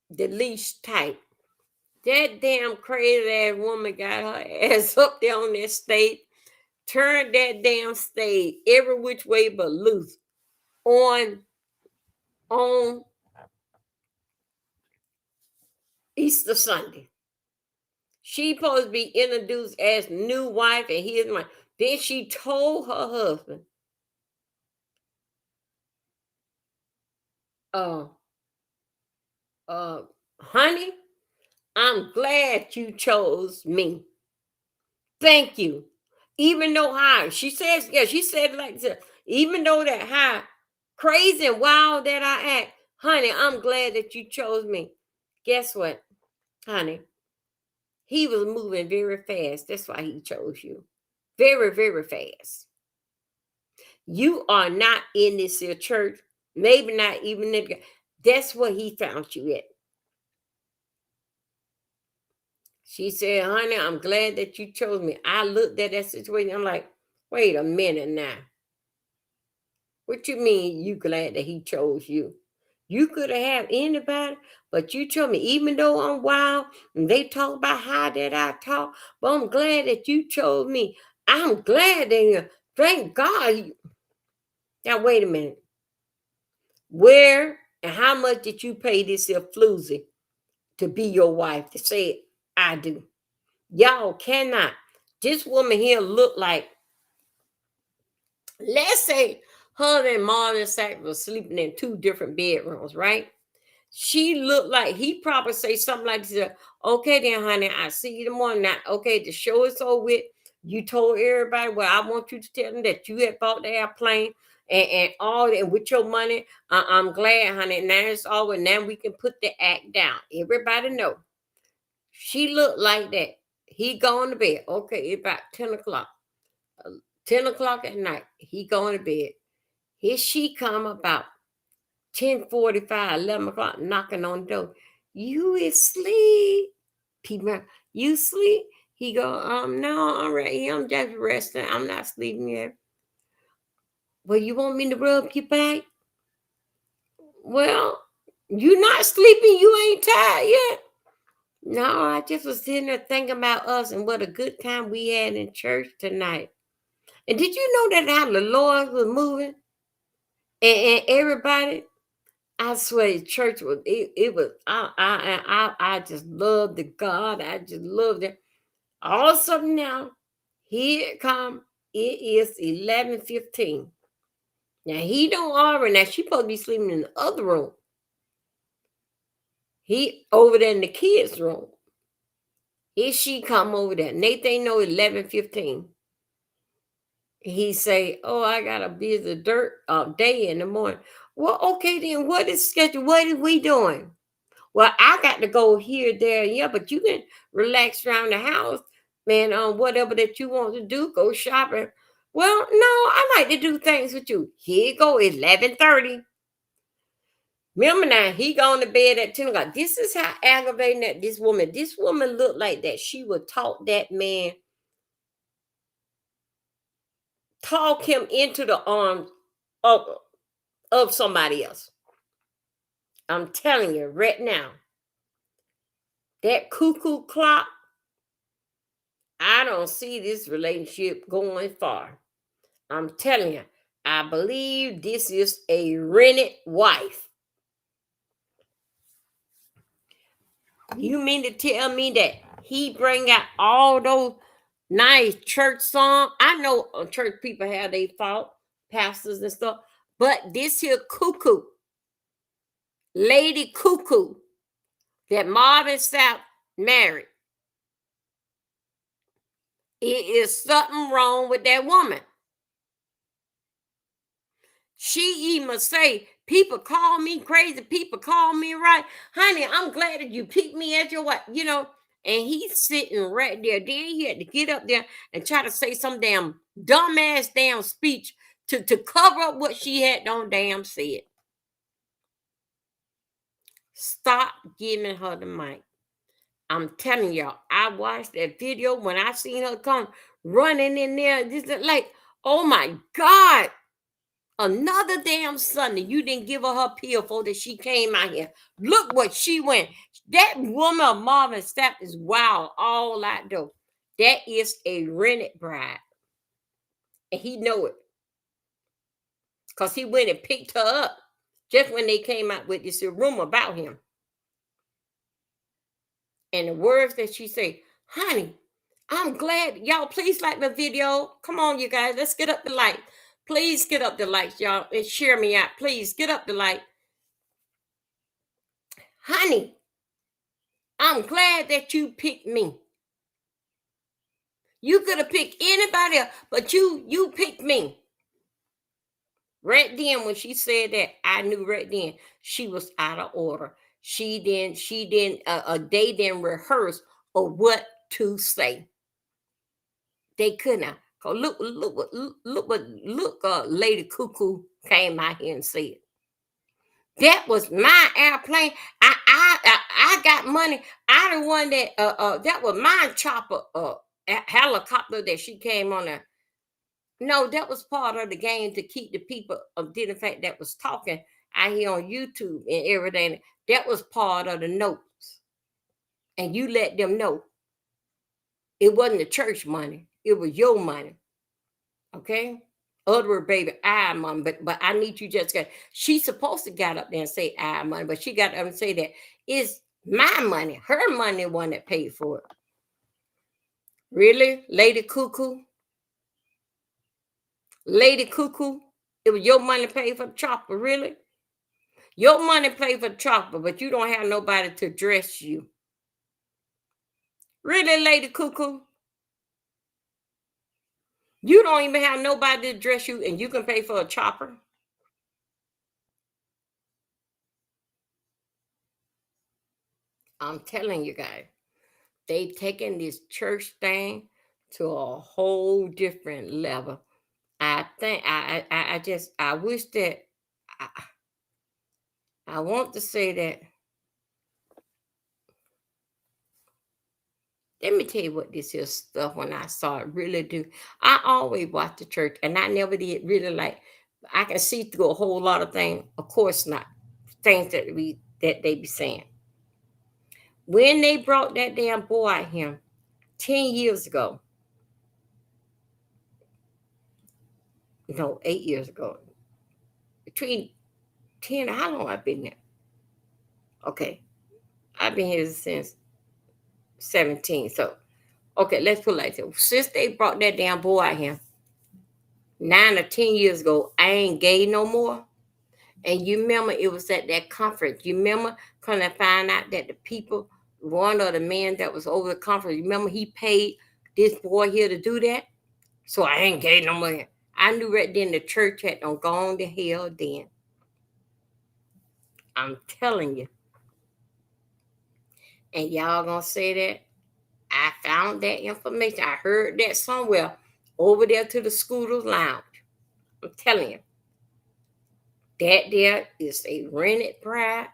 the leash tight. That damn crazy ass woman got her ass up there on that stage, turned that damn stage every which way but loose on Easter Sunday. She supposed to be introduced as new wife and his wife. Then she told her husband, uh, honey, I'm glad you chose me. Thank you. Even though how she says, yeah, she said like this, even though that how crazy and wild that I act, honey, I'm glad that you chose me. Guess what, honey? He was moving very fast. That's why he chose you. Very, very fast. You are not in this here church, maybe not even in the, that's where he found you at. She said, honey, I'm glad that you chose me. I looked at that situation. I'm like, wait a minute now. What you mean you glad that he chose you? You could have had anybody, but you chose me. Even though I'm wild and they talk about how that I talk, but I'm glad that you chose me. I'm glad that you, thank God. Now, wait a minute. Where and how much did you pay this here floozy to be your wife? To say, I do. Y'all cannot. This woman here look like, let's say her and Marvin Sack was sleeping in two different bedrooms, right? She looked like he probably say something like this. Okay, then, honey, I see you tomorrow. Now, okay, the show is over with. You told everybody, well, I want you to tell them that you had bought the airplane and all that and with your money. I'm glad, honey. Now it's over. Now we can put the act down. Everybody know. She looked like that. He going to bed. Okay, it's about 10 o'clock. 10 o'clock at night. He going to bed. Here she come about 10:45, 11 o'clock, knocking on the door. You is sleep. People, you sleep? He go, no, I'm right here. I'm just resting. I'm not sleeping yet. Well, you want me to rub your back? Well, you not sleeping. You ain't tired yet. No, I just was sitting there thinking about us and what a good time we had in church tonight. And did you know that how the Lord was moving? And everybody, I swear, church was it was I just loved the God. I just loved it. All of a sudden now, here it come. It is 11:15. Now he don't already. Now she supposed to be sleeping in the other room. He over there in the kids' room. Here she come over there. Nathan know 11:15. He say, "Oh, I got a busy dirt day in the morning." Well, okay then. What is schedule? What are we doing? Well, I got to go here, there, yeah, but you can relax around the house, man. Whatever that you want to do, go shopping. Well, no, I like to do things with you. Here you go, 11:30. Remember now, he gone to bed at 10 o'clock. This is how aggravating that this woman. This woman looked like that. She would talk that man, talk him into the arms of, of somebody else. I'm telling you right now, that cuckoo clock, I don't see this relationship going far. I'm telling you, I believe this is a rented wife. You mean to tell me that he bring out all those nice church songs? I know church people have their fault, pastors and stuff, but this here cuckoo, Lady Cuckoo, that Marvin Sapp married, it is something wrong with that woman. She even say, people call me crazy, people call me right. Honey, I'm glad that you picked me as your wife, you know. And he's sitting right there. Then he had to get up there and try to say some damn dumbass damn speech to cover up what she had done damn said. Stop giving her the mic. I'm telling y'all, I watched that video when I seen her come running in there. This is like, oh my God. Another damn Sunday, you didn't give her her pill for that she came out here. Look what she went. That woman of Marvin Sapp is wild all out though. That is a rented bride. And he know it. Because he went and picked her up just when they came out with this rumor about him. And the words that she say, honey, I'm glad. Y'all, please like my video. Come on, you guys. Let's get up the light. Please get up the lights, y'all, and share me out. Please get up the light. Honey, I'm glad that you picked me. You could have picked anybody else, but you picked me. Right then, when she said that, I knew right then she was out of order. She didn't they didn't rehearse or what to say. They could not. Cause look, Lady Cuckoo came out here and said. That was my airplane. I got money. I the one that was my chopper helicopter that she came on there. No, that was part of the game to keep the people of the fact that was talking out here on YouTube and everything. That was part of the notes. And you let them know it wasn't the church money, it was your money. Okay? Other baby, I money, but I need you just got. She's supposed to get up there and say I money, but she got up and say that it's my money, her money, one that paid for it. Really, Lady Cuckoo, Lady Cuckoo, it was your money paid for the chopper. Really, your money paid for the chopper, but you don't have nobody to dress you. Really, Lady Cuckoo, you don't even have nobody to dress you, and you can pay for a chopper. I'm telling you guys. They've taken this church thing to a whole different level. I think I wish that I, I want to say that. Let me tell you what this is stuff when I saw it really do. I always watch the church and I never did really like I can see through a whole lot of things. Of course not. Things that they be saying. When they brought that damn boy out here 10 years ago, no, 8 years ago, between 10, how long I've been there? Okay. I've been here since 17. So, okay, let's put it like this. Since they brought that damn boy out here 9 or 10 years ago, I ain't gay no more. And you remember it was at that conference. You remember kind of find out that the people, one of the men that was over the conference, you remember he paid this boy here to do that? So I ain't gay no more. I knew right then the church had done gone to hell then. I'm telling you. And y'all gonna say that? I found that information. I heard that somewhere over there to the Scooters Lounge. I'm telling you. That there is a rented bride,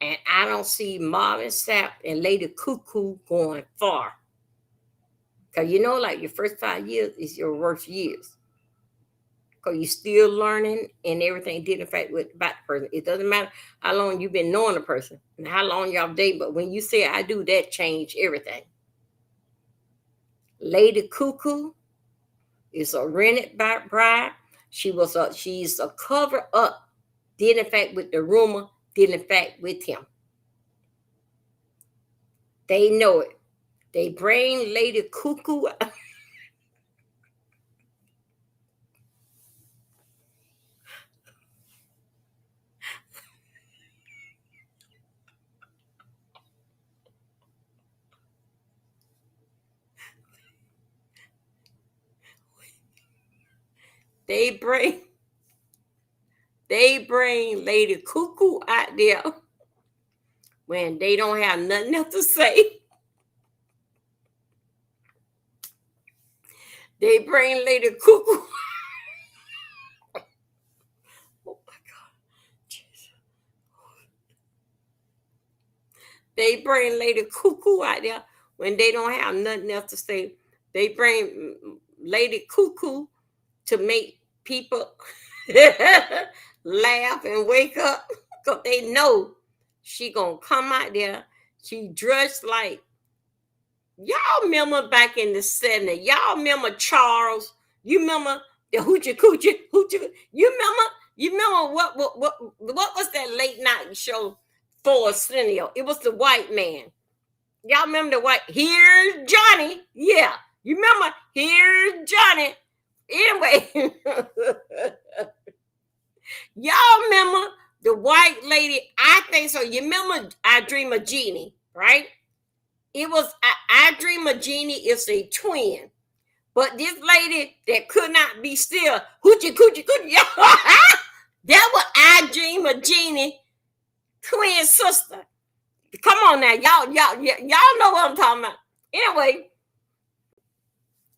and I don't see Marvin Sapp and Lady Cuckoo going far. Cause like your first 5 years is your worst years. Cause you're still learning and everything did in fact with about the person. It doesn't matter how long you've been knowing the person and how long y'all date, but when you say I do, that change everything. Lady Cuckoo is a rented bride. She's a cover up. Did in fact with the rumor, did in fact with him. They know it. They bring Lady Cuckoo. They bring they bring Lady Cuckoo out there when they don't have nothing else to say. They bring Lady Cuckoo. Oh my God, Jesus. They bring Lady Cuckoo out there when they don't have nothing else to say. They bring Lady Cuckoo to make people laugh and wake up because they know she gonna come out there. She dressed like y'all remember back in the 70s. Y'all remember Charles? You remember the hoochie coochie hoochie? You remember what was that late night show for Arsenio? It was the white man. Y'all remember the white? Here's Johnny. Yeah, you remember? Here's Johnny. Anyway, y'all remember the white lady? I think so. You remember I Dream of Jeannie, right? It was I Dream of Jeannie is a twin. But this lady that could not be still, hoochie coochie coochie, that was I Dream of Jeannie, twin sister. Come on now, y'all know what I'm talking about. Anyway,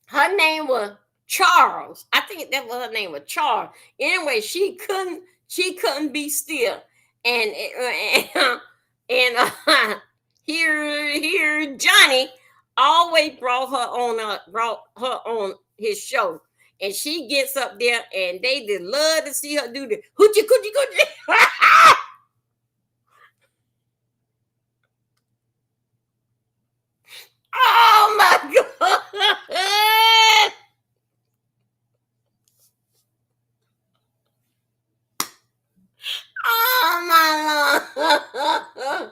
her name was Charles. I think that was her name was Charles. Anyway, she couldn't be still, and here Johnny always brought her on his show, and she gets up there, and they just love to see her do the hoochie coochie coochie. Oh my God! Oh my Lord!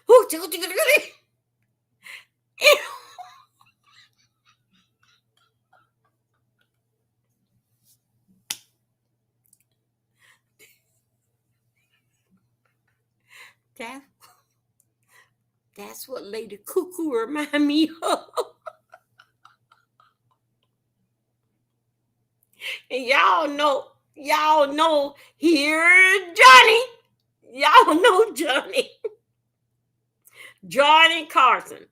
Hoochie coochie coochie. That that's what Lady Cuckoo remind me of. And y'all know here Johnny. Y'all know Johnny. Johnny Carson.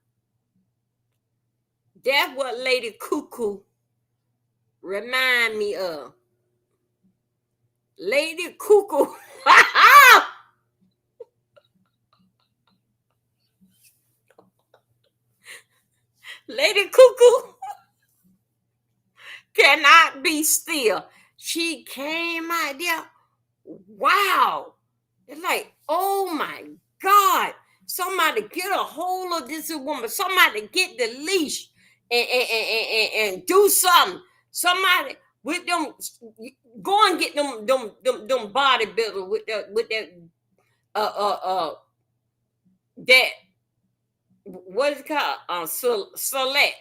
That's what Lady Cuckoo remind me of. Lady Cuckoo. Lady Cuckoo cannot be still. She came out there. Wow. It's like, oh my God. Somebody get a hold of this woman. Somebody get the leash and do something. Somebody with them go and get them bodybuilders with that that what is it called? Select.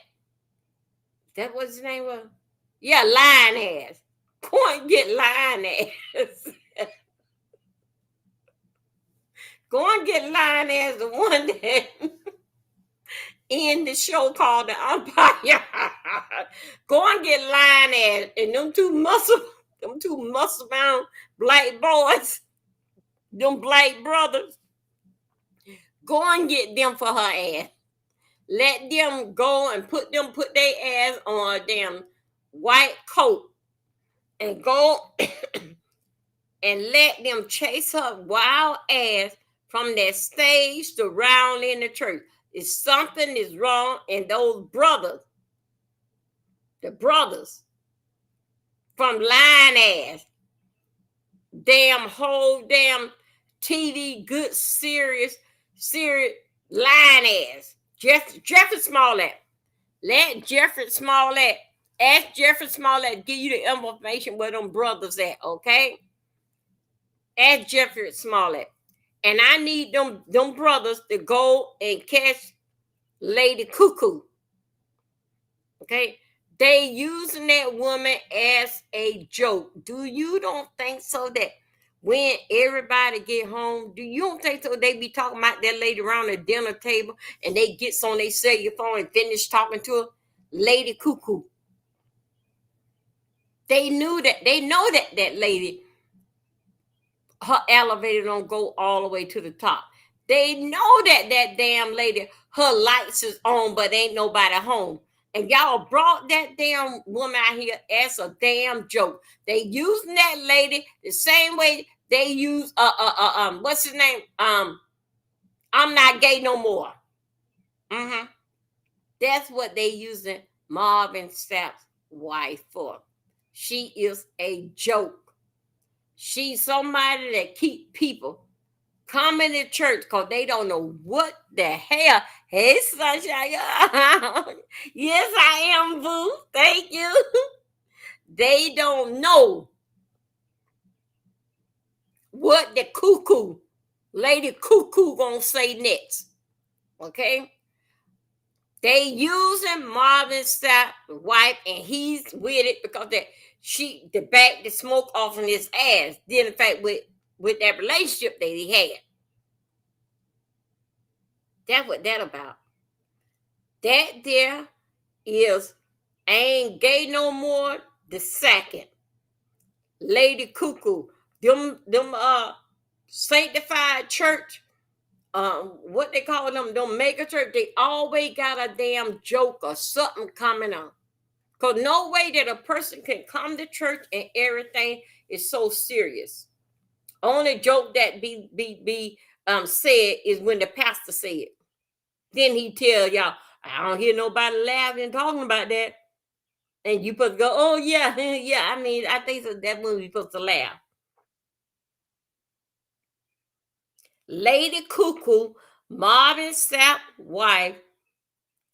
That what his name was? Yeah, lion ass. Go and get lion ass. Go and get lion ass, the one that in the show called The Umpire. Go and get lion ass and them two muscle bound black boys, them black brothers. Go and get them for her ass. let them go and put their ass on a damn white coat and go and let them chase her wild ass from that stage to round in the church. If something is wrong, and those brothers, the brothers from lying ass, damn whole damn TV, good, serious lying ass. Jeffrey Smollett. Let Jeffrey Smollett, ask Jeffrey Smollett, give you the information where them brothers at, okay? Ask Jeffrey Smollett. And I need them brothers to go and catch Lady Cuckoo. Okay? They using that woman as a joke. Do you don't think so that when everybody get home, do you don't think so they be talking about that lady around the dinner table and they gets on their cellular phone and finish talking to her? Lady Cuckoo. They know that lady, her elevator don't go all the way to the top. They know that damn lady, her lights is on, but ain't nobody home. And y'all brought that damn woman out here as a damn joke. They using that lady the same way they use what's his name? I'm not gay no more. Mm-hmm. That's what they using Marvin Sapp's wife for. She is a joke. She's somebody that keep people coming to church because they don't know what the hell. Hey, sunshine. Yes, I am, boo. Thank you. They don't know what the cuckoo, Lady Cuckoo, gonna say next. Okay? They using Marvin Sapp's wife, and he's with it because that the back the smoke off in his ass. Then in fact with that relationship that he had. That's what that about. That there is Ain't Gay No More the second. Lady Cuckoo. Them sanctified church, what they call them mega church, they always got a damn joke or something coming on. Cause no way that a person can come to church and everything is so serious. Only joke that be said is when the pastor said it. Then he tell y'all, I don't hear nobody laughing and talking about that. And you supposed to go, oh yeah, yeah. I mean, I think so that movie supposed to laugh. Lady Cuckoo, Marvin Sapp's wife,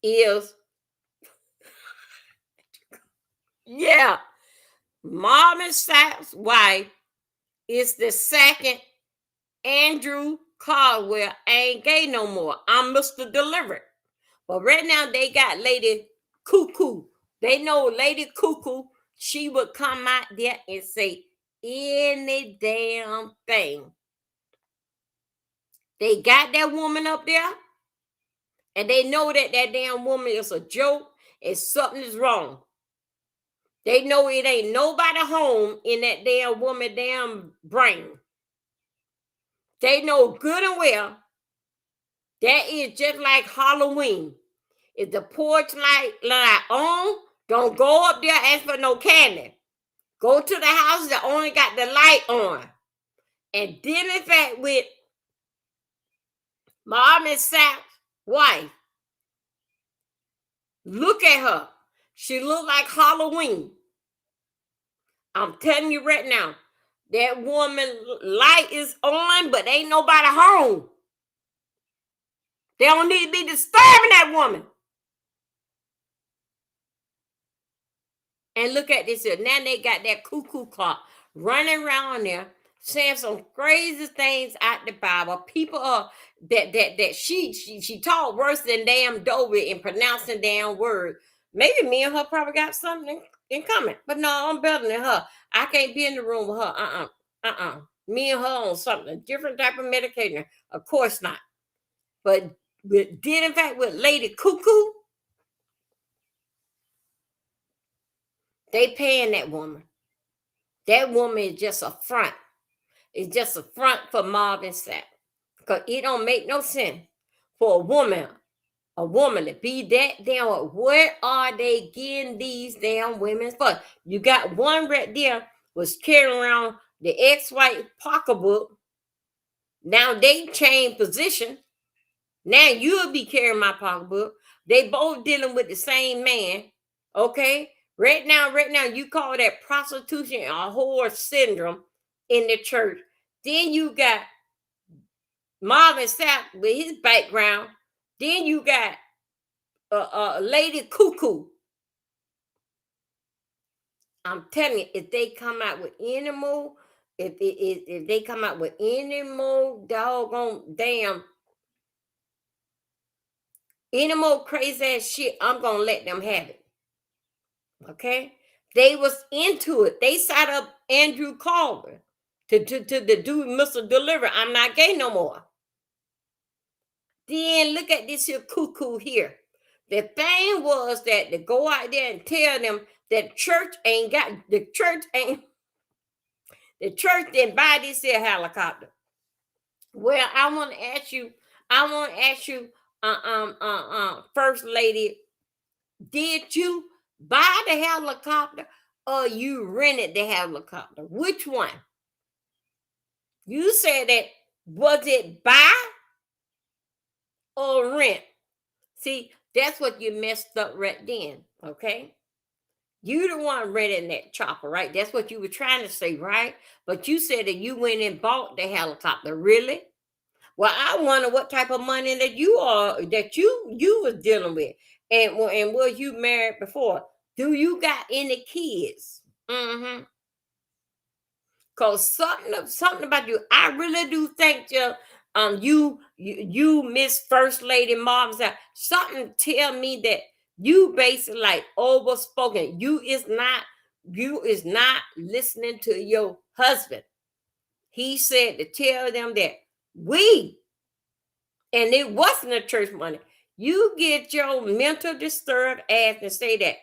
is, yeah, Marvin Sapp's wife is the second Andrew Caldwell. Ain't Gay No More. I'm Mr. Delivered. But right now they got Lady Cuckoo. They know Lady Cuckoo, she would come out there and say any damn thing. They got that woman up there, and they know that damn woman is a joke and something is wrong. They know it ain't nobody home in that damn woman damn brain. They know good and well that is just like Halloween. If the porch light on, don't go up there ask for no candy. Go to the house that only got the light on. And then in fact with Marvin Sapp's wife, look at her. She look like Halloween. I'm telling you right now, that woman light is on, but ain't nobody home. They don't need to be disturbing that woman. And look at this here. Now they got that cuckoo clock running around there saying some crazy things out the Bible. People are that she taught worse than damn Dobie in pronouncing damn words. Maybe me and her probably got something in common. But no, I'm better than her. I can't be in the room with her. Me and her on something, different type of medication. Of course not. But did in fact with Lady Cuckoo, they paying that woman. That woman is just a front. It's just a front for Marvin Sapp. Because it don't make no sense for a woman a woman to be that damn. Where are they getting these damn women for? You got one right there was carrying around the ex-wife pocketbook. Now they changed position. Now you'll be carrying my pocketbook. They both dealing with the same man. Okay. Right now, you call that prostitution or whore syndrome in the church. Then you got Marvin Sapp with his background. Then you got Lady Cuckoo. I'm telling you, if they come out with any more, if they come out with any more doggone damn, any more crazy ass shit, I'm gonna let them have it. Okay, they was into it. They sat up Andrew Carver to do Mr. Deliver. I'm not gay no more. Then look at this here cuckoo here. The thing was that to go out there and tell them that the church didn't buy this here helicopter. Well, I want to ask you, First Lady, did you buy the helicopter or you rented the helicopter? Which one? You said that, was it buy or rent? See, that's what you messed up right then, okay? You the one renting that chopper, right? That's what you were trying to say, right? But you said that you went and bought the helicopter. Really? Well, I wonder what type of money that you was dealing with, and was you married before? Do you got any kids? Mm-hmm. Cause something about you, I really do think you Miss First Lady Mom, something tell me that you basically like overspoken. You is not listening to your husband. He said to tell them that we, and it wasn't a church money. You get your mental disturbed ass and say that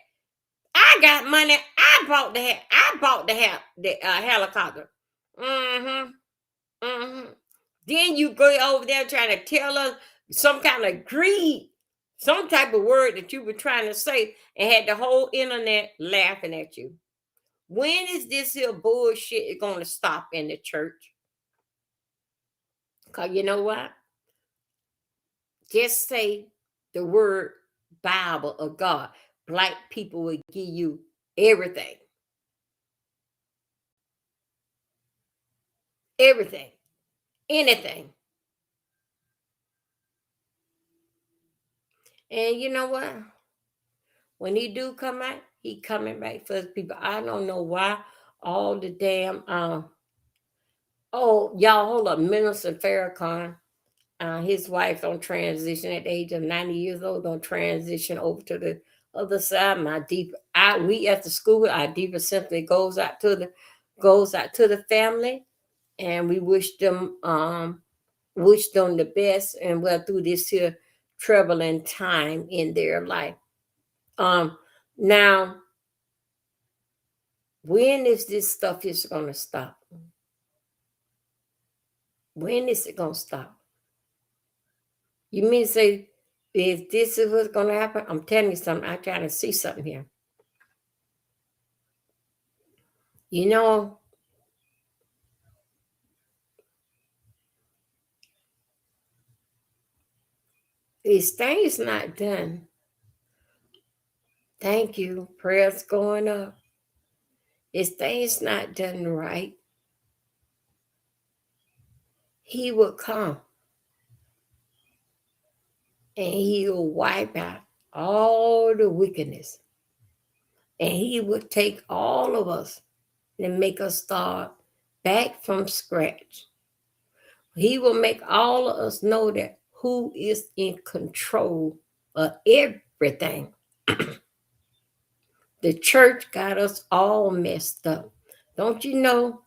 I got money. I bought the helicopter. Mm-hmm. Mm-hmm. Then you go over there trying to tell us some kind of greed, some type of word that you were trying to say, and had the whole internet laughing at you. When is this here bullshit going to stop in the church? Because you know what? Just say the word Bible of God. Black people will give you everything. Everything. Anything. And you know what? When he do come out, he coming back for his people. I don't know why all the damn oh y'all hold up, Minister Farrakhan, his wife don't transition at the age of 90 years old, don't transition over to the other side. We at the school, our deeper sympathy goes out to the family, and we wish them the best and well through this here troubling time in their life. Um Now, when is this stuff is gonna stop? When is it gonna stop? You mean to say if this is what's gonna happen? I'm telling you something. I'm trying to see something here. You know, this thing is not done. Thank you. Prayers going up. This thing is not done right. He will come and he will wipe out all the wickedness. And he will take all of us and make us start back from scratch. He will make all of us know that who is in control of everything. The church got us all messed up. Don't you know?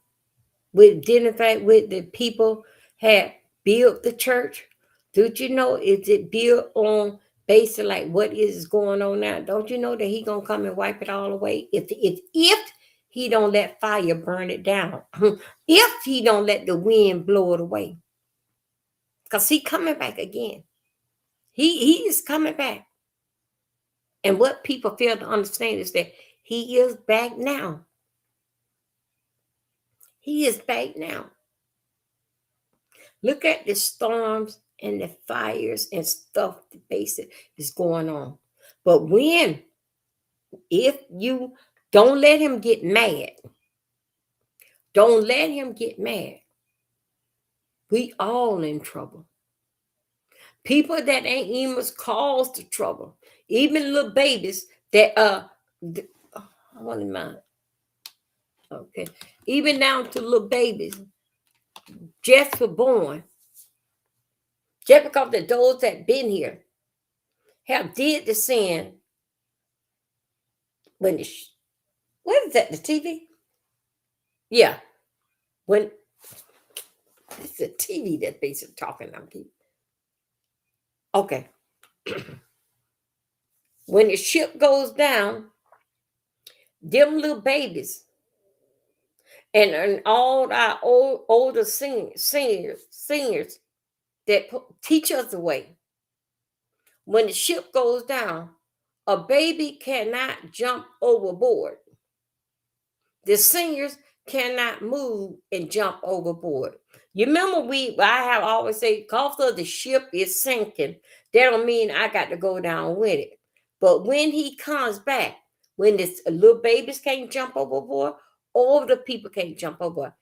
We identified with the people had built the church. Don't you know? Is it built on basically like what is going on now? Don't you know that he gonna come and wipe it all away? If he don't let fire burn it down, if he don't let the wind blow it away, because he coming back again. He is coming back. And what people fail to understand is that he is back now. He is back now. Look at the storms and the fires and stuff that basic is going on. But if you don't let him get mad, don't let him get mad. We all in trouble. People that ain't even caused the trouble. Even little babies that I want to mind. Okay. Even down to little babies just for born. Just because the those that been here have did the sin when what is that, the TV? Yeah. When it's the TV that basically talking on people. Okay. When the ship goes down, them little babies and all our older seniors that teach us the way. When the ship goes down, a baby cannot jump overboard. The seniors cannot move and jump overboard. You remember I have always said, because of the ship is sinking, that don't mean I got to go down with it. But when he comes back, when this little babies can't jump overboard, all the people can't jump overboard.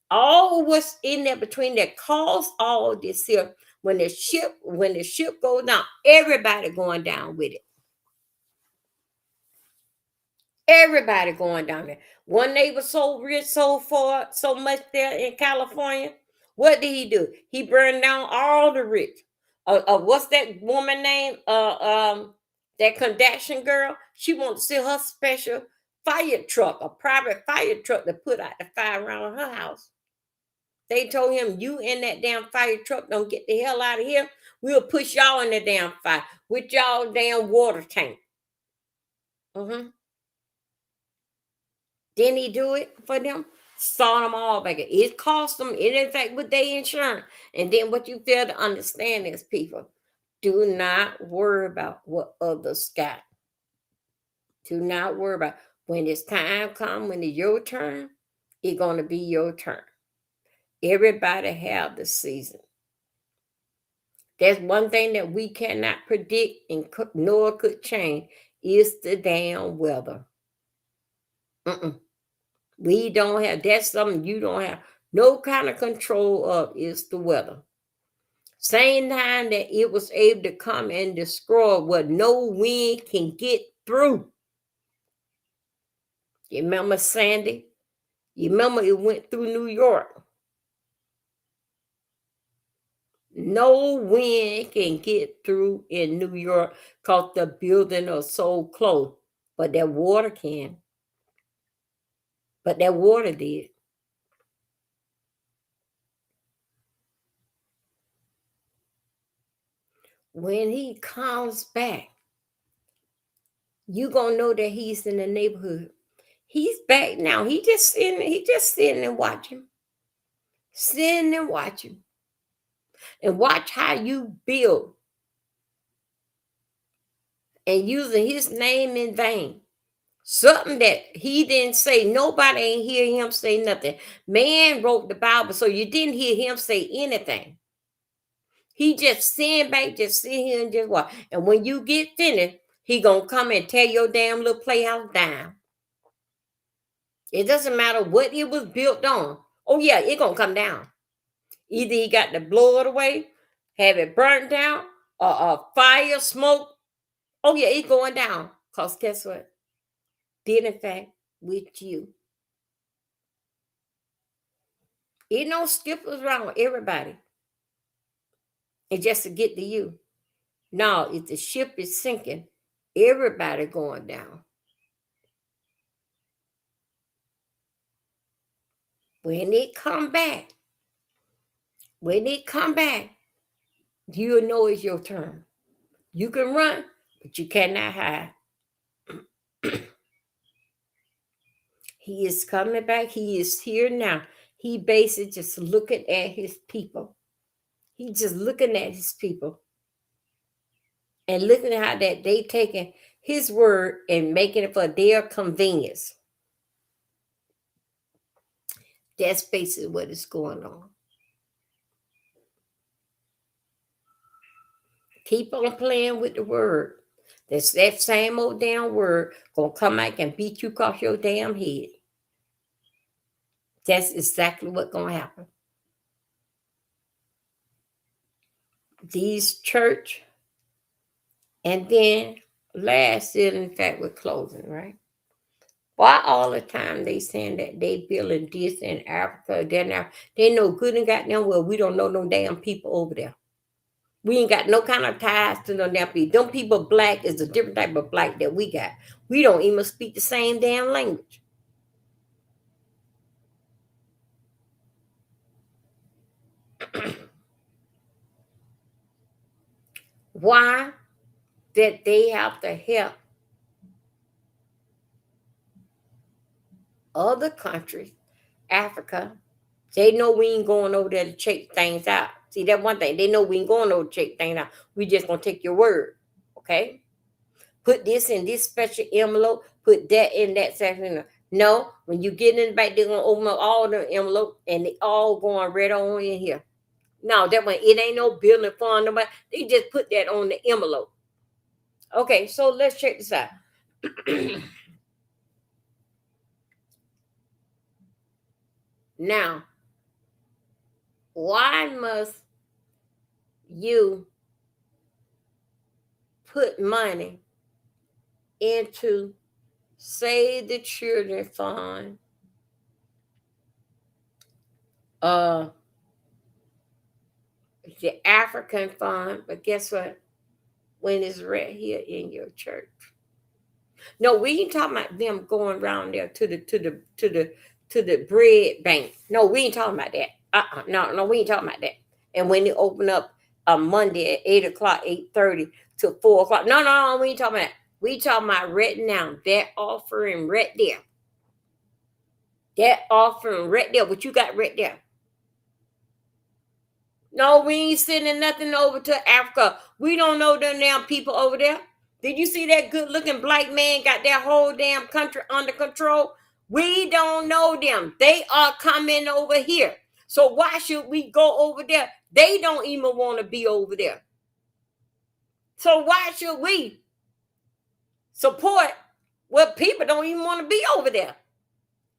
All what's in there between that cause all this here. When the ship goes down, everybody going down with it. Everybody going down there. One neighbor so rich, so far, so much there in California. What did he do? He burned down all the rich. What's that woman name? That Kardashian girl. She wanted to see her special fire truck, a private fire truck to put out the fire around her house. They told him, "You in that damn fire truck? Don't get the hell out of here. We'll push y'all in the damn fire with y'all damn water tank." Mm-hmm. Didn't he do it for them? Start them all back. It cost them, it in fact, with their insurance. And then what you fail to understand is, people, do not worry about what others got. Do not worry about when it's time come, when it's your turn, it's gonna be your turn. Everybody have the season. That's one thing that we cannot predict and nor could change is the damn weather. Mm-mm. We don't have, that's something you don't have no kind of control of, is the weather. Same time that it was able to come and destroy what no wind can get through. You remember Sandy? You remember it went through New York. No wind can get through in New York because the building are so close. But that water can. But that water did. When he comes back, you gonna know that he's in the neighborhood. He's back now. He just sitting and watching. Sitting and watching. And watch how you build and using his name in vain. Something that he didn't say. Nobody ain't hear him say nothing. Man wrote the Bible, so you didn't hear him say anything. He just sitting back, just sit here and just watch. And when you get finished, he gonna come and tear your damn little playhouse down. It doesn't matter what it was built on. Oh yeah, it gonna come down. Either he got to blow it away, have it burnt down, or fire, smoke. Oh yeah, it's going down. Cause guess what? Did in fact with you. It don't skip around with everybody. And just to get to you. No, if the ship is sinking, everybody going down. When it come back, when it come back, you know it's your turn. You can run, but you cannot hide. He is coming back. He is here now. He basically just looking at his people. He's just looking at his people. And looking at how that they taking his word and making it for their convenience. That's basically what is going on. Keep on playing with the word. That's that same old damn word gonna come back and beat you across your damn head. That's exactly what's gonna happen. These church, and then last year, in fact, we're closing, right? Why all the time they saying that they building this in Africa, then now they know good and goddamn well we don't know no damn people over there. We ain't got no kind of ties to no damn people. Them people black is a different type of black that we got. We don't even speak the same damn language. Why? That they have to help other countries, Africa. They know we ain't going over there to check things out. See, that one thing. They know we ain't going over to check things out. We just gonna take your word. Okay? Put this in this special envelope, put that in that section. No, when you get in the back, they're gonna open up all the envelope and they all going right on in here. No, that one, it ain't no building fund, nobody. They just put that on the envelope. Okay, so let's check this out. Now, why must you put money into Save the Children Fund, uh, the African Fund? But guess what? When it's right here in your church. No, we ain't talking about them going around there to the bread bank. No, we ain't talking about that. No, we ain't talking about that. And when they open up on Monday at 8 o'clock, 8:30 to 4 o'clock. No, we ain't talking about that. We talking about right now. That offering right there. That offering right there. What you got right there. No, we ain't sending nothing over to Africa. We don't know them damn people over there. Did you see that good looking black man got that whole damn country under control? We don't know them. They are coming over here. So why should we go over there? They don't even want to be over there. So why should we support what people don't even want to be over there?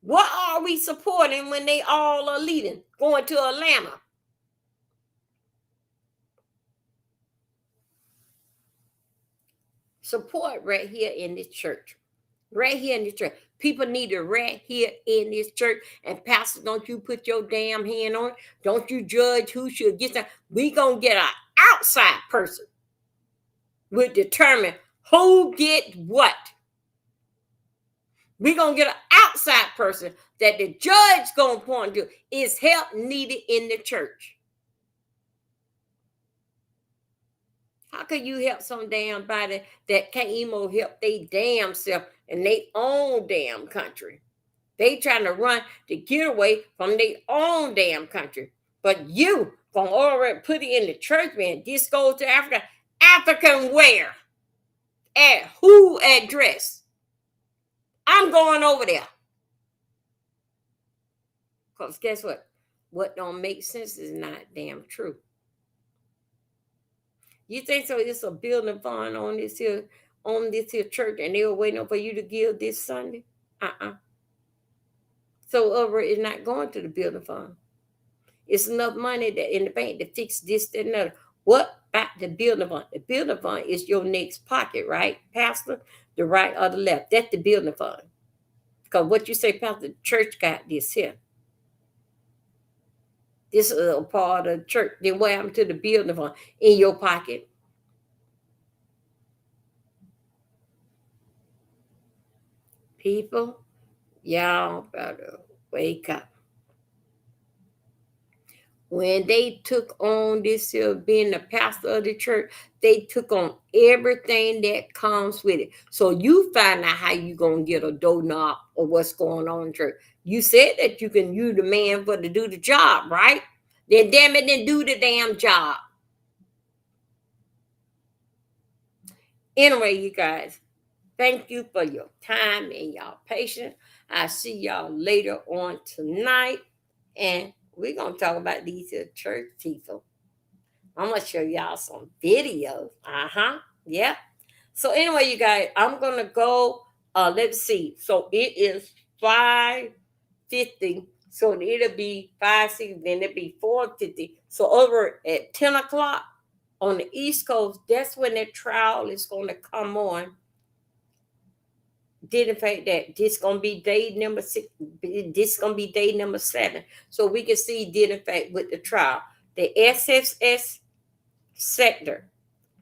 What are we supporting when they all are leaving, going to Atlanta? Support right here in this church. Right here in this church. People need it right here in this church. And pastor, don't you put your damn hand on it. Don't you judge who should get that. We gonna get an outside person will determine who get what. We gonna get an outside person that the judge gonna point to is help needed in the church. How can you help some damn body that can't even help they damn self in their own damn country? They trying to run to get away from their own damn country. But you gonna already put it in the church, man. This goes to Africa. African where? At who address? I'm going over there. Because guess what? What don't make sense is not damn true. You think so? It's a building fund on this here church, and they were waiting for you to give this Sunday. So over is not going to the building fund. It's enough money that in the bank to fix this, that, and another. What about the building fund? The building fund is your next pocket, right, Pastor? The right or the left. That's the building fund. Because what you say, Pastor, the church got this here. This is a part of the church. Then what happened to the building fund in your pocket? People, y'all better wake up. When they took on this here being the pastor of the church, they took on everything that comes with it. So you find out how you gonna get a doorknob or what's going on in church. You said that you can use the man for to do the job, right? Then damn it, then do the damn job. Anyway, you guys, thank you for your time and y'all patience. I'll see y'all later on tonight. And we're going to talk about these church people. I'm going to show y'all some videos. Uh-huh. Yep. So anyway, you guys, I'm going to go. Let's see. So it is 5:50. So it'll be 5:60. Then it'll be 4:50. So over at 10 o'clock on the East Coast, that's when that trial is going to come on. Did in fact that this gonna be day number 6, this gonna be day number 7, so we can see did in fact with the trial. The SSS sector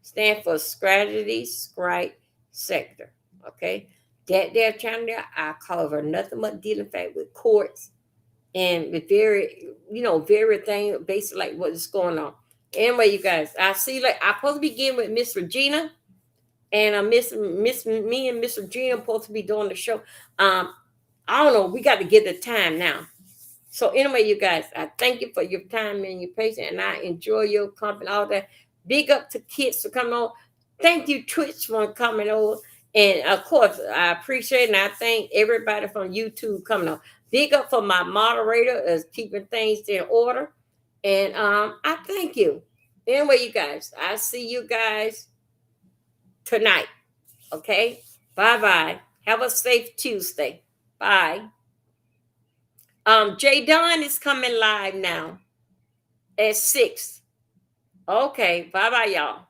stand for strategy scribe sector. Okay, that there channel there I cover nothing but dealing fact with courts and with very very thing basically like what's going on. Anyway, you guys, I see like I supposed to begin with Miss Regina, and Miss me and Miss Regina supposed to be doing the show. Um, I don't know. We got to get the time now. So anyway, you guys, I thank you for your time and your patience, and I enjoy your company. All that. Big up to kids for coming on. Thank you, Twitch, for coming over, and of course, I appreciate and I thank everybody from YouTube coming on. Big up for my moderator as keeping things in order, and I thank you. Anyway, you guys, I see you guys tonight. Okay. Bye bye. Have a safe Tuesday. Bye. Jay Don is coming live now at 6. Okay. Bye bye, y'all.